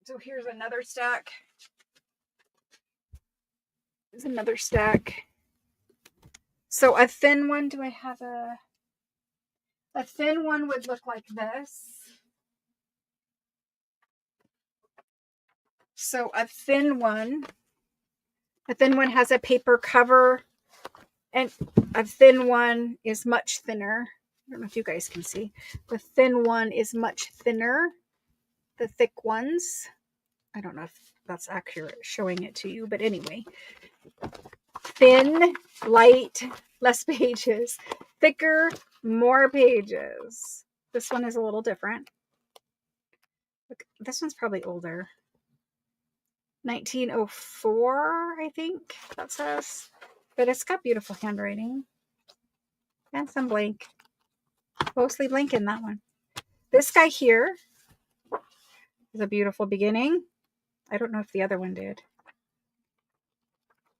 So here's another stack. There's another stack. So a thin one, do I have a thin one would look like this. So a thin one has a paper cover, and a thin one is much thinner. I don't know if you guys can see. The thin one is much thinner. The thick ones, I don't know if that's accurate showing it to you, but anyway. Thin, light, less pages. Thicker, more pages. This one is a little different. Look, this one's probably older. 1904, I think that says. But it's got beautiful handwriting. And some blank. Mostly blank in that one. This guy here is a beautiful beginning. I don't know if the other one did.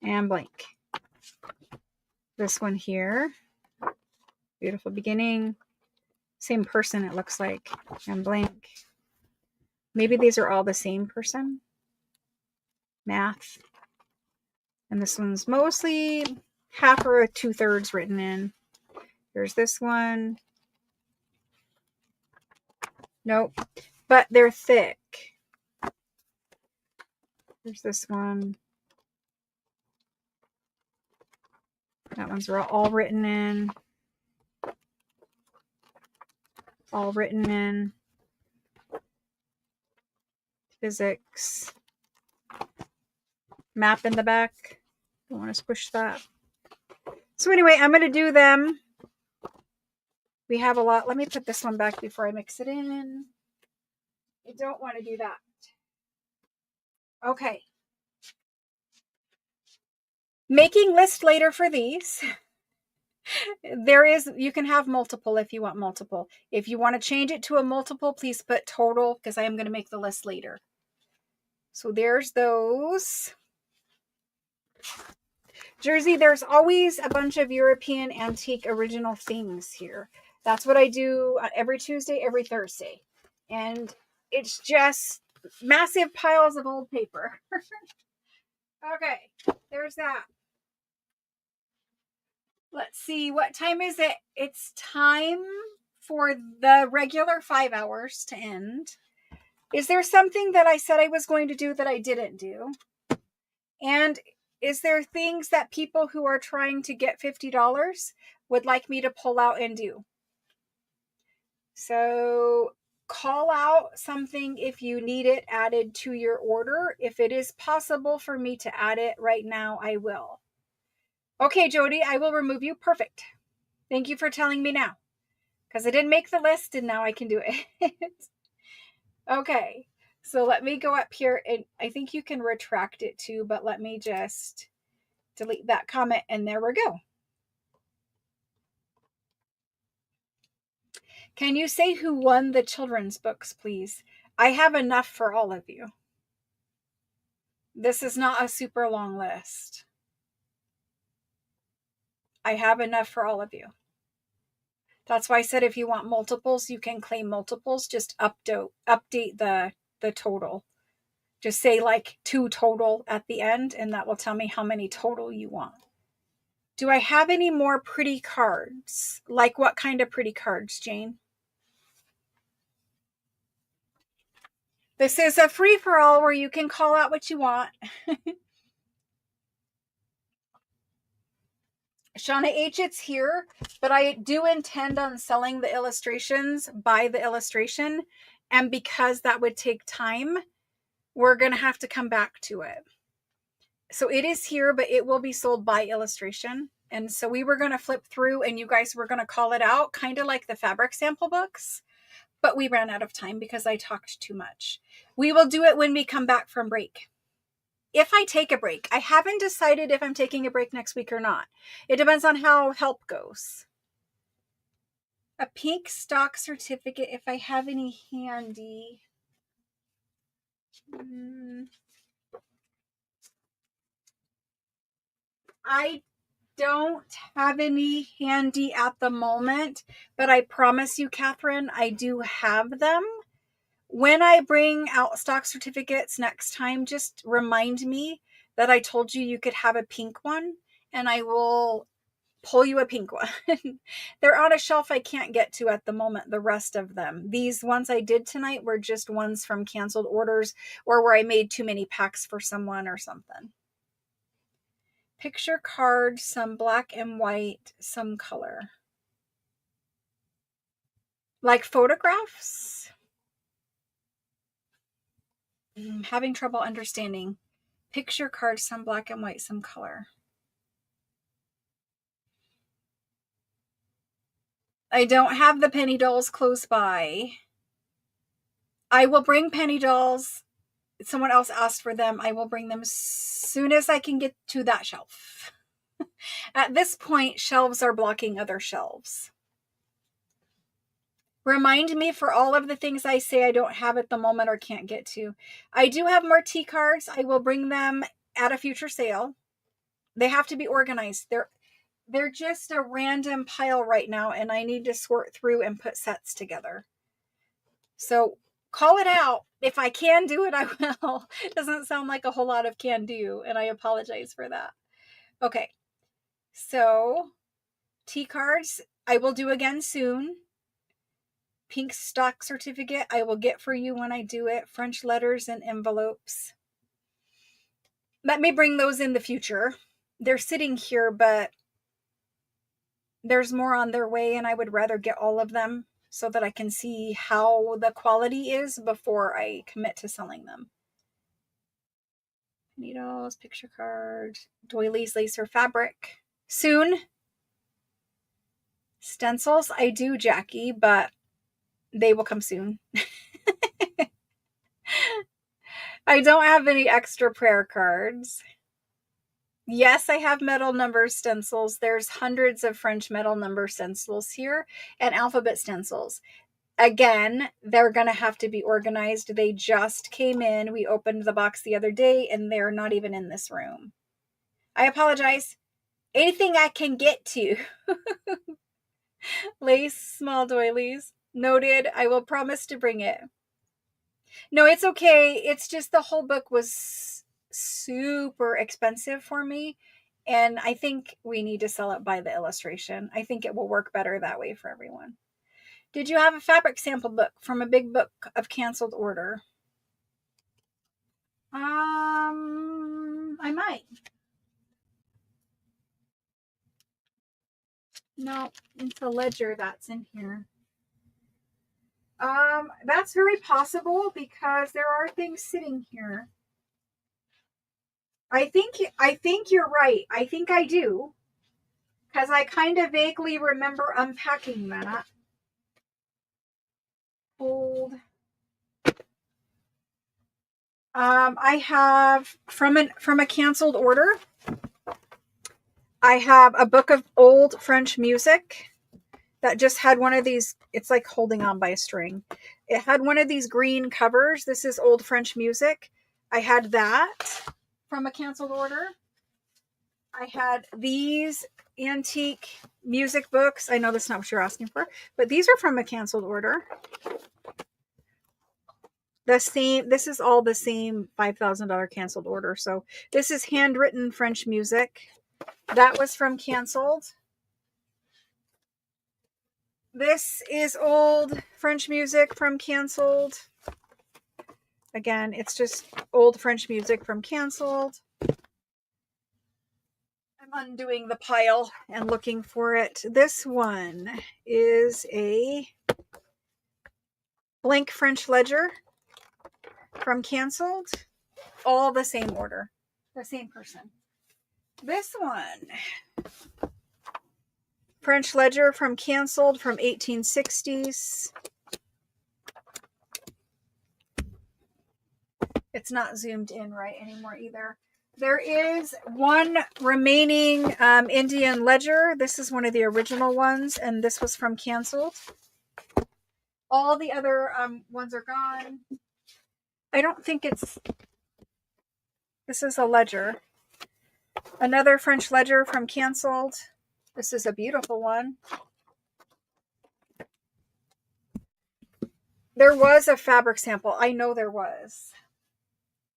And blank. This one here. Beautiful beginning. Same person, it looks like. And blank. Maybe these are all the same person. Math. And this one's mostly half or 2/3 written in. Here's this one. Nope. But they're thick. Here's this one. That one's all written in. All written in. Physics. map in the back. Don't want to squish that. So anyway, I'm going to do them. We have a lot. Let me put this one back before I mix it in. I don't want to do that. Okay. Making list later for these. You can have multiple if you want multiple. If you want to change it to a multiple, please put total because I am going to make the list later. So there's those. Jersey, there's always a bunch of European antique original things here. That's what I do every Tuesday, every Thursday. And it's just massive piles of old paper. Okay, there's that. Let's see, what time is it? It's time for the regular 5 hours to end. Is there something that I said I was going to do that I didn't do? And is there things that people who are trying to get $50 would like me to pull out and do? So call out something if you need it added to your order. If it is possible for me to add it right now, I will. Okay, Jody, I will remove you. Perfect. Thank you for telling me now. Because I didn't make the list and now I can do it. Okay, so let me go up here and I think you can retract it too, but let me just delete that comment and there we go. Can you say who won the children's books, please? I have enough for all of you. This is not a super long list. I have enough for all of you. That's why I said if you want multiples, you can claim multiples. Just update the total. Just say like 2 total at the end, and that will tell me how many total you want. Do I have any more pretty cards? Like what kind of pretty cards, Jane? This is a free-for-all where you can call out what you want. Shauna H, it's here, but I do intend on selling the illustrations by the illustration. And because that would take time, we're going to have to come back to it. So it is here, but it will be sold by illustration. And so we were going to flip through and you guys were going to call it out, kind of like the fabric sample books. But we ran out of time because I talked too much. We will do it when we come back from break. If I take a break, I haven't decided if I'm taking a break next week or not. It depends on how help goes. A pink stock certificate, if I have any handy. I don't have any handy at the moment, but I promise you, Catherine, I do have them. When I bring out stock certificates next time, just remind me that I told you could have a pink one, and I will pull you a pink one. They're on a shelf I can't get to at the moment, the rest of them. These ones I did tonight were just ones from canceled orders or where I made too many packs for someone or something. Picture cards, some black and white, some color. Like photographs? I'm having trouble understanding. Picture cards, some black and white, some color. I don't have the penny dolls close by. I will bring penny dolls. Someone else asked for them. I will bring them as soon as I can get to that shelf. At this point, shelves are blocking other shelves. Remind me for all of the things I say I don't have at the moment or can't get to. I do have more tea cards. I will bring them at a future sale. They have to be organized. They're just a random pile right now, and I need to sort through and put sets together. So call it out. If I can do it, I will. It doesn't sound like a whole lot of can do, and I apologize for that. Okay, so tea cards I will do again soon. Pink stock certificate I will get for you when I do it. French letters and envelopes. Let me bring those in the future. They're sitting here, but there's more on their way, and I would rather get all of them so that I can see how the quality is before I commit to selling them. Needles, picture card, doilies, lacer fabric. Soon. Stencils, I do, Jackie, but they will come soon. I don't have any extra prayer cards. Yes, I have metal number stencils. There's hundreds of French metal number stencils here and alphabet stencils. Again, they're going to have to be organized. They just came in. We opened the box the other day and they're not even in this room. I apologize. Anything I can get to. Lace, small doilies. Noted. I will promise to bring it. No, it's okay. It's just the whole book was super expensive for me. And I think we need to sell it by the illustration. I think it will work better that way for everyone. Did you have a fabric sample book from a big book of canceled order? I might. No, it's a ledger that's in here. That's very possible because there are things sitting here. I think you're right. I think I do. Because I kind of vaguely remember unpacking that. Hold. I have from a canceled order. I have a book of old French music that just had one of these. It's like holding on by a string. It had one of these green covers. This is old French music. I had that from a canceled order. I had these antique music books. I know that's not what you're asking for, but these are from a canceled order. The same, this is all the same $5,000 canceled order. So this is handwritten French music. That was from canceled. This is old French music from canceled. Again, it's just old French music from canceled. I'm undoing the pile and looking for it. This one is a blank French ledger from canceled. All the same order. The same person. This one, French ledger from canceled from 1860s. It's not zoomed in right anymore either. There is one remaining Indian ledger. This is one of the original ones, and this was from canceled. All the other ones are gone. I don't think it's... This is a ledger. Another French ledger from canceled. This is a beautiful one. There was a fabric sample. I know there was.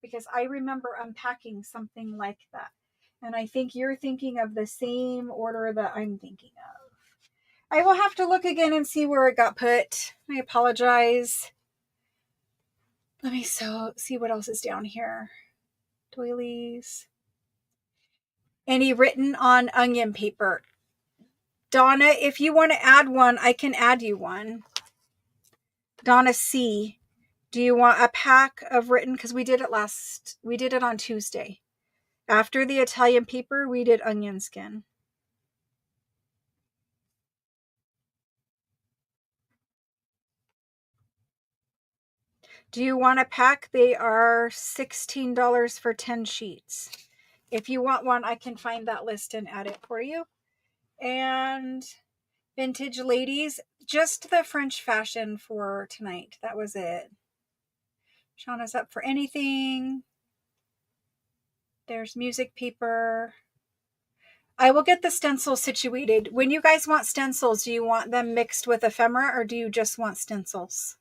Because I remember unpacking something like that. And I think you're thinking of the same order that I'm thinking of. I will have to look again and see where it got put. I apologize. Let me see what else is down here. Doilies. Any written on onion paper. Donna, if you want to add one, I can add you one. Donna C. Do you want a pack of written? Because we did it on Tuesday. After the Italian paper, we did onion skin. Do you want a pack? They are $16 for 10 sheets. If you want one, I can find that list and add it for you. And vintage ladies, just the French fashion for tonight. That was it. Shauna's up for anything. There's music paper. I will get the stencils situated. When you guys want stencils, do you want them mixed with ephemera or do you just want stencils?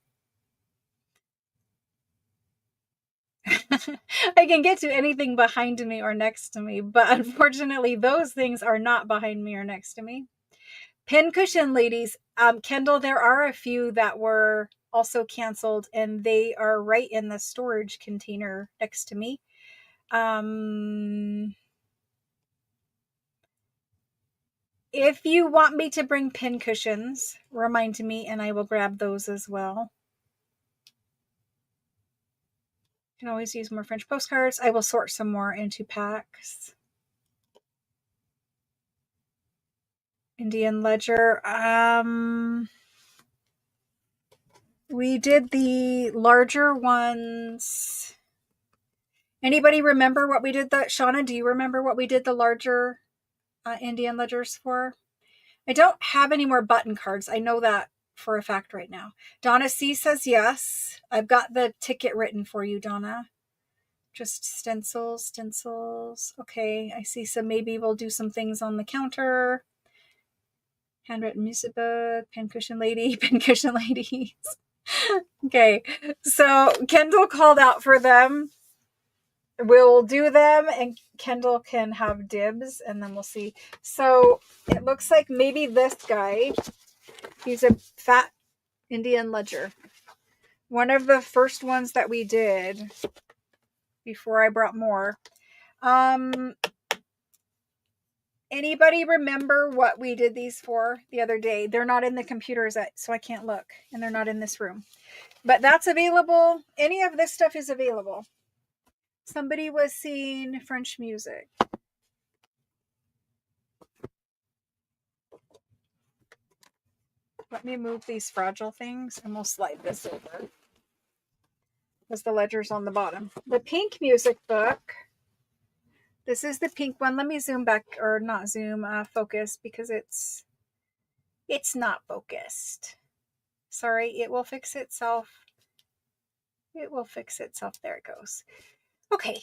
I can get to anything behind me or next to me, but unfortunately those things are not behind me or next to me. Pincushion ladies, Kendall, there are a few that were also canceled and they are right in the storage container next to me. If you want me to bring pincushions, remind me and I will grab those as well. Can always use more French postcards. I will sort some more into packs. Indian ledger. We did the larger ones. Anybody remember what we did? Shauna, do you remember what we did the larger Indian ledgers for? I don't have any more button cards. I know that for a fact right now. Donna C says yes. I've got the ticket written for you, Donna. Just stencils. Okay, I see. So maybe we'll do some things on the counter. Handwritten music book, pincushion ladies. Okay, so Kendall called out for them. We'll do them and Kendall can have dibs and then we'll see. So it looks like maybe this guy, he's a fat Indian ledger. One of the first ones that we did before I brought more. Anybody remember what we did these for the other day? They're not in the computers, so I can't look, and they're not in this room. But that's available. Any of this stuff is available. Somebody was seeing French music. Let me move these fragile things, and we'll slide this over. Because the ledger's on the bottom. The pink music book. This is the pink one. Let me zoom back, or not zoom, focus, because it's not focused. Sorry, it will fix itself. It will fix itself. There it goes. Okay.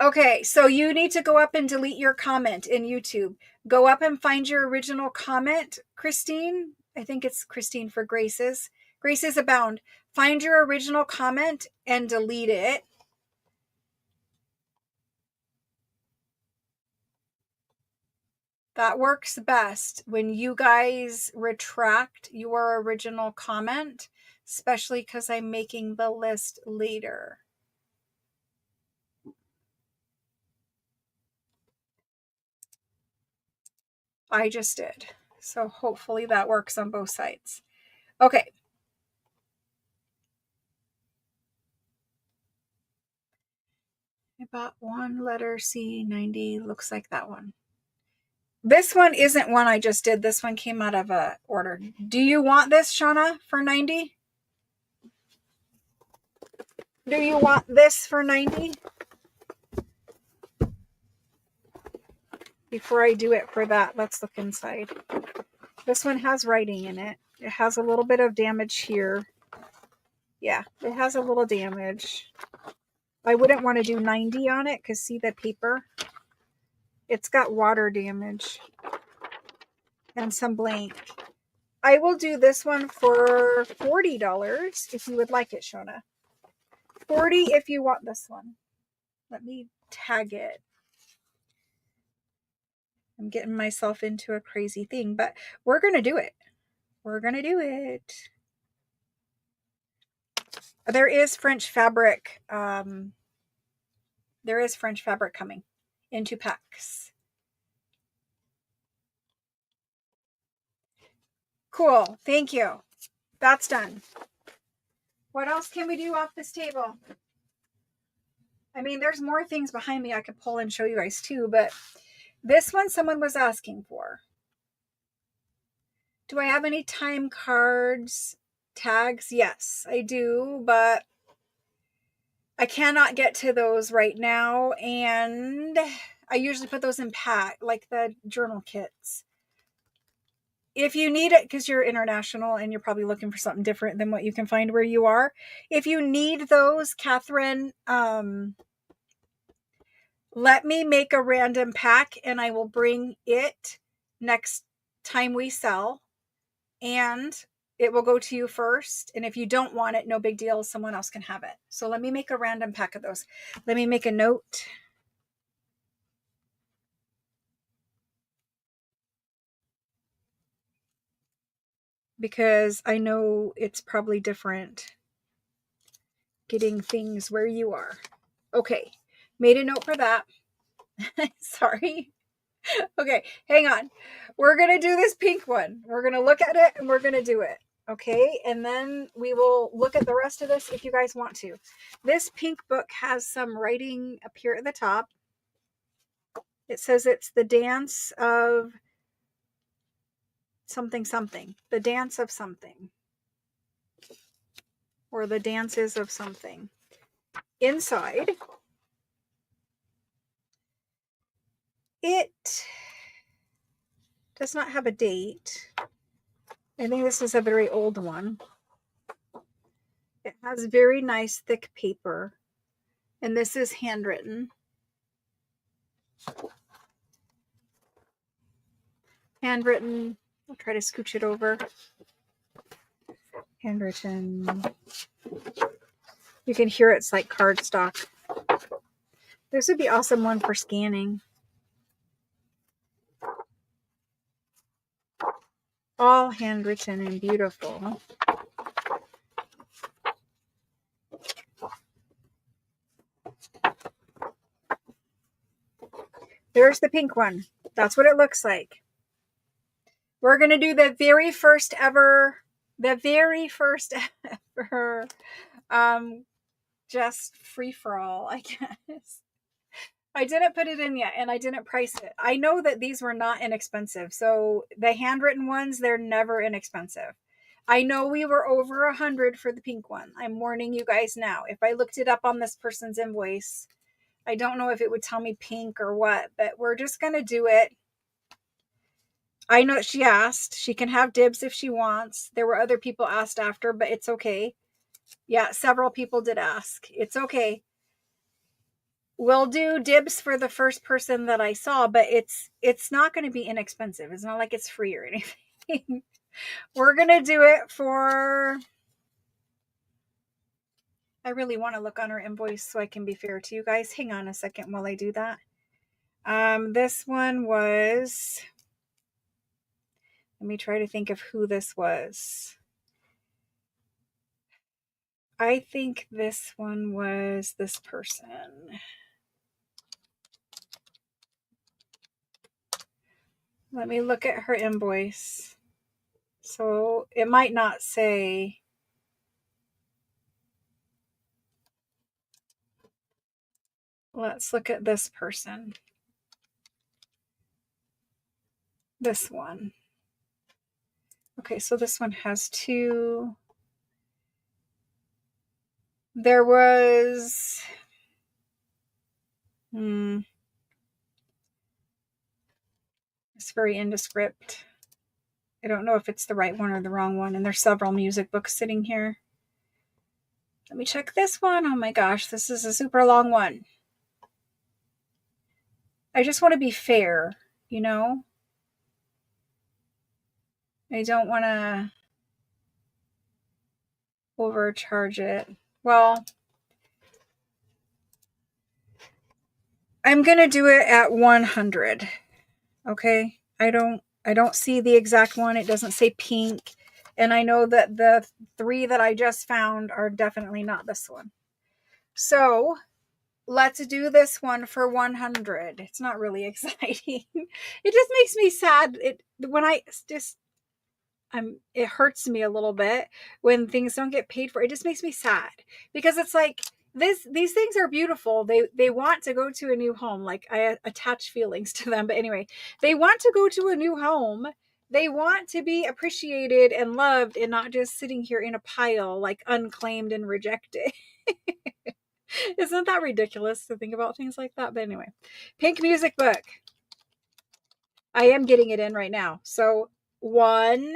Okay, so you need to go up and delete your comment in YouTube. Go up and find your original comment, Christine. I think it's Christine for Graces. Graces Abound. Find your original comment and delete it. That works best when you guys retract your original comment, especially because I'm making the list later. I just did. So hopefully that works on both sides. Okay. I bought one letter C90. Looks like that one. This one isn't one I just did. This one came out of a order. Do you want this, Shauna, for 90? Do you want this for 90? Before I do it for that, let's look inside. This one has writing in it. It has a little bit of damage here. Yeah, it has a little damage. I wouldn't want to do 90 on it because see the paper? It's got water damage and some blank. I will do this one for $40 if you would like it, Shona. 40 if you want this one. Let me tag it. I'm getting myself into a crazy thing, but we're going to do it. We're going to do it. There is French fabric. There is French fabric coming into packs. Cool. Thank you. That's done. What else can we do off this table? I mean, there's more things behind me I could pull and show you guys too, but this one someone was asking for. Do I have any time cards, tags? Yes, I do, but I cannot get to those right now, and I usually put those in pack, like the journal kits. If you need it, because you're international and you're probably looking for something different than what you can find where you are. If you need those, Catherine, let me make a random pack and I will bring it next time we sell. And it will go to you first. And if you don't want it, no big deal. Someone else can have it. So let me make a random pack of those. Let me make a note. Because I know it's probably different getting things where you are. Okay, made a note for that. Sorry. Okay, hang on. We're going to do this pink one. We're going to look at it and we're going to do it. Okay, and then we will look at the rest of this if you guys want to. This pink book has some writing up here at the top. It says it's the dance of something something. The dance of something. Or the dances of something. Inside, it does not have a date. I think this is a very old one. It has very nice thick paper. And this is handwritten. Handwritten. I'll try to scooch it over. Handwritten. You can hear it's like cardstock. This would be awesome one for scanning. All handwritten and beautiful. There's the pink one. That's what it looks like. We're going to do the very first ever, just free for all, I guess. I didn't put it in yet, and I didn't price it. I know that these were not inexpensive. So the handwritten ones, they're never inexpensive. I know we were over $100 for the pink one. I'm warning you guys now. If I looked it up on this person's invoice, I don't know if it would tell me pink or what, but we're just going to do it. I know she asked. She can have dibs if she wants. There were other people asked after, but it's okay. Yeah, several people did ask. It's okay. We'll do dibs for the first person that I saw, but it's not going to be inexpensive. It's not like it's free or anything. We're going to do it for... I really want to look on her invoice so I can be fair to you guys. Hang on a second while I do that. This one was... Let me try to think of who this was. I think this one was this person. Let me look at her invoice. So it might not say. Let's look at this person. This one. Okay, so this one has two. There was... It's very indescript. I don't know if it's the right one or the wrong one. And there's several music books sitting here. Let me check this one. Oh my gosh, this is a super long one. I just want to be fair, you know? I don't want to overcharge it. Well, I'm going to do it at 100. Okay? I don't see the exact one. It doesn't say pink. And I know that the 3 that I just found are definitely not this one. So let's do this one for 100. It's not really exciting. It just makes me sad. It hurts me a little bit when things don't get paid for. It just makes me sad because it's like these things are beautiful. They want to go to a new home. Like I attach feelings to them, but anyway, they want to go to a new home. They want to be appreciated and loved and not just sitting here in a pile, like unclaimed and rejected. Isn't that ridiculous to think about things like that? But anyway, pink music book. I am getting it in right now. So 1,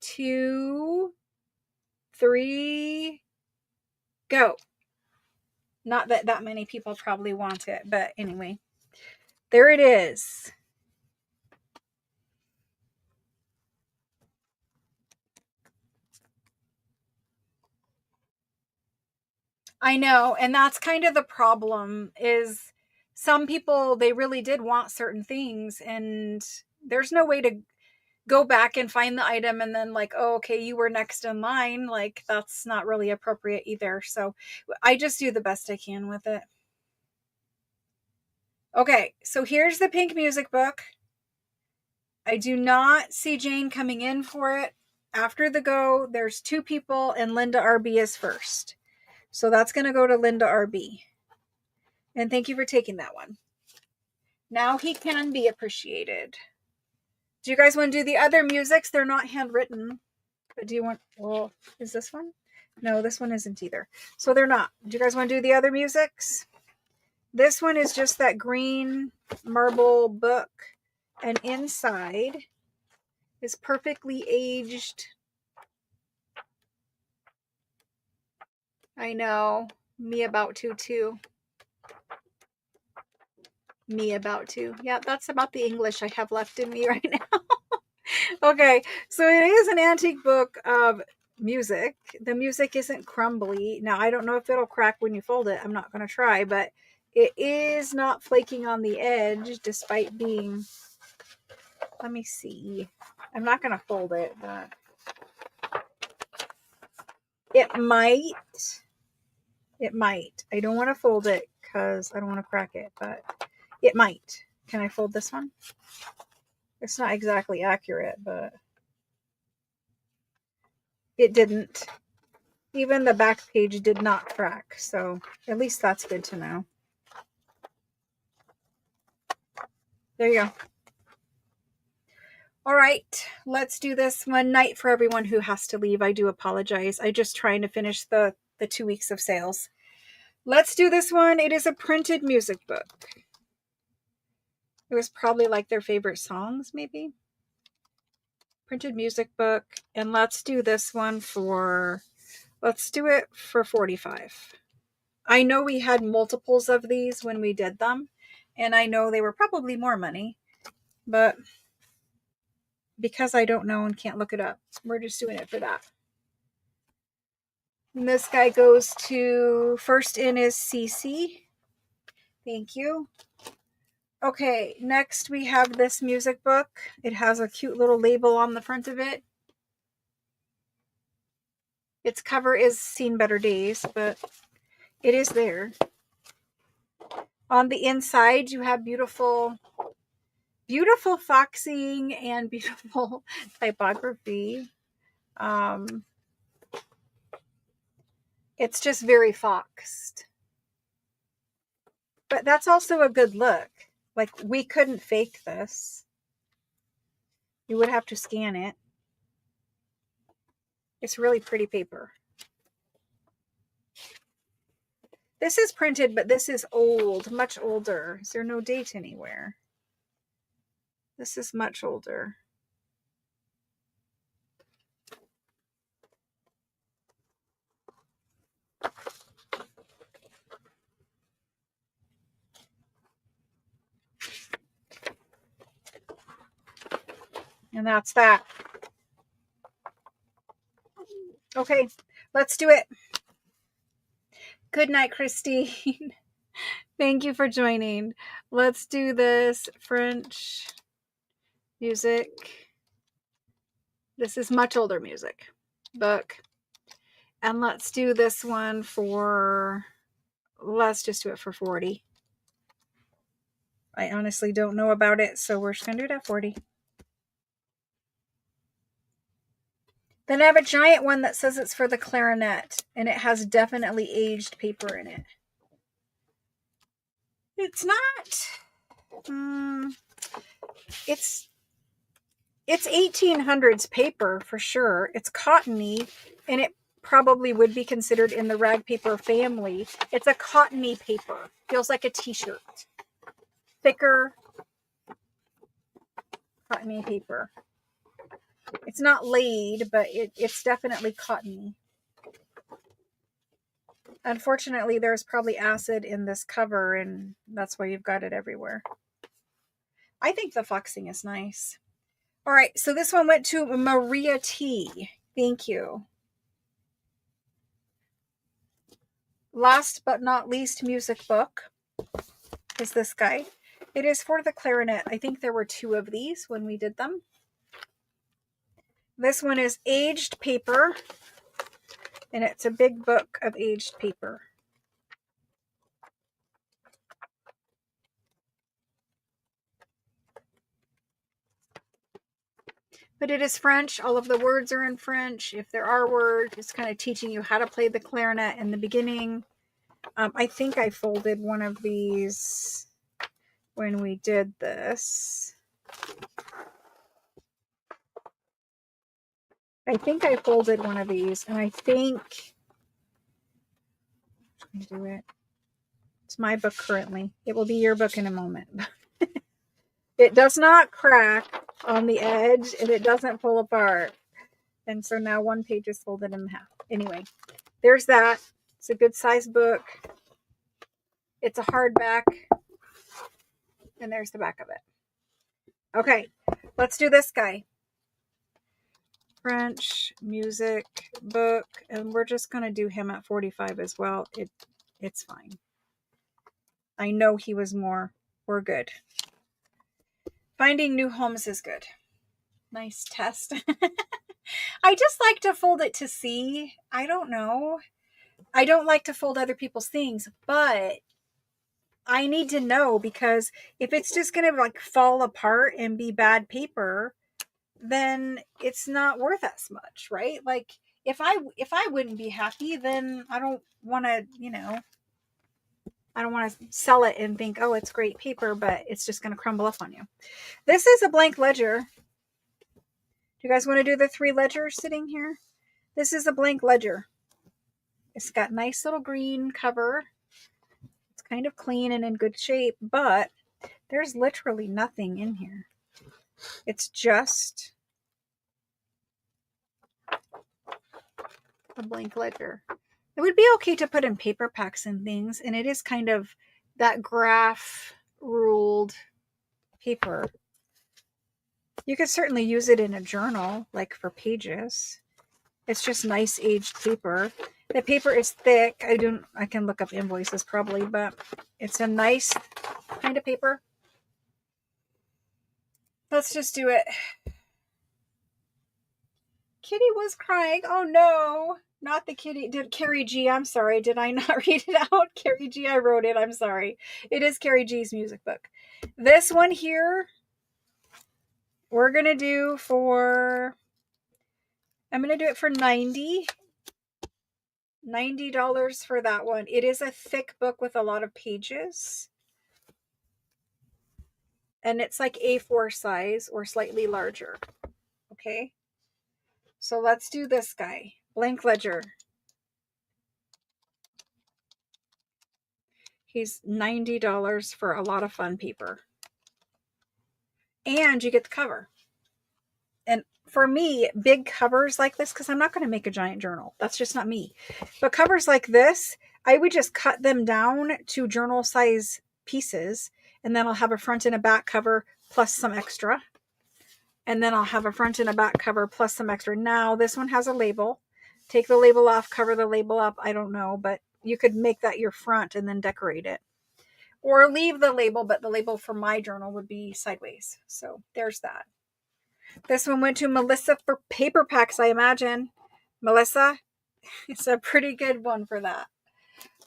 2, 3, go. Not that many people probably want it, but anyway, there it is. I know, and that's kind of the problem is some people, they really did want certain things and there's no way to go back and find the item and then like, oh, okay, you were next in line. Like that's not really appropriate either. So I just do the best I can with it. Okay, so here's the pink music book. I do not see Jane coming in for it. after the go, there's 2 people and Linda RB is first. So that's going to go to Linda RB. And thank you for taking that one. Now he can be appreciated. Do you guys want to do the other musics? They're not handwritten. But do you want, well, is this one? No, this one isn't either. So they're not. Do you guys want to do the other musics? This one is just that green marble book. And inside is perfectly aged. I know. Me about to too. Me about to. Yeah, that's about the English I have left in me right now. Okay, so it is an antique book of music. The music isn't crumbly. Now, I don't know if it'll crack when you fold it. I'm not going to try, but it is not flaking on the edge despite being, let me see. I'm not going to fold it, but it might. It might. I don't want to fold it because I don't want to crack it, but it might. Can I fold this one? It's not exactly accurate, but it didn't. Even the back page did not crack, so at least that's good to know. There you go. All right, let's do this one. Night for everyone who has to leave. I do apologize. I'm just trying to finish the 2 weeks of sales. Let's do this one. It is a printed music book. It was probably like their favorite songs, maybe. Printed music book. And let's do this one for, let's do it for 45. I know we had multiples of these when we did them. And I know they were probably more money. But because I don't know and can't look it up, we're just doing it for that. And this guy goes to, first in is CC. Thank you. Okay, next we have this music book. It has a cute little label on the front of it. Its cover is Seen Better Days, but it is there. On the inside, you have beautiful foxing and beautiful typography. It's just very foxed. But that's also a good look. Like, we couldn't fake this. You would have to scan it. It's really pretty paper. This is printed, but this is old, much older. Is there no date anywhere? This is much older. And that's that. Okay, let's do it. Good night, Christine. Thank you for joining. Let's do this French music. This is much older music book. And let's do this one for, let's just do it for 40. I honestly don't know about it, so we're just going to do it at 40. Then I have a giant one that says it's for the clarinet, and it has definitely aged paper in it. It's not, it's 1800s paper for sure. It's cottony, and it probably would be considered in the rag paper family. It's a cottony paper. Feels like a t-shirt. Thicker cottony paper. It's not laid, but it's definitely cottony. Unfortunately, there's probably acid in this cover, and that's why you've got it everywhere. I think the foxing is nice. All right, so this one went to Maria T. Thank you. Last but not least music book is this guy. It is for the clarinet. I think there were 2 of these when we did them. This one is aged paper, and it's a big book of aged paper. But it is French. All of the words are in French. If there are words, it's kind of teaching you how to play the clarinet in the beginning. I think I folded one of these when we did this. I think I folded one of these, and I think I'm going to do it. It's my book currently. It will be your book in a moment. It does not crack on the edge, and it doesn't pull apart. And so now one page is folded in half. Anyway, there's that. It's a good size book. It's a hardback. And there's the back of it. Okay, let's do this guy. French music book. And we're just going to do him at 45 as well. It's fine. I know he was more. We're good. Finding new homes is good. Nice test. I just like to fold it to see. I don't know. I don't like to fold other people's things, but I need to know, because if it's just going to like fall apart and be bad paper, then it's not worth as much, right? Like if I wouldn't be happy, then I don't want to, I don't want to sell it and think, oh, it's great paper, but it's just going to crumble up on you. This is a blank ledger. Do you guys want to do the 3 ledgers sitting here? This is a blank ledger. It's got nice little green cover. It's kind of clean and in good shape, but there's literally nothing in here. It's just a blank ledger. It would be okay to put in paper packs and things, and it is kind of that graph ruled paper. You could certainly use it in a journal, like for pages. It's just nice aged paper. The paper is thick. I can look up invoices probably, but it's a nice kind of paper. Let's just do it. Kitty was crying. Oh no, not the kitty. Carrie G. I'm sorry. Did I not read it out? Carrie G. I wrote it. I'm sorry. It is Carrie G's music book. This one here, we're going to do for, I'm going to do it for $90 for that one. It is a thick book with a lot of pages. And it's like A4 size or slightly larger. Okay. So let's do this guy. Blank ledger. He's $90 for a lot of fun paper. And you get the cover. And for me, big covers like this, because I'm not going to make a giant journal. That's just not me. But covers like this, I would just cut them down to journal size pieces. And then I'll have a front and a back cover plus some extra. And then I'll have a front and a back cover plus some extra. Now, this one has a label. Take the label off, cover the label up. I don't know, but you could make that your front and then decorate it. Or leave the label, but the label for my journal would be sideways. So there's that. This one went to Melissa for paper packs, I imagine. Melissa, it's a pretty good one for that.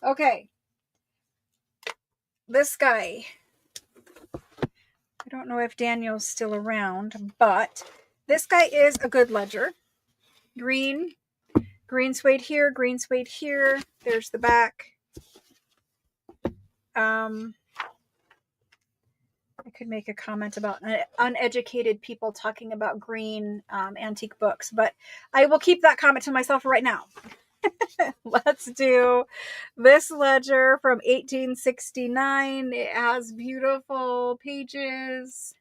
Okay. This guy. I don't know if Daniel's still around, but this guy is a good ledger. Green suede here, green suede here. There's the back. I could make a comment about uneducated people talking about green antique books, but I will keep that comment to myself right now. Let's do this ledger from 1869. It has beautiful pages.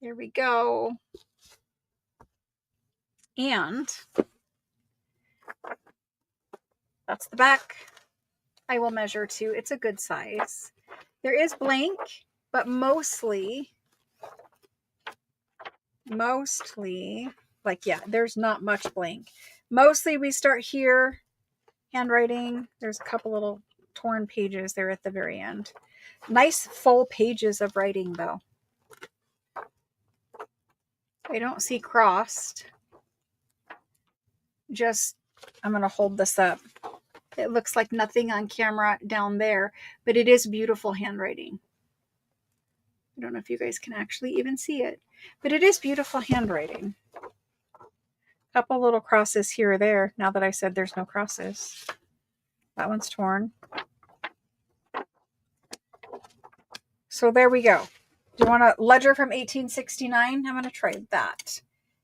There we go. And that's the back. I will measure too. It's a good size. There is blank, but mostly, like, yeah, there's not much blank. Mostly we start here, handwriting. There's a couple little torn pages there at the very end. Nice full pages of writing though. I don't see crossed. Just, I'm going to hold this up. It looks like nothing on camera down there, but it is beautiful handwriting. I don't know if you guys can actually even see it, but it is beautiful handwriting. Couple little crosses here or there. Now that I said there's no crosses. That one's torn. So there we go. Do you want a ledger from 1869? I'm going to try that.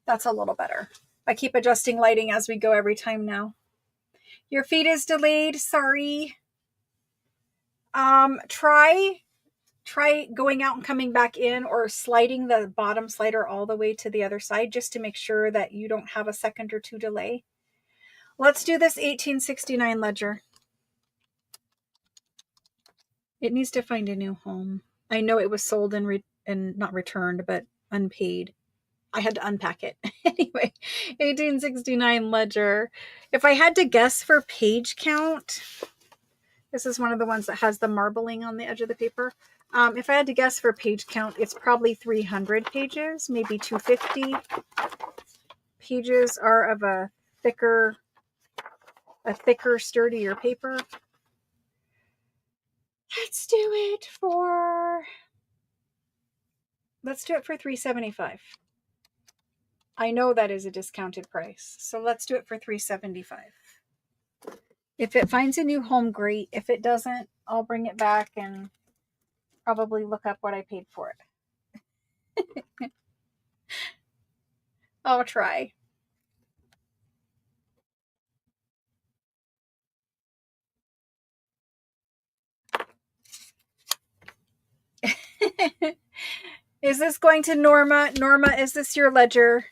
That's a little better. I keep adjusting lighting as we go every time now. Your feed is delayed. Sorry. Try going out and coming back in, or sliding the bottom slider all the way to the other side, just to make sure that you don't have a second or two delay. Let's do this 1869 ledger. It needs to find a new home. I know it was sold and not returned, but unpaid. I had to unpack it. Anyway, 1869 ledger. If I had to guess for page count, this is one of the ones that has the marbling on the edge of the paper. If I had to guess for page count, it's probably 300 pages, maybe 250. Pages are of a thicker, sturdier paper. Let's do it for $375. I know that is a discounted price, so let's do it for $375. If it finds a new home, great. If it doesn't, I'll bring it back and probably look up what I paid for it. I'll try. Is this going to Norma? Norma, is this your ledger?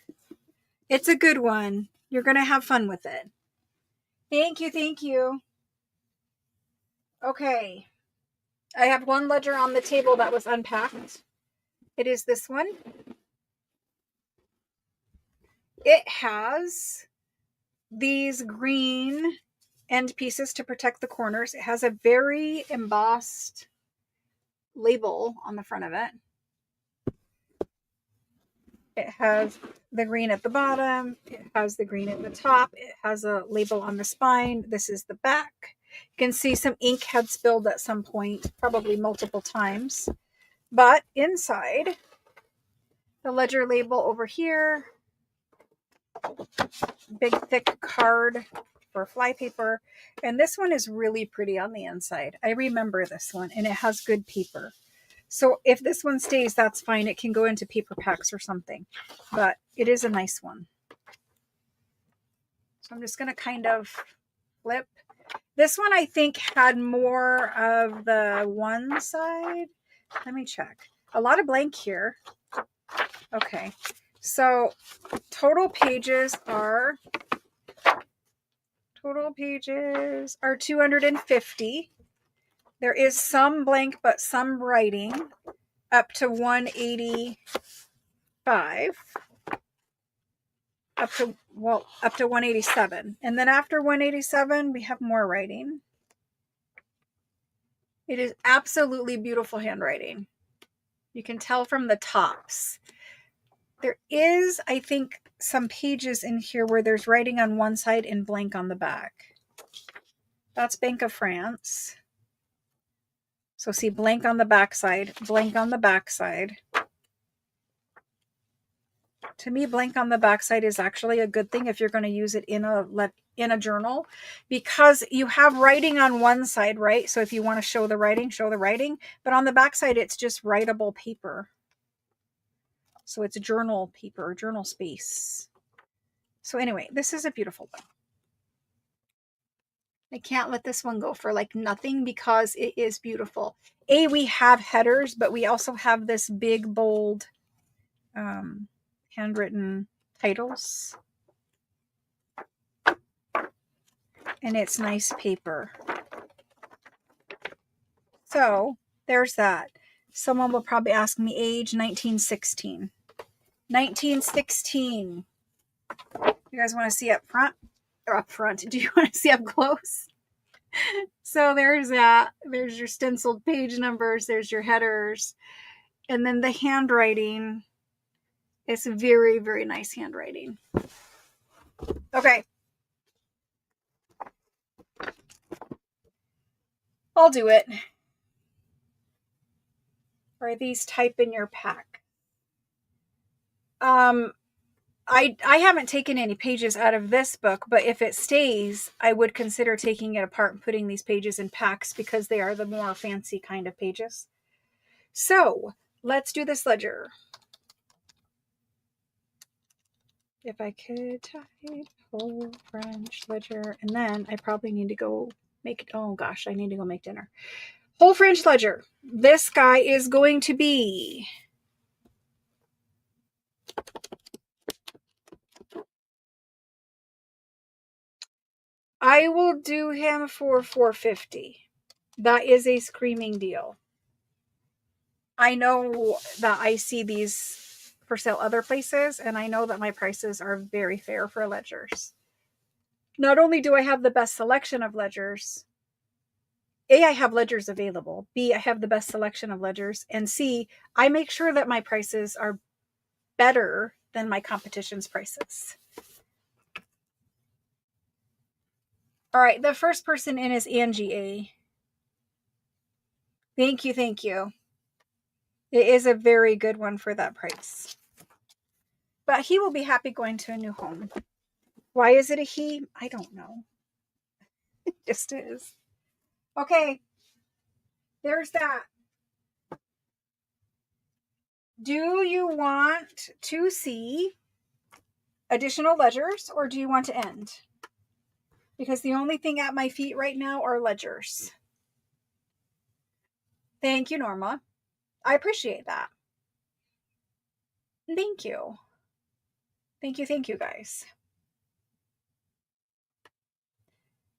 It's a good one. You're going to have fun with it. Thank you. Thank you. Okay. I have one ledger on the table that was unpacked. It is this one. It has these green end pieces to protect the corners. It has a very embossed label on the front of it. It has the green at the bottom. It has the green at the top. It has a label on the spine. This is the back. You can see some ink had spilled at some point, probably multiple times. But inside, the ledger label over here, big thick card for flypaper. And this one is really pretty on the inside. I remember this one, and it has good paper. So if this one stays, that's fine. It can go into paper packs or something, but it is a nice one. So I'm just going to kind of flip. This one, I think, had more of the one side. Let me check. A lot of blank here. Okay. So total pages are 250. There is some blank, but some writing, up to 185. Up to 187. And then after 187, we have more writing. It is absolutely beautiful handwriting. You can tell from the tops. There is, I think, some pages in here where there's writing on one side and blank on the back. That's Bank of France. So see, blank on the back side, blank on the back side. To me, blank on the back side is actually a good thing if you're going to use it in a journal, because you have writing on one side, right? So if you want to show the writing, but on the back side, it's just writable paper. So it's journal paper, journal space. So anyway, this is a beautiful one. I can't let this one go for like nothing because it is beautiful. We have headers, but we also have this big, bold, handwritten titles. And it's nice paper. So there's that. Someone will probably ask me age, 1916. 1916. You guys want to see up front? Or up front? Do you want to see up close? So there's that. There's your stenciled page numbers. There's your headers. And then the handwriting. It's very, very nice handwriting. Okay. I'll do it. Or these type in your pack? I haven't taken any pages out of this book, but if it stays, I would consider taking it apart and putting these pages in packs because they are the more fancy kind of pages. So let's do this ledger. If I could type whole French ledger, and then I probably need to go make, oh gosh, I need to go make dinner. Whole French ledger. This guy is going to be I will do him for $4.50. That is a screaming deal. I know that I see these for sale other places, and I know that my prices are very fair for ledgers. Not only do I have the best selection of ledgers, A, I have ledgers available. B, I have the best selection of ledgers. And C, I make sure that my prices are better than my competition's prices. All right, the first person in is Angie A. Thank you, thank you. It is a very good one for that price. But he will be happy going to a new home. Why is it a he? I don't know. It just is. Okay, there's that. Do you want to see additional ledgers or do you want to end? Because the only thing at my feet right now are ledgers. Thank you, Norma. I appreciate that. Thank you. Thank you, guys.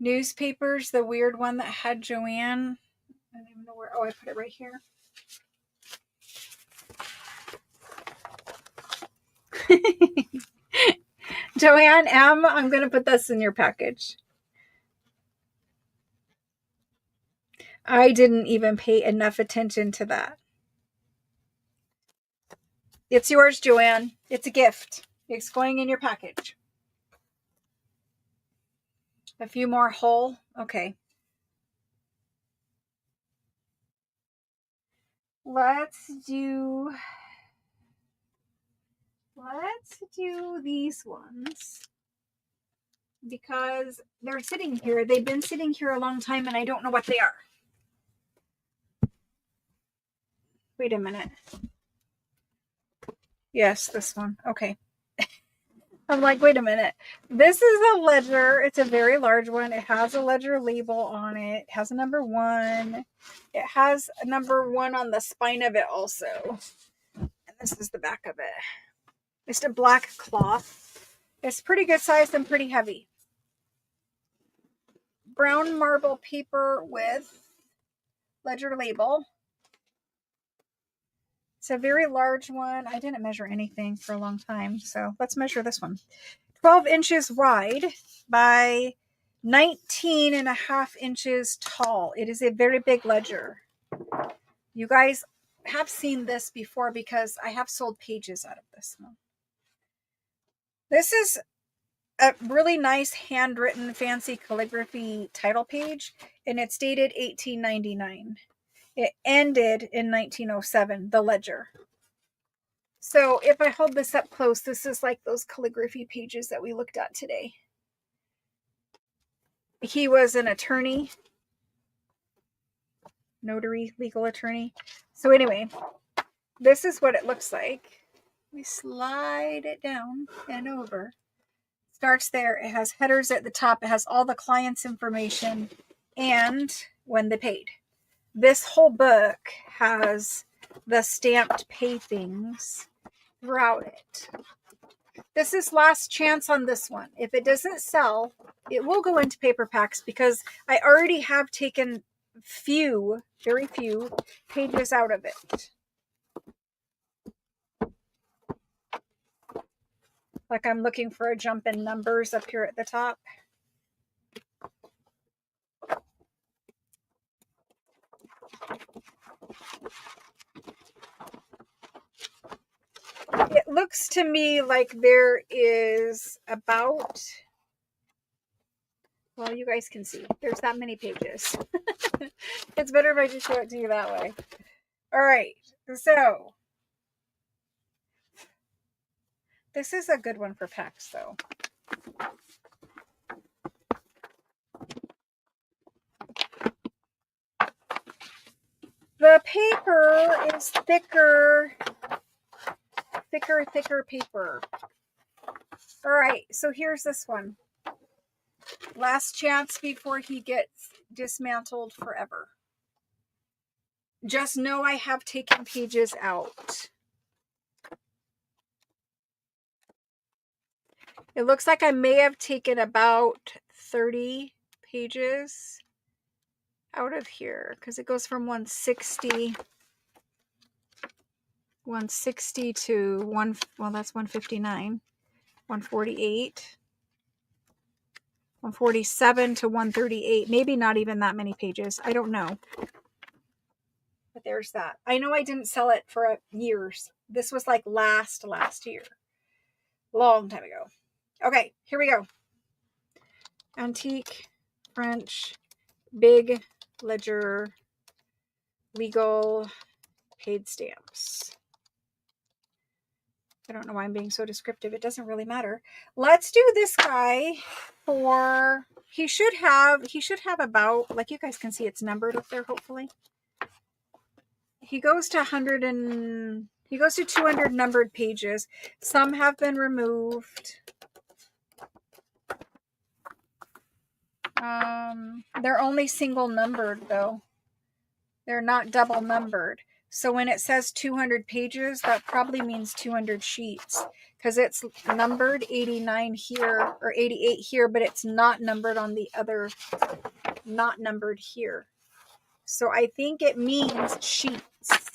Newspapers, the weird one that had Joanne. I don't even know where. Oh, I put it right here. Joanne M., I'm going to put this in your package. I didn't even pay enough attention to that. It's yours, Joanne. It's a gift. It's going in your package. A few more whole. Okay. Let's do these ones because they're sitting here. They've been sitting here a long time and I don't know what they are. Wait a minute. Yes, this one. Okay. I'm like, wait a minute. This is a ledger. It's a very large one. It has a ledger label on it. It has a number 1. It has a number 1 on the spine of it also. And this is the back of it. It's a black cloth. It's pretty good size and pretty heavy. Brown marble paper with ledger label. It's a very large one. I didn't measure anything for a long time, so let's measure this one. 12 inches wide by 19.5 inches tall. It is a very big ledger. You guys have seen this before because I have sold pages out of this one. This is a really nice handwritten fancy calligraphy title page, and it's dated 1899. It ended in 1907, the ledger. So if I hold this up close, this is like those calligraphy pages that we looked at today. He was an attorney, notary, legal attorney. So anyway, this is what it looks like. We slide it down and over. Starts there. It has headers at the top. It has all the client's information and when they paid. This whole book has the stamped pay things throughout it. This is last chance on this one. If it doesn't sell, it will go into paper packs because I already have taken very few pages out of it. Like I'm looking for a jump in numbers up here at the top. It looks to me like there is about, well, you guys can see, there's that many pages. It's better if I just show it to you that way. All right. So this is a good one for packs though. The paper is thicker paper. All right, so here's this one. Last chance before he gets dismantled forever. Just know I have taken pages out. It looks like I may have taken about 30 pages out of here because it goes from 160 to one, well, that's 159, 148, 147 to 138. Maybe not even that many pages. I don't know. But there's that. I know I didn't sell it for years. This was like last year. Long time ago. Okay, here we go. Antique, French, big ledger, legal, paid stamps. I don't know why I'm being so descriptive. It doesn't really matter. Let's do this guy for, he should have about, like you guys can see, it's numbered up there, hopefully. He goes to 200 numbered pages. Some have been removed. They're only single numbered though. They're not double numbered. So when it says 200 pages, that probably means 200 sheets because it's numbered 89 here or 88 here, but it's not numbered on the other, not numbered here. So I think it means sheets.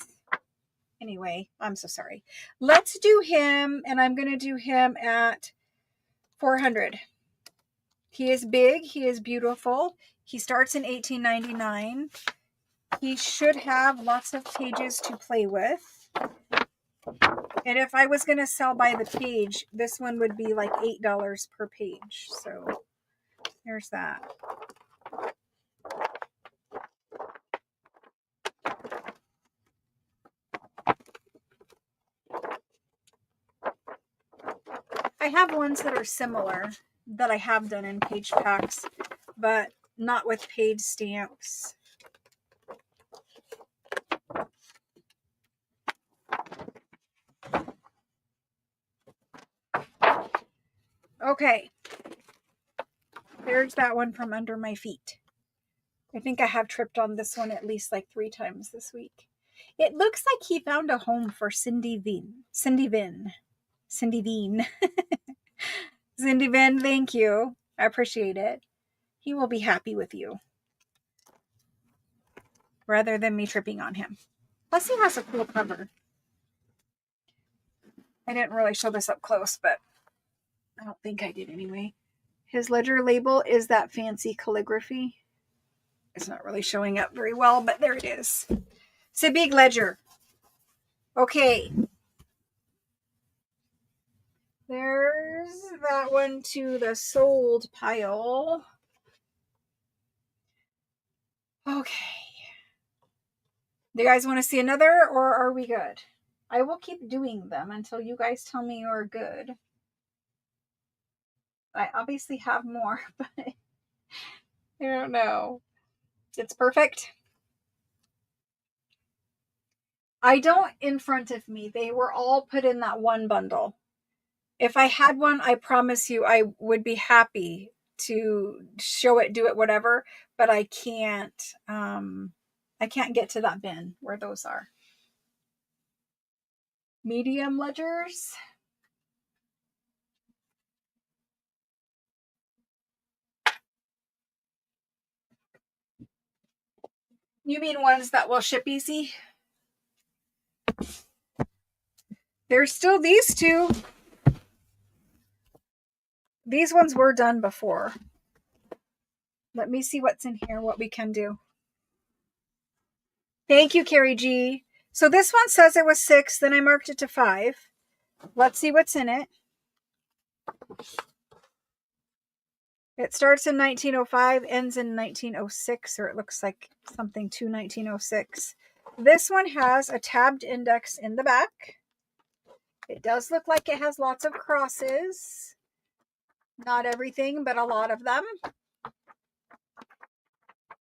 Anyway, I'm so sorry. Let's do him, and I'm going to do him at 400. He is big. He is beautiful. He starts in 1899. He should have lots of pages to play with. And if I was going to sell by the page, this one would be like $8 per page. So there's that. I have ones that are similar that I have done in page packs, but not with page stamps. Okay. There's that one from under my feet. I think I have tripped on this one at least like 3 times this week. It looks like he found a home for Cindy Veen. Cindy Veen, thank you. I appreciate it. He will be happy with you. Rather than me tripping on him. Plus he has a cool cover. I didn't really show this up close, but I don't think I did anyway. His ledger label is that fancy calligraphy. It's not really showing up very well, but there it is. It's a big ledger. Okay. There's that one to the sold pile. Okay. Do you guys want to see another, or are we good? I will keep doing them until you guys tell me you're good. I obviously have more, but I don't know. It's perfect. I don't in front of me. They were all put in that one bundle. If I had one, I promise you I would be happy to show it, do it, whatever, but I can't get to that bin where those are. Medium ledgers. You mean ones that will ship easy? There's still these two. These ones were done before. Let me see what's in here, what we can do. Thank you, Carrie G. So this one says it was 6, then I marked it to 5. Let's see what's in it. It starts in 1905, ends in 1906, or it looks like something to 1906. This one has a tabbed index in the back. It does look like it has lots of crosses. Not everything, but a lot of them.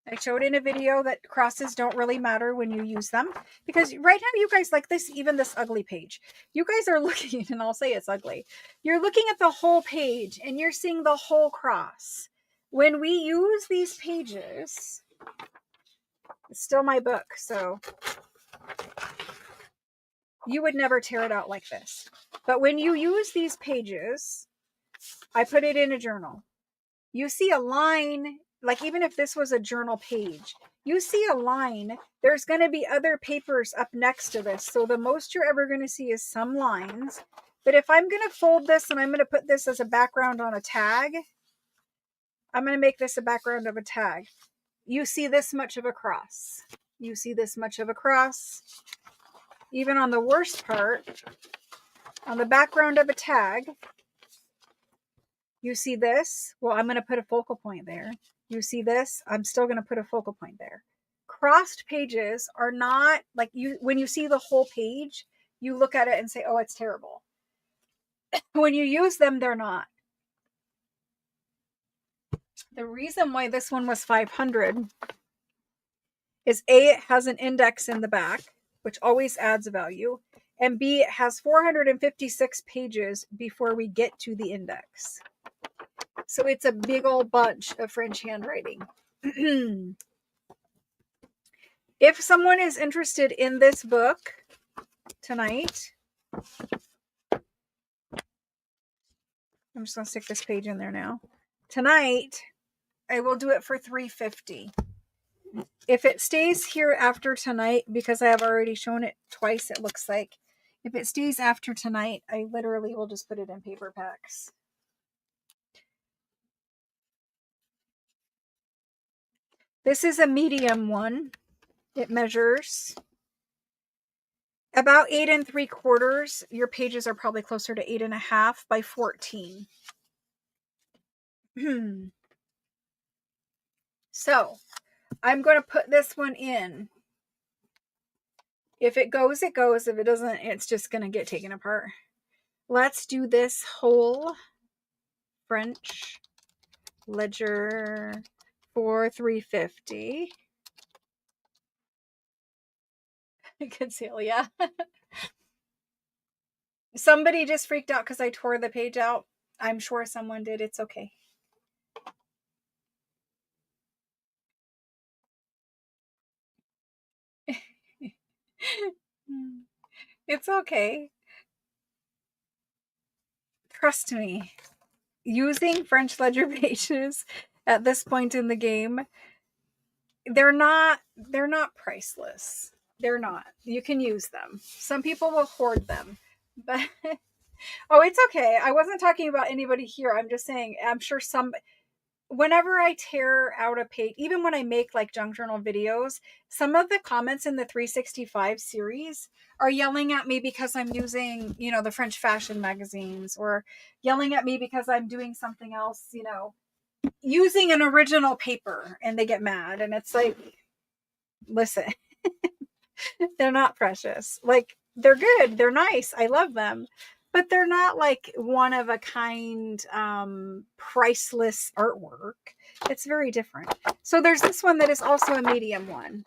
I showed in a video that crosses don't really matter when you use them, because right now you guys, like this, even this ugly page, you guys are looking, and I'll say it's ugly. You're looking at the whole page and you're seeing the whole cross. When we use these pages, it's still my book, so you would never tear it out like this. But when you use these pages, I put it in a journal. You see a line, like even if this was a journal page, you see a line, there's going to be other papers up next to this. So the most you're ever going to see is some lines. But if I'm going to fold this and I'm going to put this as a background on a tag, I'm going to make this a background of a tag. You see this much of a cross. You see this much of a cross. Even on the worst part, on the background of a tag, you see this. Well, I'm going to put a focal point there. You see this. I'm still going to put a focal point there. Crossed pages are not like you. When you see the whole page, you look at it and say, oh, it's terrible. When you use them, they're not. The reason why this one was 500 is A, it has an index in the back, which always adds value. And B, it has 456 pages before we get to the index. So it's a big old bunch of French handwriting. If someone is interested in this book tonight, I'm just going to stick this page in there now. Tonight, I will do it for $3.50. If it stays here after tonight, because I have already shown it twice, it looks like. If it stays after tonight, I literally will just put it in paper packs. This is a medium one. It measures about 8 3/4. Your pages are probably closer to 8.5 by 14. So I'm going to put this one in. If it goes, it goes. If it doesn't, it's just going to get taken apart. Let's do this whole French ledger for $3.50. Good sale, yeah. Somebody just freaked out because I tore the page out. I'm sure someone did. It's okay. It's okay. Trust me. Using French ledger pages at this point in the game, they're not priceless. They're not. You can use them. Some people will hoard them. But oh, it's okay. I wasn't talking about anybody here. I'm just saying, I'm sure whenever I tear out a page, even when I make like junk journal videos, some of the comments in the 365 series are yelling at me because I'm using, the French fashion magazines, or yelling at me because I'm doing something else, using an original paper, and they get mad. And it's like, listen, they're not precious. Like, they're good. They're nice. I love them. But they're not like one of a kind, priceless artwork. It's very different. So there's this one that is also a medium one.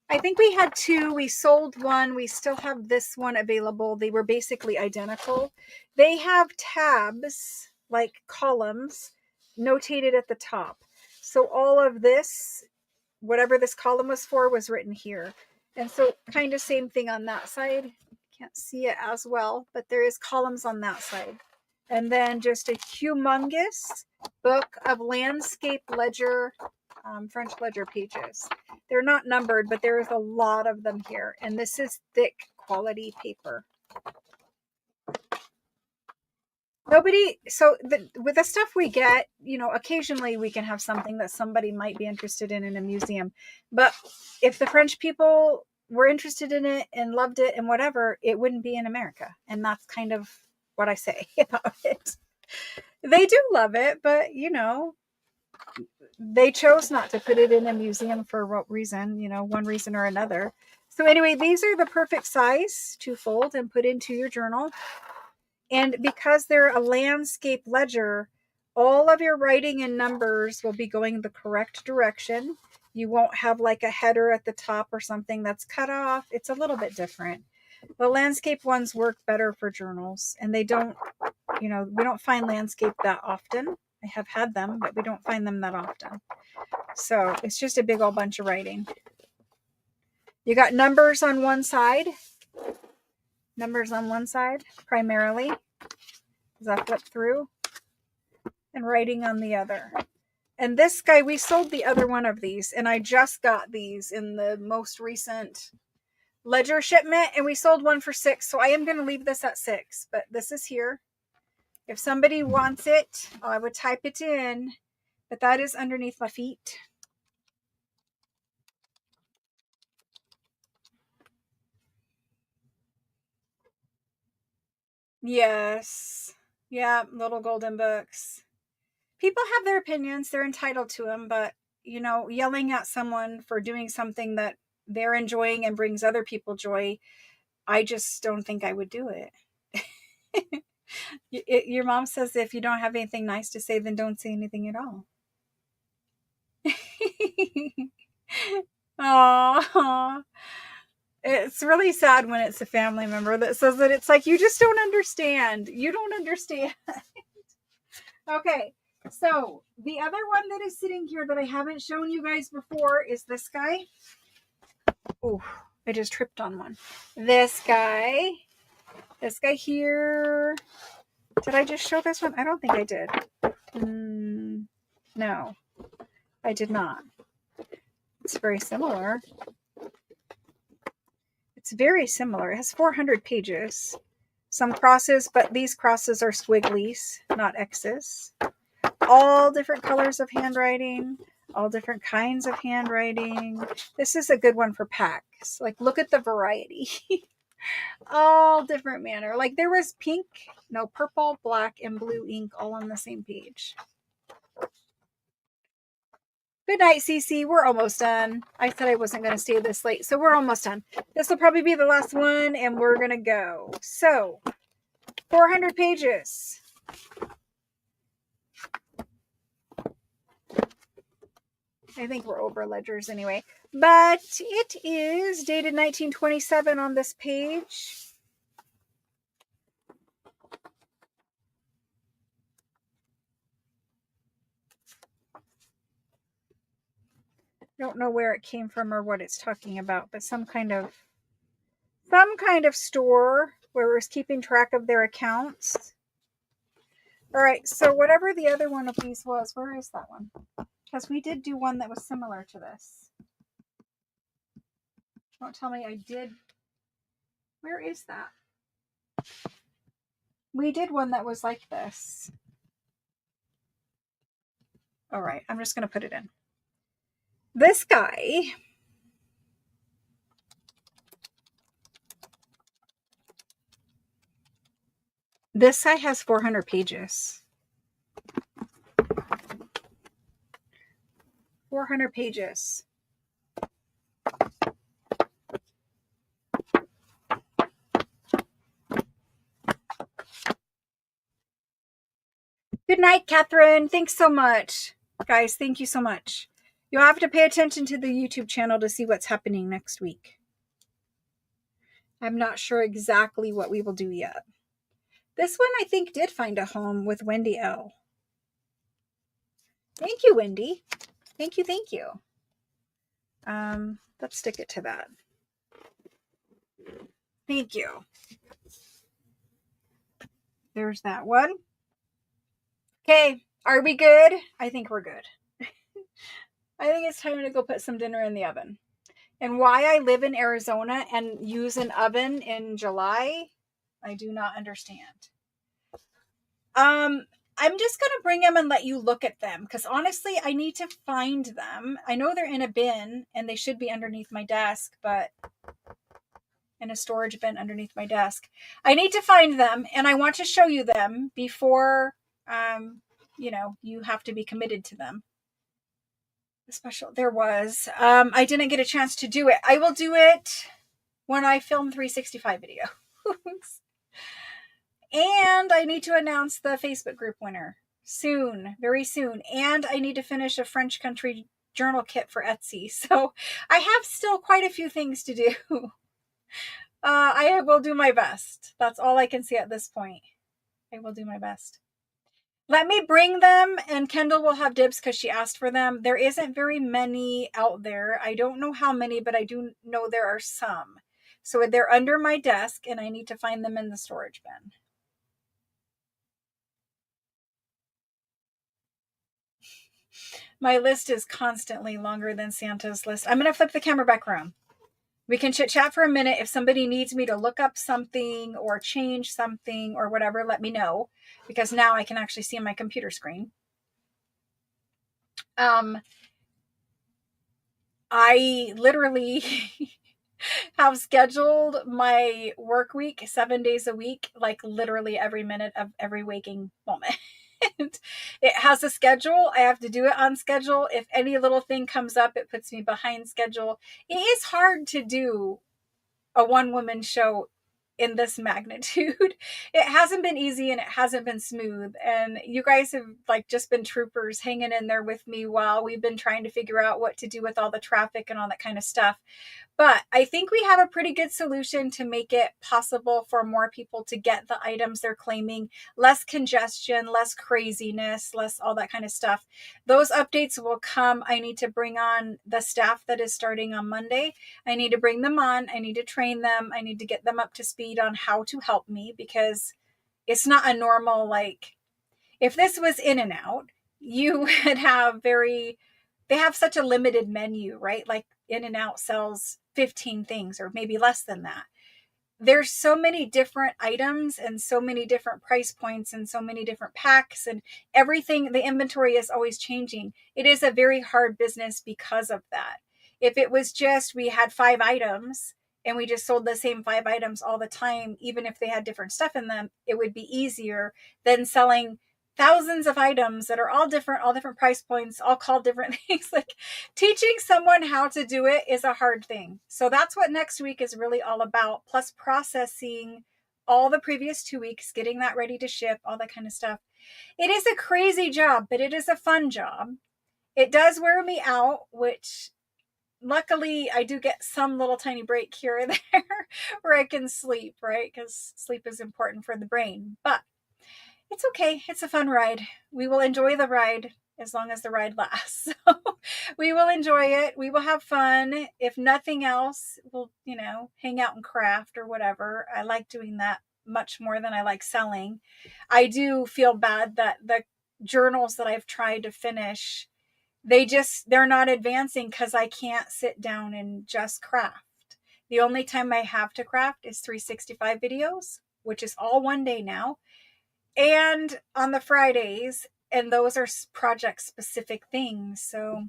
I think we had two. We sold one. We still have this one available. They were basically identical. They have tabs, like columns, notated at the top. So all of this, whatever this column was for, was written here. And so kind of same thing on that side. Can't see it as well, but there is columns on that side. And then just a humongous book of landscape ledger, French ledger pages. They're not numbered, but there is a lot of them here. And this is thick quality paper. With the stuff we get, occasionally we can have something that somebody might be interested in a museum. But if the French people were interested in it and loved it and whatever, it wouldn't be in America. And that's kind of what I say about it. They do love it, but they chose not to put it in a museum for what reason, one reason or another. So anyway, these are the perfect size to fold and put into your journal. And because they're a landscape ledger, all of your writing and numbers will be going the correct direction. You won't have like a header at the top or something that's cut off. It's a little bit different. The landscape ones work better for journals, and they don't, we don't find landscape that often. I have had them, but we don't find them that often. So it's just a big old bunch of writing. You got numbers on one side. Numbers on one side, primarily, as I flip through, and writing on the other. And this guy, we sold the other one of these, and I just got these in the most recent ledger shipment, and we sold one for $6. So I am going to leave this at $6, but this is here. If somebody wants it, I would type it in, but that is underneath my feet. Yes. Yeah, little golden books. People have their opinions. They're entitled to them, but, yelling at someone for doing something that they're enjoying and brings other people joy, I just don't think I would do it. Your mom says if you don't have anything nice to say, then don't say anything at all. Oh, it's really sad when it's a family member that says that. It's like, you just don't understand. You don't understand. Okay, so the other one that is sitting here that I haven't shown you guys before is this guy. Oh, I just tripped on one. This guy here. Did I just show this one? I don't think I did. No, I did not. It's very similar. It's very similar. It has 400 pages. Some crosses, but these crosses are squigglies, not X's. All different colors of handwriting, all different kinds of handwriting. This is a good one for packs. Like, look at the variety. All different manner. Like, there was purple, black, and blue ink all on the same page. Good night, Cece. We're almost done. I said I wasn't going to stay this late, so we're almost done. This will probably be the last one, and we're going to go. So, 400 pages. I think we're over ledgers anyway. But it is dated 1927 on this page. Don't know where it came from or what it's talking about, but some kind of store where it was keeping track of their accounts. All right, so whatever the other one of these was, where is that one? Because we did do one that was similar to this. Don't tell me I did. Where is that? We did one that was like this. All right, I'm just going to put it in. This guy, has 400 pages. 400 pages. Good night, Catherine. Thanks so much. Guys, thank you so much. You'll have to pay attention to the YouTube channel to see what's happening next week. I'm not sure exactly what we will do yet. This one, I think, did find a home with Wendy L. Thank you, Wendy. Thank you, thank you. Let's stick it to that. Thank you. There's that one. Okay, are we good? I think we're good. I think it's time to go put some dinner in the oven. And why I live in Arizona and use an oven in July, I do not understand. I'm just going to bring them and let you look at them because honestly, I need to find them. I know they're in a bin and they should be underneath my desk, but in a storage bin underneath my desk. I need to find them and I want to show you them before, you have to be committed to them. special. There was. I didn't get a chance to do it. I will do it when I film 365 video. And I need to announce the Facebook group winner soon, very soon. And I need to finish a French country journal kit for Etsy. So I have still quite a few things to do. I will do my best. That's all I can say at this point. I will do my best. Let me bring them, and Kendall will have dibs because she asked for them. There isn't very many out there. I don't know how many, but I do know there are some. So they're under my desk, and I need to find them in the storage bin. My list is constantly longer than Santa's list. I'm going to flip the camera back around. We can chit chat for a minute. If somebody needs me to look up something or change something or whatever, let me know, because now I can actually see my computer screen. I literally have scheduled my work week 7 days a week, like literally every minute of every waking moment. It has a schedule. I have to do it on schedule. If any little thing comes up, it puts me behind schedule. It is hard to do a one-woman show in this magnitude. It hasn't been easy and it hasn't been smooth. And you guys have like just been troopers hanging in there with me while we've been trying to figure out what to do with all the traffic and all that kind of stuff. But I think we have a pretty good solution to make it possible for more people to get the items they're claiming. Less congestion, less craziness, less all that kind of stuff. Those updates will come. I need to bring on the staff that is starting on Monday. I need to bring them on. I need to train them. I need to get them up to speed on how to help me, because it's not a normal, like, if this was In and Out, you would have they have such a limited menu, right? Like In and Out sells 15 things or maybe less than that. There's so many different items and so many different price points and so many different packs and everything. The inventory is always changing. It is a very hard business because of that. If it was just we had 5 items and we just sold the same 5 items all the time, even if they had different stuff in them, it would be easier than selling thousands of items that are all different price points, all called different things. Like, teaching someone how to do it is a hard thing. So that's what next week is really all about, plus processing all the previous 2 weeks, getting that ready to ship, all that kind of stuff. It is a crazy job, but it is a fun job. It does wear me out, which luckily I do get some little tiny break here or there where I can sleep, right? Because sleep is important for the brain. But it's okay. It's a fun ride. We will enjoy the ride as long as the ride lasts. So we will enjoy it. We will have fun. If nothing else, we'll, hang out and craft or whatever. I like doing that much more than I like selling. I do feel bad that the journals that I've tried to finish, they're not advancing because I can't sit down and just craft. The only time I have to craft is 365 videos, which is all one day now. And on the Fridays, and those are project specific things. So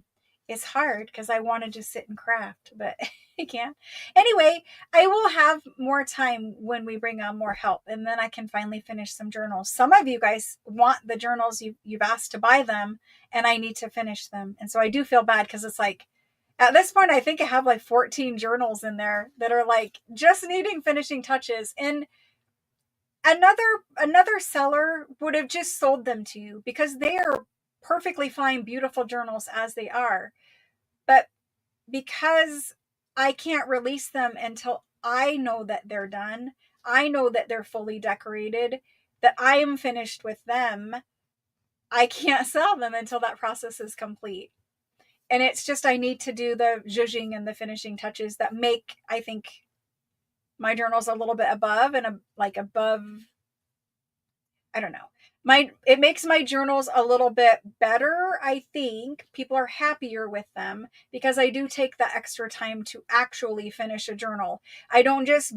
it's hard because I want to just sit and craft, but I can't. Anyway, I will have more time when we bring on more help, and then I can finally finish some journals. Some of you guys want the journals, you've asked to buy them, and I need to finish them. And so I do feel bad because it's like, at this point, I think I have like 14 journals in there that are like just needing finishing touches. And another seller would have just sold them to you because they are perfectly fine, beautiful journals as they are. But because I can't release them until I know that they're done, I know that they're fully decorated, that I am finished with them, I can't sell them until that process is complete. And it's just, I need to do the zhuzhing and the finishing touches that make, I think, my journals a little bit above and above, I don't know. It makes my journals a little bit better. I think people are happier with them because I do take the extra time to actually finish a journal. I don't just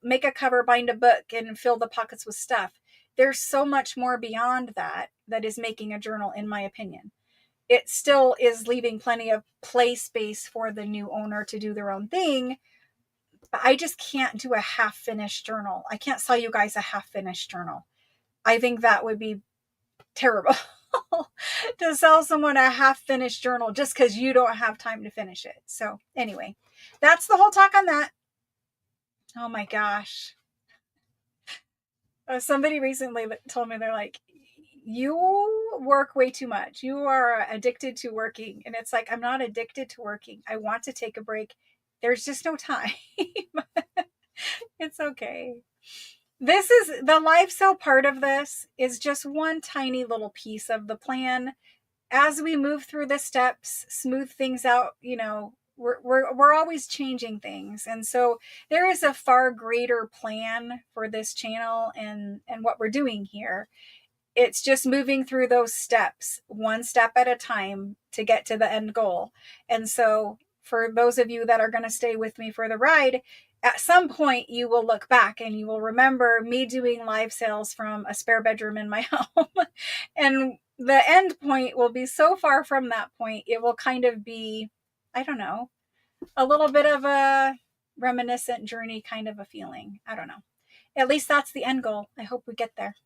make a cover, bind a book, and fill the pockets with stuff. There's so much more beyond that is making a journal, in my opinion. It still is leaving plenty of play space for the new owner to do their own thing. But I just can't do a half-finished journal. I can't sell you guys a half-finished journal. I think that would be terrible. to sell someone a half-finished journal just because you don't have time to finish it. So anyway, that's the whole talk on that. Oh my gosh. Somebody recently told me, they're like, you work way too much. You are addicted to working. And it's like, I'm not addicted to working. I want to take a break. There's just no time. It's okay. This is the life sale part of this is just one tiny little piece of the plan. As we move through the steps, smooth things out, you know, we're always changing things. And so there is a far greater plan for this channel and what we're doing here. It's just moving through those steps, one step at a time to get to the end goal. And so for those of you that are going to stay with me for the ride, at some point you will look back and you will remember me doing live sales from a spare bedroom in my home. And the end point will be so far from that point, it will kind of be, I don't know, a little bit of a reminiscent journey kind of a feeling. I don't know. At least that's the end goal. I hope we get there.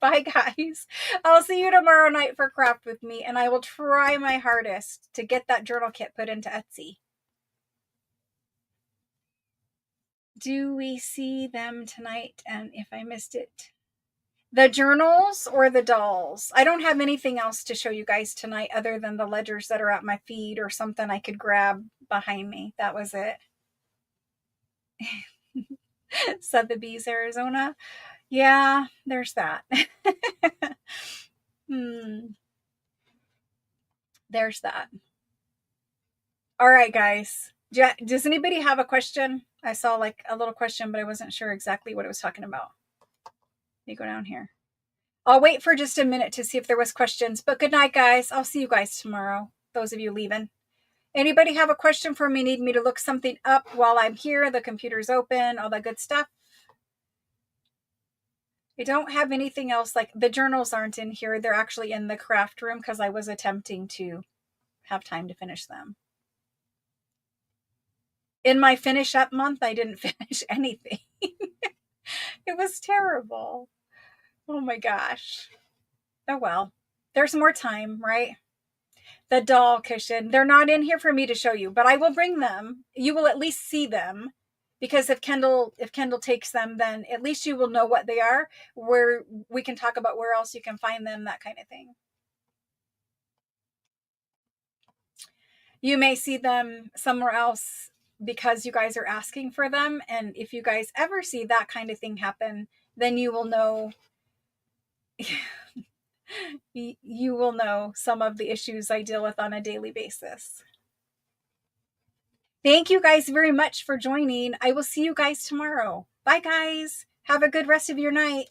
Bye, guys. I'll see you tomorrow night for Craft with me, and I will try my hardest to get that journal kit put into Etsy. Do we see them tonight? And if I missed it, the journals or the dolls? I don't have anything else to show you guys tonight other than the ledgers that are at my feet or something I could grab behind me. That was it. Sotheby's, Arizona. Yeah, there's that. There's that. All right, guys. Does anybody have a question? I saw like a little question, but I wasn't sure exactly what it was talking about. Let me go down here. I'll wait for just a minute to see if there was questions, but good night, guys. I'll see you guys tomorrow, those of you leaving. Anybody have a question for me? Need me to look something up while I'm here? The computer's open, all that good stuff. I don't have anything else. Like the journals aren't in here. They're actually in the craft room because I was attempting to have time to finish them. In my finish up month, I didn't finish anything. It was terrible. Oh my gosh. Oh well. There's more time, right? The doll cushion. They're not in here for me to show you, but I will bring them. You will at least see them. Because if Kendall takes them, then at least you will know what they are, where we can talk about where else you can find them, that kind of thing. You may see them somewhere else because you guys are asking for them. And if you guys ever see that kind of thing happen, then you will know you will know some of the issues I deal with on a daily basis. Thank you guys very much for joining. I will see you guys tomorrow. Bye, guys. Have a good rest of your night.